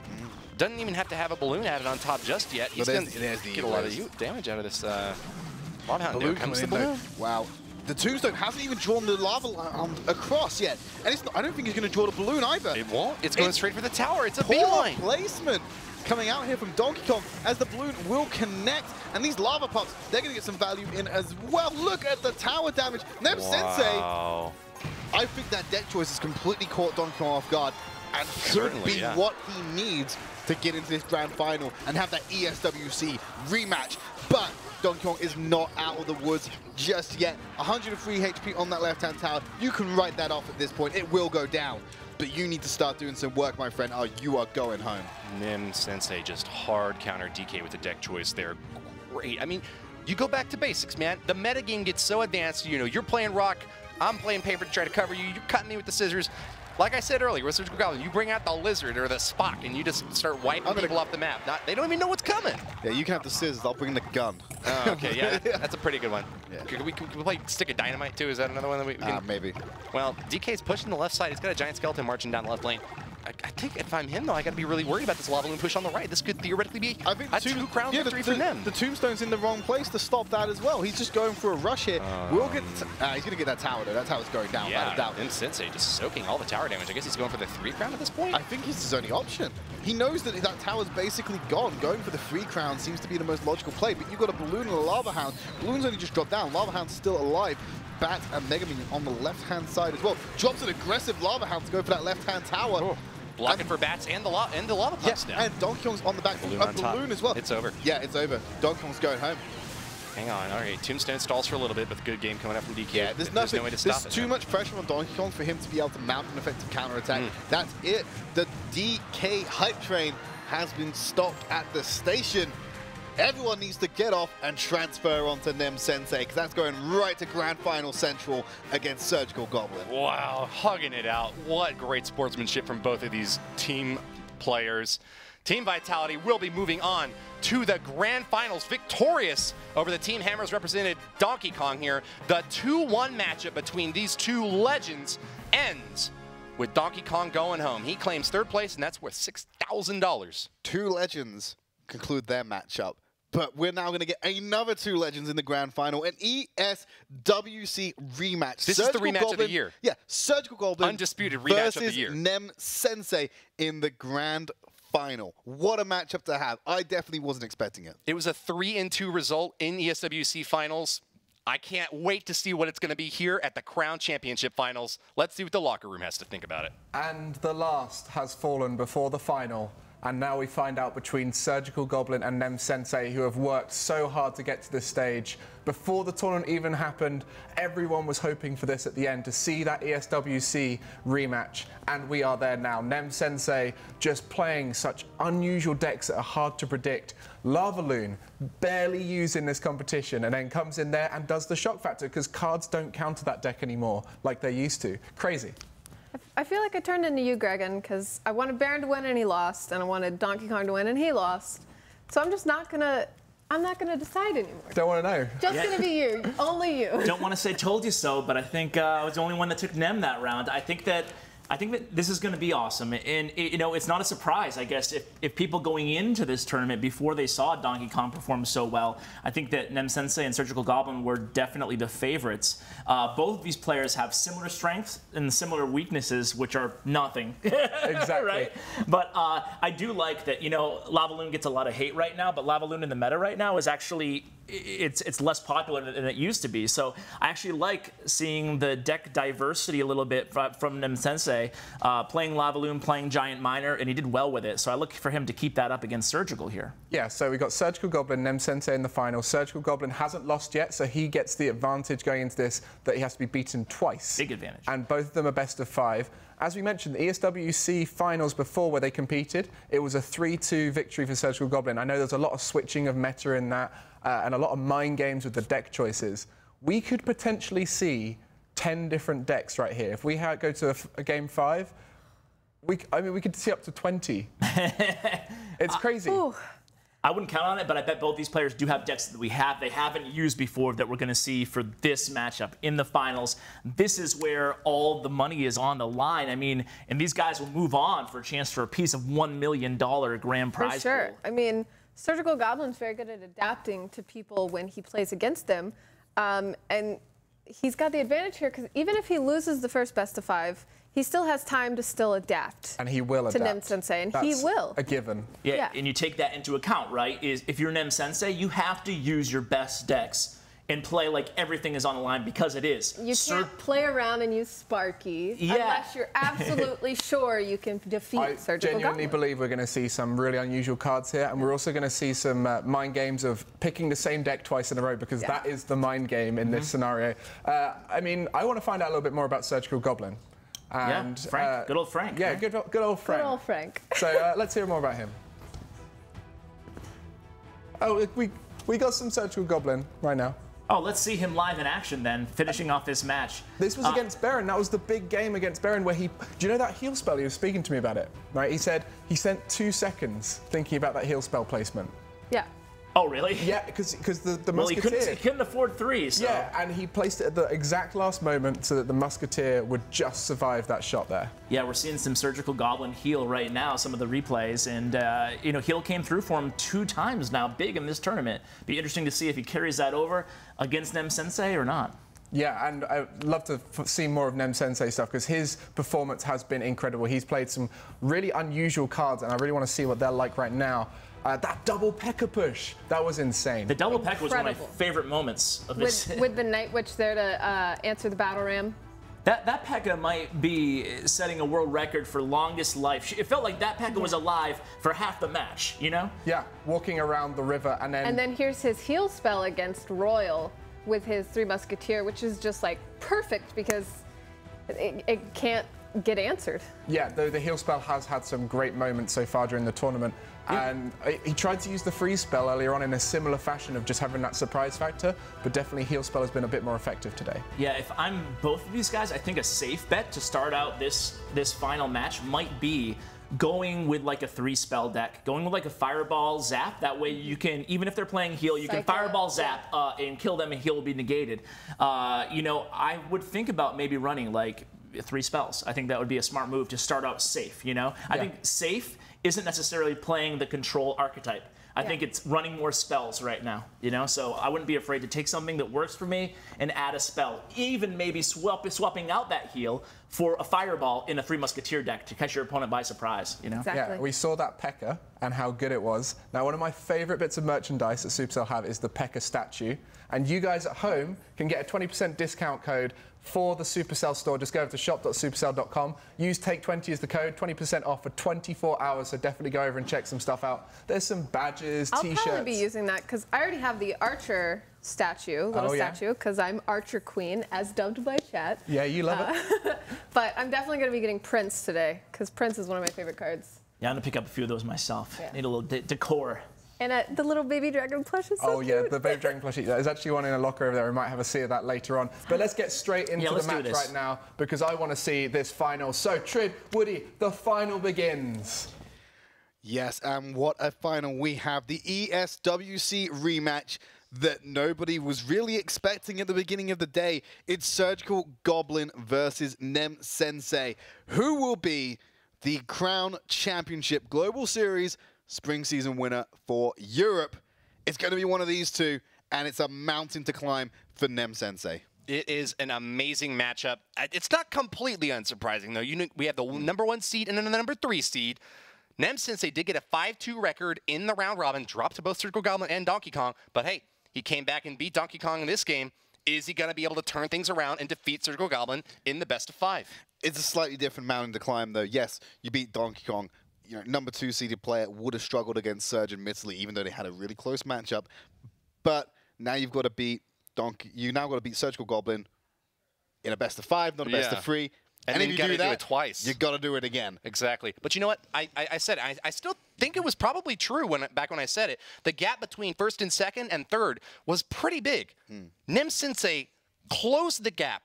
S6: doesn't even have to have a balloon added on top just yet. He's going to get a lot of damage out of this Lava Hound. There comes the balloon.
S5: Wow. The Tombstone hasn't even drawn the lava across yet. And it's not, I don't think he's going to draw the balloon either.
S6: It won't. It's going straight for the tower. It's a
S5: poor
S6: beeline.
S5: Placement coming out here from Donkey Kong as the balloon will connect. And these lava pups, they're going to get some value in as well. Look at the tower damage. Sensei, I think that deck choice has completely caught Donkey Kong off guard and could be what he needs to get into this grand final and have that ESWC rematch. But Donkey Kong is not out of the woods just yet. 103 HP on that left-hand tower. You can write that off at this point. It will go down. But you need to start doing some work, my friend, or you are going home.
S6: Sensei just hard counter DK with the deck choice there. Great. I mean, you go back to basics, man. The metagame gets so advanced. You're playing rock. I'm playing paper to try to cover you. You're cutting me with the scissors. Like I said earlier, with Surgical Goblin, you bring out the lizard or the Spock and you just start wiping people off the map. They don't even know what's coming.
S5: Yeah, you can have the scissors. I'll bring the gun.
S6: Oh, okay, yeah, that's a pretty good one. Yeah. Can we play Stick of Dynamite too? Is that another one that we can?
S5: Maybe.
S6: Well, DK's pushing the left side. He's got a giant skeleton marching down the left lane. I think if I'm him, though, I got to be really worried about this Lava Loon push on the right. This could theoretically be a 2-crown victory for them.
S5: The Tombstone's in the wrong place to stop that as well. He's just going for a rush here. We'll get. He's going to get that tower, though. That tower's going down, without a doubt.
S6: And Sensei just soaking all the tower damage. I guess he's going for the 3-crown at this point?
S5: I think it's his only option. He knows that that tower's basically gone. Going for the 3-crown seems to be the most logical play, but you've got a Balloon and a Lava Hound. Balloon's only just dropped down. Lava Hound's still alive. Bat and Mega Minion on the left-hand side as well. Drops an aggressive Lava Hound to go for that left-hand tower.
S6: Blocking for bats and the lava pups now.
S5: And Donkey Kong's on the back of Balloon as well.
S6: It's over.
S5: Yeah, it's over. Donkey Kong's going home.
S6: Hang on. All right, Tombstone stalls for a little bit, but the good game coming up from DK.
S5: Yeah, there's no way to stop it. There's too much pressure on Donkey Kong for him to be able to mount an effective counterattack. That's it. The DK hype train has been stopped at the station. Everyone needs to get off and transfer onto Sensei, because that's going right to Grand Final Central against Surgical Goblin.
S6: Wow, hugging it out. What great sportsmanship from both of these team players. Team Vitality will be moving on to the Grand Finals, victorious over the Team Hammers represented Donkey Kong here. The 2-1 matchup between these two legends ends with Donkey Kong going home. He claims 3rd place, and that's worth $6,000.
S5: 2 legends conclude their matchup. But we're now going to get another two legends in the grand final, an ESWC rematch.
S6: This is the rematch of the year.
S5: Yeah, Surgical Goblin
S6: Undisputed rematch of the year.
S5: versus Nem Sensei in the grand final. What a matchup to have. I definitely wasn't expecting it.
S6: It was a 3-2 result in ESWC finals. I can't wait to see what it's going to be here at the Crown Championship finals. Let's see what the locker room has to think about it.
S2: And the last has fallen before the final. And now we find out between Surgical Goblin and Nem Sensei, who have worked so hard to get to this stage. Before the tournament even happened, everyone was hoping for this at the end, to see that ESWC rematch. And we are there now. Nem Sensei just playing such unusual decks that are hard to predict. Lava Loon barely used in this competition, and then comes in there and does the shock factor, because cards don't counter that deck anymore like they used to. Crazy.
S3: I feel like I turned into you, Gregan, because I wanted Baron to win and he lost, and I wanted Donkey Kong to win and he lost. So I'm just not gonna decide anymore.
S2: Don't want to know.
S3: Just gonna be you, only you.
S4: Don't want to say told you so, but I think I was the only one that took Nem that round. I think that this is going to be awesome, and it's not a surprise, I guess, if people going into this tournament before they saw Donkey Kong perform so well. I think that Nem Sensei and Surgical Goblin were definitely the favorites. Both of these players have similar strengths and similar weaknesses, which are nothing.
S2: Exactly.
S4: Right? But I do like that. Lava Loon gets a lot of hate right now, but Lava Loon in the meta right now is actually it's less popular than it used to be. So I actually like seeing the deck diversity a little bit from Nem Sensei, playing Lava Loon, playing Giant Miner, and he did well with it. So I look for him to keep that up against Surgical here.
S2: Yeah, so we got Surgical Goblin, Nem Sensei in the final. Surgical Goblin hasn't lost yet, so he gets the advantage going into this that he has to be beaten twice.
S4: Big advantage.
S2: And both of them are best of 5. As we mentioned, the ESWC finals before where they competed, it was a 3-2 victory for Surgical Goblin. I know there's a lot of switching of meta in that, and a lot of mind games with the deck choices. We could potentially see 10 different decks right here. If we go to a game 5, we could see up to 20. It's crazy.
S4: I wouldn't count on it, but I bet both these players do have decks that they haven't used before that we're going to see for this matchup in the finals. This is where all the money is on the line. I mean, and these guys will move on for a chance for a piece of $1 million grand prize.
S3: For sure.
S4: pool.
S3: I mean, Surgical Goblin's very good at adapting to people when he plays against them, and he's got the advantage here because even if he loses the first best of 5, he still has time to still adapt.
S2: And he will adapt.
S3: To Nem Sensei, and he will.
S2: A given.
S4: Yeah, and you take that into account, right? If you're Nem Sensei, you have to use your best decks and play like everything is on the line, because it is.
S3: You can't play around and use Sparky unless you're absolutely sure you can defeat Surgical Goblin.
S2: I genuinely believe we're going to see some really unusual cards here, and we're also going to see some mind games of picking the same deck twice in a row, because that is the mind game in this scenario. I mean, I want to find out a little bit more about Surgical Goblin. And,
S4: Frank. Good old Frank.
S2: Yeah, good old Frank.
S3: Good old Frank.
S2: So let's hear more about him. Oh, we got some Surgical Goblin right now.
S4: Oh, let's see him live in action then, finishing off this match.
S2: This was against Baron. That was the big game against Baron where do you know that heal spell? He was speaking to me about it, right? He said he spent 2 seconds thinking about that heal spell placement.
S3: Yeah.
S4: Oh, really?
S2: Yeah, because the
S4: well,
S2: Musketeer...
S4: he couldn't afford 3, so...
S2: Yeah, and he placed it at the exact last moment so that the Musketeer would just survive that shot there.
S4: Yeah, we're seeing some Surgical Goblin heal right now, some of the replays, and, heal came through for him 2 times now, big in this tournament. Be interesting to see if he carries that over against Nem Sensei or not.
S2: Yeah, and I'd love to see more of Nem Sensei stuff, because his performance has been incredible. He's played some really unusual cards, and I really want to see what they're like right now. That double P.E.K.K.A. push, that was insane.
S4: The double P.E.K.K.A. was one of my favorite moments of this.
S3: With the Night Witch there to answer the battle ram.
S4: That P.E.K.K.A. might be setting a world record for longest life. It felt like that P.E.K.K.A. was alive for half the match, you know?
S2: Yeah, walking around the river and then...
S3: And then here's his heal spell against Royale with his 3 Musketeer, which is just like perfect because it can't get answered.
S2: Yeah, though the heal spell has had some great moments so far during the tournament. And he tried to use the freeze spell earlier on in a similar fashion of just having that surprise factor, but definitely heal spell has been a bit more effective today.
S4: Yeah, if I'm both of these guys, I think a safe bet to start out this final match might be going with like a 3-spell deck, going with like a Fireball Zap. That way you can, even if they're playing heal, you can Fireball Zap and kill them and heal will be negated. I would think about maybe running like 3 spells. I think that would be a smart move to start out safe, I think safe isn't necessarily playing the control archetype. I think it's running more spells right now, you know? So I wouldn't be afraid to take something that works for me and add a spell. Even maybe swapping out that heal for a fireball in a Three Musketeer deck to catch your opponent by surprise, you know?
S3: Exactly.
S2: Yeah, we saw that P.E.K.K.A. and how good it was. Now, one of my favorite bits of merchandise that Supercell have is the P.E.K.K.A. statue. And you guys at home can get a 20% discount code for the Supercell store. Just go over to shop.supercell.com. Use Take20 as the code, 20% off for 24 hours. So definitely go over and check some stuff out. There's some badges, t-shirts.
S3: I'll probably be using that because I already have the Archer statue, statue, because I'm Archer Queen, as dubbed by chat.
S2: Yeah, you love it.
S3: But I'm definitely going to be getting Prince today because Prince is one of my favorite cards.
S4: Yeah, I'm going to pick up a few of those myself.
S3: Yeah.
S4: Need a little decor.
S3: And the little baby dragon plush is so cute.
S2: Yeah, the baby dragon plushie. There's actually one in a locker over there. We might have a see of that later on. But let's get straight into the match right now because I want to see this final. So, Trid, Woody, the final begins.
S5: Yes, and what a final we have. The ESWC rematch that nobody was really expecting at the beginning of the day. It's Surgical Goblin versus Nem Sensei. Who will be the Crown Championship Global Series Spring Season winner for Europe? It's going to be one of these two, and it's a mountain to climb for Nem Sensei.
S6: It is an amazing matchup. It's not completely unsurprising, though. We have the #1 seed and then the #3 seed. Nem Sensei did get a 5-2 record in the round robin, dropped to both Surgical Goblin and Donkey Kong, but hey, he came back and beat Donkey Kong in this game. Is he going to be able to turn things around and defeat Surgical Goblin in the best of 5?
S5: It's a slightly different mountain to climb, though. Yes, you beat Donkey Kong. You know, #2 seeded player would have struggled against Surge admittedly, even though they had a really close matchup. But now you've got to beat Surgical Goblin in a best of 5, not a best of 3.
S6: And then
S5: if
S6: you
S5: do that,
S6: do it twice.
S5: You got to do it again.
S6: Exactly. But you know what? I said it. I still think it was probably true back when I said it. The gap between first and second and third was pretty big. Nem Sensei closed the gap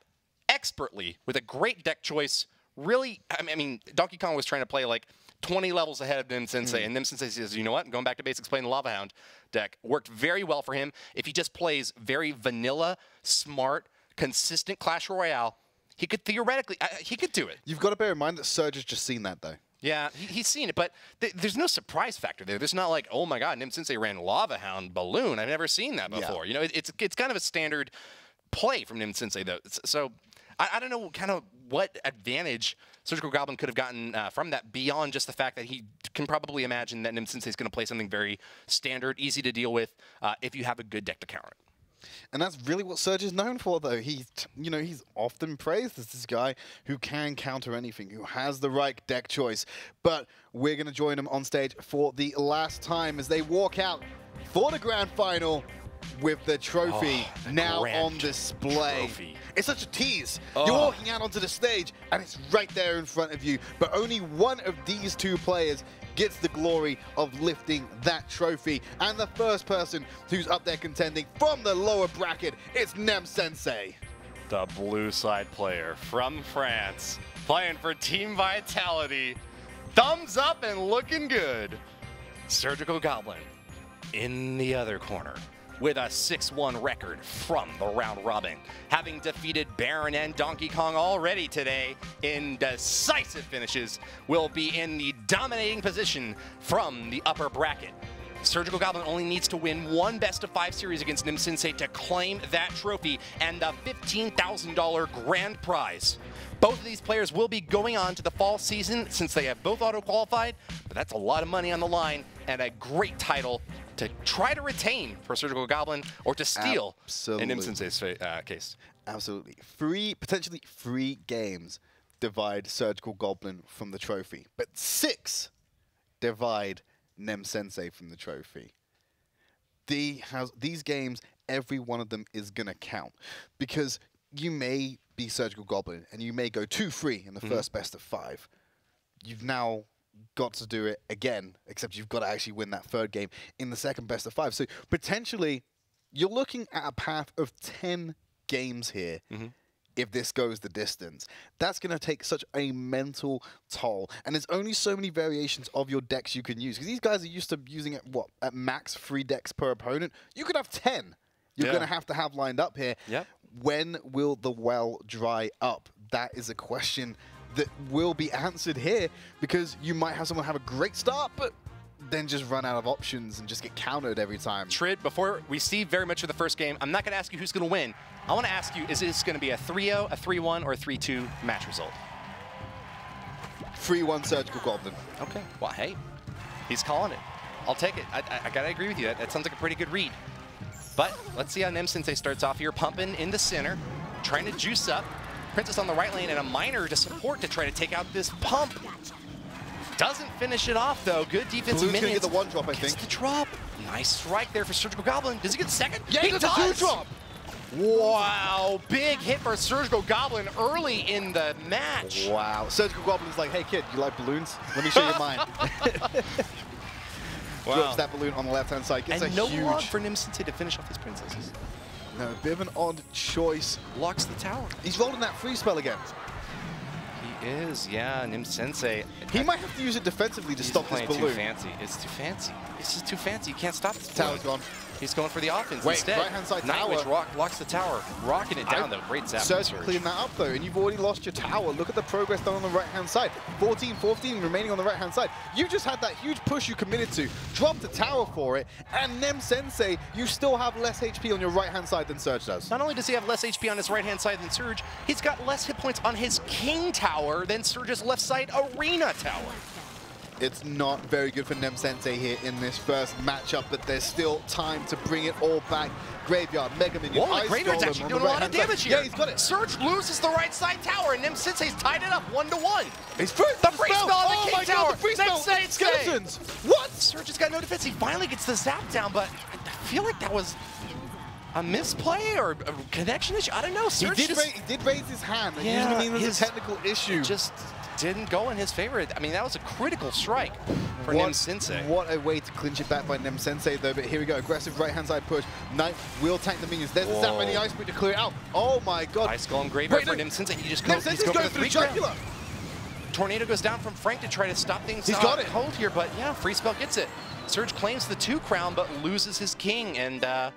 S6: expertly with a great deck choice. Really, I mean, Donkey Kong was trying to play like 20 levels ahead of Nem Sensei, and Nem Sensei says, you know what, I'm going back to basics, playing the Lava Hound deck. Worked very well for him. If he just plays very vanilla, smart, consistent Clash Royale, he could theoretically, he could do it.
S5: You've got to bear in mind that Surge has just seen that, though.
S6: Yeah, he's seen it, but there's no surprise factor there. There's not like, oh my god, Nem Sensei ran Lava Hound Balloon. I've never seen that before. You know, it's kind of a standard play from Nem Sensei, though. So I don't know kind of what advantage Surgical Goblin could have gotten from that beyond just the fact that he can probably imagine that Nem Sensei is going to play something very standard, easy to deal with if you have a good deck to counter it.
S5: And that's really what Surge is known for, though. He's often praised as this guy who can counter anything, who has the right deck choice. But we're going to join him on stage for the last time as they walk out for the grand final with the trophy now on display.
S6: Trophy.
S5: It's such a tease. You're walking out onto the stage, and it's right there in front of you. But only one of these two players gets the glory of lifting that trophy. And the first person who's up there contending from the lower bracket, it's Nem Sensei.
S6: The blue side player from France, playing for Team Vitality. Thumbs up and looking good. Surgical Goblin in the other corner with a 6-1 record from the round robin, having defeated Baron and Donkey Kong already today in decisive finishes, will be in the dominating position from the upper bracket. Surgical Goblin only needs to win one best of 5 series against Nem Sensei to claim that trophy and the $15,000 grand prize. Both of these players will be going on to the fall season since they have both auto-qualified, but that's a lot of money on the line and a great title to try to retain for Surgical Goblin or to steal in Nem Sensei's case.
S5: Absolutely. Potentially 3 games divide Surgical Goblin from the trophy, but 6 divide Nem Sensei from the trophy. These games, every one of them is going to count because you may be Surgical Goblin and you may go 2-3 in the first best of 5. You've now got to do it again, except you've got to actually win that 3rd game in the second best of 5. So potentially, you're looking at a path of 10 games here if this goes the distance. That's going to take such a mental toll. And there's only so many variations of your decks you can use. Because these guys are used to using it, what, at max 3 decks per opponent? You could have 10. You're going to have lined up here.
S6: Yep.
S5: When will the well dry up? That is a question that will be answered here, because you might have someone have a great start, but then just run out of options and just get countered every time.
S6: Trid, before we see very much of the first game, I'm not going to ask you who's going to win. I want to ask you, is this going to be a 3-0, a 3-1, or a 3-2 match result?
S5: 3-1 Surgical Goblin.
S6: Okay. Well, hey, he's calling it. I'll take it. I got to agree with you. That sounds like a pretty good read. But let's see how NemSensei starts off here, pumping in the center, trying to juice up. Princess on the right lane and a miner to support to try to take out this pump. Doesn't finish it off, though. Good defensive
S5: Blue's
S6: minions.
S5: Gonna get the one drop, I
S6: Gets
S5: think.
S6: the drop. Nice strike there for Surgical Goblin. Does he get the second?
S5: Yeah, he does. A two drop.
S6: Wow, big hit for Surgical Goblin early in the match.
S5: Wow. Surgical Goblin's like, hey, kid, you like balloons? Let me show you mine.
S6: Wow.
S5: Drops that balloon on the left-hand side. Gets
S6: And
S5: a
S6: no
S5: huge...
S6: log for NemSensei to finish off these princesses.
S5: No, a bit of an odd choice.
S6: Locks the tower.
S5: He's rolling that free spell again.
S6: He is, yeah, NemSensei.
S5: He might have to use it defensively to stop this
S6: He's
S5: balloon.
S6: playing too fancy. It's too fancy. It's just too fancy. You can't stop this
S5: Tower's
S6: balloon.
S5: gone.
S6: He's going for the offense
S5: Wait,
S6: instead.
S5: right-hand side
S6: Night
S5: tower.
S6: Witch locks the tower. Rocking it down, though. Great zap.
S5: Surge clearing that up, though, and you've already lost your tower. Look at the progress done on the right-hand side. 14-14 remaining on the right-hand side. You just had that huge push you committed to. Dropped the tower for it, and NemSensei, you still have less HP on your right-hand side than Surge does.
S6: Not only does he have less HP on his right-hand side than Surge, he's got less hit points on his King Tower than Surge's left side Arena Tower.
S5: It's not very good for NemSensei here in this first matchup, but there's still time to bring it all back. Graveyard, Mega Minion,
S6: Whoa, the Graveyard's actually doing a lot of damage here.
S5: Yeah, he's got it.
S6: Surge loses the right side tower, and NemSensei's tied it up 1-1.
S5: He's first.
S6: The free spell on the
S5: Oh
S6: King
S5: my
S6: Tower.
S5: God, the free spell.
S6: NemSensei.
S5: Skeletons. What?
S6: Surge has got no defense. He finally gets the zap down, but I feel like that was a misplay or a connection issue. I don't know. Surge
S5: He did raise his hand. That
S6: Yeah,
S5: usually means there's a technical issue.
S6: just didn't go in his favor. I mean, that was a critical strike for NemSensei.
S5: What a way to clinch it back by NemSensei, though. But here we go. Aggressive right-hand side push. Knight will tank the minions. There's the zap and the ice break to clear it out. Oh, my God.
S6: Ice Golem Graveyard for
S5: no.
S6: NemSensei. He just goes, he's
S5: NemSensei's
S6: going for the
S5: jugular.
S6: Tornado goes down from Frank to try to stop things.
S5: He's got it.
S6: Hold here, but yeah, free spell gets it. Surge claims the 2 crown, but loses his king, and that's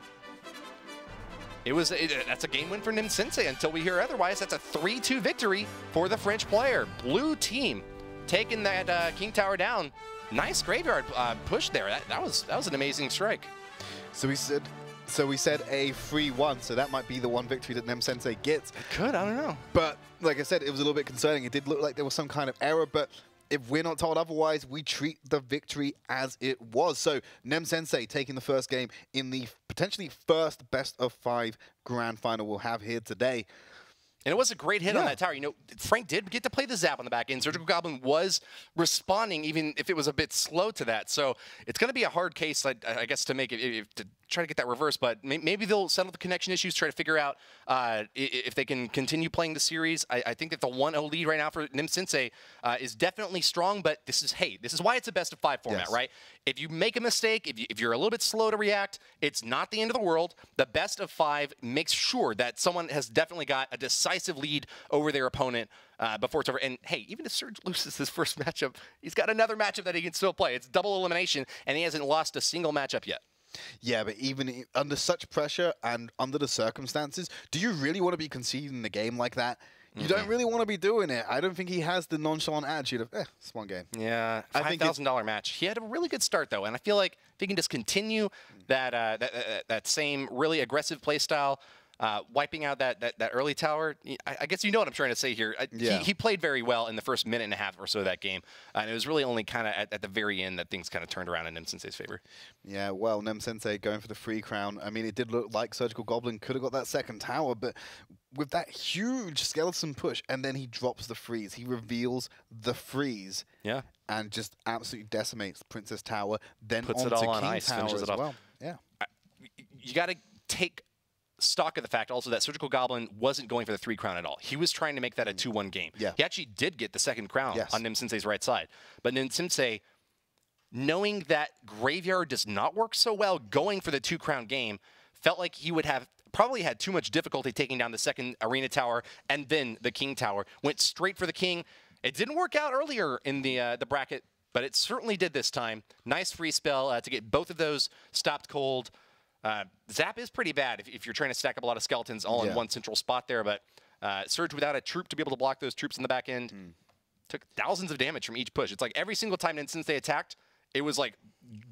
S6: a game win for NemSensei until we hear otherwise. That's a 3-2 victory for the French player. Blue team taking that King Tower down. Nice Graveyard push there. That was an amazing strike.
S5: So we said a 3-1, so that might be the one victory that NemSensei gets.
S6: It could, I don't know.
S5: But like I said, it was a little bit concerning. It did look like there was some kind of error, but if we're not told otherwise, we treat the victory as it was. So NemSensei taking the first game in the potentially first best-of-5 grand final we'll have here today.
S6: And it was a great hit on that tower. You know, Frank did get to play the zap on the back end. Surgical Goblin was responding, even if it was a bit slow to that. So it's going to be a hard case, I guess, to make it, to try to get that reverse. But maybe they'll settle the connection issues, try to figure out if they can continue playing the series. I think that the 1-0 lead right now for NemSensei is definitely strong. But this is why it's a best-of-5 format, right? If you make a mistake, if you're a little bit slow to react, it's not the end of the world. The best-of-5 makes sure that someone has definitely got a decisive lead over their opponent before it's over. And hey, even if Surge loses this first matchup, he's got another matchup that he can still play. It's double elimination, and he hasn't lost a single matchup yet.
S5: Yeah, but even under such pressure and under the circumstances, do you really want to be conceding a game like that? You don't really want to be doing it. I don't think he has the nonchalant attitude of, it's one game.
S6: Yeah, $5,000 match. He had a really good start, though, and I feel like if he can just continue that same really aggressive play style, wiping out that early tower, I guess you know what I'm trying to say here. He played very well in the first minute and a half or so of that game, and it was really only kind of at the very end that things kind of turned around in NemSensei's favor.
S5: Yeah, well, NemSensei going for the free crown. I mean, it did look like Surgical Goblin could have got that second tower, but with that huge skeleton push, and then he drops the freeze. He reveals the freeze.
S6: Yeah.
S5: And just absolutely decimates Princess Tower, then
S6: puts
S5: onto
S6: it all on
S5: King
S6: ice,
S5: Tower
S6: finishes
S5: as
S6: it off.
S5: well. Yeah.
S6: You got to take stock of the fact also that Surgical Goblin wasn't going for the 3 crown at all. He was trying to make that a 2-1 game.
S5: Yeah.
S6: He actually did get the second crown on NemSensei's right side. But NemSensei, knowing that Graveyard does not work so well going for the 2 crown game, felt like he would have probably had too much difficulty taking down the second Arena Tower and then the King Tower. Went straight for the King. It didn't work out earlier in the bracket, but it certainly did this time. Nice free spell to get both of those stopped cold. Zap is pretty bad if you're trying to stack up a lot of skeletons all in one central spot there, but Surge without a troop to be able to block those troops in the back end took thousands of damage from each push. It's like every single time since they attacked, it was like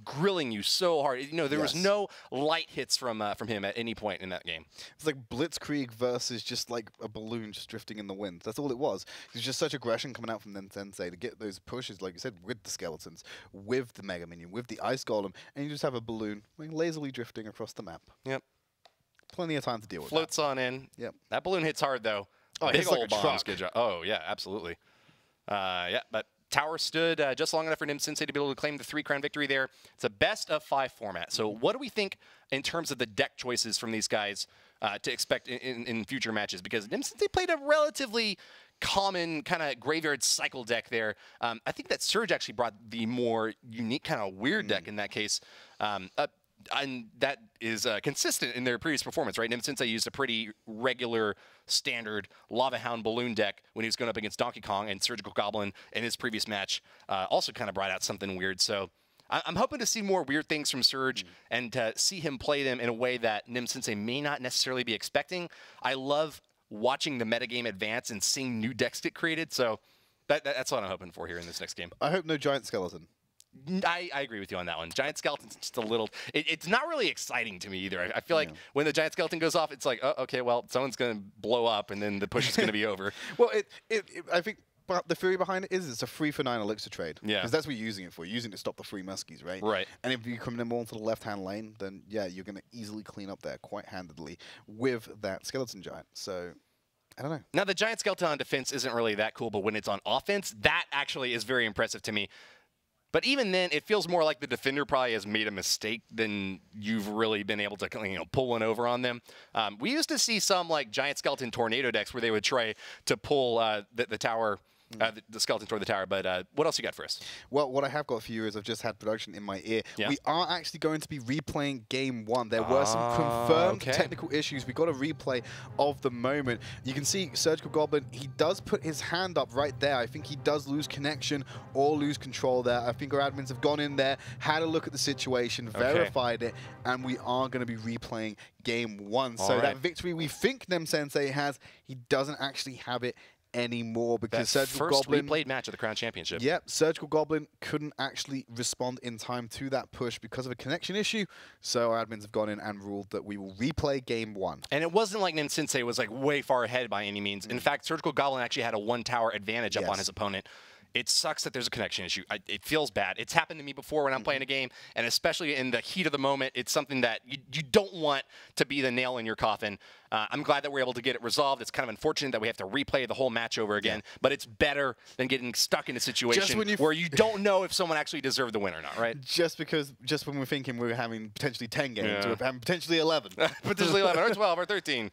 S6: grilling you so hard. You know, there was no light hits from him at any point in that game.
S5: It's like Blitzkrieg versus just like a balloon just drifting in the wind. That's all it was. There's just such aggression coming out from Nem Sensei to get those pushes, like you said, with the skeletons, with the Mega Minion, with the Ice Golem, and you just have a balloon lazily drifting across the map.
S6: Yep.
S5: Plenty of time to deal with
S6: Floats on in.
S5: Yep.
S6: That balloon hits hard, though.
S5: Oh,
S6: big
S5: it's like
S6: old
S5: a
S6: bombs.
S5: truck.
S6: Good job. Oh, yeah, absolutely. Yeah, but Tower stood just long enough for Nem Sensei to be able to claim the 3-crown victory there. It's a best-of-5 format. So what do we think in terms of the deck choices from these guys to expect in future matches? Because Nem Sensei played a relatively common kind of graveyard cycle deck there. I think that Surge actually brought the more unique kind of weird deck in that case. And that is consistent in their previous performance, right? Nem Sensei used a pretty regular, standard Lava Hound Balloon deck when he was going up against Donkey Kong, and Surgical Goblin in his previous match also kind of brought out something weird. So I'm hoping to see more weird things from Surge and to see him play them in a way that Nem Sensei may not necessarily be expecting. I love watching the metagame advance and seeing new decks get created. So that's what I'm hoping for here in this next game.
S5: I hope no giant skeleton.
S6: I agree with you on that one. Giant skeleton's just a little... It's not really exciting to me either. I feel like when the giant skeleton goes off, it's like, oh, okay, well, someone's going to blow up, and then the push is going to be over.
S5: Well, I think the theory behind it is it's a 3-for-9 elixir trade. Yeah. Because that's what you're using it for. You're using it to stop the free muskies, right? Right. And if you come in more into the left-hand lane, then, yeah, you're going to easily clean up there quite handedly with that skeleton giant. So... I don't know.
S6: Now, the giant skeleton on defense isn't really that cool, but when it's on offense, that actually is very impressive to me. But even then, it feels more like the defender probably has made a mistake than you've really been able to, pull one over on them. We used to see some like giant skeleton tornado decks where they would try to pull the tower. The skeleton toward the tower, but what else you got for us?
S5: Well, what I have got for you is I've just had production in my ear. Yeah. We are actually going to be replaying Game 1. There were some confirmed technical issues. We got a replay of the moment. You can see Surgical Goblin, he does put his hand up right there. I think he does lose connection or lose control there. I think our admins have gone in there, had a look at the situation, verified it, and we are going to be replaying Game 1. So that victory we think Nem Sensei has, he doesn't actually have it anymore because Surgical Goblin
S6: replayed match of the Crown Championship.
S5: Yep, Surgical Goblin couldn't actually respond in time to that push because of a connection issue. So our admins have gone in and ruled that we will replay Game 1.
S6: And it wasn't like Nem Sensei was like way far ahead by any means. In fact, Surgical Goblin actually had a 1-tower advantage up on his opponent. It sucks that there's a connection issue. It feels bad. It's happened to me before when I'm playing a game, and especially in the heat of the moment, it's something that you don't want to be the nail in your coffin. I'm glad that we're able to get it resolved. It's kind of unfortunate that we have to replay the whole match over again, but it's better than getting stuck in a situation where you don't know if someone actually deserved the win or not, right?
S5: Just when we're thinking we're having potentially 10 games, we're having potentially 11.
S6: Potentially 11 or 12 or 13.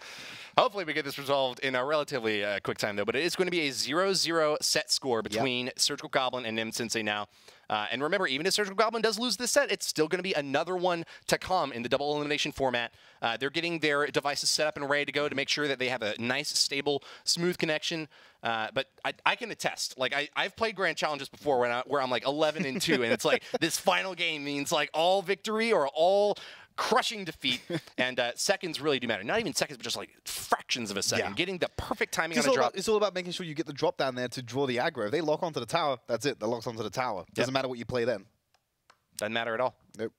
S6: Hopefully we get this resolved in a relatively quick time, though, but it is going to be a 0-0 set score between Surgical Goblin and Nem Sensei now. And remember, even if Surgical Goblin does lose this set, it's still going to be another one to come in the double elimination format. They're getting their devices set up and ready to go to make sure that they have a nice, stable, smooth connection. But I can attest. Like I've played grand challenges before where I'm like 11-2, and it's like this final game means like all victory or all crushing defeat, and seconds really do matter. Not even seconds, but just like fractions of a second. Getting the perfect timing on a drop.
S5: It's all about making sure you get the drop down there to draw the aggro. If they lock onto the tower, that's it. They're locked onto the tower. Doesn't matter what you play then.
S6: Doesn't matter at all.
S5: Nope.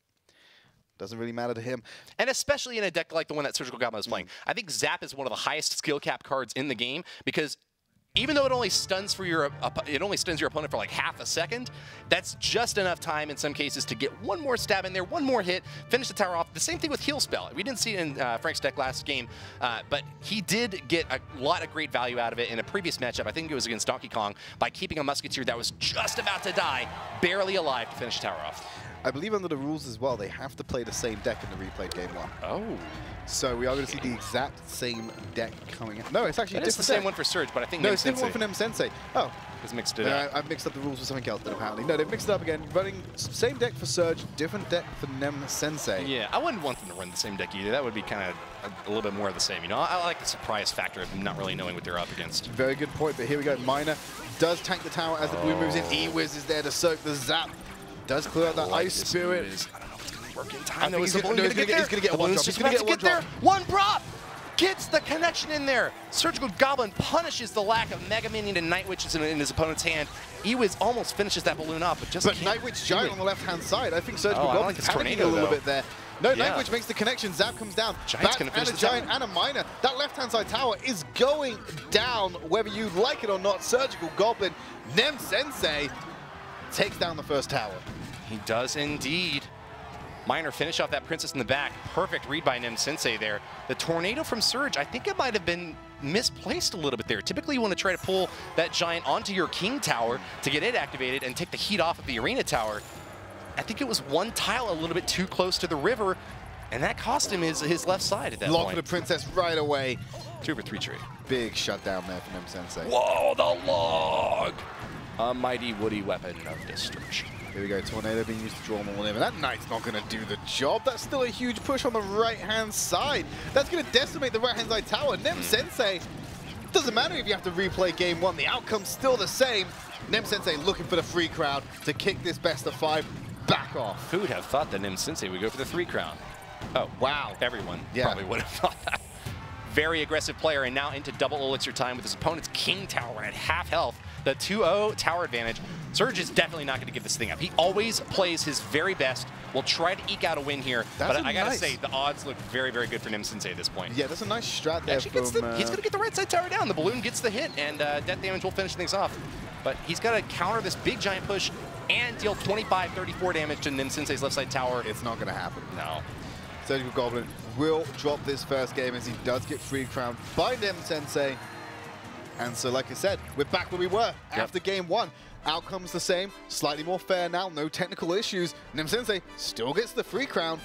S5: Doesn't really matter to him.
S6: And especially in a deck like the one that Surgical Goblin is playing. I think Zap is one of the highest skill cap cards in the game because even though it only stuns your opponent for like half a second, that's just enough time in some cases to get one more stab in there, one more hit, finish the tower off. The same thing with Heal Spell. We didn't see it in Frank's deck last game, but he did get a lot of great value out of it in a previous matchup. I think it was against Donkey Kong by keeping a Musketeer that was just about to die, barely alive to finish the tower off.
S5: I believe under the rules as well, they have to play the same deck in the replayed Game 1.
S6: Oh.
S5: So we are going to see the exact same deck coming out. No, it's actually
S6: it's the same one for Surge, but I think
S5: it's a different one for Nem Sensei. Oh.
S6: It's mixed it up.
S5: I've mixed up the rules with something else then apparently. No, they've mixed it up again. Running same deck for Surge, different deck for Nem Sensei.
S6: Yeah, I wouldn't want them to run the same deck either. That would be kind of a little bit more of the same. You know, I like the surprise factor of not really knowing what they're up against.
S5: Very good point, but here we go. Miner does tank the tower as the blue moves in. E-Wiz is there to soak the Zap. Does clear out that Ice Spirit.
S6: I don't know if it's going to work in time.
S5: He's going to get one drop.
S6: He's going to get one drop. One prop! gets the connection in there. Surgical Goblin punishes the lack of Mega Minion and Night Witch in his opponent's hand. Ewiz almost finishes that balloon off, but just can't.
S5: Night Witch Giant on the left-hand side. I think Surgical
S6: I
S5: Goblin's
S6: like
S5: panicking a little bit there. No, Night Witch makes the connection. Zap comes down.
S6: Giant's
S5: Bat
S6: gonna finish
S5: and a
S6: the
S5: Giant and a Miner. That left-hand side tower is going down, whether you like it or not. Surgical Goblin, Nem Sensei takes down the first tower.
S6: He does indeed. Miner finish off that Princess in the back. Perfect read by Nem Sensei there. The Tornado from Surge, I think it might have been misplaced a little bit there. Typically you want to try to pull that Giant onto your King Tower to get it activated and take the heat off of the Arena Tower. I think it was one tile a little bit too close to the river, and that cost him his left side at that
S5: Lock
S6: point.
S5: for the Princess right away.
S6: 2 for 3 trade.
S5: Big shutdown there for Nem Sensei.
S6: Whoa, the log! A mighty woody weapon of destruction.
S5: Here we go, Tornado being used to draw more in, but that Knight's not going to do the job. That's still a huge push on the right-hand side. That's going to decimate the right-hand side tower. Nem Sensei, doesn't matter if you have to replay game 1, the outcome's still the same. Nem Sensei looking for the free crowd to kick this best of 5 back off.
S6: Who would have thought that Nem Sensei would go for the 3 crown? Oh, wow. Everyone probably would have thought that. Very aggressive player, and now into double elixir time with his opponent's King Tower at half health. The 2-0 tower advantage. Surge is definitely not going to give this thing up. He always plays his very best. Will try to eke out a win here, but I gotta say, the odds look very, very good for Nem Sensei at this point.
S5: Yeah, that's a nice strat there.
S6: Actually he's going to get the right side tower down. The balloon gets the hit, and death damage will finish things off. But he's got to counter this big Giant push and deal 25, 34 damage to Nem Sensei's left side tower.
S5: It's not going to happen.
S6: No.
S5: Surgical Goblin will drop this first game as he does get free crowned by Nem Sensei. And so, like I said, we're back where we were after game 1. Outcome's the same, slightly more fair now, no technical issues. Nem Sensei still gets the free crown.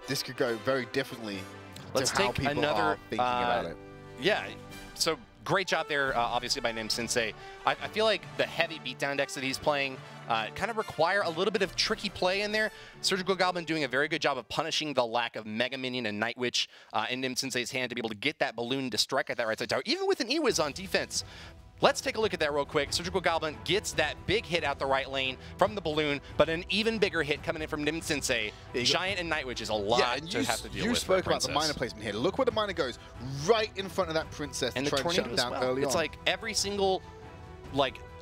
S5: This could go very differently
S6: Let's
S5: to how
S6: take
S5: people
S6: another,
S5: are thinking about it.
S6: Yeah, so great job there, obviously, by Nem Sensei. I feel like the heavy beatdown decks that he's playing kind of require a little bit of tricky play in there. Surgical Goblin doing a very good job of punishing the lack of Mega Minion and Night Witch in Nem Sensei's hand to be able to get that balloon to strike at that right side tower, even with an Ewiz on defense. Let's take a look at that real quick. Surgical Goblin gets that big hit out the right lane from the balloon, but an even bigger hit coming in from Nem Sensei. Giant and Night Witch is a lot to have to deal with.
S5: You spoke about the Miner placement here. Look where the Miner goes, right in front of that Princess
S6: and
S5: to try
S6: the
S5: and shut him down early on.
S6: It's like every single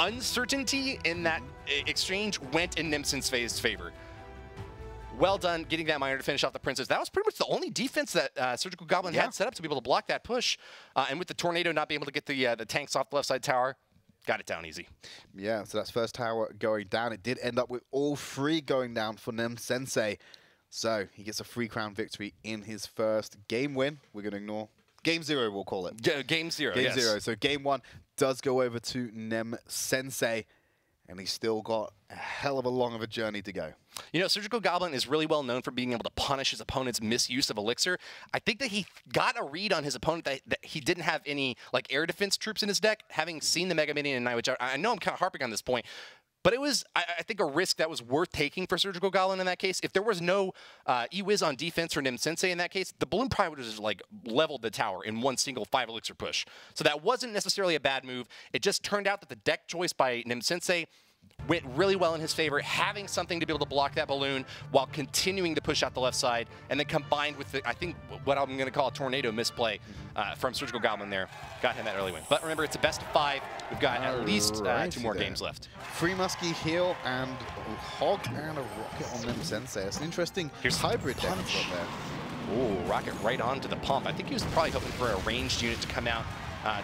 S6: uncertainty in that exchange went in Nem Sensei's favor. Well done getting that Miner to finish off the Princess. That was pretty much the only defense that Surgical Goblin had set up to be able to block that push. And with the Tornado not being able to get the tanks off the left side tower, got it down easy.
S5: Yeah, so that's first tower going down. It did end up with all 3 going down for Nem Sensei. So he gets a 3 crown victory in his first game win. We're going to ignore game 0, we'll call it.
S6: Game 0,
S5: Game 0. So game 1 does go over to Nem Sensei. And he's still got a hell of a long of a journey to go.
S6: You know, Surgical Goblin is really well known for being able to punish his opponent's misuse of Elixir. I think that he got a read on his opponent that he didn't have any air defense troops in his deck, having seen the Mega Minion and Night Witch. I know I'm kind of harping on this point, but it was, I think, a risk that was worth taking for Surgical Goblin in that case. If there was no Ewiz on defense for Nem Sensei in that case, the balloon probably would have just leveled the tower in one single 5 Elixir push. So that wasn't necessarily a bad move. It just turned out that the deck choice by Nem Sensei went really well in his favor, having something to be able to block that balloon while continuing to push out the left side, and then combined with I think what I'm going to call a Tornado misplay from Surgical Goblin there, got him that early win. But remember, it's a best of 5. We've got at least 2 more games left.
S5: Free Muskie, Heal, and a Hog and a Rocket on Nem Sensei. It's an interesting hybrid deck he's got there.
S6: Ooh, Rocket right onto the pump. I think he was probably hoping for a ranged unit to come out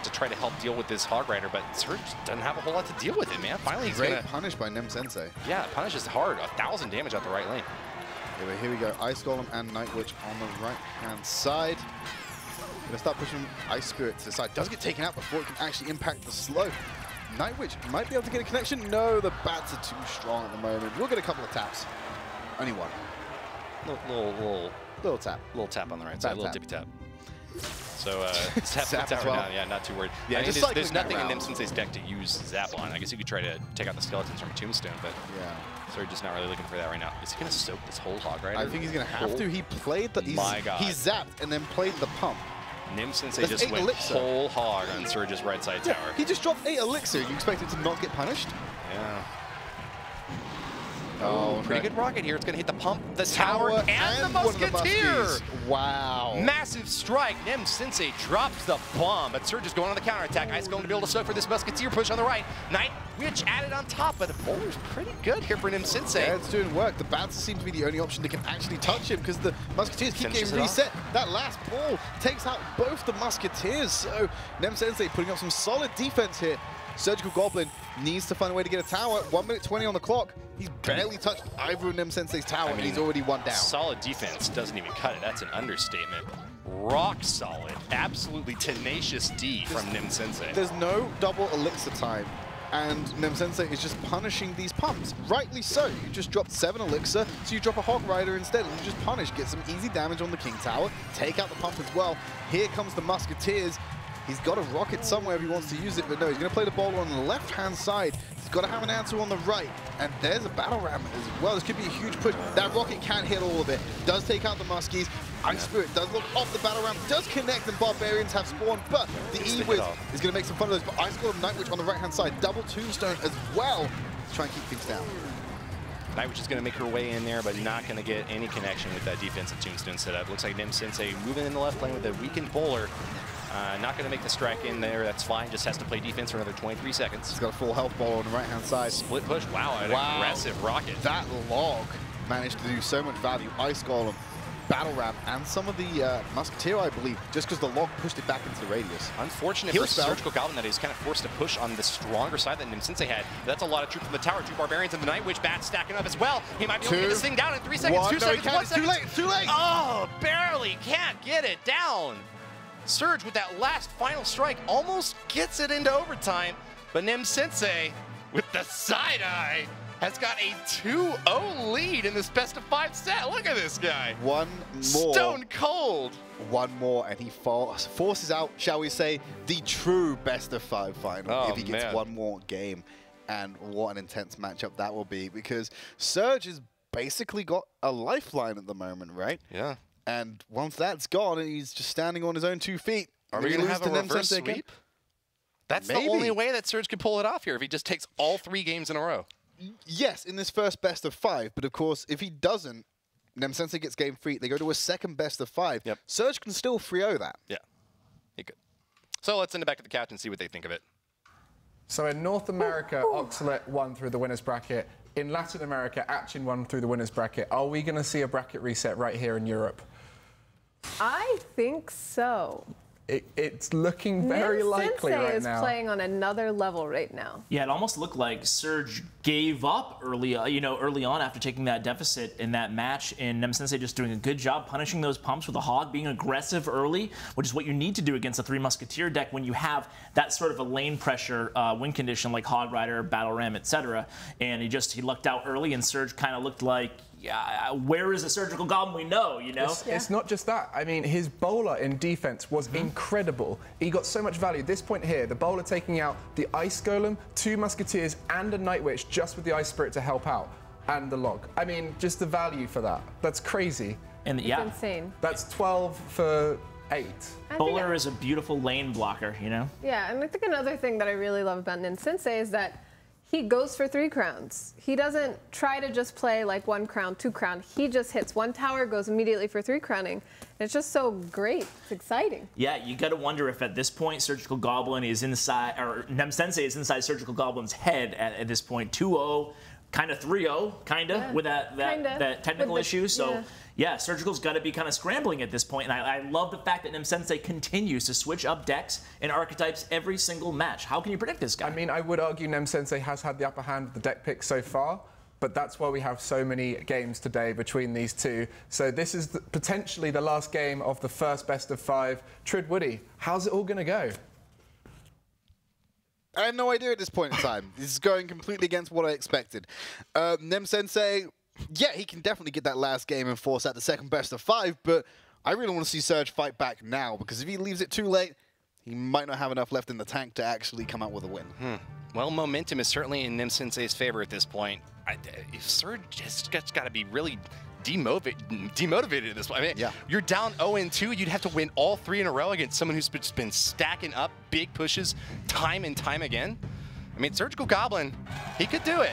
S6: to try to help deal with this Hog Rider, but Surge doesn't have a whole lot to deal with it, man. Finally, he's
S5: gonna punish by Nem Sensei.
S6: Yeah, punish is hard. 1,000 damage out the right lane.
S5: Yeah, but here we go. Ice Golem and Night Witch on the right-hand side. Gonna start pushing Ice Spirit to the side. Does get taken out before it can actually impact the slow. Night Witch might be able to get a connection. No, the bats are too strong at the moment. We'll get a couple of taps. Only one. Little tap.
S6: Little tap on the right side. Little tippy tap. So Zap tower
S5: well.
S6: down. Yeah, not too worried.
S5: Yeah,
S6: I mean,
S5: just
S6: there's nothing in Nem Sensei's deck to use Zap on. I guess you could try to take out the skeletons from a Tombstone, but Surge is not really looking for that right now. Is he going to soak this whole Hog Rider?
S5: I think he's going to have to. He played the...
S6: My God.
S5: He zapped and then played the pump.
S6: Nem Sensei just went whole hog on Surge's right side tower.
S5: He just dropped 8 Elixir. You expect it to not get punished?
S6: Yeah. Oh, pretty good rocket here. It's going to hit the pump, the tower, and the Musketeer.
S5: Wow.
S6: Massive strike. Nem Sensei drops the bomb, but Surge is going on the counterattack. Ice going to be able to soak for this Musketeer push on the right. Night Witch added on top, but the bowler's pretty good here for Nem Sensei.
S5: Yeah, it's doing work. The bouncer seems to be the only option that can actually touch him because the Musketeers keep getting reset. That last ball takes out both the Musketeers. So Nem Sensei putting up some solid defense here. Surgical Goblin needs to find a way to get a tower. 1 minute 20 on the clock. He's barely touched either of Nem Sensei's tower, and he's already one down.
S6: Solid defense doesn't even cut it. That's an understatement. Rock solid, absolutely tenacious D from Nem Sensei.
S5: There's no double elixir time, and Nem Sensei is just punishing these pumps. Rightly so. You just dropped 7 elixir, so you drop a Hog Rider instead, and you just punish, get some easy damage on the King Tower, take out the pump as well. Here comes the Musketeers. He's got a rocket somewhere if he wants to use it, but no, he's going to play the bowler on the left-hand side. He's got to have an answer on the right, and there's a battle ram as well. This could be a huge push. That rocket can't hit all of it. Does take out the Muskies. Ice Spirit does look off the battle ram, does connect, and Barbarians have spawned, but the E-Wiz is going to make some fun of those. But Ice Golem Night Witch on the right-hand side, double tombstone as well to try and keep things down.
S6: Night Witch is going to make her way in there, but not going to get any connection with that defensive tombstone setup. Looks like Nem Sensei moving in the left lane with a weakened bowler. Not going to make the strike in there. That's fine. Just has to play defense for another 23 seconds.
S5: He's got a full health ball on the right-hand side.
S6: Split push. Wow, an aggressive rocket.
S5: That log managed to do so much value. Ice Golem, Battle Ram, and some of the Musketeer, I believe, just because the log pushed it back into the radius.
S6: Unfortunate for Surgical Goblin that he's kind of forced to push on the stronger side that Nem Sensei had. That's a lot of troops from the tower. 2 Barbarians and the Night Witch bat stacking up as well. He might be able to get this thing down in 3 seconds, 2 seconds, 1 second.
S5: Too late, too late.
S6: Oh, barely can't get it down. Surge with that last final strike almost gets it into overtime, but Nem Sensei with the side eye has got a 2-0 lead in this best-of-5 set. Look at this guy.
S5: One more.
S6: Stone cold.
S5: One more, and he forces out, shall we say, the true best-of-5 final if he gets one more game. And what an intense matchup that will be, because Surge has basically got a lifeline at the moment, right?
S6: Yeah.
S5: And once that's gone, and he's just standing on his own 2 feet.
S6: Are we going to have a reverse sweep? That's the only way that Surge can pull it off here, if he just takes all 3 games in a row.
S5: Yes, in this first best-of-5, but of course, if he doesn't, Nem Sensei gets game 3. They go to a second best-of-5.
S6: Yep.
S5: Surge can still 3-0 that.
S6: Yeah, he could. So let's send it back to the couch and see what they think of it.
S2: So in North America, Oxalate won through the winner's bracket. In Latin America, Achin won through the winner's bracket. Are we going to see a bracket reset right here in Europe?
S3: I think so.
S2: It's looking very likely right now.
S3: Nem Sensei is playing on another level right now.
S4: Yeah, it almost looked like Surge gave up early on after taking that deficit in that match, and Nem Sensei just doing a good job punishing those pumps with a Hog, being aggressive early, which is what you need to do against a 3 Musketeer deck when you have that sort of a lane pressure win condition like Hog Rider, Battle Ram, etc. And he lucked out early, and Surge kind of looked like, where is the Surgical Goblin we know, you know?
S2: It's not just that. I mean, his bowler in defense was incredible. He got so much value. This point here, the bowler taking out the Ice Golem, 2 Musketeers, and a Night Witch just with the Ice Spirit to help out, and the log. I mean, just the value for that. That's crazy.
S4: And
S3: it's insane.
S2: That's 12 for 8.
S4: Bowler is a beautiful lane blocker, you know?
S3: Yeah, and I think another thing that I really love about Nem Sensei is that he goes for 3 crowns. He doesn't try to just play like 1 crown, 2 crown. He just hits 1 tower, goes immediately for 3 crowning. And it's just so great. It's exciting.
S4: Yeah, you got to wonder if at this point Surgical Goblin is inside, or Nem Sensei is inside Surgical Goblin's head at this point. 2-0, kind of 3-0, with that technical issue. So yeah, Surgical's got to be kind of scrambling at this point. And I love the fact that Nem Sensei continues to switch up decks and archetypes every single match. How can you predict this guy?
S2: I mean, I would argue Nem Sensei has had the upper hand with the deck pick so far, but that's why we have so many games today between these 2. So this is potentially the last game of the first best-of-5. Trid Woody, how's it all going to go?
S5: I had no idea at this point in time. This is going completely against what I expected. Nem Sensei, yeah, he can definitely get that last game and force out the second best-of-5, but I really want to see Surge fight back now, because if he leaves it too late, he might not have enough left in the tank to actually come out with a win.
S6: Well, momentum is certainly in Nem Sensei's favor at this point. Surge just got to be really demotivated at this point. I mean, you're down 0-2. You'd have to win all 3 in a row against someone who's just been stacking up big pushes time and time again. I mean, Surgical Goblin, he could do it.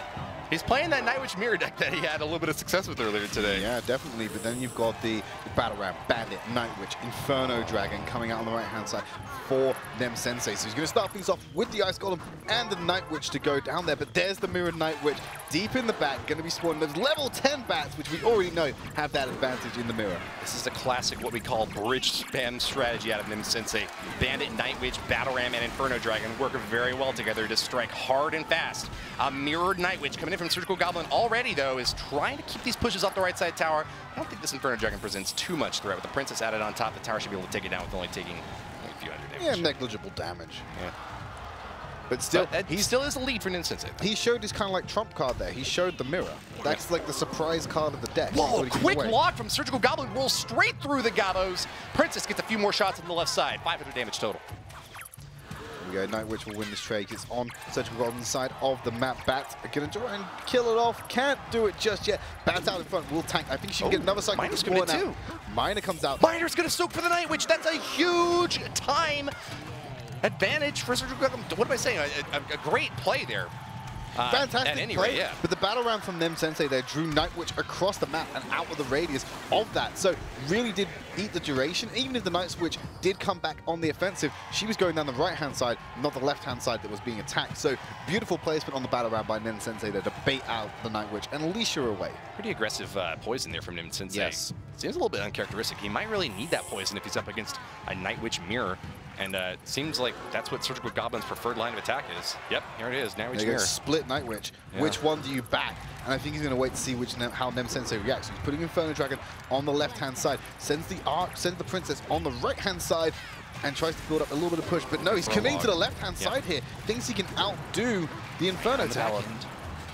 S6: He's playing that Nightwitch Mirror deck that he had a little bit of success with earlier today.
S5: Yeah, definitely. But then you've got the Battle Ram, Bandit, Nightwitch, Inferno Dragon coming out on the right-hand side for Nem Sensei. So he's going to start things off with the Ice Golem and the Nightwitch to go down there. But there's the Mirrored Nightwitch deep in the back, going to be spawning those level 10 bats, which we already know have that advantage in the mirror.
S6: This is a classic, what we call bridge spam strategy out of Nem Sensei. Bandit, Nightwitch, Battle Ram, and Inferno Dragon work very well together to strike hard and fast. A Mirrored Nightwitch coming in from Surgical Goblin already, though, is trying to keep these pushes off the right side tower. I don't think this Inferno Dragon presents too much threat. With the Princess added on top, the tower should be able to take it down with only taking a few hundred damage.
S5: Yeah, negligible damage.
S6: Yeah.
S5: But still,
S6: he still is the lead for Nem Sensei.
S5: He showed his kind of like trump card there. He showed the mirror. That's like the surprise card of the deck.
S6: Whoa, quick lock from Surgical Goblin, rolls straight through the Gabos. Princess gets a few more shots on the left side, 500 damage total.
S5: Here we go, Nightwitch will win this trade. It's on Surgical Goblin's side of the map. Bats are going to try and kill it off. Can't do it just yet. Bats out in front will tank. I think she can get another cycle.
S6: Miner's coming in too.
S5: Miner comes out.
S6: Miner's going to soak for the Nightwitch. That's a huge time advantage for Surgical Goblin. What am I saying? A great play there.
S5: Fantastic
S6: at any
S5: play,
S6: rate, yeah.
S5: But the battle round from Nem Sensei there drew Nightwitch across the map and out of the radius of that. So really did eat the duration. Even if the Nightwitch did come back on the offensive, she was going down the right-hand side, not the left-hand side that was being attacked. So beautiful placement on the battle round by Nem Sensei there to bait out the Nightwitch and leash her away.
S6: Pretty aggressive poison there from Nem Sensei.
S5: Yes.
S6: Seems a little bit uncharacteristic. He might really need that poison if he's up against a Nightwitch Mirror. And it seems like that's what Surgical Goblin's preferred line of attack is. Yep, here it is. Nightwitch Mirror.
S5: Split Nightwitch. Yeah. Which one do you back? And I think he's going to wait to see how Nem Sensei reacts. So he's putting Inferno Dragon on the left-hand side, sends the Princess on the right-hand side, and tries to build up a little bit of push. But no, he's committing to the left-hand side here. Thinks he can outdo the Inferno Tower.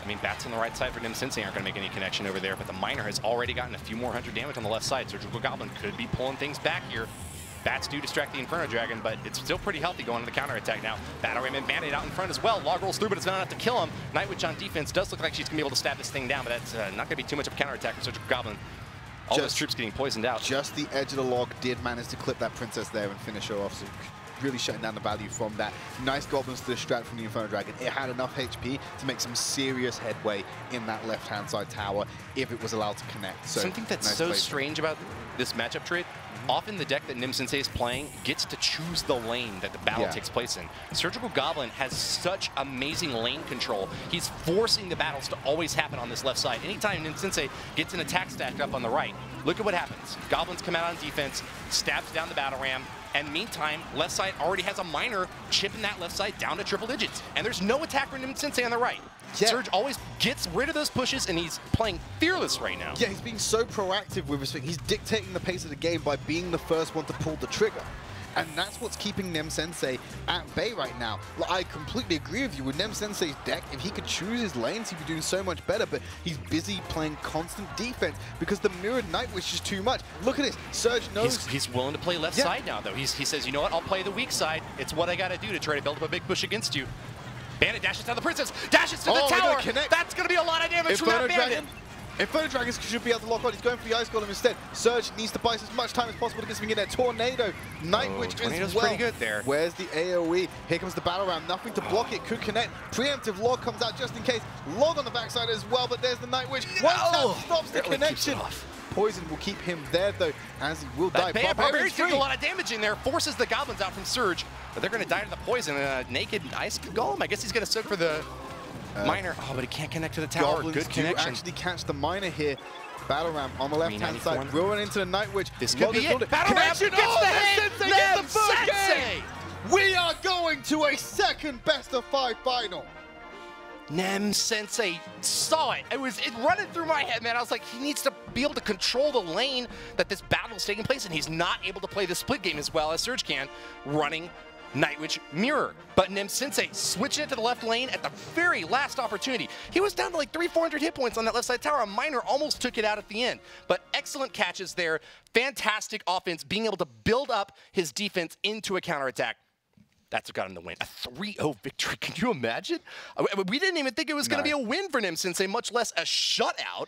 S6: I mean, bats on the right side for Nem Sensei aren't going to make any connection over there, but the Miner has already gotten a few more hundred damage on the left side. Surgical Goblin could be pulling things back here. Bats do distract the Inferno Dragon, but it's still pretty healthy going to the counterattack now. Battle Ram and Bandit out in front as well. Log rolls through, but it's not enough to kill him. Nightwitch on defense does look like she's going to be able to stab this thing down, but that's not going to be too much of a counterattack for Surgical Goblin. All those troops getting poisoned out.
S5: Just the edge of the log did manage to clip that Princess there and finish her off. So really shutting down the value from that. Nice goblins to distract from the Inferno Dragon. It had enough HP to make some serious headway in that left-hand side tower if it was allowed to connect. So
S6: something that's so strange about this matchup trade, often the deck that Nem Sensei is playing gets to choose the lane that the battle takes place in. Surgical Goblin has such amazing lane control. He's forcing the battles to always happen on this left side. Anytime Nem Sensei gets an attack stacked up on the right, look at what happens. Goblins come out on defense, stabs down the Battle Ram, and meantime, left side already has a Miner chipping that left side down to triple digits. And there's no attack for Nem Sensei on the right. Yeah. Surge always gets rid of those pushes, and he's playing fearless right now.
S5: Yeah, he's being so proactive with his thing. He's dictating the pace of the game by being the first one to pull the trigger. And that's what's keeping Nem Sensei at bay right now. I completely agree with you. With Nem Sensei's deck, if he could choose his lanes, he'd be doing so much better, but he's busy playing constant defense because the Mirrored Nightwitch is too much. Look at this. Surge knows.
S6: He's willing to play left side now, though. He says, you know what, I'll play the weak side. It's what I got to do to try to build up a big push against you. Bandit dashes down the Princess, dashes to the tower. That's going to be a lot of damage from that Bandit.
S5: Inferno Dragon should be able to lock on. He's going for the Ice Golem instead. Surge needs to buy as much time as possible to get something in there. Tornado, Nightwitch as well.
S6: Pretty good there.
S5: Where's the AoE? Here comes the Battle Ram. Nothing to block it. Could connect. Preemptive Log comes out just in case. Log on the backside as well, but there's the Nightwitch. One stops the connection. Poison will keep him there, though, as he will die.
S6: Barbarian's doing a lot of damage in there, forces the Goblins out from Surge, but they're going to die to the poison. Naked Ice Golem, I guess he's going to soak for the Miner. Oh, but he can't connect to the tower.
S5: Goblins
S6: Good connection.
S5: Actually catch the Miner here. Battle Ram on the left-hand side. We'll run into the Nightwitch.
S6: This could be it. Battle Ram gets the hit. Nem Sensei.
S5: We are going to a second best-of-5 final.
S6: Nem Sensei saw it. It running through my head, man. I was like, he needs to be able to control the lane that this battle is taking place in. He's not able to play the split game as well as Surge can, running Nightwitch Mirror. But Nem Sensei switching it to the left lane at the very last opportunity. He was down to like 300-400 hit points on that left side tower. A Miner almost took it out at the end. But excellent catches there. Fantastic offense, being able to build up his defense into a counterattack. That's what got him the win. A 3-0 victory. Can you imagine? We didn't even think it was going to be a win for Nem Sensei, much less a shutout.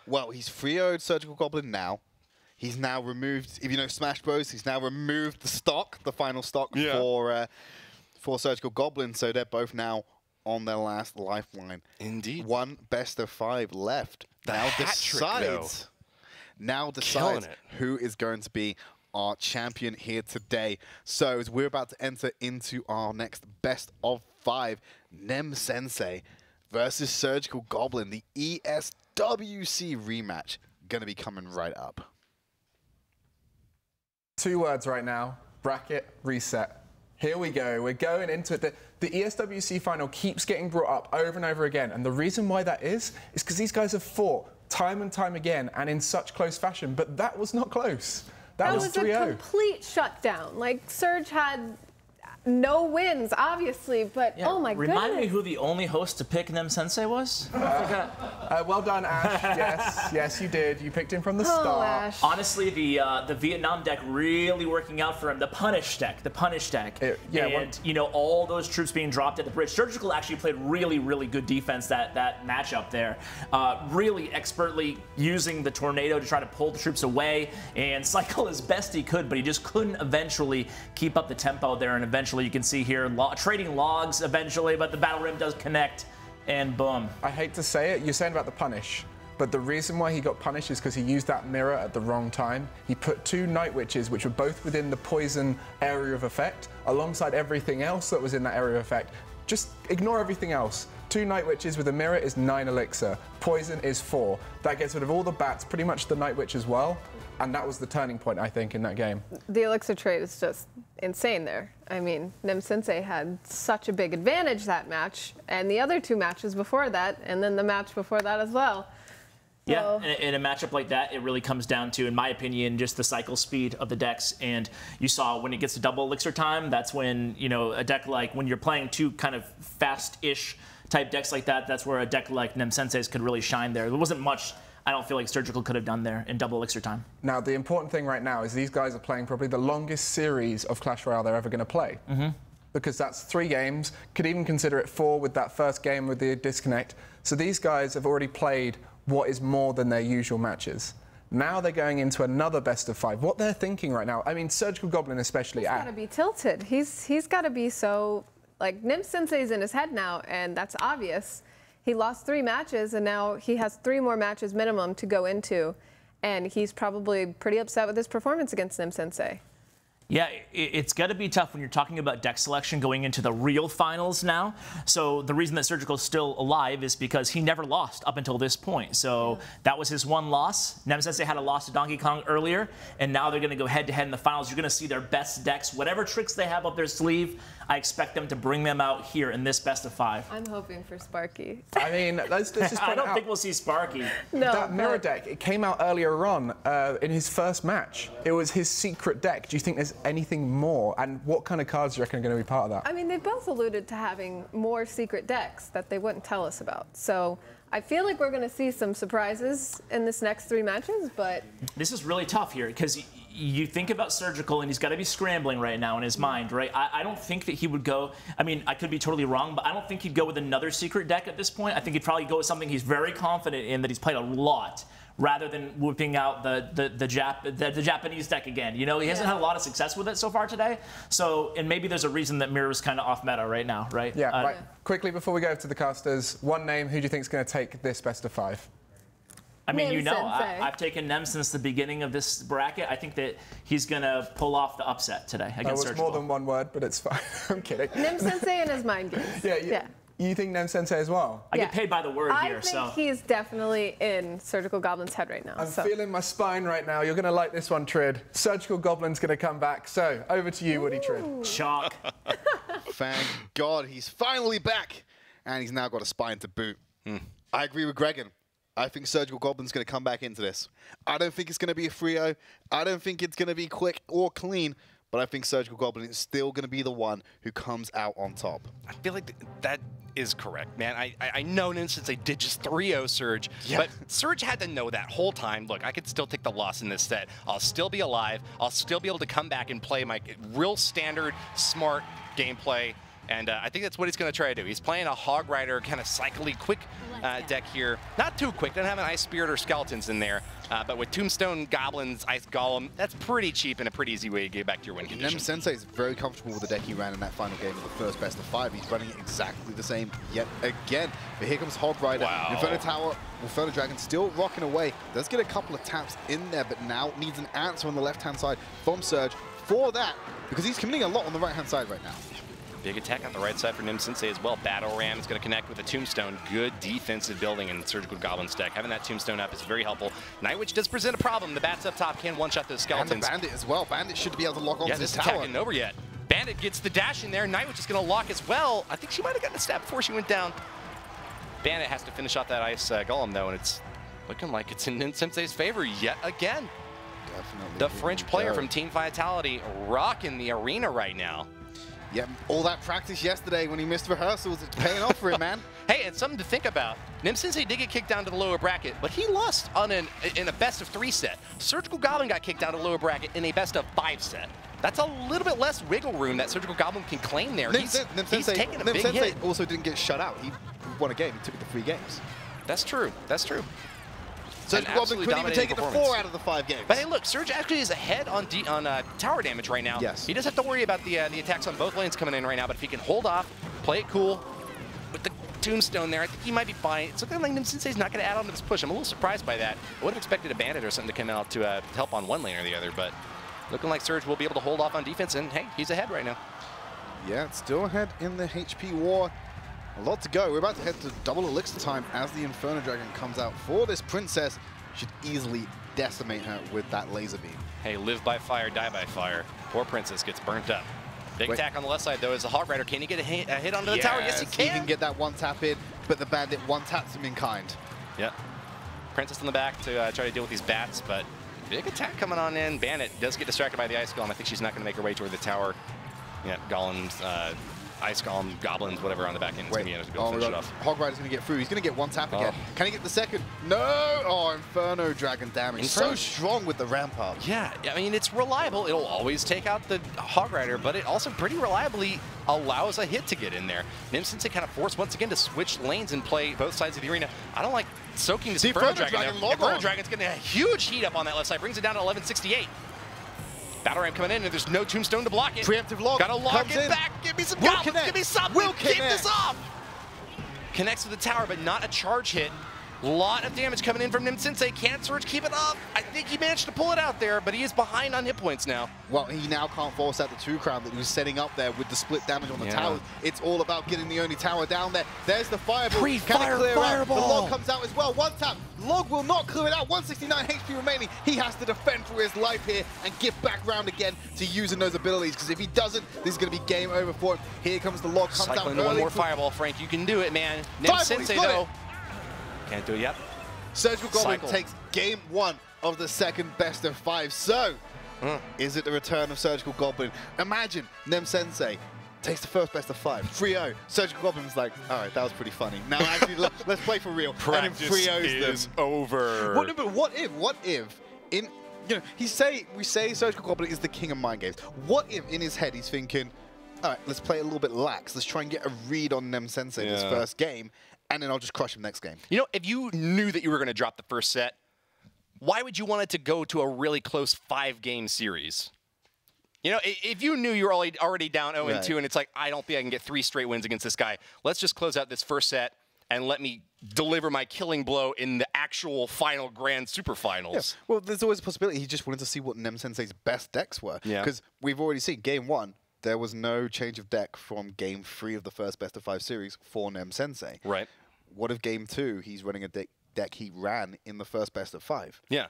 S5: Well, he's 3-0'd Surgical Goblin now. He's now removed, if you know Smash Bros, he's now removed the stock, the final stock for Surgical Goblin. So they're both now on their last lifeline.
S6: Indeed.
S5: One best of 5 left. Now decides who is going to be our champion here today. So as we're about to enter into our next best of 5, Nem Sensei versus Surgical Goblin, the ESWC rematch, going to be coming right up.
S2: 2 words right now: bracket reset. Here we go. We're going into it. The ESWC final keeps getting brought up over and over again, and the reason why that is because these guys have fought time and time again and in such close fashion, but that was not close. That was 3-0.
S3: A complete shutdown. Like, Surge had no wins, obviously, but oh my goodness.
S4: Remind me who the only host to pick Nem Sensei was?
S2: Well done, Ash. Yes, you did. You picked him from the start.
S3: Ash.
S4: Honestly, the Vietnam deck really working out for him. The Punish deck. And, you know, all those troops being dropped at the bridge. Surgical actually played really, really good defense that matchup there. Really expertly using the Tornado to try to pull the troops away and cycle as best he could, but he just couldn't eventually keep up the tempo there, and eventually you can see here trading logs eventually, but the Battle Rim does connect, and boom.
S2: I hate to say it, you're saying about the punish, but the reason why he got punished is because he used that mirror at the wrong time. He put 2 Night Witches, which were both within the poison area of effect, alongside everything else that was in that area of effect. Just ignore everything else. 2 Night Witches with a mirror is 9 elixir. Poison is 4. That gets rid of all the bats, pretty much the Night Witch as well. And that was the turning point, I think, in that game.
S3: The elixir trade is just insane there. I mean, Nem Sensei had such a big advantage that match, and the other 2 matches before that, and then the match before that as well.
S4: Yeah, in a matchup like that, it really comes down to, in my opinion, just the cycle speed of the decks. And you saw when it gets to double elixir time, that's when, you know, a deck like, when you're playing 2 kind of fast-ish type decks like that, that's where a deck like Nem Sensei's could really shine there. There wasn't much I don't feel like Surgical could have done there in double elixir time.
S2: Now, the important thing right now is these guys are playing probably the longest series of Clash Royale they're ever going to play. Because that's 3 games, could even consider it 4 with that first game with the disconnect. So these guys have already played what is more than their usual matches. Now they're going into another best of 5. What they're thinking right now, I mean, Surgical Goblin especially.
S3: He's got to be tilted. He's got to be so, like, Nem Sensei's in his head now, and that's obvious. He lost 3 matches, and now he has 3 more matches minimum to go into, and he's probably pretty upset with his performance against Nem Sensei.
S4: Yeah, it's got to be tough when you're talking about deck selection going into the real finals now. So the reason that Surgical is still alive is because he never lost up until this point. So that was his 1 loss. Nem Sensei had a loss to Donkey Kong earlier, and now they're going to go head-to-head in the finals. You're going to see their best decks. Whatever tricks they have up their sleeve, I expect them to bring them out here in this best of 5.
S3: I'm hoping for Sparky.
S2: I mean, let's just
S4: I don't think we'll see Sparky.
S3: No,
S2: that mirror deck, it came out earlier on in his first match. It was his secret deck. Do you think there's anything more? And what kind of cards do you reckon are going to be part of that?
S3: I mean, they both alluded to having more secret decks that they wouldn't tell us about. So I feel like we're going to see some surprises in this next 3 matches, but...
S4: This is really tough here, because you think about Surgical, and he's got to be scrambling right now in his mind, right? I don't think that he would go... I mean, I could be totally wrong, but I don't think he'd go with another secret deck at this point. I think he'd probably go with something he's very confident in, that he's played a lot, rather than whipping out the Japanese deck again. You know, he hasn't had a lot of success with it so far today. So, and maybe there's a reason that Mirror's kind of off meta right now, right?
S2: Yeah, right. Quickly, before we go to the casters, one name, who do you think is going to take this best of 5?
S4: I mean,
S3: Nem
S4: you know,
S3: Sensei.
S4: I've taken Nem since the beginning of this bracket. I think that he's going to pull off the upset today against Surgical.
S2: That was more than 1 word, but it's fine. I'm kidding.
S3: Nem Sensei and his mind games.
S2: Yeah. You think Nem Sensei as well?
S4: I get paid by the word here, so.
S3: I think he's definitely in Surgical Goblin's head right now.
S2: I'm feeling my spine right now. You're going to like this one, Trid. Surgical Goblin's going to come back. So, over to you, Woody Trid.
S4: Shock.
S5: Thank God he's finally back. And he's now got a spine to boot. I agree with Gregan. I think Surgical Goblin's going to come back into this. I don't think it's going to be a 3-0. I don't think it's going to be quick or clean. But I think Surgical Goblin is still going to be the one who comes out on top.
S6: I feel like that is correct, man. I know in instance they did just 3-0 Surge, but Surge had to know that whole time, look, I could still take the loss in this set. I'll still be alive. I'll still be able to come back and play my real standard, smart gameplay. And I think that's what he's going to try to do. He's playing a Hog Rider kind of cycly quick deck here. Not too quick, doesn't have an Ice Spirit or Skeletons in there. But with Tombstone, Goblins, Ice Golem, that's pretty cheap and a pretty easy way to get back to your win condition.
S5: Sensei is very comfortable with the deck he ran in that final game of the first best of 5. He's running it exactly the same yet again. But here comes Hog Rider.
S6: Wow.
S5: Inferno Tower, Inferno Dragon still rocking away. Does get a couple of taps in there, but now needs an answer on the left-hand side from Surge for that, because he's committing a lot on the right-hand side right now.
S6: Big attack on the right side for Nim Sensei as well. Battle Ram is going to connect with a Tombstone. Good defensive building in Surgical Goblin's deck. Having that Tombstone up is very helpful. Night Witch does present a problem. The bats up top can one-shot those Skeletons.
S5: And the Bandit as well. Bandit should be able to lock onto this tower.
S6: Attack isn't over yet. Bandit gets the dash in there. Night Witch is going to lock as well. I think she might have gotten a stab before she went down. Bandit has to finish off that Ice Golem, though, and it's looking like it's in Nim Sensei's favor yet again.
S5: Definitely.
S6: The French player from Team Vitality rocking the arena right now.
S5: Yeah, all that practice yesterday when he missed rehearsals, it's paying off for him, man.
S6: Hey, and something to think about. Nim Sensei did get kicked down to the lower bracket, but he lost in a best-of-3 set. Surgical Goblin got kicked down to the lower bracket in a best-of-5 set. That's a little bit less wiggle room that Surgical Goblin can claim there. He's taking a big hit.
S5: Also didn't get shut out. He won a game. He took it to 3 games.
S6: That's true. That's true.
S5: Surgical Goblin couldn't even take it to 4 out of the 5 games.
S6: But hey, look, Surge actually is ahead on tower damage right now.
S5: Yes.
S6: He doesn't have to worry about the attacks on both lanes coming in right now, but if he can hold off, play it cool with the Tombstone there, I think he might be fine. It's looking like Nim Sensei's not going to add on to this push. I'm a little surprised by that. I would have expected a Bandit or something to come out to help on one lane or the other, but looking like Surge will be able to hold off on defense, and hey, he's ahead right now.
S5: Yeah, it's still ahead in the HP war. A lot to go. We're about to head to double elixir time as the Inferno Dragon comes out for this Princess. Should easily decimate her with that laser beam.
S6: Hey, live by fire, die by fire. Poor Princess gets burnt up. Big attack on the left side, though, is the Hog Rider. Can he get a hit onto the tower? Yes, he can.
S5: He can get that one tap in, but the Bandit one taps him in kind.
S6: Yep. Princess in the back to try to deal with these bats, but big attack coming on in. Bandit does get distracted by the Ice Golem. I think she's not going to make her way toward the tower. Yeah, Golems, Ice Golem, Goblins, whatever on the back end is going to be able to go finish it off.
S5: Hog Rider's going to get through. He's going to get one tap again. Can he get the second? No! Oh, Inferno Dragon damage. So strong with the Rampart.
S6: Yeah, I mean, it's reliable. It'll always take out the Hog Rider, but it also pretty reliably allows a hit to get in there. Nim Sensei kind of forced once again to switch lanes and play both sides of the arena. I don't like soaking this Inferno Dragon. Inferno Dragon's getting a huge heat up on that left side. Brings it down to 1168. Battle Ram coming in, and there's no Tombstone to block it.
S5: Preemptive log.
S6: Gotta lock it back. Give me some goblins. Give me something. Keep this off. Connects to the tower, but not a charge hit. Lot of damage coming in from Nim Sensei. Can Surge keep it up? I think he managed to pull it out there, but he is behind on hit points now.
S5: Well, he now can't force out the 2-crown that he was setting up there with the split damage on the towers. It's all about getting the only tower down there. There's the fireball.
S6: Pre-fire fireball.
S5: The log comes out as well. One tap. Log will not clear it out. 169 HP remaining. He has to defend for his life here and get back round again to using those abilities, because if he doesn't, this is going to be game over for him. Here comes the log. Comes
S6: Cycling
S5: out
S6: one more fireball, Frank. You can do it, man. Nim Sensei, though, can't do it yet.
S5: Surgical Goblin takes game 1 of the second best of 5. So, is it the return of Surgical Goblin? Imagine Nim Sensei takes the first best of 5, 3-0. Surgical Goblin's like, all right, that was pretty funny. Now, actually, let's play for real.
S6: Practice is over.
S5: But what if, in, you know, we say Surgical Goblin is the king of mind games. What if in his head he's thinking, all right, let's play a little bit lax. Let's try and get a read on Nim Sensei this first game, and then I'll just crush him next game. You
S6: know, if you knew that you were going to drop the first set, why would you want it to go to a really close 5-game series? You know, if you knew you were already down 0-2 and it's like, I don't think I can get 3 straight wins against this guy, let's just close out this first set and let me deliver my killing blow in the actual final grand super finals.
S5: Yeah. Well, there's always a possibility he just wanted to see what Nim Sensei's best decks were. Because we've already seen game 1, there was no change of deck from game 3 of the first best of 5 series for Nim Sensei.
S6: Right.
S5: What if game 2, he's running a deck he ran in the first best of 5?
S6: Yeah.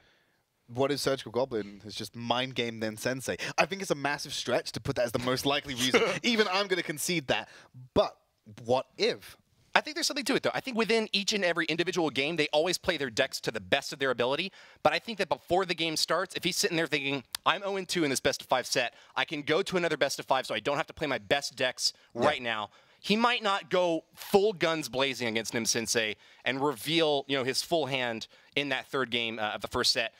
S5: What if Surgical Goblin has just mind gamed Nim Sensei? I think it's a massive stretch to put that as the most likely reason. Even I'm going to concede that. But what if?
S6: I think there's something to it, though. I think within each and every individual game, they always play their decks to the best of their ability. But I think that before the game starts, if he's sitting there thinking, I'm 0-2 in this best of 5 set, I can go to another best of 5 so I don't have to play my best decks right now. He might not go full guns blazing against Nim Sensei and reveal, you know, his full hand in that 3rd game of the first set.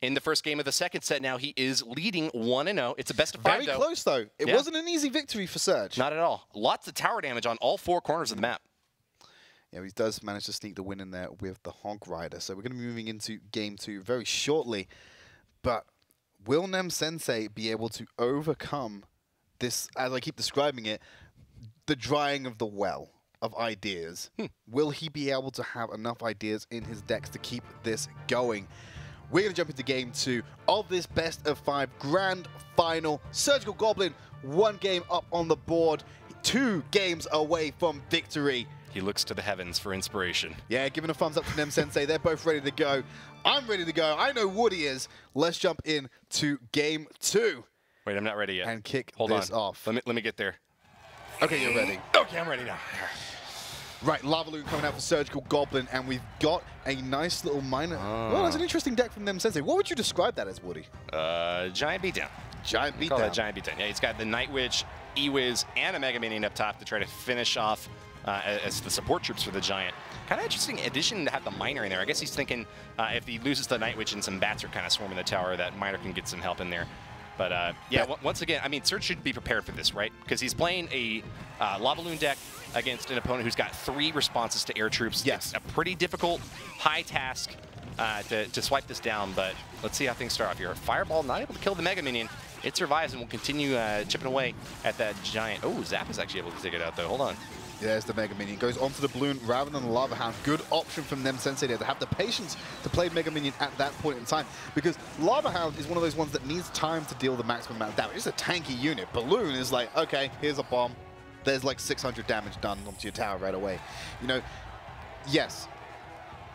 S6: in the first game of the second set now. He is leading 1-0. It's a best of 5,
S5: Very
S6: though.
S5: close, though. It
S6: Yeah.
S5: wasn't an easy victory for Surge.
S6: Not at all. Lots of tower damage on all 4 corners of the map.
S5: Yeah, he does manage to sneak the win in there with the Honk Rider. So we're going to be moving into Game 2 very shortly. But will Nem Sensei be able to overcome this, as I keep describing it, the drying of the well of ideas? Will he be able to have enough ideas in his decks to keep this going? We're going to jump into Game 2 of this best of 5 grand final. Surgical Goblin, 1 game up on the board, 2 games away from victory.
S6: He looks to the heavens for inspiration.
S5: Yeah, giving a thumbs up to Nem Sensei. They're both ready to go. I'm ready to go. I know Woody is. Let's jump in to Game 2.
S6: Wait, I'm not ready yet.
S5: And kick
S6: Hold
S5: this
S6: on.
S5: off.
S6: Let me get there.
S5: Okay, you're ready.
S6: Okay, I'm ready now.
S5: Right, Lava Loon coming out for Surgical Goblin, and we've got a nice little minor. Well, that's an interesting deck from Nem Sensei. What would you describe that as, Woody?
S6: Giant beatdown.
S5: Giant
S6: Call that
S5: beatdown.
S6: giant beatdown. Yeah, he's got the Night Witch, E-Wiz, and a Mega Minion up top to try to finish off as the support troops for the Giant. Kind of interesting addition to have the Miner in there. I guess he's thinking if he loses the Night Witch and some bats are kind of swarming the tower, that Miner can get some help in there. But yeah, once again, I mean, Surge should be prepared for this, right? Because he's playing a Lava Loon deck against an opponent who's got 3 responses to air troops.
S5: Yes.
S6: It's a pretty difficult, high task to swipe this down, but let's see how things start off here. Fireball not able to kill the Mega Minion. It survives and will continue chipping away at that Giant. Oh, Zap is actually able to take it out, though. Hold on.
S5: There's the Mega Minion. Goes onto the balloon rather than the Lava Hound. Good option from Nem Sensei there to have the patience to play Mega Minion at that point in time. Because Lava Hound is one of those ones that needs time to deal the maximum amount of damage. It's a tanky unit. Balloon is like, okay, here's a bomb. There's like 600 damage done onto your tower right away. You know, yes,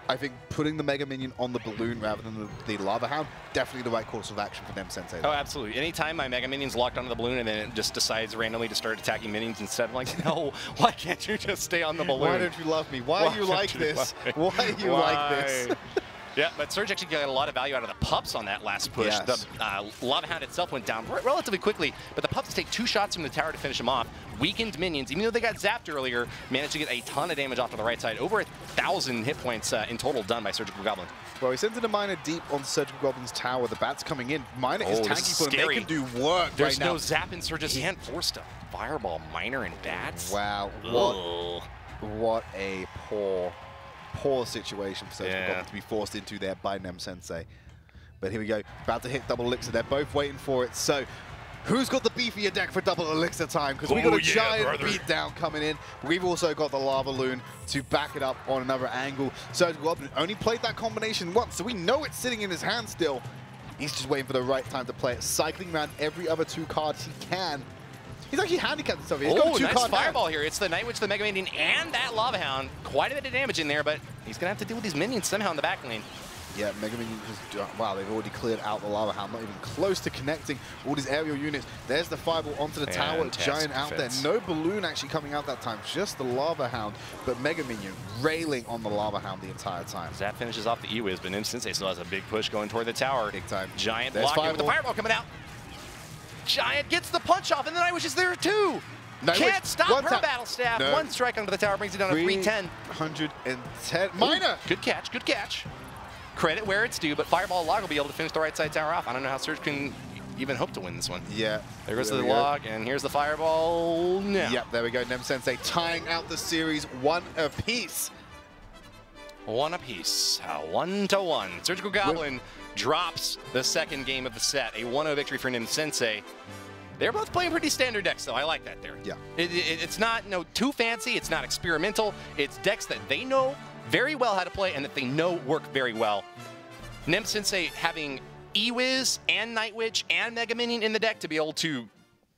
S5: I think putting the Mega Minion on the balloon rather than the Lava Hound, definitely the right course of action for Nem Sensei.
S6: Oh, absolutely. Anytime my Mega Minion's locked onto the balloon and then it just decides randomly to start attacking minions instead, I'm like, no, why can't you just stay on the balloon?
S5: Why don't you love me? Why are you like this? Why are you like this?
S6: Yeah, but Surge actually got a lot of value out of the pups on that last push.
S5: Yes.
S6: The Lava Hound itself went down relatively quickly, but the pups take 2 shots from the tower to finish him off. Weakened minions, even though they got zapped earlier, managed to get a ton of damage off to the right side. Over 1,000 hit points in total done by Surgical Goblin.
S5: Well, he sends in a Miner deep on Surgical Goblin's tower. The bat's coming in. Miner is tanky for them. They can do work
S6: There's
S5: right now.
S6: no zap in Surge's hand. Forced a Fireball, Miner, and bats.
S5: Wow. What a poor situation for Surgical Goblin to be forced into there by Nem Sensei. But here we go. About to hit double elixir. They're both waiting for it. So who's got the beefier deck for double elixir time? Because we got a giant beatdown coming in. We've also got the Lava Loon to back it up on another angle. Surgical Goblin only played that combination once, so we know it's sitting in his hand still. He's just waiting for the right time to play it, cycling around every other 2 cards he can. He's actually handicapped himself. He's got a 2
S6: nice
S5: card
S6: Fireball here. It's the Night Witch, the Mega Minion, and that Lava Hound. Quite a bit of damage in there, but he's going to have to deal with these minions somehow in the back lane.
S5: Yeah, Mega Minion just, wow, they've already cleared out the Lava Hound, not even close to connecting all these aerial units. There's the Fireball onto the tower,
S6: Fantastic
S5: Giant out
S6: defense.
S5: there. No balloon actually coming out that time, just the Lava Hound, but Mega Minion railing on the Lava Hound the entire time.
S6: Zap finishes off the E-Wiz, but Nem Sensei still has a big push going toward the tower.
S5: Big time.
S6: Giant
S5: There's
S6: blocking with the
S5: Fireball.
S6: Fireball coming out. Giant gets the punch off, and the Night Witch is there too.
S5: Night
S6: Can't
S5: Witch,
S6: stop
S5: one
S6: her
S5: tap.
S6: battle staff.
S5: No.
S6: 1 strike onto the tower brings it down to 310.
S5: 310. Miner!
S6: Good catch, good catch. Credit where it's due, but Fireball Log will be able to finish the right side tower off. I don't know how Surge can even hope to win this one.
S5: Yeah.
S6: There goes
S5: There
S6: the
S5: we go.
S6: log, and here's the Fireball now.
S5: Yep, there we go. Nem Sensei tying out the series 1 apiece.
S6: 1 apiece, 1-1. Surgical Goblin drops the second game of the set. A 1-0 victory for Nem Sensei. They're both playing pretty standard decks, though. I like that there.
S5: Yeah.
S6: It's not too fancy. It's not experimental. It's decks that they know very well how to play and that they know work very well. Nem Sensei having E-Wiz and Night Witch and Mega Minion in the deck to be able to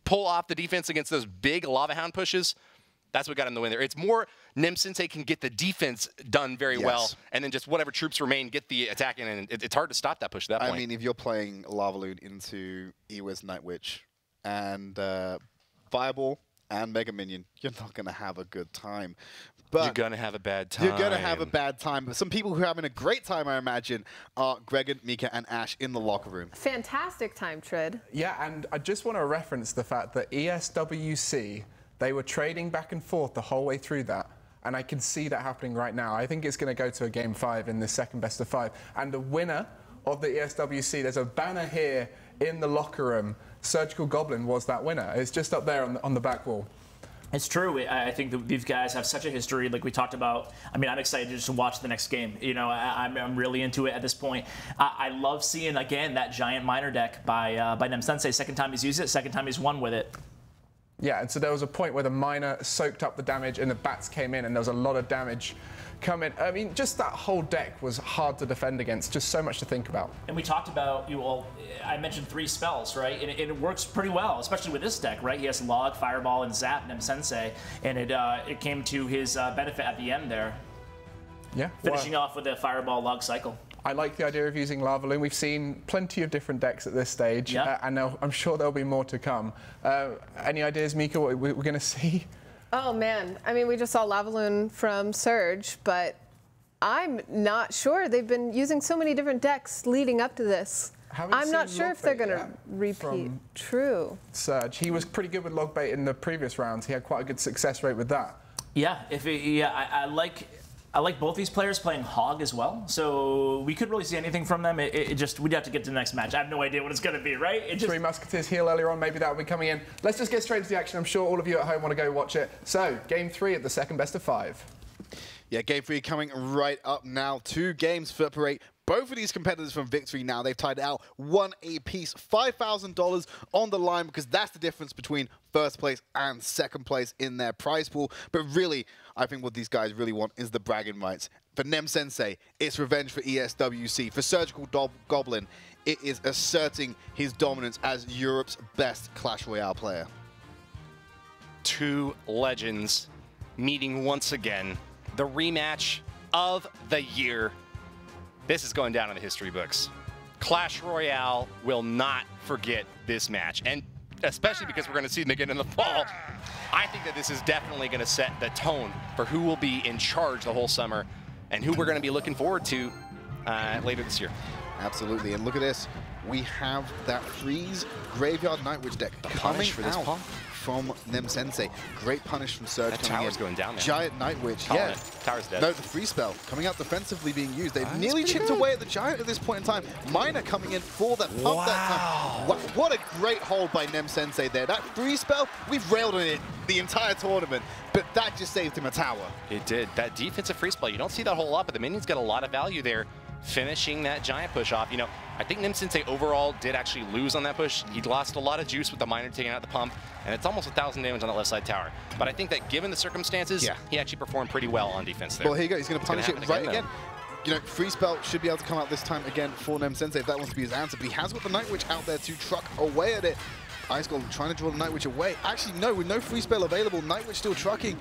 S6: pull off the defense against those big Lava Hound pushes. That's what got him the win there. It's more Nem Sensei can get the defense done very well, and then just whatever troops remain, get the attack in, and it's hard to stop that push at that point.
S5: I mean, if you're playing Lava Loon into E-Wiz, Night Witch, and Fireball and Mega Minion, you're not going to have a good time. But
S6: you're going to have a bad time.
S5: You're going to have a bad time. But some people who are having a great time, I imagine, are Gregan, Mika, and Ash in the locker room.
S3: Fantastic time, Trid.
S2: Yeah, and I just want to reference the fact that ESWC, they were trading back and forth the whole way through that. And I can see that happening right now. I think it's going to go to a game 5 in the second best of 5. And the winner of the ESWC. There's a banner here in the locker room. Surgical Goblin was that winner. It's just up there on the back wall.
S4: It's true. I think that these guys have such a history, like we talked about. I mean, I'm excited just to watch the next game. You know, I'm really into it at this point. I love seeing, again, that giant miner deck by Nem Sensei. Second time he's used it, second time he's won with it.
S2: Yeah, and so there was a point where the miner soaked up the damage and the bats came in and there was a lot of damage coming. I mean, just that whole deck was hard to defend against, just so much to think about.
S4: And we talked about, I mentioned 3 spells, right? And it works pretty well, especially with this deck, right? He has Log, Fireball, and Zap, Nem Sensei, and it came to his benefit at the end there.
S2: Yeah.
S4: Finishing off with a Fireball Log cycle.
S2: I like the idea of using Lava Loon. We've seen plenty of different decks at this stage, and I'm sure there'll be more to come. Any ideas, Mika, what we're going to see?
S3: Oh, man. I mean, we just saw Lava Loon from Surge, but I'm not sure. They've been using so many different decks leading up to this. I'm not sure if they're going to repeat. True.
S2: Surge. He was pretty good with Logbait in the previous rounds. He had quite a good success rate with that.
S4: Yeah, I like both these players playing Hog as well, so we could really see anything from them. We'd have to get to the next match. I have no idea what it's going to be, right?
S2: Three Musketeers heal earlier on, maybe that will be coming in. Let's just get straight into the action. I'm sure all of you at home want to go watch it. So, game 3 at the second best of 5.
S5: Yeah, game 3 coming right up now. 2 games separate both of these competitors from victory now. They've tied it out 1 apiece, $5,000 on the line, because that's the difference between first place and second place in their prize pool. But really, I think what these guys really want is the bragging rights. For Nem Sensei, it's revenge for ESWC. For Surgical Goblin, it is asserting his dominance as Europe's best Clash Royale player.
S6: 2 legends meeting once again. The rematch of the year. This is going down in the history books. Clash Royale will not forget this match, and especially because we're going to see them again in the fall. I think that this is definitely going to set the tone for who will be in charge the whole summer and who we're going to be looking forward to later this year.
S5: Absolutely, and look at this. We have that Freeze Graveyard Night Witch deck coming
S6: for this
S5: out
S6: pump
S5: from Nem Sensei. Great punish from Surge.
S6: That tower's going down, man.
S5: Giant Night Witch, yeah.
S6: Tower's dead.
S5: No, the free spell coming out defensively being used. They've nearly chipped away at the Giant at this point in time. Miner coming in for that pump that time. Wow, what a great hold by Nem Sensei there. That free spell, we've railed on it the entire tournament, but that just saved him a tower.
S6: It did. That defensive free spell, you don't see that a whole lot, but the minion's got a lot of value there, finishing that Giant push off. You know, I think Nem Sensei overall did actually lose on that push. He lost a lot of juice with the Miner taking out the pump, and it's almost 1,000 damage on the left side tower. But I think that given the circumstances, he actually performed pretty well on defense there.
S5: Well, here you go. He's going to punish it right again. You know, free spell should be able to come out this time again for Nem Sensei if that wants to be his answer. But he has got the Night Witch out there to truck away at it. Ice Golem trying to draw the Night Witch away. Actually, no, with no free spell available, Night Witch still trucking.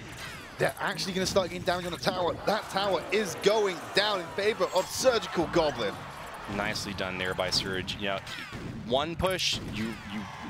S5: They're actually going to start getting damage on the tower. That tower is going down in favor of Surgical Goblin.
S6: Nicely done there by Surge. You know, one push, you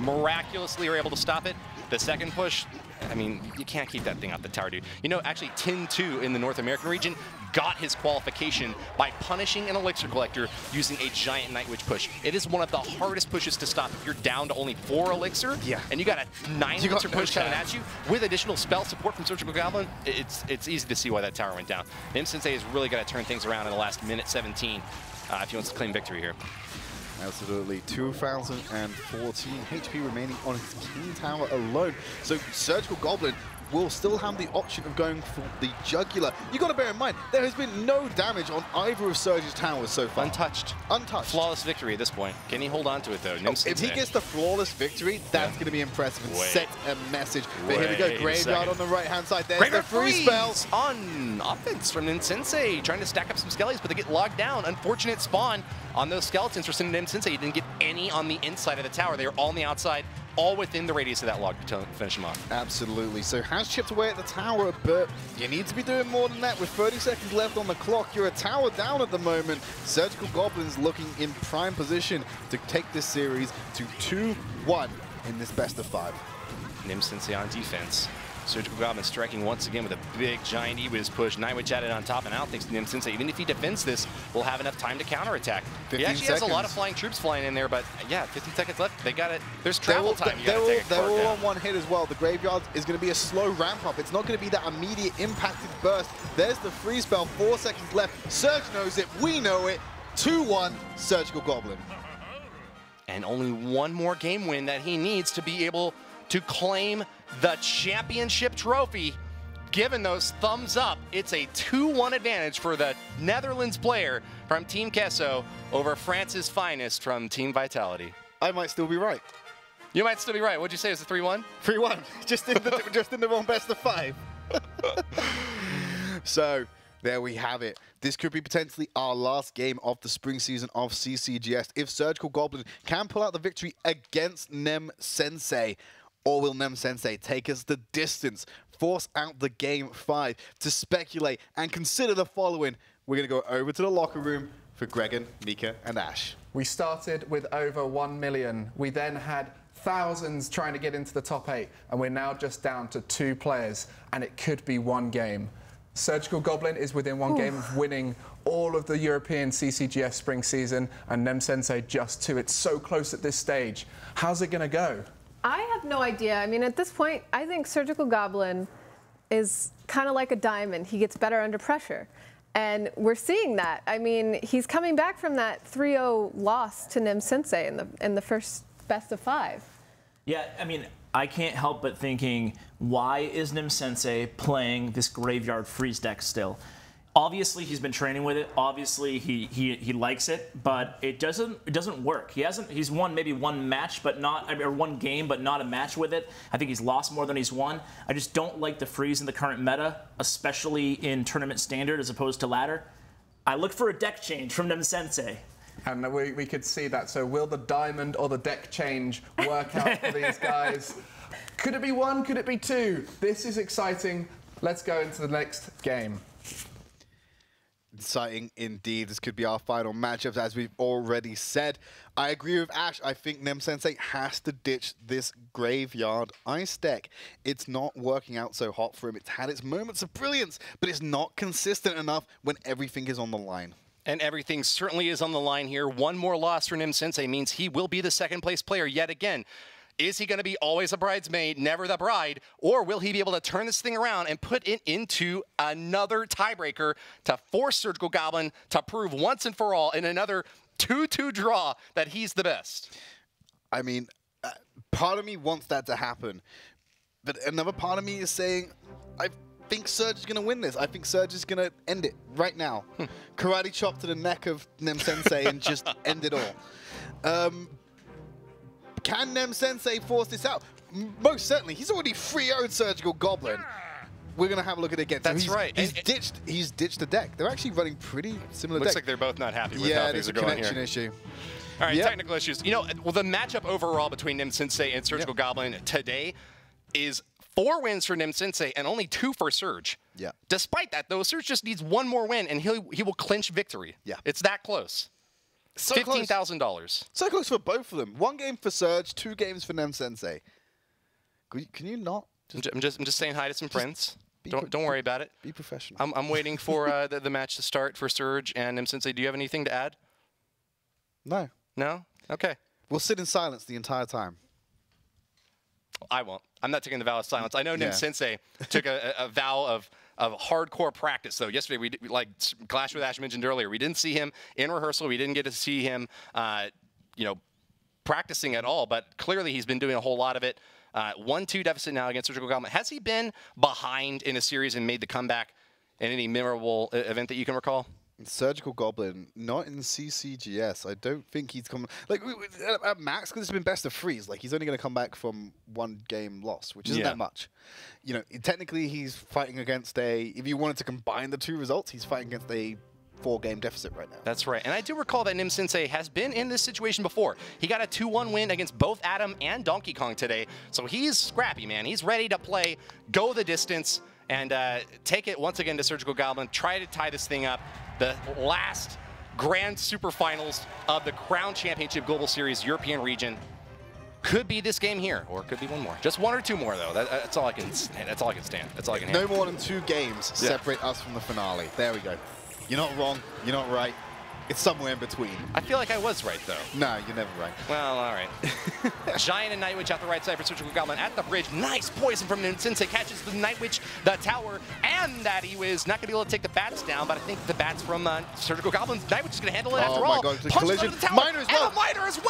S6: miraculously are able to stop it. The second push, I mean, you can't keep that thing off the tower, dude. You know, actually, Tin 2 in the North American region got his qualification by punishing an Elixir Collector using a giant Night Witch push. It is one of the hardest pushes to stop if you're down to only 4 Elixir, and you got a 9 Elixir push coming at you with additional spell support from Surgical Goblin. It's easy to see why that tower went down. Nem Sensei has really got to turn things around in the last minute 17 if he wants to claim victory here.
S5: Absolutely. 2,014 HP remaining on his King Tower alone. So Surgical Goblin will still have the option of going for the Jugular. You got to bear in mind, there has been no damage on either of Surge's towers so far.
S6: Untouched.
S5: Untouched.
S6: Flawless victory at this point. Can he hold on to it, though?
S5: If he gets the flawless victory, that's going to be impressive and set a message. But here we go, Graveyard on the right-hand side. There's the free spells.
S6: On offense from Nem Sensei, trying to stack up some skellies, but they get logged down. Unfortunate spawn on those skeletons for Nem Sensei. He didn't get any on the inside of the tower. They were all on the outside, all within the radius of that log to finish him off.
S5: Absolutely. So has chipped away at the tower, but you need to be doing more than that. With 30 seconds left on the clock, you're a tower down at the moment. Surgical Goblin's looking in prime position to take this series to 2-1 in this best of 5.
S6: Nem Sensei on defense. Surgical Goblin striking once again with a big giant E-Wiz push. Night Witch added on top, and I don't think Nem Sensei, even if he defends this, will have enough time to counterattack. He actually has a lot of flying troops flying in there, but yeah, 15 seconds left. They got it. There's travel time.
S5: They're all on one hit as well. The Graveyard is going to be a slow ramp up. It's not going to be that immediate impacted burst. There's the free spell. 4 seconds left. Surge knows it. We know it. 2-1 Surgical Goblin.
S6: And only one more game win that he needs to be able to claim the championship trophy. Given those thumbs up, it's a 2-1 advantage for the Netherlands player from Team Kesso over France's finest from Team Vitality.
S5: I might still be right.
S6: You might still be right. What'd you say? It was a 3-1?
S5: 3-1. Just in the wrong best of 5. So there we have it. This could be potentially our last game of the spring season of CCGS if Surgical Goblin can pull out the victory against Nem Sensei. Or will Nem Sensei take us the distance, force out the game 5 to speculate and consider the following? We're going to go over to the locker room for Gregan, Mika, and Ash.
S2: We started with over 1 million. We then had thousands trying to get into the top 8, and we're now just down to 2 players, and it could be 1 game. Surgical Goblin is within 1 game of winning all of the European CCGS spring season, and Nem Sensei just 2. It's so close at this stage. How's it going to go?
S3: I have no idea. I mean, at this point, I think Surgical Goblin is kind of like a diamond. He gets better under pressure. And we're seeing that. I mean, he's coming back from that 3-0 loss to Nem Sensei in the first best of 5.
S4: Yeah, I mean, I can't help but thinking, why is Nem Sensei playing this Graveyard Freeze deck still? Obviously, he's been training with it. Obviously, he likes it, but it doesn't work. He's won maybe 1 match, but not, or 1 game, but not a match with it. I think he's lost more than he's won. I just don't like the freeze in the current meta, especially in tournament standard as opposed to ladder. I look for a deck change from Nem Sensei.
S2: And we could see that. So will the diamond or the deck change work out for these guys? Could it be 1? Could it be 2? This is exciting. Let's go into the next game.
S5: Exciting indeed. This could be our final matchups, as we've already said. I agree with Ash. I think Nem Sensei has to ditch this Graveyard Ice deck. It's not working out so hot for him. It's had its moments of brilliance, but it's not consistent enough when everything is on the line.
S6: And everything certainly is on the line here. 1 more loss for Nem Sensei means he will be the 2nd place player yet again. Is he going to be always a bridesmaid, never the bride? Or will he be able to turn this thing around and put it into another tiebreaker to force Surgical Goblin to prove once and for all in another 2-2 draw that he's the best?
S5: I mean, part of me wants that to happen. But another part of me is saying, I think Surge is going to win this. I think Surge is going to end it right now. Karate chop to the neck of Nem Sensei and just end it all. Can Nem Sensei force this out? Most certainly. He's already 3-0'd Surgical Goblin. We're going to have a look at it again.
S6: That's
S5: so
S6: right.
S5: He's ditched the deck. They're actually running pretty similar decks.
S6: Looks like they're both not happy with how things are going here.
S5: Yeah, there's a connection issue.
S6: All right, technical issues. You know, well, the matchup overall between Nem Sensei and Surgical Goblin today is 4 wins for Nem Sensei and only 2 for Surge.
S5: Yeah.
S6: Despite that, though, Surge just needs 1 more win and he will clinch victory. Yeah. It's that close.
S5: So
S6: $15,000.
S5: So close for both of them. 1 game for Surge, 2 games for Nem Sensei. Can you not?
S6: I'm just saying hi to some friends. Don't worry about it.
S5: Be professional.
S6: I'm waiting for the match to start for Surge and Nem Sensei. Do you have anything to add?
S5: No.
S6: No? Okay.
S5: We'll sit in silence the entire time.
S6: I won't. I'm not taking the vow of silence. I know Nem Sensei took a vow of hardcore practice, though. Yesterday, like Clash with Ash mentioned earlier, we didn't see him in rehearsal. We didn't get to see him, practicing at all. But clearly, he's been doing a whole lot of it. 1-2 deficit now against Surgical Goblin. Has he been behind in a series and made the comeback in any memorable event that you can recall?
S5: Surgical Goblin, not in CCGS. I don't think he's coming. Like, at max, because it's been best of 3s. Like, he's only going to come back from 1 game loss, which isn't that much. You know, technically, he's fighting against if you wanted to combine the 2 results, he's fighting against a 4-game deficit right now.
S6: That's right. And I do recall that Nem Sensei has been in this situation before. He got a 2-1 win against both Adam and Donkey Kong today. So he's scrappy, man. He's ready to play, go the distance, and take it once again to Surgical Goblin, try to tie this thing up. The last Grand Super Finals of the Crown Championship Global Series European region. Could be this game here, or it could be 1 more. Just 1 or 2 more, though. That's all I can stand. That's all I can stand. That's all I can handle.
S5: No more than 2 games separate us from the finale. There we go. You're not wrong. You're not right. It's somewhere in between.
S6: I feel like I was right, though.
S5: No, you're never right.
S6: Well, all right. Giant and Night Witch out the right side for Surgical Goblin at the bridge. Nice poison from Sensei. Catches the Night Witch, the tower, and that Ewiz. Not going to be able to take the bats down, but I think the bats from Surgical Goblin's Night Witch is going to handle it after all.
S5: Oh my god, it's a collision. Miner as well.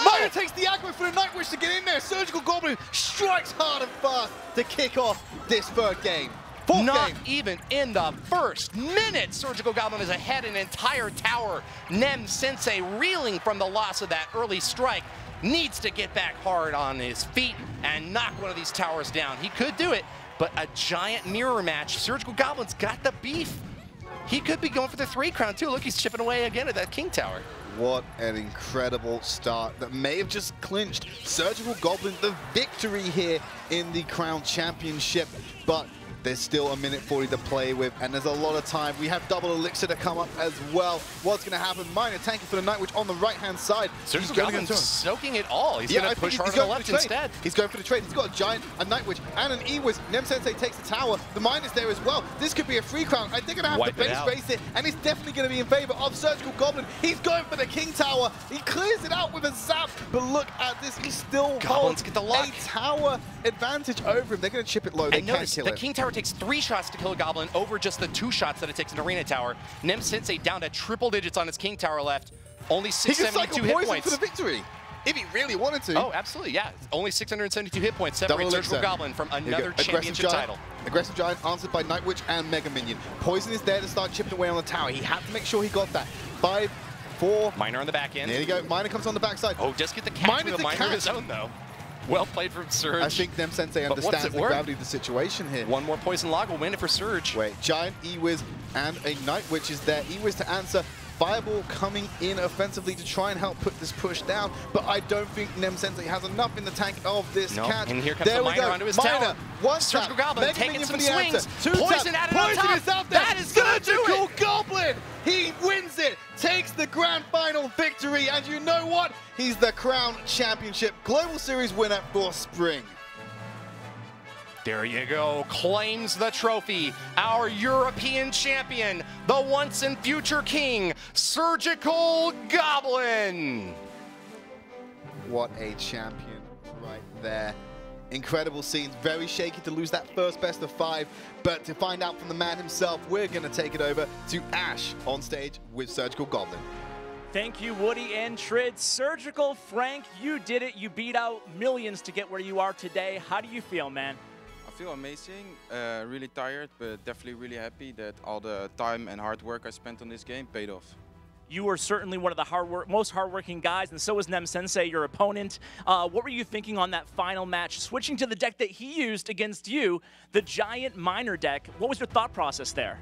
S5: Miner takes the aggro for the Night Witch to get in there. Surgical Goblin strikes hard and fast to kick off this third game.
S6: Not even in the first minute, Surgical Goblin is ahead an entire tower. Nem Sensei, reeling from the loss of that early strike, needs to get back hard on his feet and knock one of these towers down. He could do it, but a giant mirror match. Surgical Goblin's got the beef. He could be going for the 3 crown too. Look, he's chipping away again at that King Tower.
S5: What an incredible start that may have just clinched Surgical Goblin the victory here in the Crown Championship, but there's still a minute 40 to play with, and there's a lot of time. We have double elixir to come up as well. What's going to happen? Miner tanking for the Night Witch on the right-hand side.
S6: Surgical Goblin soaking it all. He's going to push hard on the left instead.
S5: He's going for the trade. He's got a Giant, a Night Witch, and an Ewiz. Nem Sensei takes the tower. The Miner's there as well. This could be a 3 crown. I think they're going to have to base race it, and it's definitely going to be in favor of Surgical Goblin. He's going for the King Tower. He clears it out with a zap, but look at this. He still holds a tower advantage over him. They're going to chip it low. They can't kill it.
S6: The King Tower takes 3 shots to kill a Goblin over just the 2 shots that it takes an Arena Tower. Nem Sensei down to triple digits on his King Tower left. Only 672 hit points.
S5: For the victory, if he really wanted to.
S6: Oh, absolutely, yeah. Only 672 hit points separate Surgical Goblin from another championship title.
S5: Aggressive Giant answered by Night Witch and Mega Minion. Poison is there to start chipping away on the tower. He had to make sure he got that. 5, 4.
S6: Miner on the back end.
S5: There you go. Miner comes on the backside.
S6: Oh, just get the catch with a Miner of his own, though. Well played from Surge.
S5: I think Nem Sensei understands the gravity of the situation here.
S6: One more Poison Log will win it for Surge.
S5: Wait, Giant, Ewiz, and a Night Witch is there. Ewiz to answer. Fireball coming in offensively to try and help put this push down, but I don't think Nem Sensei has enough in the tank of this catch.
S6: And here comes the Miner onto his tower.
S5: One
S6: Surgical Goblin taking some swings.
S5: Poison
S6: added on top.
S5: Is out there.
S6: That is gonna do it.
S5: Surgical Goblin, he wins it, takes the grand final victory, and you know what? He's the Crown Championship Global Series winner for spring.
S6: There you go, claims the trophy. Our European champion, the once and future king, Surgical Goblin.
S5: What a champion right there. Incredible scenes, very shaky to lose that first best of 5, but to find out from the man himself, we're gonna take it over to Ash on stage with Surgical Goblin.
S10: Thank you, Woody and Trid. Surgical, Frank, you did it. You beat out millions to get where you are today. How do you feel, man?
S7: I feel amazing, really tired, but definitely really happy that all the time and hard work I spent on this game paid off.
S10: You were certainly one of the most hardworking guys, and so was Nem Sensei, your opponent. What were you thinking on that final match, switching to the deck that he used against you, the Giant Miner deck? What was your thought process there?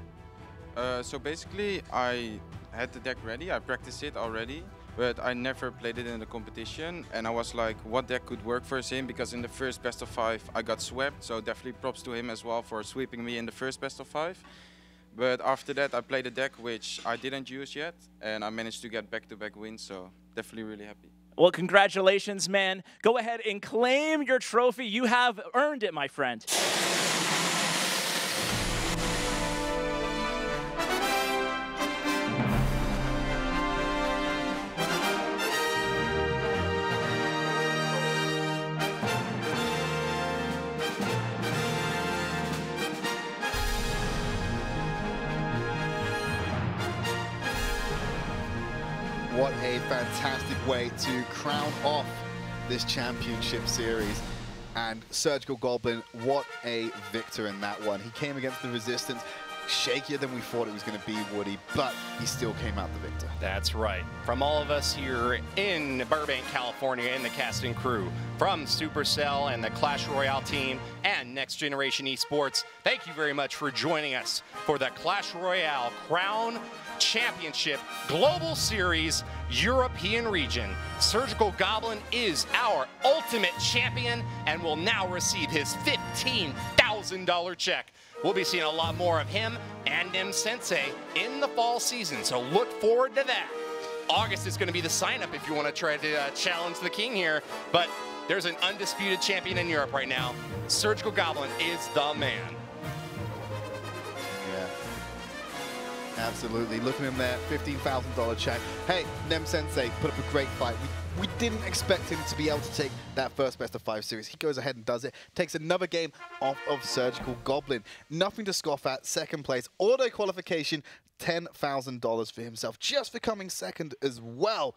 S7: So basically, I had the deck ready. I practiced it already, but I never played it in the competition. And I was like, what deck could work for him? Because in the first best of 5, I got swept. So definitely props to him as well for sweeping me in the first best of 5. But after that, I played a deck which I didn't use yet, and I managed to get back-to-back wins. So definitely really happy.
S10: Well, congratulations, man. Go ahead and claim your trophy. You have earned it, my friend.
S5: What a fantastic way to crown off this championship series. And Surgical Goblin, what a victor in that one. He came against the Resistance, shakier than we thought it was going to be, Woody, but he still came out the victor.
S6: That's right. From all of us here in Burbank, California, in the casting crew, from Supercell and the Clash Royale team and Next Generation Esports, thank you very much for joining us for the Clash Royale Crown Championship Global Series European region. Surgical Goblin is our ultimate champion and will now receive his $15,000 check. We'll be seeing a lot more of him and Nem Sensei in the fall season, so look forward to that. August is going to be the sign-up if you want to try to challenge the king here, but there's an undisputed champion in Europe right now. Surgical Goblin is the man.
S5: Absolutely. Look at him there, $15,000 check. Hey, Nem Sensei put up a great fight. We didn't expect him to be able to take that first best of 5 series. He goes ahead and does it. Takes another game off of Surgical Goblin. Nothing to scoff at. Second place. Auto qualification, $10,000 for himself. Just for coming second as well.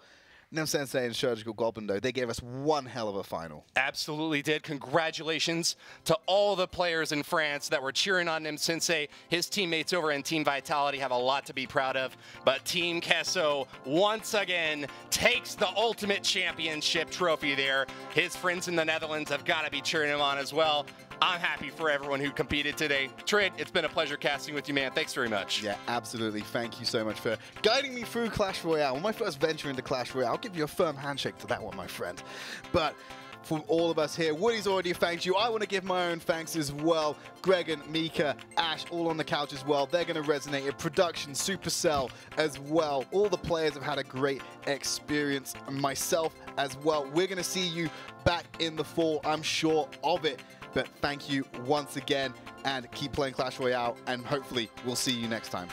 S5: Nem Sensei and Surgical Goblin, though, they gave us one hell of a final.
S6: Absolutely did. Congratulations to all the players in France that were cheering on Nem Sensei. His teammates over in Team Vitality have a lot to be proud of. But Team Kesso, once again, takes the Ultimate Championship trophy there. His friends in the Netherlands have got to be cheering him on as well. I'm happy for everyone who competed today. Trid, it's been a pleasure casting with you, man. Thanks very much.
S5: Yeah, absolutely. Thank you so much for guiding me through Clash Royale. My first venture into Clash Royale. I'll give you a firm handshake to that one, my friend. But from all of us here, Woody's already thanked you. I want to give my own thanks as well. Greg and Mika, Ash, all on the couch as well. They're going to resonate. Production, Supercell as well. All the players have had a great experience. Myself as well. We're going to see you back in the fall. I'm sure of it. But thank you once again, and keep playing Clash Royale, and hopefully we'll see you next time.